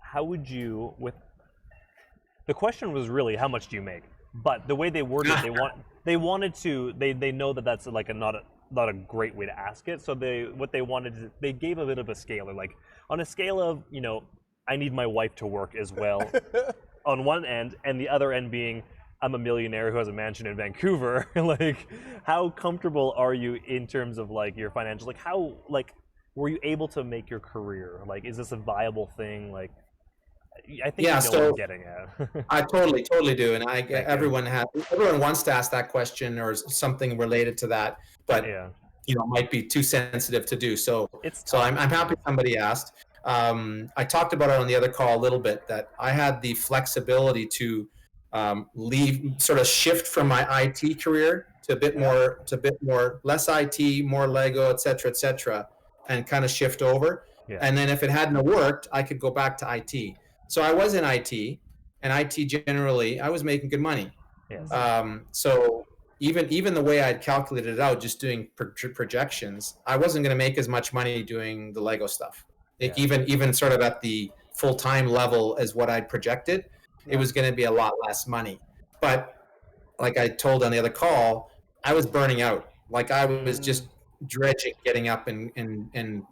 how would you the question was really, how much do you make? But the way they worded it, they know that that's like not a great way to ask it. So they gave a bit of a scale, like on a scale of, I need my wife to work as well on one end, and the other end being, I'm a millionaire who has a mansion in Vancouver. Like, how comfortable are you in terms of like your financials? Like, how like were you able to make your career? Like, is this a viable thing? Like, I think Yeah, you know what so I'm getting at. I totally do, and Thank you. everyone wants to ask that question or something related to that, but Yeah, might be too sensitive to do. So it's so tough. I'm happy somebody asked. I talked about it on the other call a little bit, that I had the flexibility to leave, sort of shift from my IT career to a bit more less IT, more Lego, et cetera, and kind of shift over. Yeah. And then if it hadn't worked, I could go back to IT. So I was in IT, and IT generally, I was making good money. Yes. So even the way I'd calculated it out, just doing projections, I wasn't going to make as much money doing the Lego stuff. Like even sort of at the full-time level as what I'd projected, it was going to be a lot less money. But like I told on the other call, I was burning out. Like I was just dredging, getting up and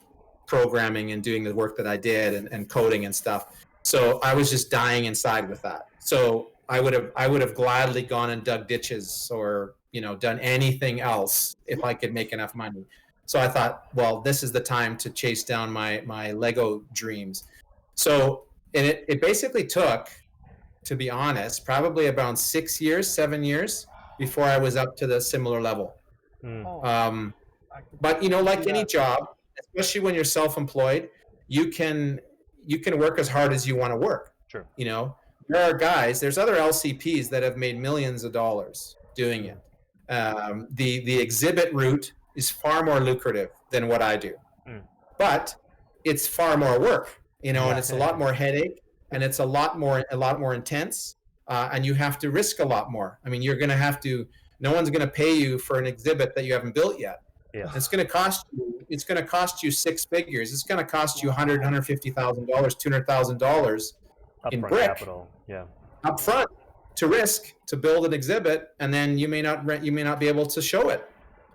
programming and doing the work that I did and coding and stuff. So I was just dying inside with that. So I would have gladly gone and dug ditches or done anything else if I could make enough money. So I thought, well, this is the time to chase down my Lego dreams. So it basically took, to be honest, probably about 7 years before I was up to the similar level. But like any job, especially when you're self-employed, you can work as hard as you want to work. Sure. There's other LCPs that have made millions of dollars doing it. The exhibit route is far more lucrative than what I do, but it's far more work, and it's a lot more headache, and it's a lot more intense, and you have to risk a lot more. I mean, no one's going to pay you for an exhibit that you haven't built yet. Yeah. It's going to cost you six figures. It's going to cost you $150,000, $200,000 in Upfront brick capital. Yeah. up front to risk to build an exhibit, and then you may not be able to show it.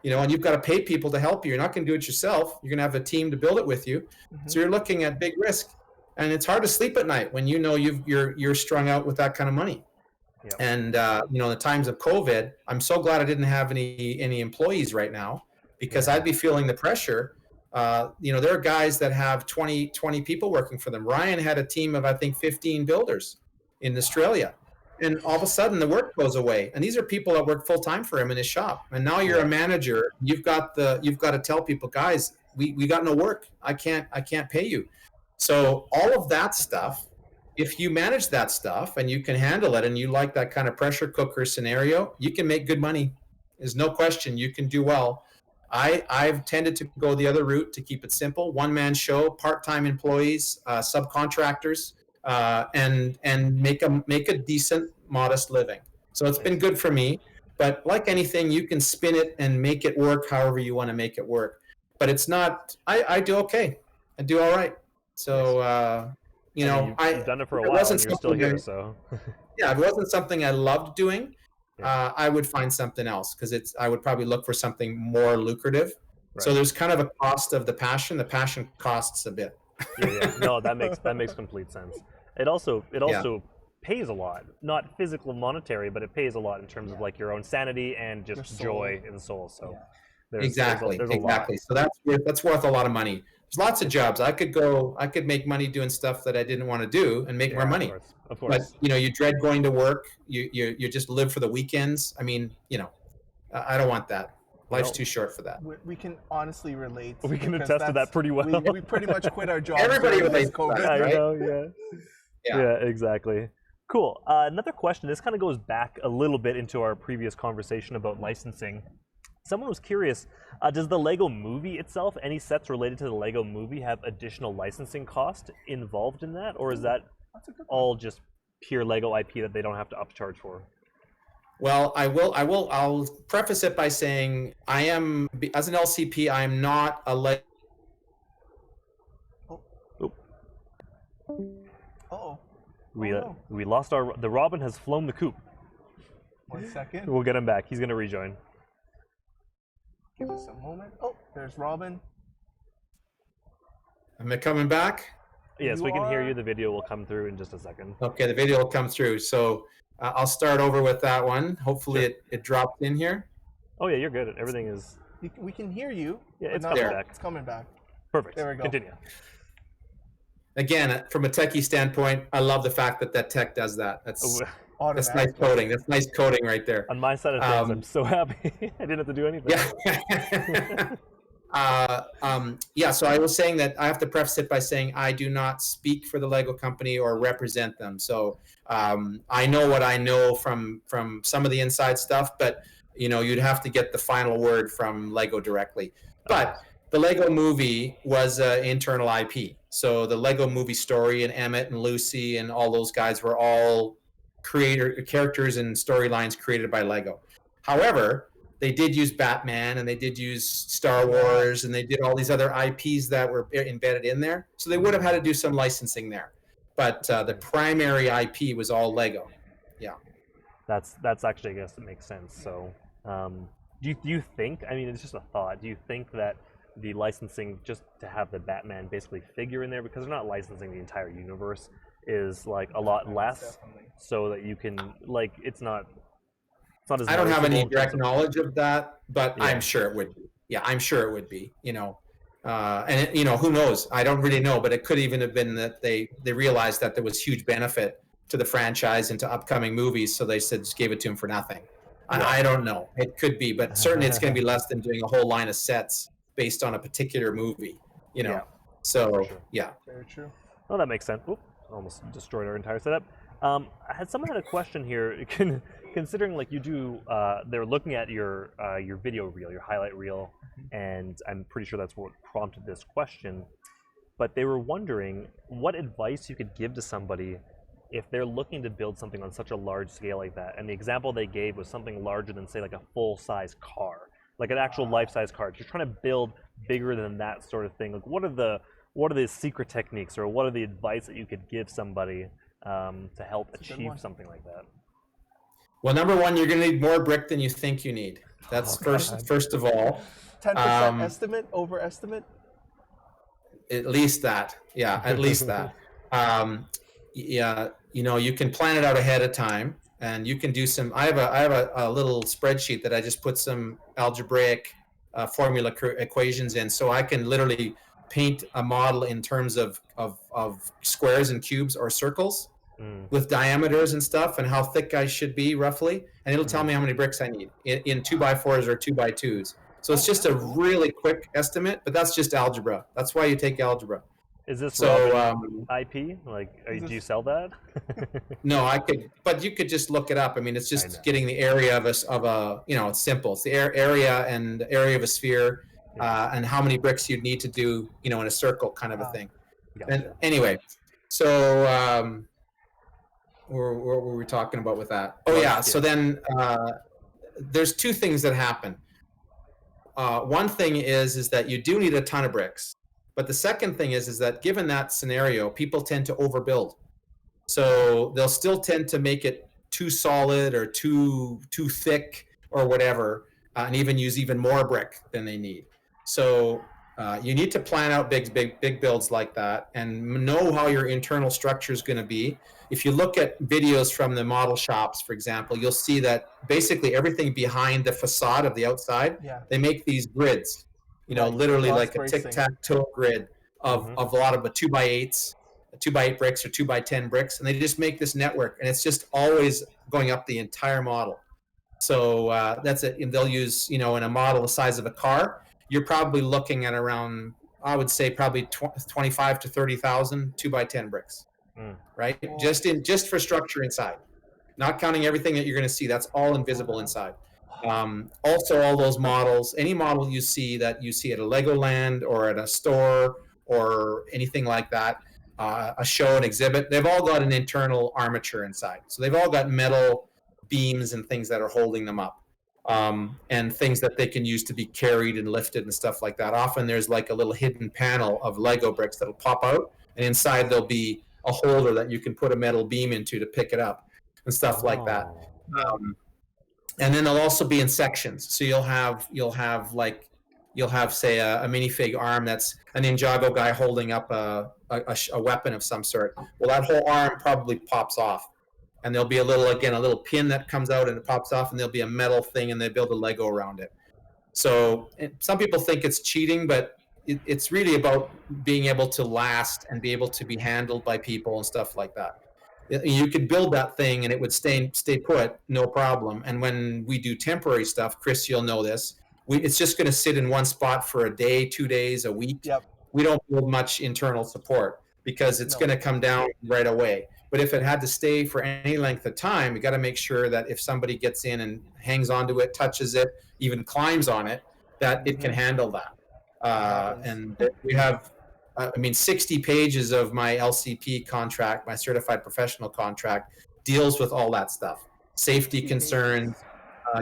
And you've got to pay people to help you. You're not going to do it yourself. You're going to have a team to build it with you. So you're looking at big risk, and it's hard to sleep at night when you're strung out with that kind of money. Yep. And in the times of COVID, I'm so glad I didn't have any employees right now, because I'd be feeling the pressure. There are guys that have 20 people working for them. Ryan had a team of, I think, 15 builders in Australia. And all of a sudden the work goes away. And these are people that work full time for him in his shop. And now you're a manager. You've got to tell people, guys, we got no work. I can't pay you. So all of that stuff, if you manage that stuff and you can handle it, and you like that kind of pressure cooker scenario, you can make good money. There's no question. You can do well. I've tended to go the other route to keep it simple. One-man show, part-time employees, subcontractors, and make a decent, modest living. So it's been good for me. But like anything, you can spin it and make it work however you want to make it work. But it's not. I do okay. I do all right. So you've done it for a while, and you're still here. So yeah, if it wasn't something I loved doing, I would find something else, because I would probably look for something more lucrative. Right. So there's kind of a cost of the passion. The passion costs a bit. Yeah. No, that makes complete sense. It also pays a lot, not physical monetary, but it pays a lot in terms of like your own sanity and just joy in the soul. So exactly. There's a lot. So that's worth a lot of money. There's lots of jobs. I could make money doing stuff that I didn't want to do and make more money. Of course. But you dread going to work. You just live for the weekends. I mean, I don't want that. Life's too short for that. We can honestly relate. We can attest to that pretty well. We pretty much quit our jobs. Everybody relates to that, right? I know, yeah, exactly. Cool. Another question. This kind of goes back a little bit into our previous conversation about licensing. Someone was curious, does the Lego movie itself, any sets related to the Lego movie, have additional licensing cost involved in that? Or is that all just pure Lego IP that they don't have to upcharge for? Well, I'll preface it by saying I am, as an LCP, I am not a Lego. We lost the Robin has flown the coop. 1 second. We'll get him back. He's going to rejoin. Give us a moment. Oh, there's Robin. Am I coming back? Yes, we can hear you. The video will come through in just a second. Okay, the video will come through. So I'll start over with that one. Hopefully it dropped in here. Oh yeah, you're good. Everything is. We can hear you. Yeah, but it's not- coming back. It's coming back. Perfect. There we go. Continue. Again, from a techie standpoint, I love the fact that that tech does that. That's nice Automatically. coding. That's nice coding right there. On my side of things, I'm so happy. I didn't have to do anything. Yeah. So I was saying that I have to preface it by saying I do not speak for the Lego company or represent them. So I know what I know from some of the inside stuff, but you'd have to get the final word from Lego directly. But the Lego movie was an internal IP. So the Lego movie story and Emmett and Lucy and all those guys were all characters and storylines created by Lego. However, they did use Batman and they did use Star Wars and they did all these other IPs that were embedded in there. So they would have had to do some licensing there. But the primary IP was all Lego. Yeah. That's actually, I guess it makes sense. So do you think, I mean, it's just a thought, do you think that the licensing just to have the Batman basically figure in there, because they're not licensing the entire universe, is like a lot less, so that you can it's not as I don't have any noticeable direct knowledge of that, but Yeah. I'm sure it would be. Yeah, I'm sure it would be. Who knows? I don't really know, but it could even have been that they realized that there was huge benefit to the franchise and to upcoming movies, so they said just gave it to him for nothing. I don't know. It could be, but certainly it's going to be less than doing a whole line of sets based on a particular movie. Yeah, So sure. yeah. Very true. Oh, that makes sense. Oop, almost destroyed our entire setup. Someone had a question here. Considering like you do, they're looking at your video reel, your highlight reel, and I'm pretty sure that's what prompted this question. But they were wondering what advice you could give to somebody if they're looking to build something on such a large scale like that. And the example they gave was something larger than, say, like a full-size car, like an actual life-size car. If you're trying to build bigger than that sort of thing, like what are the secret techniques, or what are the advice that you could give somebody to help achieve something like that? Well, number one, you're going to need more brick than you think you need. That's first of all. 10% estimate, overestimate. At least that. Yeah, at least that. You can plan it out ahead of time, and you can do some. I have a little spreadsheet that I just put some algebraic formula equations in, so I can literally paint a model in terms of squares and cubes or circles with diameters and stuff, and how thick I should be roughly, and it'll tell me how many bricks I need in 2x4s or 2x2s. So it's just a really quick estimate, but that's just algebra. That's why you take algebra. Is this so IP? Like, do you sell that? No, I could, but you could just look it up. I mean, it's just getting the area of a it's simple. It's the area and the area of a sphere, and how many bricks you'd need to do, in a circle kind of a thing. Gotcha. And anyway, so what were we talking about with that? Oh yeah. So then there's two things that happen. One thing is that you do need a ton of bricks. But the second thing is that given that scenario, people tend to overbuild. So they'll still tend to make it too solid or too thick or whatever, and even use even more brick than they need. So you need to plan out big builds like that and know how your internal structure is going to be. If you look at videos from the model shops, for example, you'll see that basically everything behind the facade of the outside, they make these grids. Literally like a tic-tac-toe grid of a lot of 2x8s, 2x8 bricks or 2x10 bricks, and they just make this network, and it's just always going up the entire model. So that's it. And they'll use, in a model the size of a car, you're probably looking at around, I would say, probably 25 to 30,000 2x10 bricks, right? Just for structure inside, not counting everything that you're going to see. That's all invisible inside. Also, all those models, any model you see at a Legoland or at a store or anything like that, a show, an exhibit, they've all got an internal armature inside. So they've all got metal beams and things that are holding them up, and things that they can use to be carried and lifted and stuff like that. Often there's like a little hidden panel of Lego bricks that'll pop out, and inside there'll be a holder that you can put a metal beam into to pick it up and stuff like that. And then they'll also be in sections. So you'll have say a minifig arm that's a Ninjago guy holding up a weapon of some sort. Well, that whole arm probably pops off, and there'll be a little pin that comes out and it pops off, and there'll be a metal thing, and they build a Lego around it. So some people think it's cheating, but it's really about being able to last and be able to be handled by people and stuff like that. You could build that thing and it would stay put, no problem. And when we do temporary stuff, Chris, you'll know this, it's just going to sit in one spot for a day, 2 days, a week. Yep. We don't build much internal support because it's going to come down right away. But if it had to stay for any length of time, we got to make sure that if somebody gets in and hangs onto it, touches it, even climbs on it, that it can handle that. And we have, 60 pages of my LCP contract, my certified professional contract, deals with all that stuff. Safety concerns,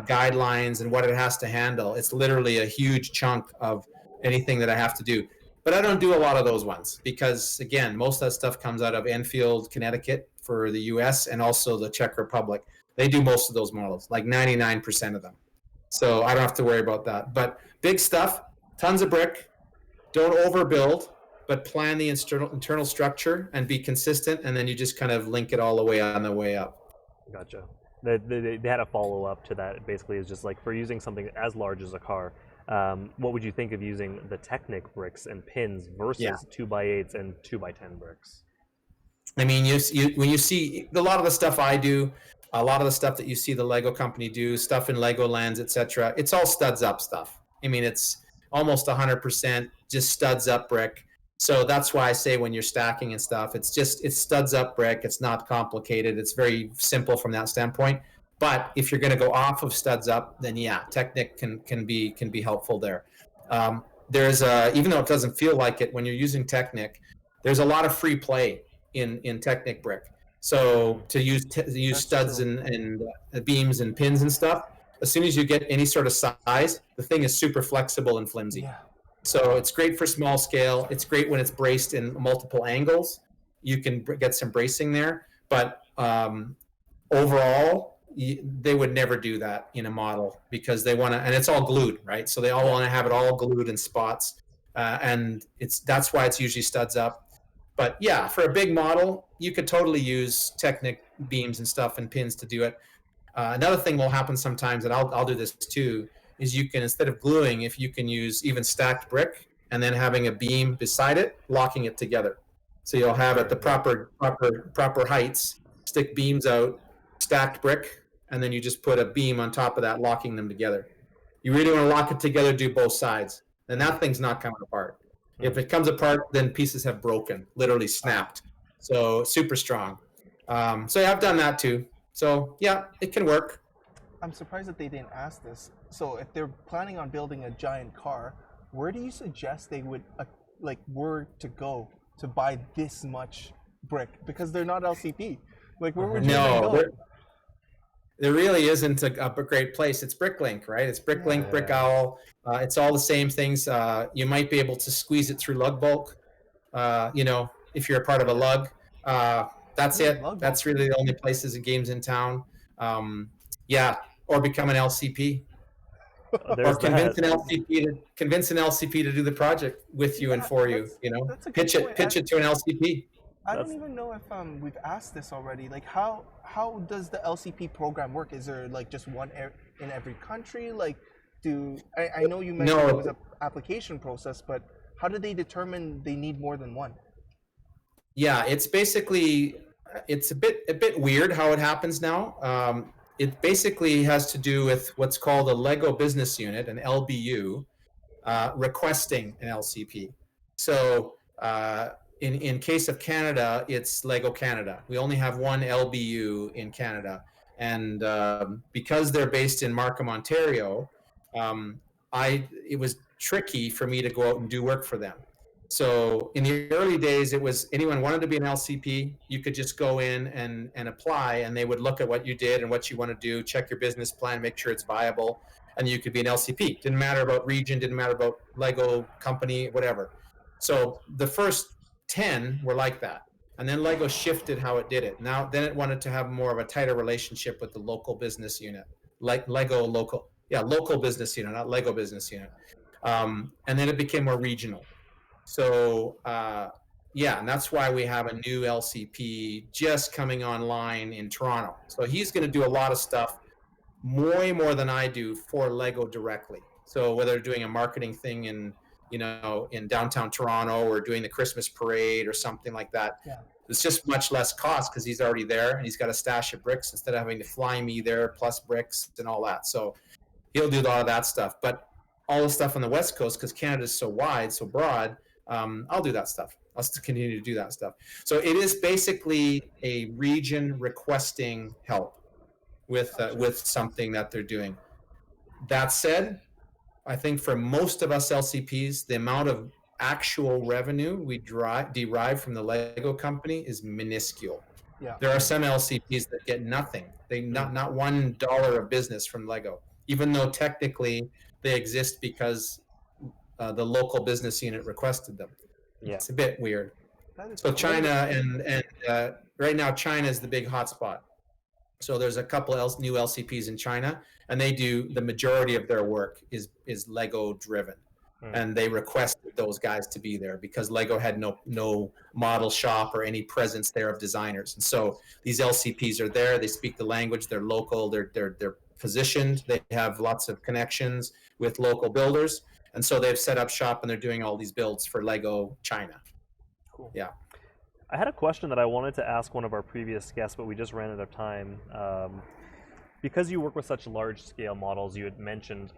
guidelines, and what it has to handle. It's literally a huge chunk of anything that I have to do. But I don't do a lot of those ones because, again, most of that stuff comes out of Enfield, Connecticut for the US, and also the Czech Republic. They do most of those models, like 99% of them. So I don't have to worry about that. But big stuff, tons of brick, don't overbuild, but plan the internal structure and be consistent, and then you just kind of link it all the way on the way up. Gotcha. They had a follow-up to that. Basically, is just like for using something as large as a car, what would you think of using the Technic bricks and pins versus 2x8s and 2x10 bricks? I mean, when you see a lot of the stuff I do, a lot of the stuff that you see the Lego company do, stuff in Legolands, etc., it's all studs up stuff. I mean, it's almost 100% just studs up brick. So that's why I say when you're stacking and stuff, it's studs up brick. It's not complicated. It's very simple from that standpoint. But if you're going to go off of studs up, then yeah, Technic can be helpful there. There's even though it doesn't feel like it when you're using Technic, there's a lot of free play in Technic brick. So to use studs and beams and pins and stuff, as soon as you get any sort of size, the thing is super flexible and flimsy. Yeah. So it's great for small scale. It's great when it's braced in multiple angles. You can get some bracing there, but overall, they would never do that in a model because they want to, and it's all glued, right? So they all want to have it all glued in spots, and that's why it's usually studs up. But yeah, for a big model, you could totally use Technic beams and stuff and pins to do it. Another thing will happen sometimes, and I'll do this too, is you can, instead of gluing, if you can use even stacked brick and then having a beam beside it, locking it together. So you'll have at the proper heights, stick beams out, stacked brick, and then you just put a beam on top of that, locking them together. You really want to lock it together, do both sides. Then that thing's not coming apart. If it comes apart, then pieces have broken, literally snapped. So super strong. So yeah, I've done that too. So yeah, it can work. I'm surprised that they didn't ask this. So if they're planning on building a giant car, where do you suggest they would where to go to buy this much brick? Because they're not LCP. Like where would you go? There really isn't a great place. It's Bricklink, right? It's Bricklink, Brick Owl. It's all the same things. You might be able to squeeze it through lug bulk. If you're a part of a lug, that's it. That's really the only places and games in town. Or become an LCP. Or convince an LCP to do the project with you and for you. Pitch it to an LCP. I don't even know if we've asked this already. Like how does the LCP program work? Is there like just one in every country? Like I know you mentioned it was an application process, but how do they determine they need more than one? Yeah, it's basically a bit weird how it happens now. It basically has to do with what's called a Lego business unit, an LBU, requesting an LCP. So in case of Canada, it's Lego Canada. We only have one LBU in Canada. And because they're based in Markham, Ontario, it was tricky for me to go out and do work for them. So in the early days, it was anyone wanted to be an LCP, you could just go in and apply, and they would look at what you did and what you want to do, check your business plan, make sure it's viable, and you could be an LCP. Didn't matter about region, didn't matter about Lego company, whatever. So the first 10 were like that. And then Lego shifted how it did it. Then it wanted to have more of a tighter relationship with the local business unit, like local business unit, not Lego business unit. And then it became more regional. So, Yeah, and that's why we have a new LCP just coming online in Toronto. So he's going to do a lot of stuff, way more than I do for Lego directly. So whether they're doing a marketing thing in downtown Toronto or doing the Christmas parade or something like that, it's just much less cost because he's already there and he's got a stash of bricks instead of having to fly me there plus bricks and all that. So he'll do a lot of that stuff. But all the stuff on the West Coast, because Canada is so wide, so broad, I'll do that stuff. I'll still continue to do that stuff. So it is basically a region requesting help with something that they're doing. That said, I think for most of us LCPs, the amount of actual revenue we derive from the Lego company is minuscule. Yeah. There are some LCPs that get nothing. They not $1 of business from Lego, even though technically they exist because the local business unit requested them. Yeah. It's a bit weird. So cool. China and right now China is the big hotspot. So there's a couple new LCPs in China, and they do the majority of their work is Lego driven, and they requested those guys to be there because Lego had no model shop or any presence there of designers. And so these LCPs are there. They speak the language. They're local. They're positioned. They have lots of connections with local builders, and so they've set up shop and they're doing all these builds for Lego China. Cool. Yeah. I had a question that I wanted to ask one of our previous guests, but we just ran out of time. Because you work with such large-scale models, you had mentioned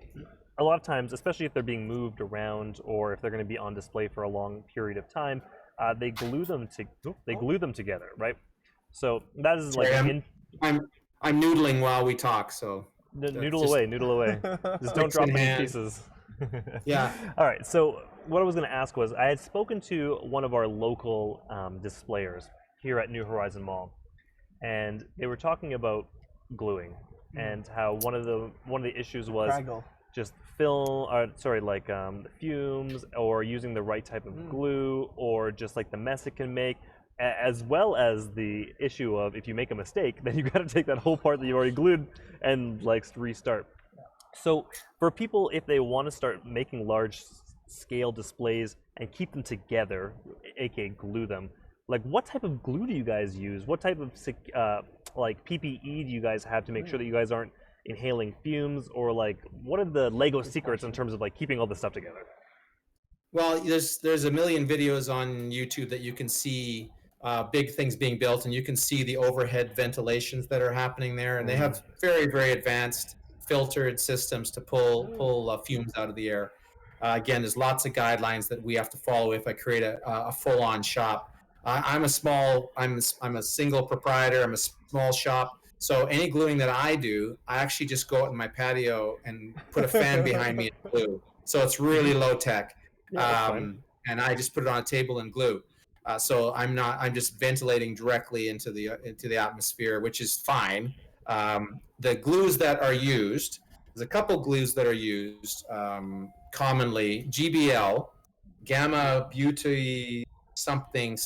a lot of times, especially if they're being moved around or if they're going to be on display for a long period of time, they glue them together, right? So that is like Sorry, I'm noodling while we talk, so noodle away. Just don't drop any pieces. Yeah. All right. So what I was going to ask was, I had spoken to one of our local displayers here at New Horizon Mall, and they were talking about gluing and how one of the issues was just fumes or using the right type of glue or just like the mess it can make, as well as the issue of if you make a mistake, then you got to take that whole part that you already glued and like restart. So for people, if they want to start making large scale displays and keep them together, aka glue them, like what type of glue do you guys use? What type of like PPE do you guys have to make sure that you guys aren't inhaling fumes, or like what are the Lego secrets in terms of like keeping all this stuff together? Well, there's a million videos on YouTube that you can see big things being built, and you can see the overhead ventilations that are happening there, and they have very, very advanced filtered systems to pull fumes out of the air. Again, there's lots of guidelines that we have to follow if I create a full-on shop. I'm a single proprietor. I'm a small shop. So any gluing that I do, I actually just go out in my patio and put a fan behind me and glue. So it's really low tech. And I just put it on a table and glue. So I'm just ventilating directly into the atmosphere, which is fine. The glues that are used, there's a couple glues that are used commonly. GBL, gamma buty something.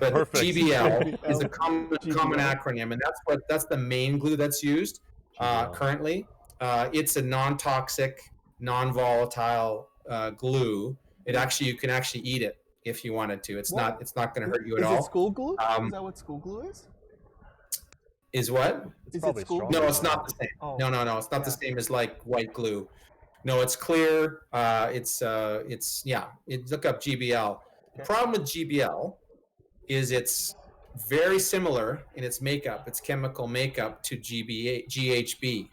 But Perfect. GBL is a common acronym, and that's the main glue that's used currently. It's a non-toxic, non-volatile glue. You can actually eat it if you wanted to. It's not going to hurt you at all. Is it school glue? Is that what school glue is? Is what? Is it school glue? No, it's not the same. Oh. No, it's not the same as like white glue. No, it's clear. Look up GBL. The problem with GBL is it's very similar in its makeup, its chemical makeup, to GHB.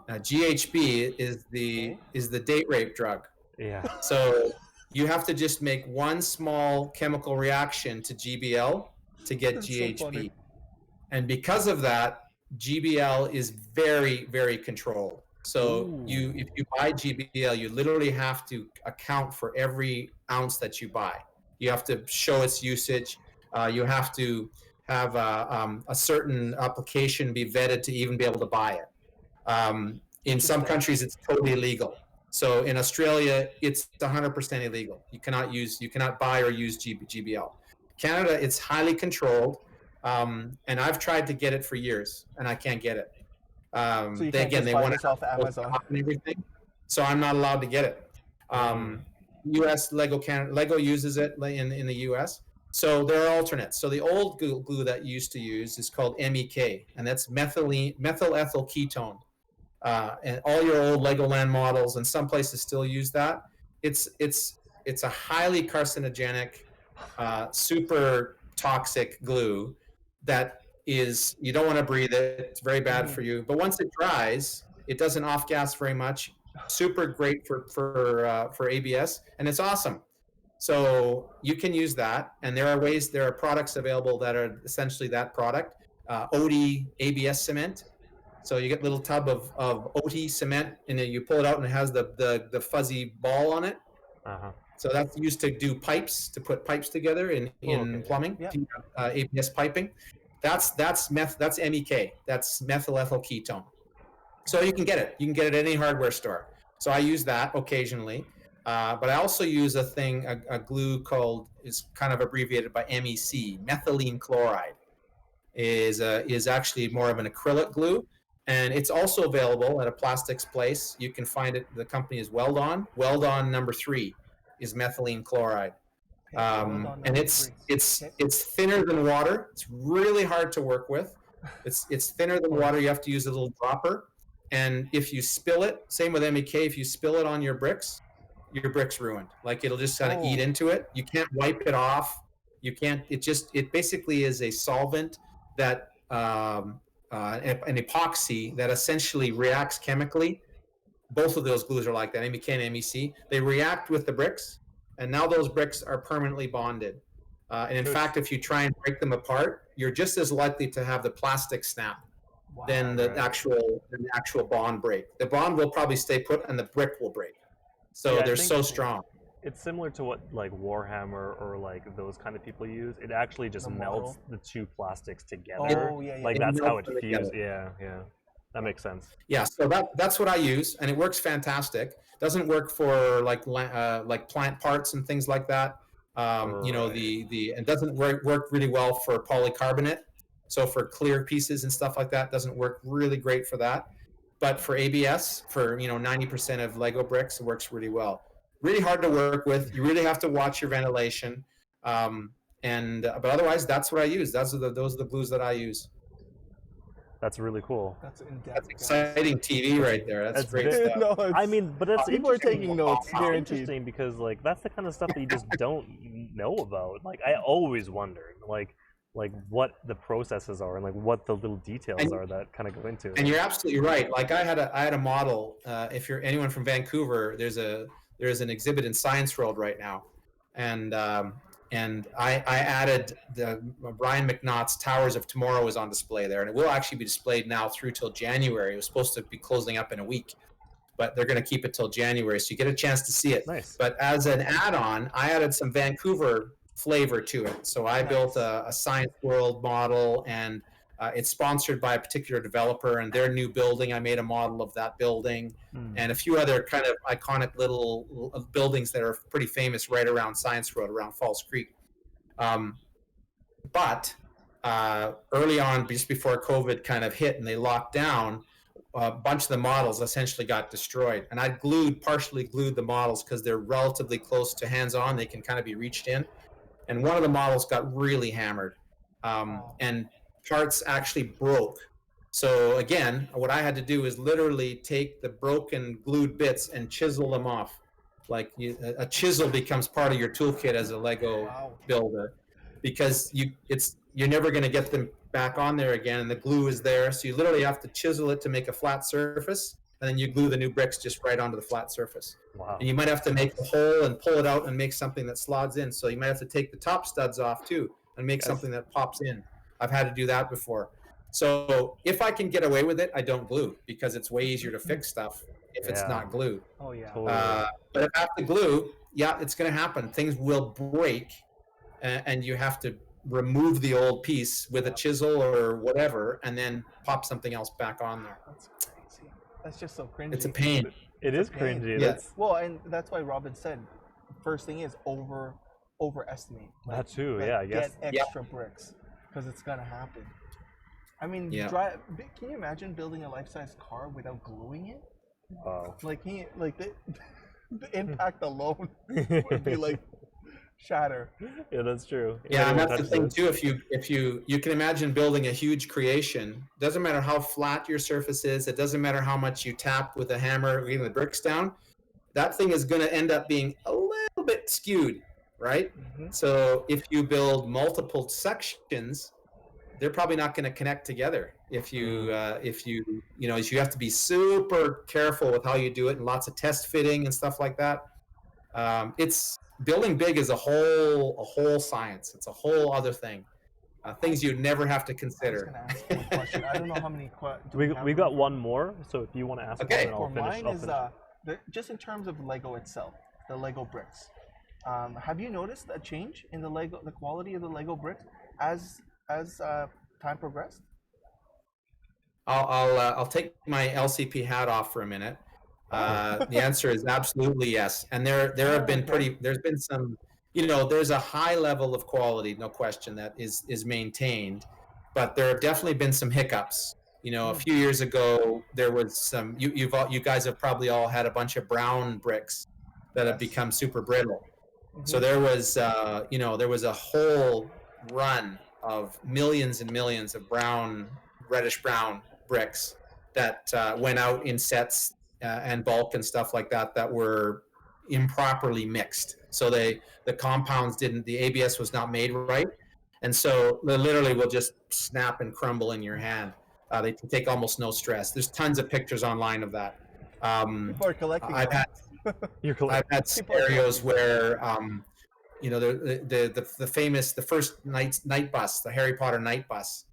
Now, GHB is the date rape drug. Yeah. So you have to just make one small chemical reaction to GBL to get GHB. So and because of that, GBL is very, very controlled. So if you buy GBL, you literally have to account for every ounce that you buy. You have to show its usage. You have to have a certain application be vetted to even be able to buy it. In some countries, it's totally illegal. So in Australia, it's 100% illegal. You cannot buy or use GBL. Canada, it's highly controlled, and I've tried to get it for years, and I can't get it. So you can't just buy this off Amazon and everything, so I'm not allowed to get it. U.S. Lego uses it in the U.S. So there are alternates. So the old glue that you used to use is called MEK, and that's methyl ethyl ketone. And all your old Legoland models, and some places still use that. It's a highly carcinogenic, super toxic glue that is, you don't want to breathe it. It's very bad for you. But once it dries, it doesn't off gas very much. Super great for ABS, and it's awesome. So you can use that, and there are products available that are essentially that product. OD ABS cement. So you get a little tub of OT cement, and then you pull it out, and it has the fuzzy ball on it. So that's used to do pipes, to put pipes together in plumbing, ABS piping. That's MEK. That's methyl ethyl ketone. So you can get it. You can get it at any hardware store. So I use that occasionally. But I also use a glue is kind of abbreviated by MEC, methylene chloride. Is actually more of an acrylic glue. And it's also available at a plastics place. You can find it. The company is Weldon. Weldon number 3 is methylene chloride. And it's thinner than water. It's really hard to work with. It's thinner than water. You have to use a little dropper. And if you spill it, same with MEK, if you spill it on your brick's ruined. Like it'll just kind of eat into it. You can't wipe it off. You can't, it basically is a solvent that, an epoxy that essentially reacts chemically. Both of those glues are like that, MEK and MEC. They react with the bricks, and now those bricks are permanently bonded. And in fact, if you try and break them apart, you're just as likely to have the plastic snap than the actual bond break. The bond will probably stay put, and the brick will break. So they're so strong. It's similar to what like Warhammer or like those kind of people use. It actually just melts the two plastics together. Like that's how it fuses. Yeah. That makes sense. Yeah, so that's what I use, and it works fantastic. Doesn't work for like plant parts and things like that. It doesn't work really well for polycarbonate. So for clear pieces and stuff like that, doesn't work really great for that. But for ABS, for 90% of Lego bricks, it works really well. Really hard to work with. You really have to watch your ventilation. But otherwise, that's what I use. Those are the glues that I use. That's really cool. That's exciting TV right there. That's great stuff. I mean, but it's people are taking notes. It's interesting because like that's the kind of stuff that you just don't know about. Like I always wondered, like what the processes are and like what the little details are that kind of go into it. And you're absolutely right. Like I had a model. If you're anyone from Vancouver, there's an exhibit in Science World right now, and I added Brian McNaugh's Towers of Tomorrow is on display there, and it will actually be displayed now through till January. It was supposed to be closing up in a week, but they're going to keep it till January, so you get a chance to see it. Nice. But as an add-on, I added some Vancouver flavor to it. So I built a Science World model, and it's sponsored by a particular developer and their new building. I made a model of that building and a few other kind of iconic little buildings that are pretty famous right around Science Road, around Falls Creek. But early on, just before COVID kind of hit and they locked down, a bunch of the models essentially got destroyed. And I partially glued the models because they're relatively close to hands-on. They can kind of be reached in. And one of the models got really hammered. And parts actually broke. So again, what I had to do is literally take the broken glued bits and chisel them off. Like a chisel becomes part of your toolkit as a Lego builder, because you're never going to get them back on there again, and the glue is there. So you literally have to chisel it to make a flat surface, and then you glue the new bricks just right onto the flat surface. Wow. And you might have to make a hole and pull it out and make something that slots in. So you might have to take the top studs off too and make something that pops in. I've had to do that before. So if I can get away with it, I don't glue, because it's way easier to fix stuff if it's not glued. Oh yeah. Totally. But if I have to glue, it's going to happen. Things will break, and you have to remove the old piece with a chisel or whatever, and then pop something else back on there. That's crazy. That's just so cringy. It's a pain. It is cringy. Yeah. Well, and that's why Robin said, first thing is overestimate. That too, yeah, I guess. Get extra bricks, because it's gonna happen. I mean, can you imagine building a life-size car without gluing it? Wow. Like The impact alone would be like shatter. Yeah, that's true. If Yeah, and anyone that's the touches thing it. too. If you can imagine building a huge creation, doesn't matter how flat your surface is, it doesn't matter how much you tap with a hammer, getting the bricks down, that thing is going to end up being a little bit skewed, right? So if you build multiple sections, they're probably not going to connect together. If you you have to be super careful with how you do it, and lots of test fitting and stuff like that. It's building big is a whole science. It's a whole other thing. Things you'd never have to I was consider. gonna ask you a question. I don't know how many. We got one more, so if you want to ask Okay. one, then For I'll finish. mine I'll is finish. just in terms of Lego itself, the Lego bricks. Have you noticed a change in the quality of the Lego bricks as time progressed? I'll take my LCP hat off for a minute. The answer is absolutely yes. And there have been there's been some, there's a high level of quality, no question, that is maintained, but there have definitely been some hiccups. A few years ago, there was some, you guys have probably all had a bunch of brown bricks that have become super brittle. So there was, there was a whole run of millions and millions of reddish brown bricks that went out in sets and bulk and stuff like that were improperly mixed. So the compounds the ABS was not made right. And so they literally will just snap and crumble in your hand. They can take almost no stress. There's tons of pictures online of that. People are collecting. I've had scenarios where the first night bus, the Harry Potter night bus,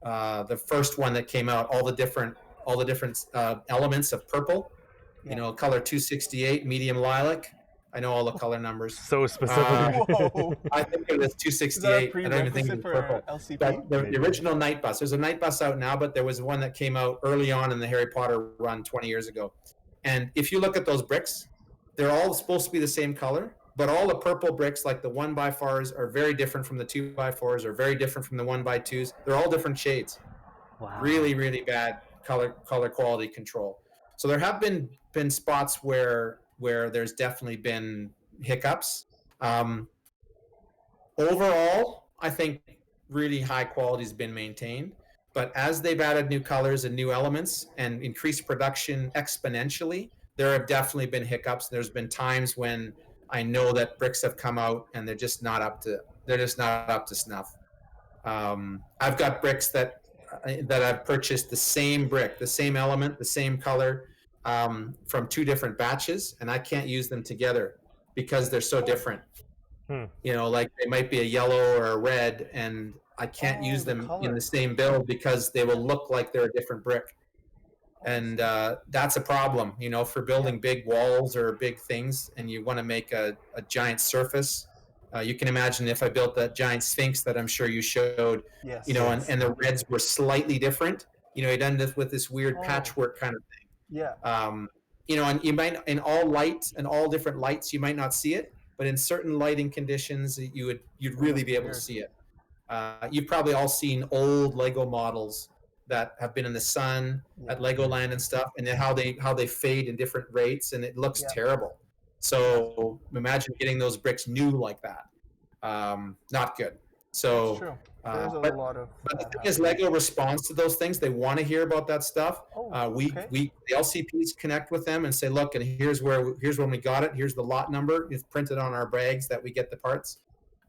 the first one that came out, all the different elements of purple, color 268, medium lilac. I know all the color numbers. So specific. I think it was 268. I don't even think it was purple. LCP? But the original night bus. There's a night bus out now, but there was one that came out early on in the Harry Potter run 20 years ago. And if you look at those bricks, they're all supposed to be the same color, but all the purple bricks, like the 1x4s, are very different from the 2x4s, or very different from the 1x2s. They're all different shades. Wow. Really, really bad color quality control. So there have been spots where there's definitely been hiccups. Overall, I think really high quality has been maintained. But as they've added new colors and new elements and increased production exponentially, there have definitely been hiccups. There's been times when I know that bricks have come out and they're just not up to snuff. I've got bricks that I've purchased the same brick, the same element, the same color, from two different batches, and I can't use them together because they're so different. Like they might be a yellow or a red, and I can't use them in the same build because they will look like they're a different brick. And that's a problem, for building big walls or big things, and you want to make a giant surface. You can imagine if I built that giant Sphinx that I'm sure you showed, and the reds were slightly different, you'd end up with this weird patchwork kind of thing. Yeah. And you might, in all different lights, you might not see it, but in certain lighting conditions, you'd really be able to see it. You've probably all seen old Lego models that have been in the sun at Legoland and stuff, and then how they fade in different rates, and it looks terrible. So imagine getting those bricks new like that. Not good. So That's true. There's a lot of. But the thing is, Lego responds to those things. They want to hear about that stuff. The LCPs connect with them and say, look, and here's when we got it. Here's the lot number. It's printed on our bags that we get the parts.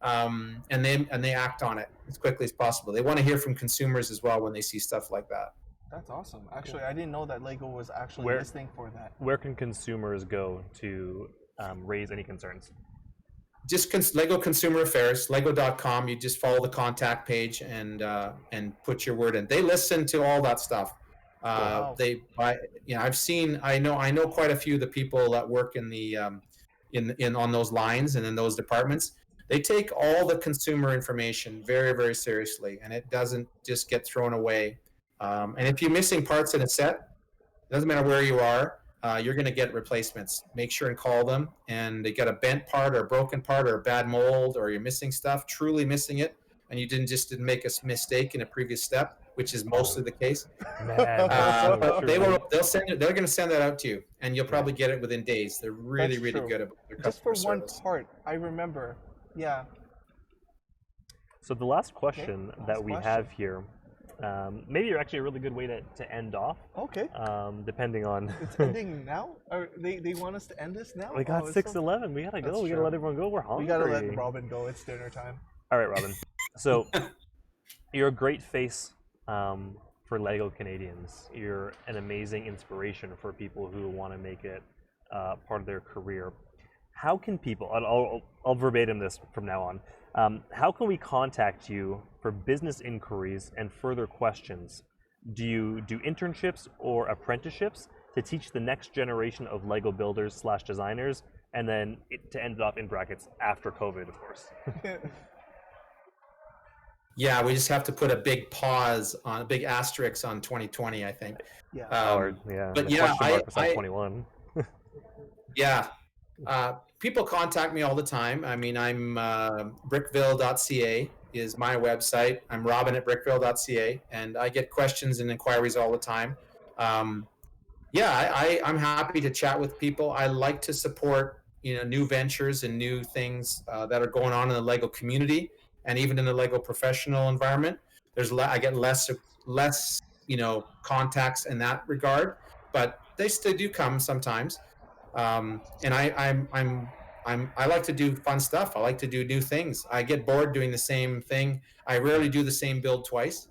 And they act on it as quickly as possible. They want to hear from consumers as well when they see stuff like that. That's awesome. Actually, I didn't know that Lego was actually listening for that. Where can consumers go to raise any concerns? Just Lego Consumer Affairs, Lego.com. You just follow the contact page and put your word in. They listen to all that stuff. Wow. I know quite a few of the people that work in the on those lines and in those departments. They take all the consumer information very, very seriously, and it doesn't just get thrown away. And if you're missing parts in a set, it doesn't matter where you are, you're going to get replacements. Make sure and call them. And they got a bent part or a broken part or a bad mold, or you're missing stuff, truly missing it, and you didn't make a mistake in a previous step, which is mostly the case. Man, that's so true. They're going to send that out to you, and you'll probably get it within days. They're really, That's really true. good about their Just for customer one service. part, I remember. Yeah. So the last question last that we question. have here, maybe you're actually a really good way to end off. Okay. Depending on. It's ending now? Or they want us to end this now? We got it's 6:11. We gotta go. That's We gotta true. let everyone go. We're hungry. We gotta let Robin go. It's dinner time. All right, Robin. So you're a great face for Lego Canadians. You're an amazing inspiration for people who want to make it part of their career. How can people? I'll verbatim this from now on. How can we contact you for business inquiries and further questions? Do you do internships or apprenticeships to teach the next generation of Lego builders / designers, and then to end it off in brackets after COVID, of course? Yeah, we just have to put a big pause on a big asterisk on 2020, I think. Yeah. But the yeah, question mark beside 21. Yeah. People contact me all the time. I mean, I'm brickville.ca is my website. I'm robin@brickville.ca, and I get questions and inquiries all the time. I'm happy to chat with people. I like to support new ventures and new things that are going on in the Lego community and even in the Lego professional environment. I get less contacts in that regard, but they still do come sometimes. And I like to do fun stuff. I like to do new things. I get bored doing the same thing. I rarely do the same build twice.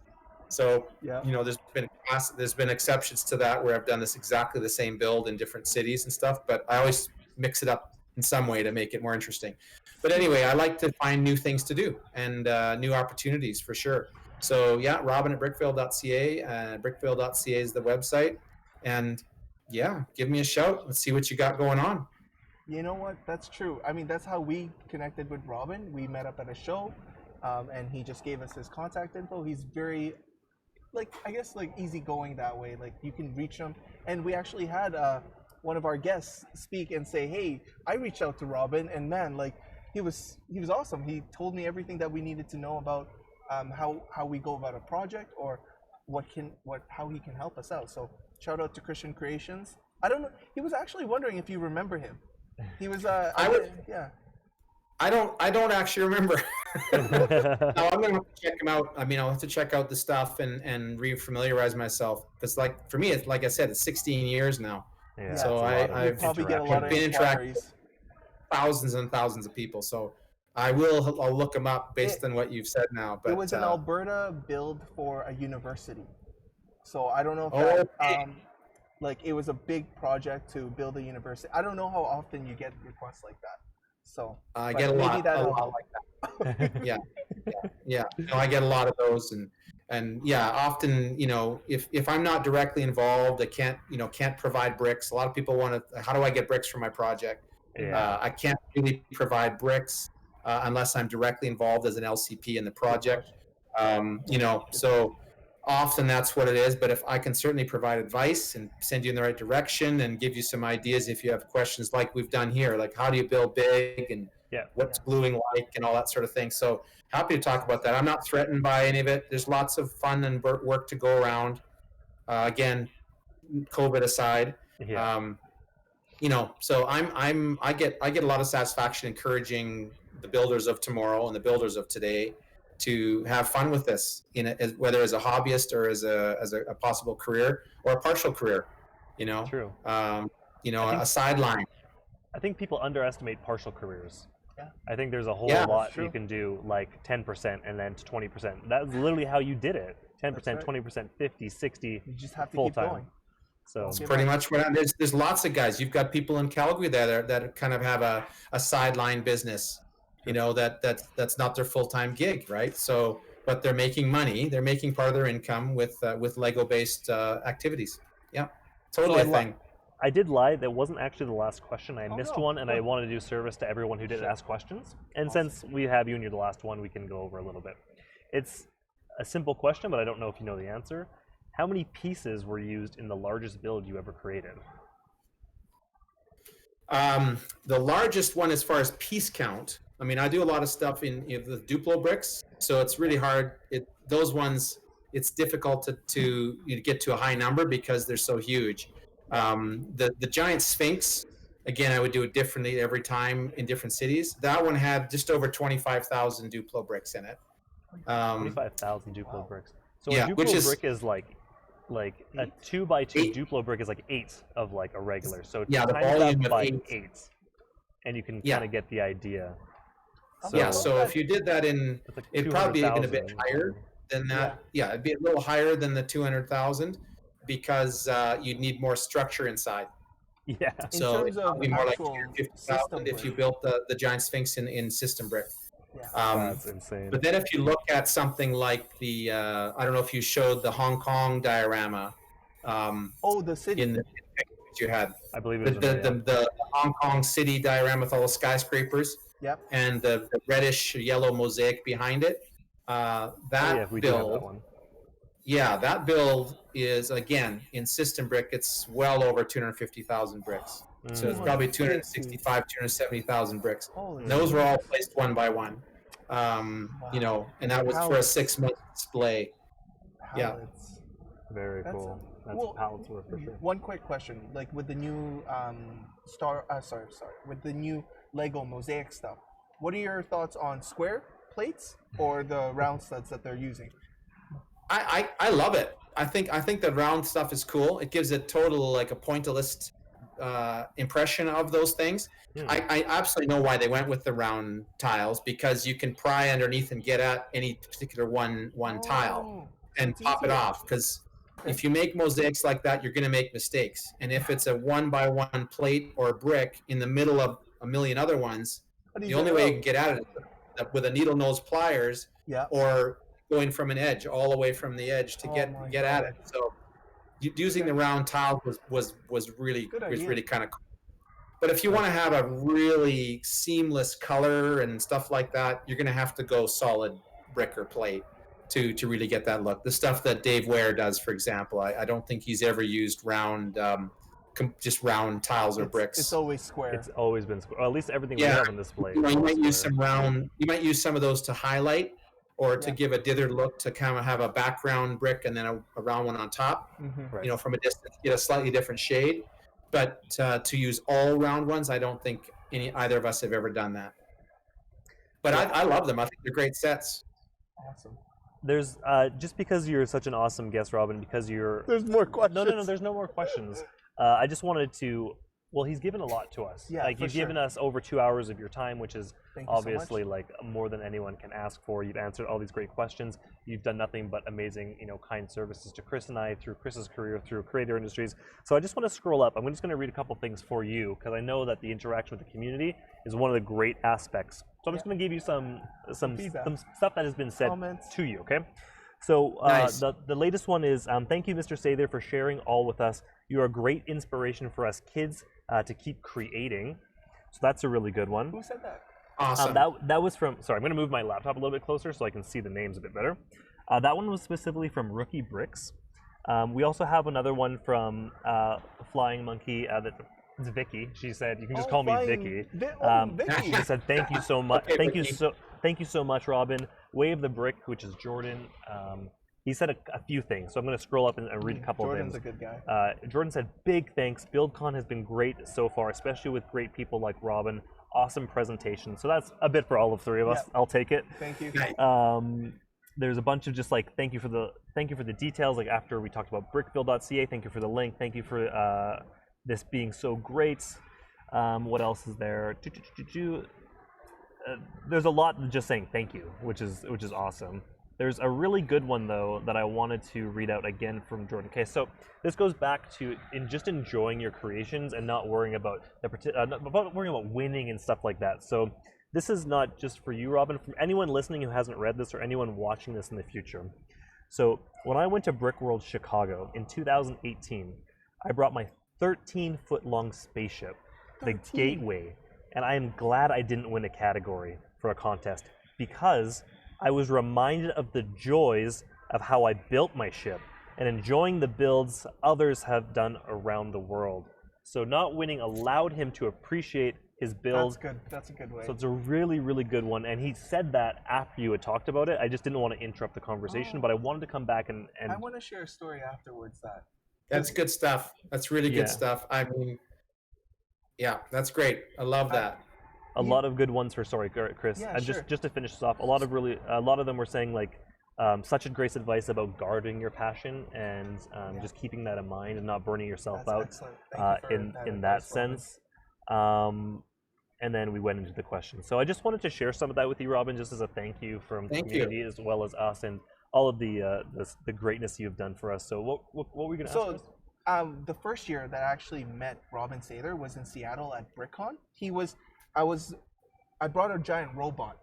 So, there's been exceptions to that where I've done exactly the same build in different cities and stuff, but I always mix it up in some way to make it more interesting. But anyway, I like to find new things to do and new opportunities for sure. So yeah, robin@brickville.ca, brickville.ca is the website. And yeah, give me a shout. Let's see what you got going on. You know what? That's true. I mean, that's how we connected with Robin. We met up at a show, and he just gave us his contact info. He's very, easygoing that way. Like, you can reach him. And we actually had one of our guests speak and say, "Hey, I reached out to Robin, and man, he was awesome. He told me everything that we needed to know about how we go about a project or how he can help us out." So shout out to Christian Creations. I don't know. He was actually wondering if you remember him. He was. Yeah. I don't actually remember. No, I'm gonna have to check him out. I mean, I'll have to check out the stuff and re-familiarize myself. Because for me, it's like I said, it's 16 years now. Yeah, so I've probably get a lot of been interacting inquiries. with thousands and thousands of people. So I'll look them up based on what you've said now. But It was an Alberta build for a university. So I don't know if it was a big project to build a university. I don't know how often you get requests like that. So I get a lot like that. Yeah. No, I get a lot of those, and yeah, often if I'm not directly involved, I can't provide bricks. A lot of people want to. How do I get bricks for my project? Yeah. I can't really provide bricks unless I'm directly involved as an LCP in the project. So often that's what it is. But if I can certainly provide advice and send you in the right direction and give you some ideas if you have questions like we've done here, like how do you build big and what's gluing like and all that sort of thing. So happy to talk about that. I'm not threatened by any of it. There's lots of fun and work to go around. Again, COVID aside. Yeah. So I get a lot of satisfaction encouraging the builders of tomorrow and the builders of today to have fun with this, whether as a hobbyist or as a possible career or a partial career. True. A sideline. I think people underestimate partial careers. Yeah. I think there's a whole Yeah, lot that's true. you can do, like 10% and then to 20%. That's literally how you did it. 10%, That's right. 20%, 50, 60, You just have to full keep time. going. So That's pretty much what there's lots of guys. You've got people in Calgary that kind of have a sideline business, that's not their full-time gig, right? So, but they're making money. They're making part of their income with Lego-based activities. Yeah, totally a thing. I did lie. That wasn't actually the last question. I missed no. one, and I wanted to do service to everyone who did ask questions. And since we have you and you're the last one, we can go over a little bit. It's a simple question, but I don't know if you know the answer. How many pieces were used in the largest build you ever created? The largest one as far as piece count, I mean, I do a lot of stuff in the Duplo bricks, so it's really hard. Those ones, it's difficult to get to a high number because they're so huge. The giant Sphinx, again, I would do it differently every time in different cities. That one had just over 25,000 Duplo bricks in it. 25,000 Duplo bricks. So yeah, a which Duplo is brick is like a 2x2 Duplo brick is like 8 of like a regular. So yeah, the times volume that of by 8. 8, and you can Yeah. kind of get the idea. Yeah, so if you did that in, It's like it'd probably be even a bit 200,000. higher than that. Yeah, it'd be a little higher than the 200,000 because you'd need more structure inside. Yeah. So terms it'd of probably be more like actual 250,000 if you built the giant Sphinx in system brick. Yeah. That's insane. But then if you look at something like the, I don't know if you showed the Hong Kong diorama. The city. In the picture that you had. I believe it was The Hong Kong city diorama with all the skyscrapers. Yep. And the reddish yellow mosaic behind it. That we do have build. that one. Yeah, that build is, again, in system brick, it's well over 250,000 bricks. So it's probably 265, 270,000 bricks. And those were all placed one by one. You know, and that was for a 6-month display. Yeah. Very cool. That's pallets worth for sure. One quick question, like with the new with the new Lego mosaic stuff, what are your thoughts on square plates or the round studs that they're using? I love it. I think the round stuff is cool. It gives it total like a pointillist impression of those things. I absolutely know why they went with the round tiles, because you can pry underneath and get at any particular one tile and pop it off. Because if you make mosaics like that, you're going to make mistakes. And if it's a 1x1 plate or a brick in the middle of a million other ones, the only way you can get at it is with a needle nose pliers or going from an edge all the way from the edge to get at it. So using the round tile was really kind of cool. But if you want to have a really seamless color and stuff like that, you're going to have to go solid brick or plate to really get that look. The stuff that Dave Ware does, for example, I don't think he's ever used round, just round tiles or bricks. It's always square. It's always been square. Or at least everything we have on display. You might use some round. You might use some of those to highlight or to give a dithered look, to kind of have a background brick and then a round one on top. Right. You know, from a distance, get a slightly different shade. But to use all round ones, I don't think either of us have ever done that. But I love them. I think they're great sets. Awesome. There's just because you're such an awesome guest, Robin, because you're... There's more questions. No, there's no more questions. I just wanted to... Well, he's given a lot to us. Yeah, like, you've given us over 2 hours of your time, which is obviously so like more than anyone can ask for. You've answered all these great questions. You've done nothing but amazing, kind services to Chris and I through Chris's career, through Creator Industries. So I just want to scroll up. I'm just going to read a couple things for you, because I know that the interaction with the community is one of the great aspects. So I'm just going to give you some stuff that has been said to you, okay? So Nice. the latest one is, thank you, Mr. Sather, for sharing all with us. You are a great inspiration for us kids to keep creating. So that's a really good one. Who said that? Awesome. That was from, sorry, I'm going to move my laptop a little bit closer so I can see the names a bit better. That one was specifically from Rookie Bricks. We also have another one from Flying Monkey. It's Vicky. She said, you can just call me Vicky. Vicky. She said, thank you so much. Okay, Thank you so much, Robin. Wave the Brick, which is Jordan. He said a few things, so I'm going to scroll up and read a couple Jordan's of things. a good guy. Jordan said, big thanks. BuildCon has been great so far, especially with great people like Robin. Awesome presentation. So that's a bit for all of three of us. Yeah. I'll take it. Thank you. There's a bunch of just like thank you for the details. Like after we talked about brickbuild.ca, thank you for the link. Thank you for this being so great. What else is there? There's a lot just saying thank you, which is awesome. There's a really good one though that I wanted to read out again from Jordan. Okay, so this goes back to just enjoying your creations and not worrying about worrying about winning and stuff like that. So this is not just for you, Robin. From anyone listening who hasn't read this or anyone watching this in the future. So when I went to Brick World Chicago in 2018, I brought my 13-foot long spaceship, the Gateway, and I am glad I didn't win a category for a contest because I was reminded of the joys of how I built my ship and enjoying the builds others have done around the world. So not winning allowed him to appreciate his build. That's good. That's a good way. So it's a really, really good one. And he said that after you had talked about it. I just didn't want to interrupt the conversation, but I wanted to come back and I want to share a story afterwards That's good stuff. That's really good stuff. I mean, yeah, that's great. I love that. A lot of good ones for Chris. Yeah, and just to finish this off, a lot of them were saying like such a great advice about guarding your passion and just keeping that in mind and not burning yourself That's out excellent. Thank you for in that that Robin. sense. And then we went into the questions. So I just wanted to share some of that with you, Robin, just as a thank you from the community as well as us and all of the greatness you've done for us. So what were we going to ask us? The first year that I actually met Robin Sather was in Seattle at BuildCon. I brought a giant robot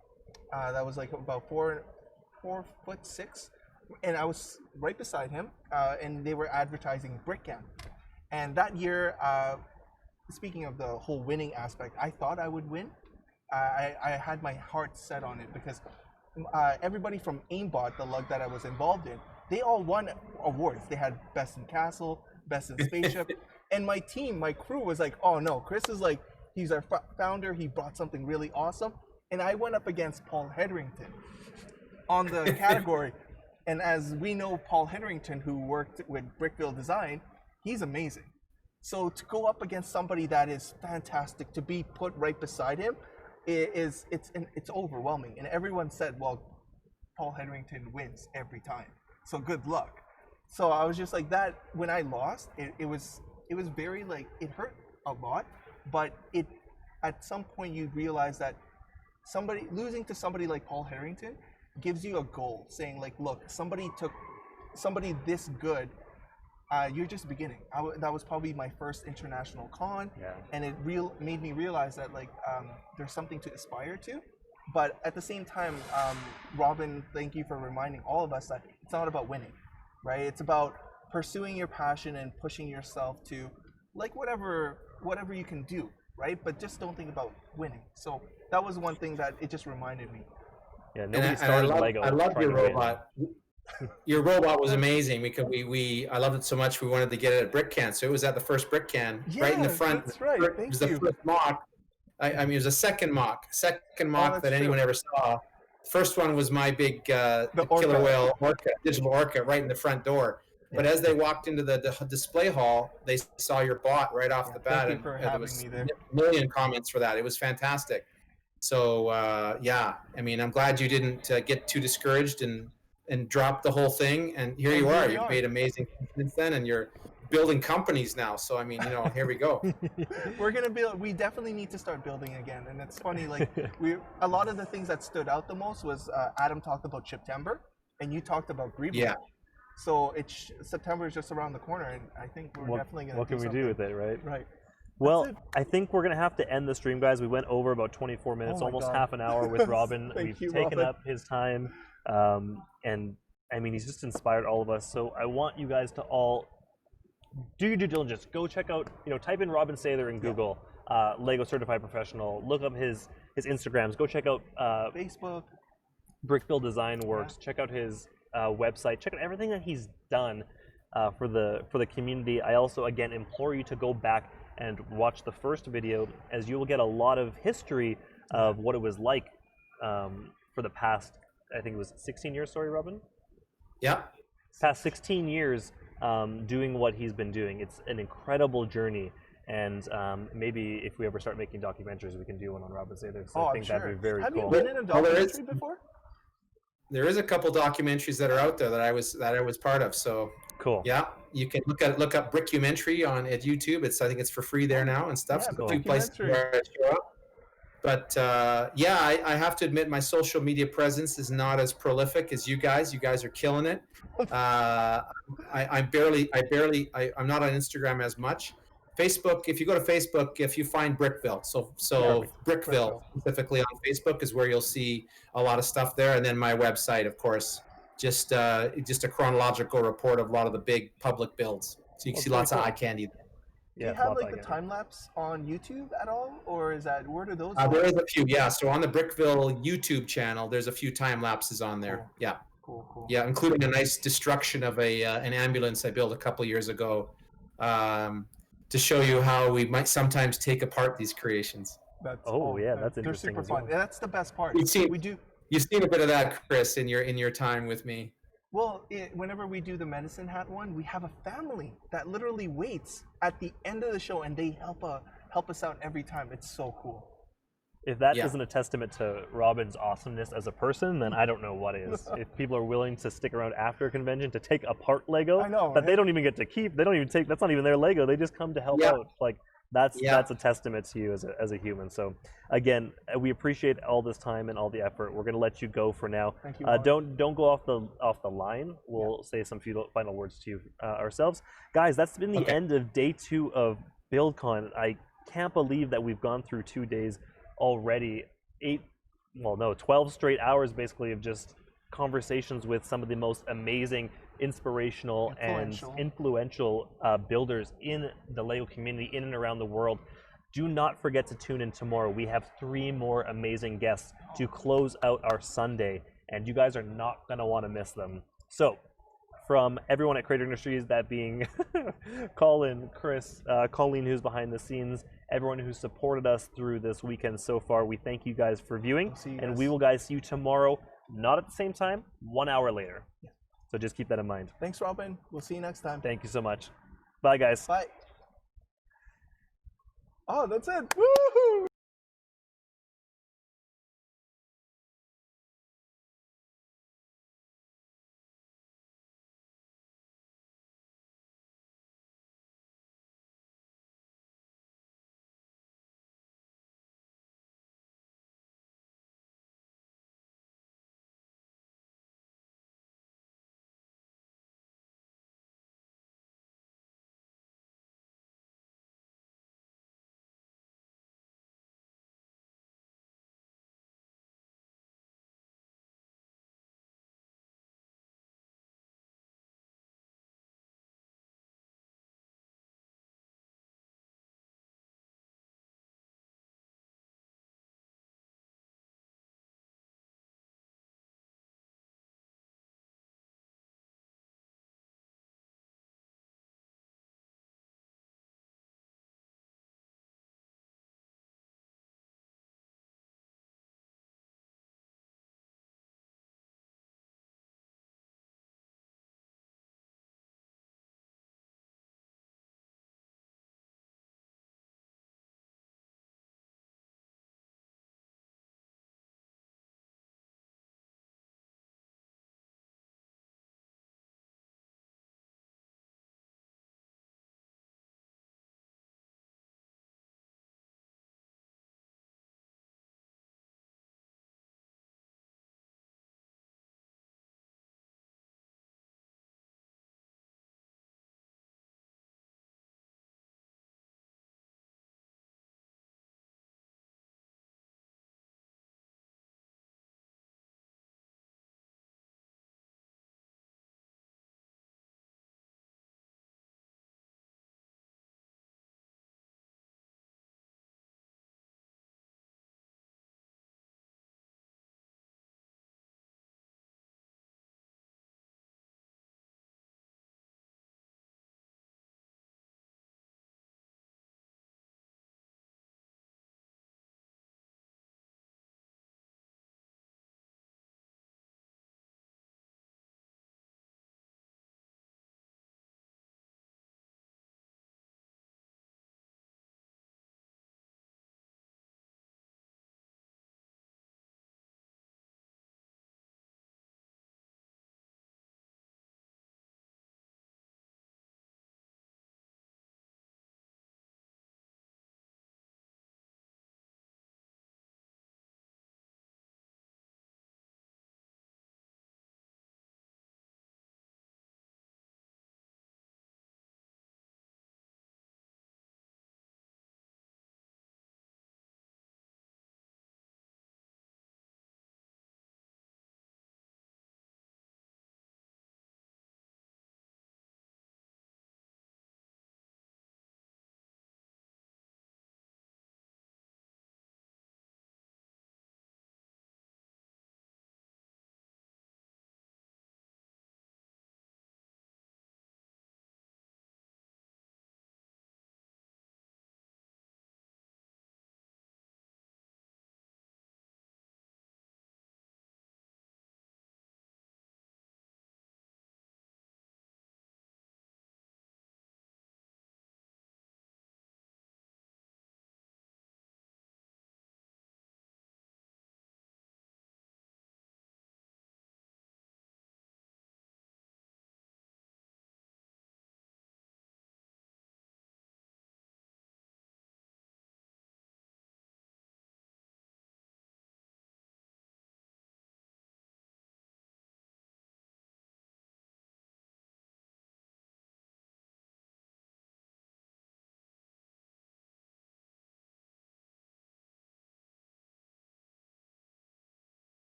that was like about 4'6", and I was right beside him, and they were advertising BrickCon. And that year, speaking of the whole winning aspect, I thought I would win. I had my heart set on it because everybody from Aimbot, the lug that I was involved in, they all won awards. They had best in castle, best in spaceship, and my team, my crew was like, oh no, Chris is like, he's our founder, he brought something really awesome. And I went up against Paul Hetherington on the category. And as we know, Paul Hetherington, who worked with Brickville Design, he's amazing. So to go up against somebody that is fantastic, to be put right beside him, it's overwhelming. And everyone said, well, Paul Hetherington wins every time, so good luck. So I was just like that. When I lost, it was very like, it hurt a lot, but at some point you realize that losing to somebody like Paul Hetherington gives you a goal, saying like, look, somebody this good. You're just beginning. That was probably my first international con, and it made me realize that like there's something to aspire to. But at the same time, Robin, thank you for reminding all of us that it's not about winning, right? It's about pursuing your passion and pushing yourself to like whatever you can do, right? But just don't think about winning. So that was one thing that it just reminded me. Yeah, nobody started Lego. I love your trying to win. robot. Your robot was amazing because I loved it so much we wanted to get it at BrickCon. So it was at the first BrickCon, right in the front. That's right. It was the first mock. I mean, it was a second mock that anyone ever saw. First one was my big killer whale orca, digital orca, right in the front door. But as they walked into the display hall, they saw your bot right off the bat, and there was a million comments for that. It was fantastic. So I mean, I'm glad you didn't get too discouraged and drop the whole thing. And here you are. You've made amazing since then, and you're building companies now. So I mean, here we go. We're gonna build. We definitely need to start building again. And it's funny, like a lot of the things that stood out the most was Adam talked about September, and you talked about Greenville. Yeah. So September is just around the corner, and I think we're definitely gonna. What can we do with it, right? Right. Well, I think we're going to have to end the stream, guys. We went over about 24 minutes, almost half an hour with Robin. We've taken up his time. And I mean, he's just inspired all of us. So I want you guys to all do your due diligence. Go check out, type in Robin Sather in Google, Lego Certified Professional. Look up his Instagrams. Go check out Facebook, Brickville Design Works. Check out his website. Check out everything that he's done for the community. I also, again, implore you to go back and watch the first video, as you will get a lot of history of what it was like for the past, I think it was 16 years, sorry, Robin? Yeah. Past 16 years doing what he's been doing. It's an incredible journey, and maybe if we ever start making documentaries, we can do one on Robin Sather. So I think that'd be very cool. Have you been in a documentary before? There is a couple documentaries that are out there that I was part of. So cool. Yeah, you can look up Brickumentary at YouTube. I think it's for free there now and stuff. Yeah, so a few places where I show up. But I have to admit my social media presence is not as prolific as you guys. You guys are killing it. I'm not on Instagram as much. Facebook, if you go to Facebook, if you find Brickville, so Brickville specifically on Facebook is where you'll see a lot of stuff there, and then my website, of course, just a chronological report of a lot of the big public builds. So you can see lots of eye candy there. Do you have like the time lapse on YouTube at all, or is that where do those? There is a few, yeah. So on the Brickville YouTube channel, there's a few time lapses on there. Cool. Yeah. Cool. Yeah, including a nice destruction of an ambulance I built a couple years ago, to show you how we might sometimes take apart these creations. That's yeah, that's they're interesting super as well. fun. That's the best part. You've seen, We do you've seen a bit of that, Chris, in your time with me. well. Whenever we do the medicine hat one, we have a family that literally waits at the end of the show, and they help us out every time. It's so cool. If that Yeah. not a testament to Robin's awesomeness as a person, then I don't know what is. If people are willing to stick around after a convention to take apart Lego I know, that they right? don't even get to keep, they don't even take. That's not even their Lego. They just come to help Yeah. out. Like that's Yeah. a testament to you as a human. So again, we appreciate all this time and all the effort. We're gonna let you go for now. Thank you. Robin. Don't go off the line. We'll say some few final words to you ourselves, guys. That's been the Okay. end of day 2 of BuildCon. I can't believe that we've gone through 2 days already. 12 straight hours basically of just conversations with some of the most amazing, inspirational, and influential builders in the Lego community in and around the world. Do not forget to tune in tomorrow. We have 3 more amazing guests to close out our Sunday, and you guys are not going to want to miss them. So, from everyone at Creator Industries, that being Colin, Chris, Colleen, who's behind the scenes, everyone who's supported us through this weekend so far, we thank you guys for viewing, and we will see you tomorrow, not at the same time, 1 hour later. So just keep that in mind. Thanks, Robin. We'll see you next time. Thank you so much. Bye, guys. Bye. Oh, that's it. Woohoo!